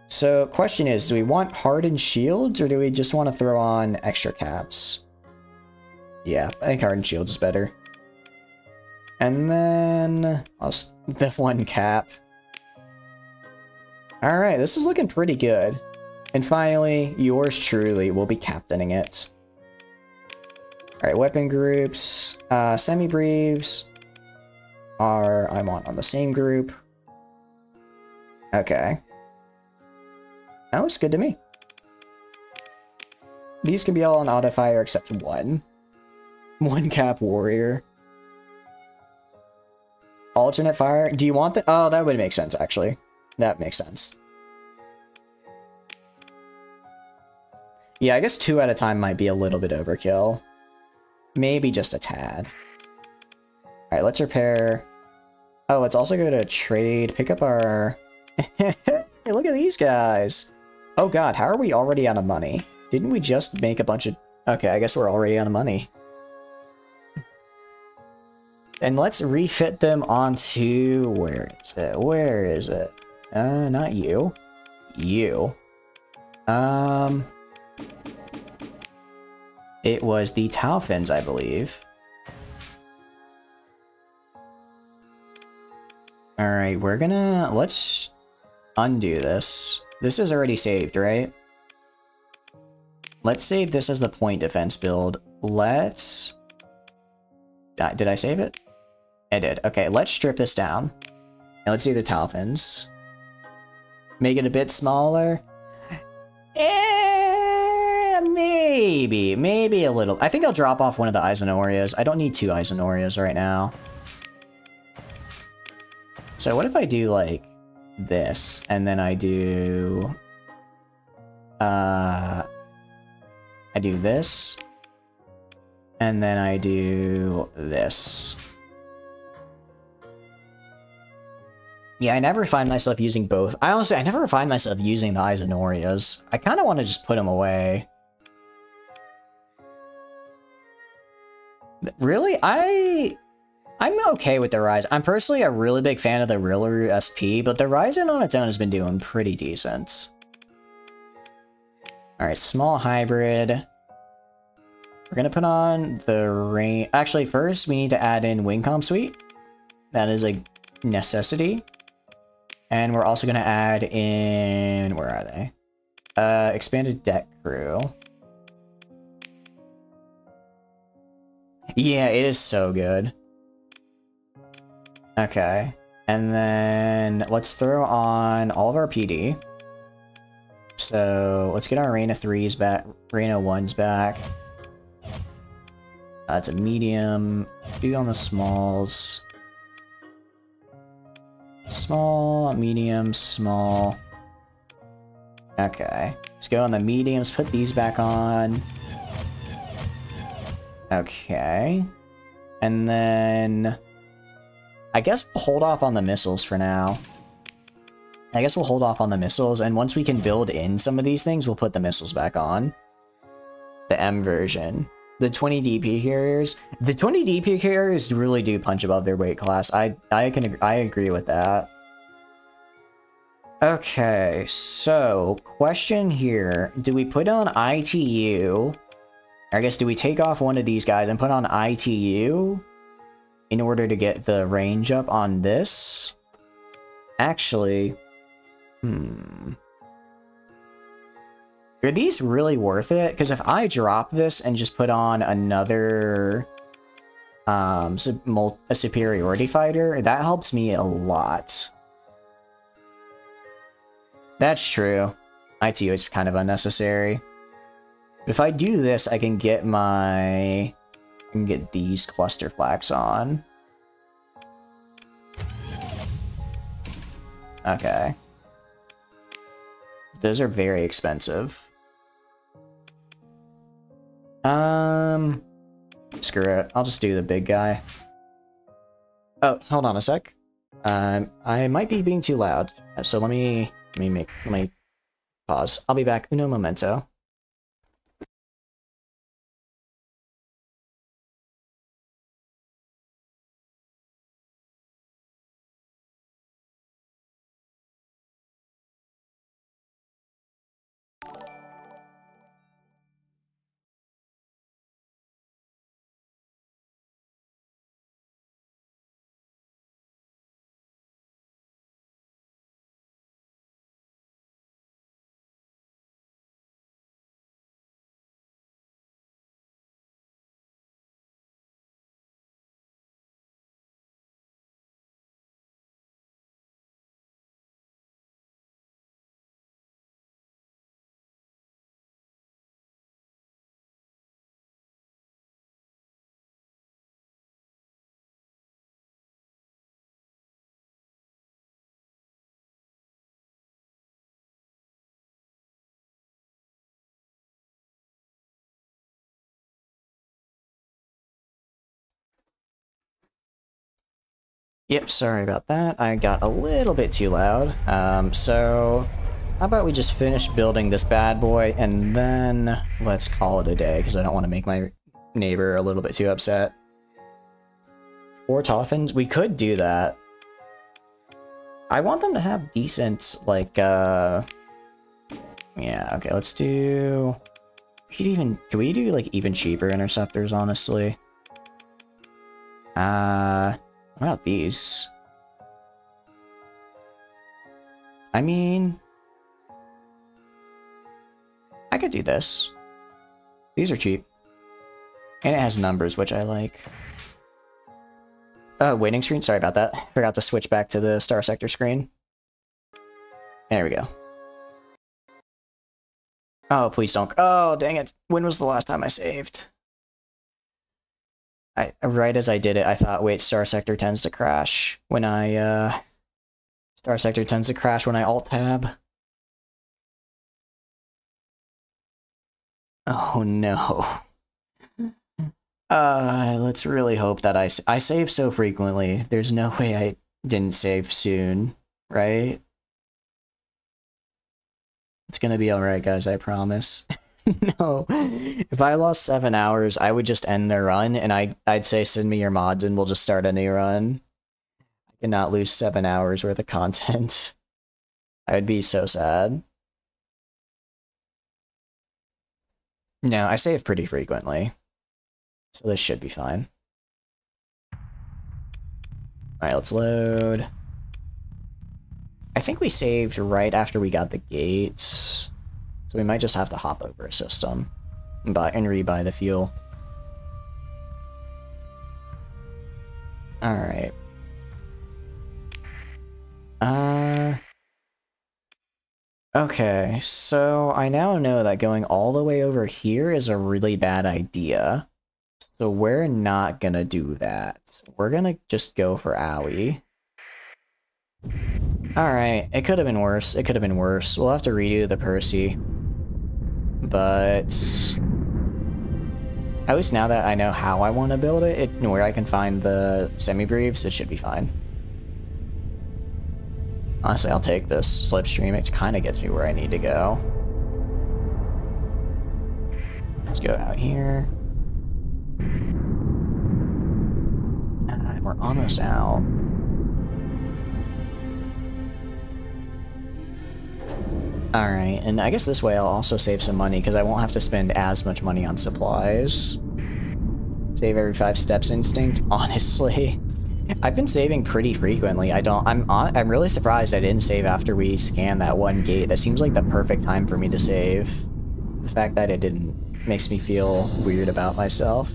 So, question is, do we want hardened shields, or do we just want to throw on extra caps? Yeah, I think hardened shields is better. And then... the one cap. Alright, this is looking pretty good. And finally, yours truly will be captaining it. Alright, weapon groups. Semi-breves are... I want on the same group. Okay. That looks good to me. These can be all on auto-fire except one. One cap warrior. Alternate fire? Do you want the... oh, that would make sense, actually. That makes sense. Yeah, I guess 2 at a time might be a little bit overkill. Maybe just a tad. Alright, let's repair... oh, let's also go to trade, pick up our... hey, look at these guys! Oh god, how are we already out of money? Didn't we just make a bunch of... okay, I guess we're already out of money. And let's refit them onto... where is it? Where is it? Not you. You. It was the Taufins, I believe. Alright, we're gonna... let's undo this. This is already saved, right? Let's save this as the point defense build. Let's... did I save it? I did. Okay, let's strip this down. And let's do the Taufins. Make it a bit smaller. Maybe a little. I think I'll drop off one of the Eisenorias. I don't need 2 Eisenorias right now. So what if I do, like, this, and then I do... I do this, and then I do this. Yeah, I never find myself using both. I never find myself using the Eisenorias. I kind of want to just put them away. Really? I'm okay with the Ryzen. I'm personally a really big fan of the Rillaru SP, but the Ryzen on its own has been doing pretty decent. Alright, small hybrid. We're gonna put on the rain... actually, first we need to add in Wingcom Suite. That is a necessity. And we're also gonna add in... where are they? Expanded deck crew. Yeah, it is so good. Okay. And then let's throw on all of our PD. So let's get our Reina 3s back, Reina 1s back. It's a medium. Let's do on the smalls. Small, medium, small. Okay. Let's go on the mediums, put these back on. Okay. And then... I guess we'll hold off on the missiles for now. I guess we'll hold off on the missiles, and once we can build in some of these things, we'll put the missiles back on. The M version. The 20 DP carriers. The 20 DP carriers really do punch above their weight class. I agree with that. Okay, so question here. Do we put on ITU? I guess do we take off one of these guys and put on ITU in order to get the range up on this? Actually, are these really worth it? Because if I drop this and just put on another a superiority fighter, that helps me a lot. That's true. ITO is kind of unnecessary. But if I do this, I can get these cluster flags on. Okay. Those are very expensive. Screw it. I'll just do the big guy. Oh, hold on a sec. I might be being too loud, so let me pause. I'll be back. Uno momento. Yep, sorry about that. I got a little bit too loud. So how about we just finish building this bad boy and then let's call it a day, because I don't want to make my neighbor a little bit too upset. 4 Toffins? We could do that. I want them to have decent, like, yeah, okay, let's do... Can we do, like, even cheaper interceptors, honestly? What about these? I mean... I could do this. These are cheap. And it has numbers, which I like. Waiting screen? Sorry about that. Forgot to switch back to the Star Sector screen. There we go. Oh, please don't. Oh, dang it. When was the last time I saved? Right as I did it, I thought, wait, Star Sector tends to crash when I, Star Sector tends to crash when I Alt-Tab. Oh, no. Let's really hope that I save so frequently. There's no way I didn't save soon, right? It's gonna be alright, guys, I promise. No. If I lost 7 hours, I would just end the run, and I'd say send me your mods and we'll just start a new run. I cannot lose 7 hours worth of content. I would be so sad. No, I save pretty frequently. So this should be fine. Alright, let's load. I think we saved right after we got the gates. So we might just have to hop over a system and rebuy the fuel. Alright. Okay, so I now know that going all the way over here is a really bad idea. So we're not gonna do that. We're gonna just go for Owie. Alright, it could have been worse. It could have been worse. We'll have to redo the Percy. But at least now that I know how I want to build it, and where I can find the semi-briefs, it should be fine. Honestly, I'll take this slipstream. It kind of gets me where I need to go. Let's go out here. And we're almost out. Alright, and I guess this way I'll also save some money, because I won't have to spend as much money on supplies. Save every 5 steps instinct? Honestly. I've been saving pretty frequently. I'm really surprised I didn't save after we scanned that one gate. That seems like the perfect time for me to save. The fact that it didn't makes me feel weird about myself.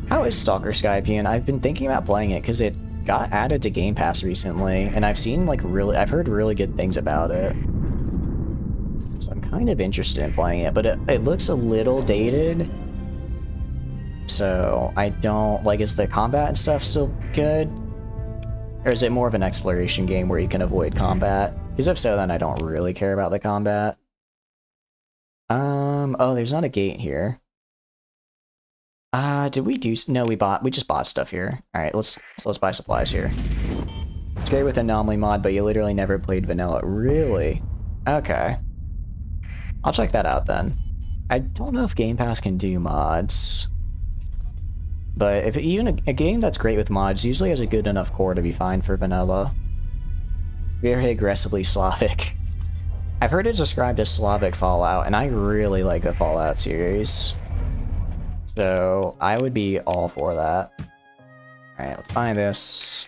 How is Stalker Skypian? I've been thinking about playing it because it got added to Game Pass recently, and I've seen like I've heard really good things about it. So I'm kind of interested in playing it, but it looks a little dated. So I don't, like, is the combat and stuff still good? Or is it more of an exploration game where you can avoid combat? Because if so, then I don't really care about the combat. Oh, there's not a gate here. Did we do, no, we just bought stuff here. Alright, let's buy supplies here. It's great with Anomaly mod, but you literally never played vanilla. Really? Okay. I'll check that out then. I don't know if Game Pass can do mods. But if even a game that's great with mods usually has a good enough core to be fine for vanilla. It's very aggressively Slavic. I've heard it described as Slavic Fallout, and I really like the Fallout series. So I would be all for that. Alright, let's buy this.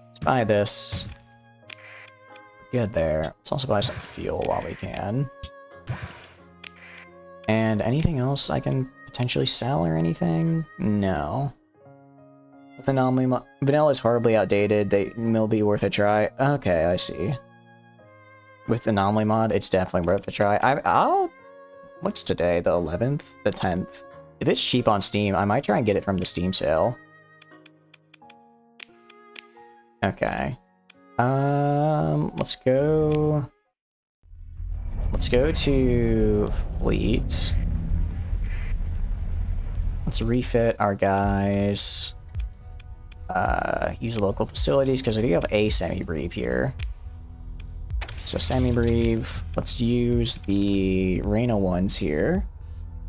Let's buy this. Good there. Let's also buy some fuel while we can. And anything else I can potentially sell or anything? No. With Anomaly vanilla is horribly outdated. They will be worth a try. Okay, I see. With Anomaly mod, it's definitely worth a try. I'll... What's today? The 11th? The 10th? If it's cheap on Steam, I might try and get it from the Steam sale. Okay. Let's go... Let's go to Fleet. Let's refit our guys. Use local facilities, because I do have a semi-brief here. So semi-brief, let's use the Reyna ones here.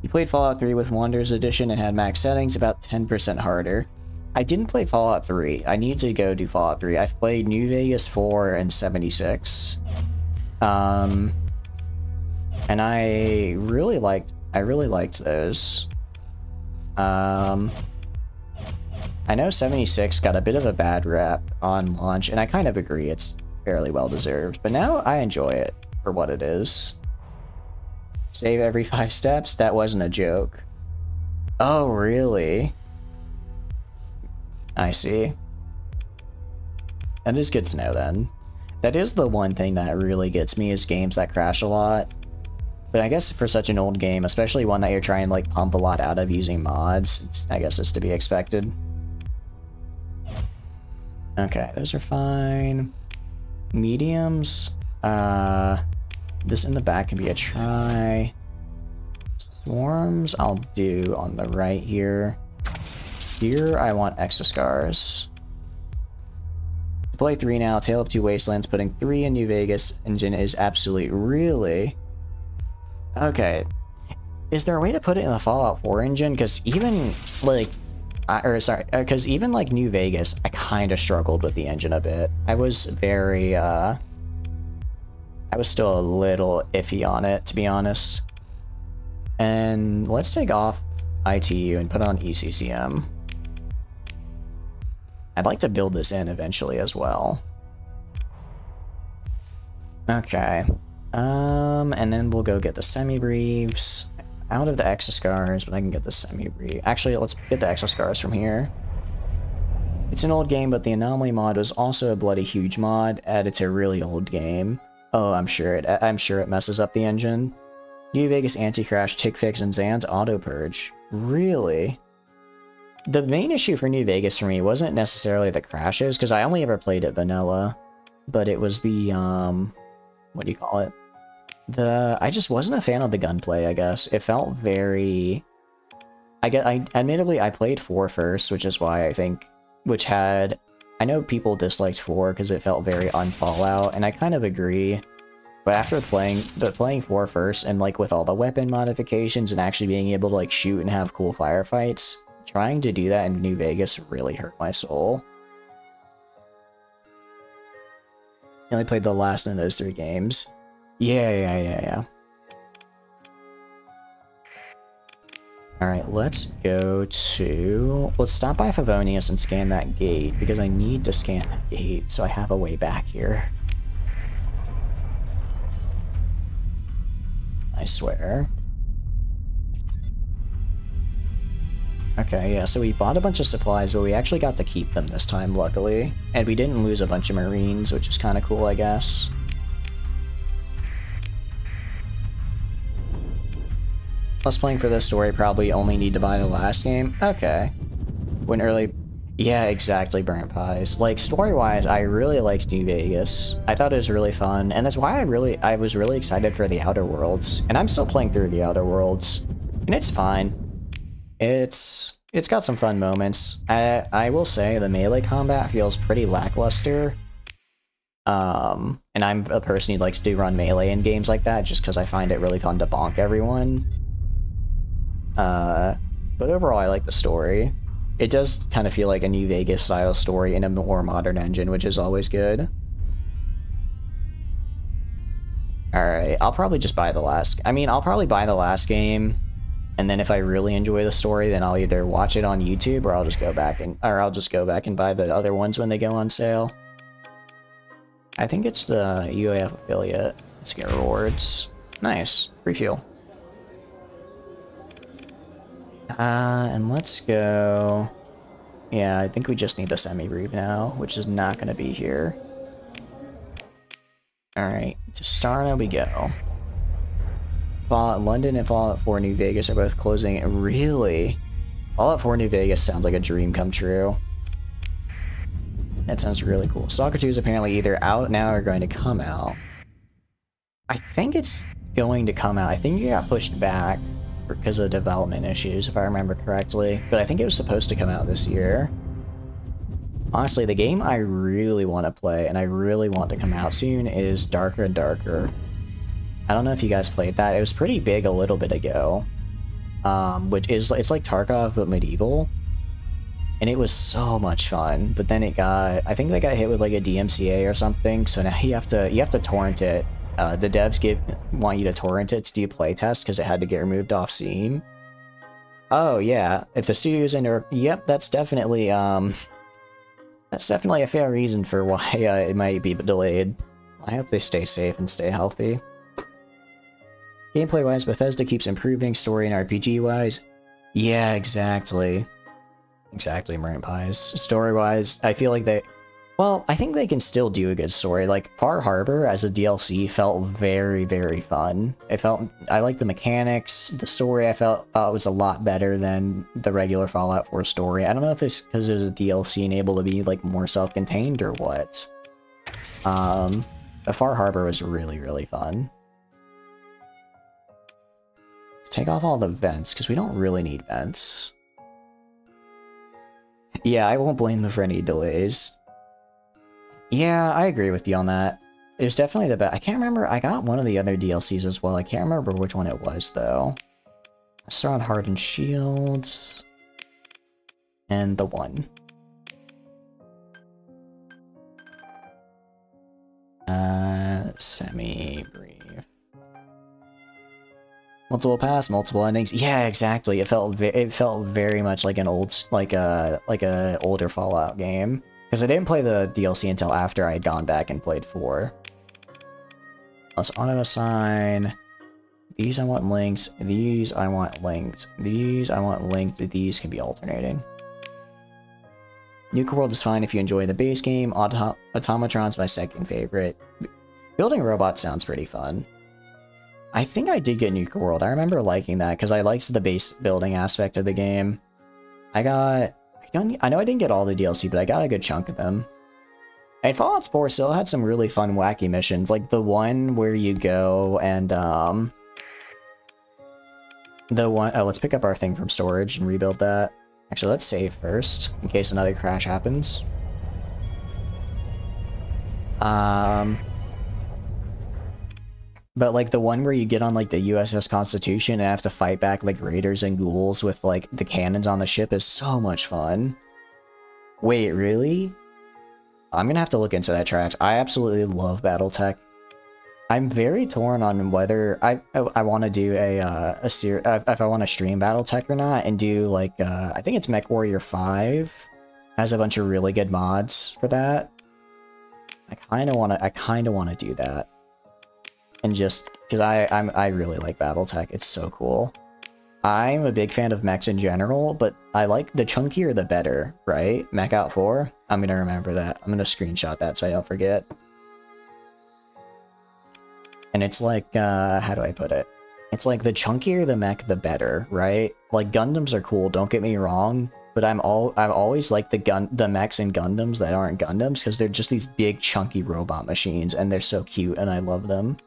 You played Fallout 3 with Wanderers Edition and had max settings, about 10% harder. I didn't play Fallout 3. I need to go do Fallout 3. I've played New Vegas 4 and 76. And I really liked those. I know 76 got a bit of a bad rep on launch, and I kind of agree, it's fairly well deserved, but now I enjoy it for what it is. Save every 5 steps? That wasn't a joke. Oh, really? I see. That is good to know then. That is the one thing that really gets me, is games that crash a lot. But I guess for such an old game, especially one that you're trying to like pump a lot out of using mods, I guess it's to be expected. Okay, those are fine. Mediums, this in the back can be a try. Swarms I'll do on the right here. Here I want Exoscars. To play 3 now, Tale of Two Wastelands, putting 3 in New Vegas engine is absolute. Really? Okay. Is there a way to put it in the Fallout 4 engine? Because even, like... because even, like, New Vegas, I kind of struggled with the engine a bit. I was very, I was still a little iffy on it, to be honest. And let's take off ITU and put on ECCM. I'd like to build this in eventually as well. Okay. And then we'll go get the semi-briefs out of the Exoscars, but I can get the semi-brief. Actually, let's get the Exoscars from here. It's an old game, but the Anomaly mod was also a bloody huge mod added to a really old game. Oh, I'm sure it messes up the engine. New Vegas Anti-Crash, Tick Fix, and Zan's Auto Purge. Really? The main issue for New Vegas for me wasn't necessarily the crashes, because I only ever played it vanilla, but it was the, what do you call it? I just wasn't a fan of the gunplay, I guess. It felt very... admittedly, I played 4 first, which is why I think... I know people disliked 4 because it felt very un-Fallout, and I kind of agree. But after playing 4 first, and like with all the weapon modifications and actually being able to like shoot and have cool firefights, trying to do that in New Vegas really hurt my soul. I only played the last of those 3 games. Yeah. Alright, let's stop by Favonius and scan that gate, because I need to scan that gate so I have a way back here. I swear. Okay, yeah, so we bought a bunch of supplies, but we actually got to keep them this time, luckily. And we didn't lose a bunch of Marines, which is kind of cool, I guess. Plus, playing for this story, probably only need to buy the last game. Okay. When early... Yeah, exactly, Burnt Pies. Like, story-wise, I really liked New Vegas. I thought it was really fun, and that's why I was really excited for the Outer Worlds. And I'm still playing through the Outer Worlds, and it's fine. It's got some fun moments. I will say the melee combat feels pretty lackluster. And I'm a person who likes to run melee in games like that just because I find it really fun to bonk everyone. But overall I like the story. It does kind of feel like a New Vegas style story in a more modern engine, which is always good. Alright, I'll probably just buy the last... I mean, I'll probably buy the last game. And then if I really enjoy the story, then I'll either watch it on YouTube or I'll just go back and buy the other ones when they go on sale. I think it's the UAF affiliate. Let's get rewards. Nice. Refuel. And let's go... Yeah, I think we just need the semi-brief now, which is not going to be here. Alright, to Starna we go. Fallout London and Fallout 4 New Vegas are both closing. Really? Fallout 4 New Vegas sounds like a dream come true. That sounds really cool. Stalker 2 is apparently either out now or going to come out. I think it's going to come out. I think it got pushed back because of development issues, if I remember correctly. But I think it was supposed to come out this year. Honestly, the game I really want to play and I really want to come out soon is Darker and Darker. I don't know if you guys played that. It was pretty big a little bit ago. It's like Tarkov but medieval. And it was so much fun. But then it got... I think they got hit with like a DMCA or something. So now you have to torrent it. The devs want you to torrent it to do playtest because it had to get removed off Steam. Oh yeah, if the studio's under... Yep, that's definitely a fair reason for why it might be delayed. I hope they stay safe and stay healthy. Gameplay-wise, Bethesda keeps improving, story and RPG-wise. Yeah, exactly. Exactly, Burnt Pies. Story-wise, I feel like they... Well, I think they can still do a good story. Like, Far Harbor as a DLC felt very, very fun. I liked the mechanics. The story I thought was a lot better than the regular Fallout 4 story. I don't know if it's because it was a DLC and able to be, like, more self-contained or what. But Far Harbor was really, really fun. Let's take off all the vents, because we don't really need vents. Yeah, I won't blame them for any delays. Yeah, I agree with you on that. There's definitely the best. I can't remember. I got one of the other DLCs as well. I can't remember which one it was, though. Let's start on Hardened Shields. And the one. Semi-brief. Multiple paths, multiple endings. Yeah, exactly. It felt very much like an like a older Fallout game. Because I didn't play the DLC until after I had gone back and played 4. Let's auto-assign. These I want linked. These I want linked. These I want linked. These can be alternating. Nuka World is fine if you enjoy the base game. Automatron's my second favorite. Building robots sounds pretty fun. I think I did get Nuka World. I remember liking that because I liked the base building aspect of the game. I know I didn't get all the DLC, but I got a good chunk of them. And Fallout 4 still had some really fun, wacky missions, like the one where you go and, oh, let's pick up our thing from storage and rebuild that. Actually, let's save first, in case another crash happens. But, like, the one where you get on, like, the USS Constitution and have to fight back, like, raiders and ghouls with, like, the cannons on the ship is so much fun. Wait, really? I'm gonna have to look into that track. I absolutely love BattleTech. I'm very torn on whether I want to do if I want to stream BattleTech or not, and do, like, I think it's MechWarrior 5 has a bunch of really good mods for that. I kind of want to do that. And just because I really like BattleTech, it's so cool. I'm a big fan of mechs in general, but I like the chunkier the better, right? Mech out 4? I'm gonna remember that. I'm gonna screenshot that so I don't forget. And it's like, how do I put it? It's like the chunkier the mech, the better, right? Like Gundams are cool, don't get me wrong, but I've always liked the mechs in Gundams that aren't Gundams because they're just these big chunky robot machines and they're so cute and I love them.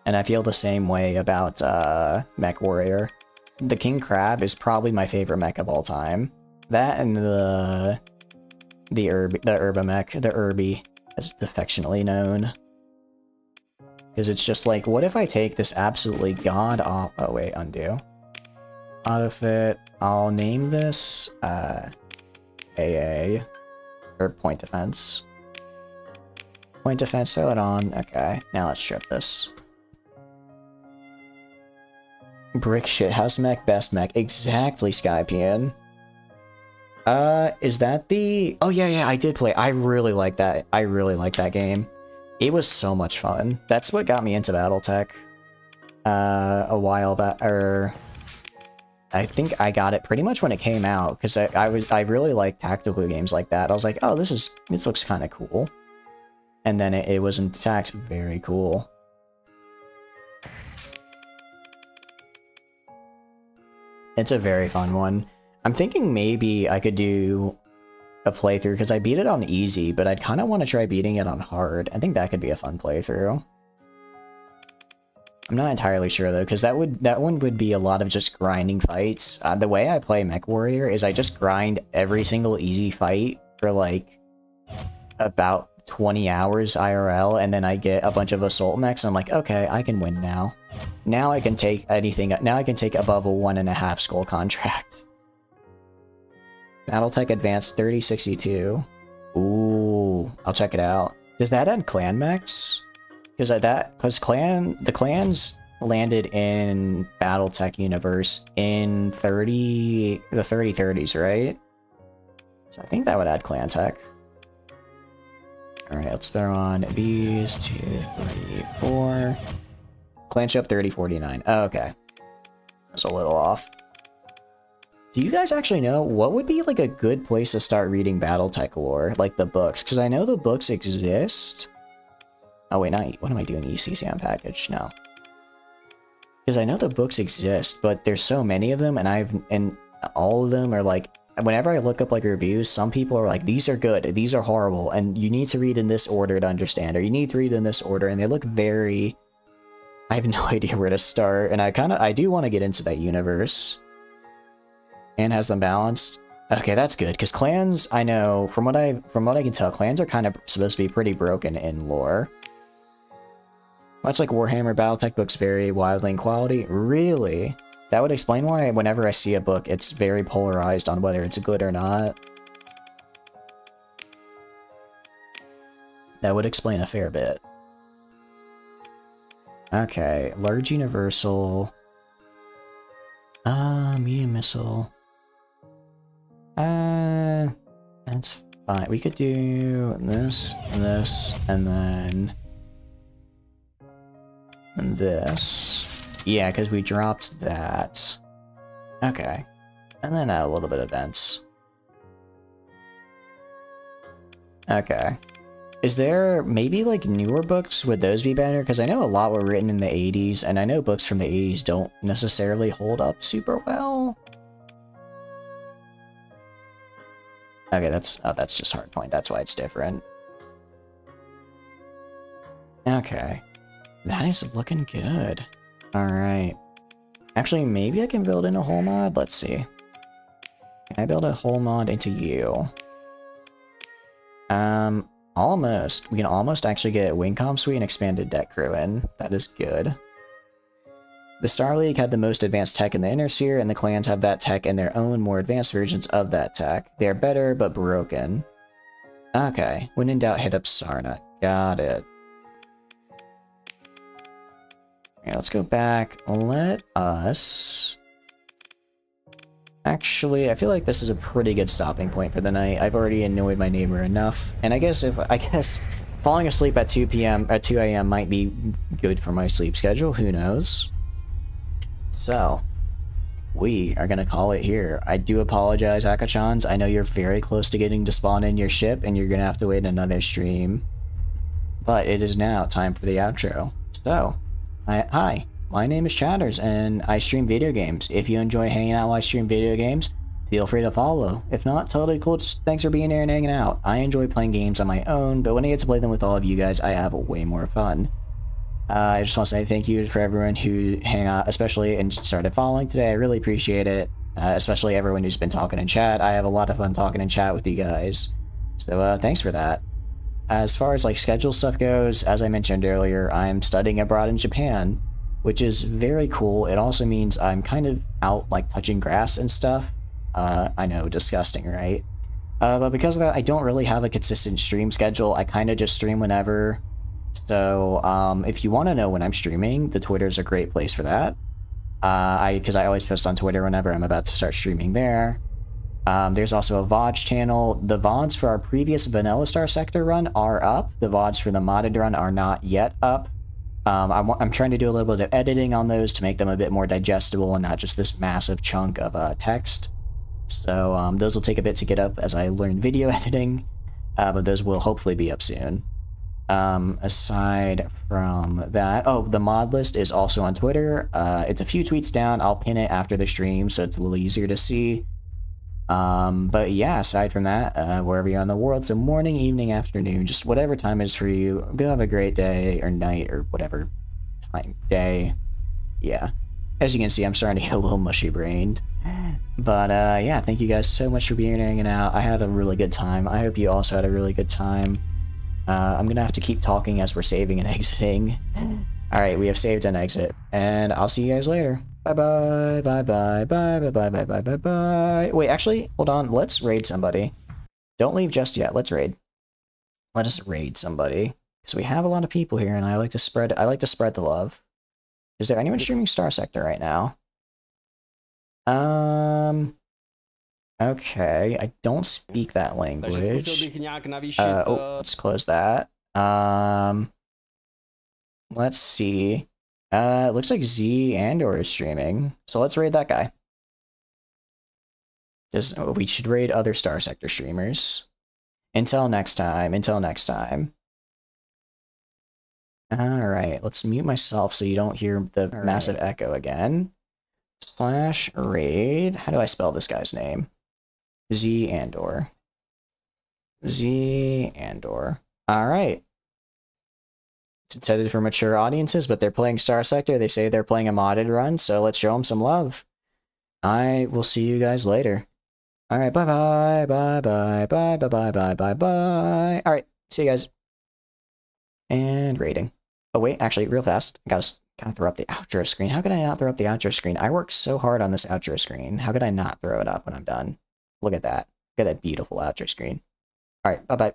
And I feel the same way about Mech Warrior. The King Crab is probably my favorite mech of all time. That and the Urbamech, the Urbi, as it's affectionately known. Because it's just like, what if I take this absolutely oh wait, undo. Autofit, I'll name this AA, or Point Defense. Point Defense, throw it on, okay, now let's strip this. Brick shit, house mech, best mech, exactly, Skypian. Is that the... Oh yeah, I did play, I really like that, game. It was so much fun. That's what got me into Battletech. A while back, I think I got it pretty much when it came out, because I really like tactical games like that. I was like, oh, this looks kind of cool. And then it was in fact very cool. It's a very fun one. I'm thinking maybe I could do a playthrough, because I beat it on easy, but I'd kind of want to try beating it on hard. I think that could be a fun playthrough. I'm not entirely sure though, because that one would be a lot of just grinding fights. The way I play Mech Warrior is I just grind every single easy fight for like about 20 hours IRL, and then I get a bunch of assault mechs, and I'm like, okay, I can win now. Now I can take anything, now I can take above a 1.5 skull contract. Battletech Advanced 3062. Ooh, I'll check it out. Does that add clan mechs? Because the clans landed in Battletech universe in the 3030s, right? So I think that would add clan tech. Alright, let's throw on these 2, 3, 4. Clan ship 3049. Oh, okay. That's a little off. Do you guys actually know what would be like a good place to start reading Battletech lore? Like the books? Because I know the books exist. Oh wait, what am I doing? ECCM package? No. Because I know the books exist, but there's so many of them, and all of them are like, whenever I look up like reviews, some people are like, these are good, these are horrible, and you need to read in this order to understand, or you need to read in this order, and they look very... I have no idea where to start, and I do want to get into that universe. And has them balanced. Okay, that's good, because clans, I know, from what I can tell, clans are kind of supposed to be pretty broken in lore. Much like Warhammer, Battletech books vary wildly in quality. Really? That would explain why whenever I see a book, it's very polarized on whether it's good or not. That would explain a fair bit. Okay, large universal. Medium missile. That's fine. We could do this, and then this. Yeah, because we dropped that. Okay. And then add a little bit of vents. Okay. Is there maybe like newer books? Would those be better? Because I know a lot were written in the 80s, and I know books from the 80s don't necessarily hold up super well. Okay, that's just hardpoint. That's why it's different. Okay. That is looking good. Alright. Actually, maybe I can build in a whole mod? Let's see. Can I build a whole mod into you? Almost. We can almost actually get Wingcom Suite and Expanded Deck Crew in. That is good. The Star League had the most advanced tech in the Inner Sphere, and the clans have that tech and their own more advanced versions of that tech. They are better, but broken. Okay. When in doubt, hit up Sarna. Got it. Okay, let's go back. Let us... Actually, I feel like this is a pretty good stopping point for the night. I've already annoyed my neighbor enough. And I guess falling asleep at 2 a.m. might be good for my sleep schedule. Who knows? So, we are gonna call it here. I do apologize, Akachans. I know you're very close to getting to spawn in your ship, and you're gonna have to wait another stream. But it is now time for the outro. So, hi, my name is Chatters, and I stream video games. If you enjoy hanging out while I stream video games, feel free to follow. If not, totally cool. Just thanks for being here and hanging out. I enjoy playing games on my own, but when I get to play them with all of you guys, I have way more fun. I just want to say thank you for everyone who hang out, especially and started following today. I really appreciate it, especially everyone who's been talking in chat. I have a lot of fun talking in chat with you guys. So thanks for that. As far as like schedule stuff goes, as I mentioned earlier, I'm studying abroad in Japan, which is very cool. It also means I'm kind of out like touching grass and stuff. I know, disgusting, right? But because of that, I don't really have a consistent stream schedule. I kind of just stream whenever. So if you want to know when I'm streaming, the Twitter's a great place for that. Because I always post on Twitter whenever I'm about to start streaming there. There's also a VODs channel. The VODs for our previous Vanilla Star Sector run are up. The VODs for the modded run are not yet up. I'm trying to do a little bit of editing on those to make them a bit more digestible and not just this massive chunk of text. So those will take a bit to get up as I learn video editing, but those will hopefully be up soon. Aside from that, oh, the mod list is also on Twitter. It's a few tweets down. I'll pin it after the stream so it's a little easier to see. But yeah, aside from that, wherever you're in the world, so morning, evening, afternoon, just whatever time it is for you, go have a great day or night or whatever time, day. Yeah. As you can see, I'm starting to get a little mushy-brained. But yeah, thank you guys so much for being here and hanging out. I had a really good time. I hope you also had a really good time. I'm gonna have to keep talking as we're saving and exiting. Alright, we have saved and exit, and I'll see you guys later. Bye-bye, bye-bye, bye-bye, bye-bye, bye-bye, bye. Wait, actually, hold on, let's raid somebody. Don't leave just yet, let's raid. Let us raid somebody. Because we have a lot of people here, and I like to spread the love. Is there anyone streaming Star Sector right now? Okay, I don't speak that language. Oh, let's close that. Let's see. It looks like Z Andor is streaming, so let's raid that guy. We should raid other Star Sector streamers. Until next time, Alright, let's mute myself so you don't hear the massive echo again. /raid. How do I spell this guy's name? Z Andor. Z Andor. Alright. It's intended for mature audiences, but they're playing Star Sector. They say they're playing a modded run, so let's show them some love. I will see you guys later. Alright, bye-bye, bye-bye, bye-bye, bye-bye, bye-bye. Alright, see you guys. And rating. Oh wait, actually, real fast. I gotta throw up the outro screen. How could I not throw up the outro screen? I worked so hard on this outro screen. How could I not throw it up when I'm done? Look at that. Look at that beautiful outro screen. Alright, bye-bye.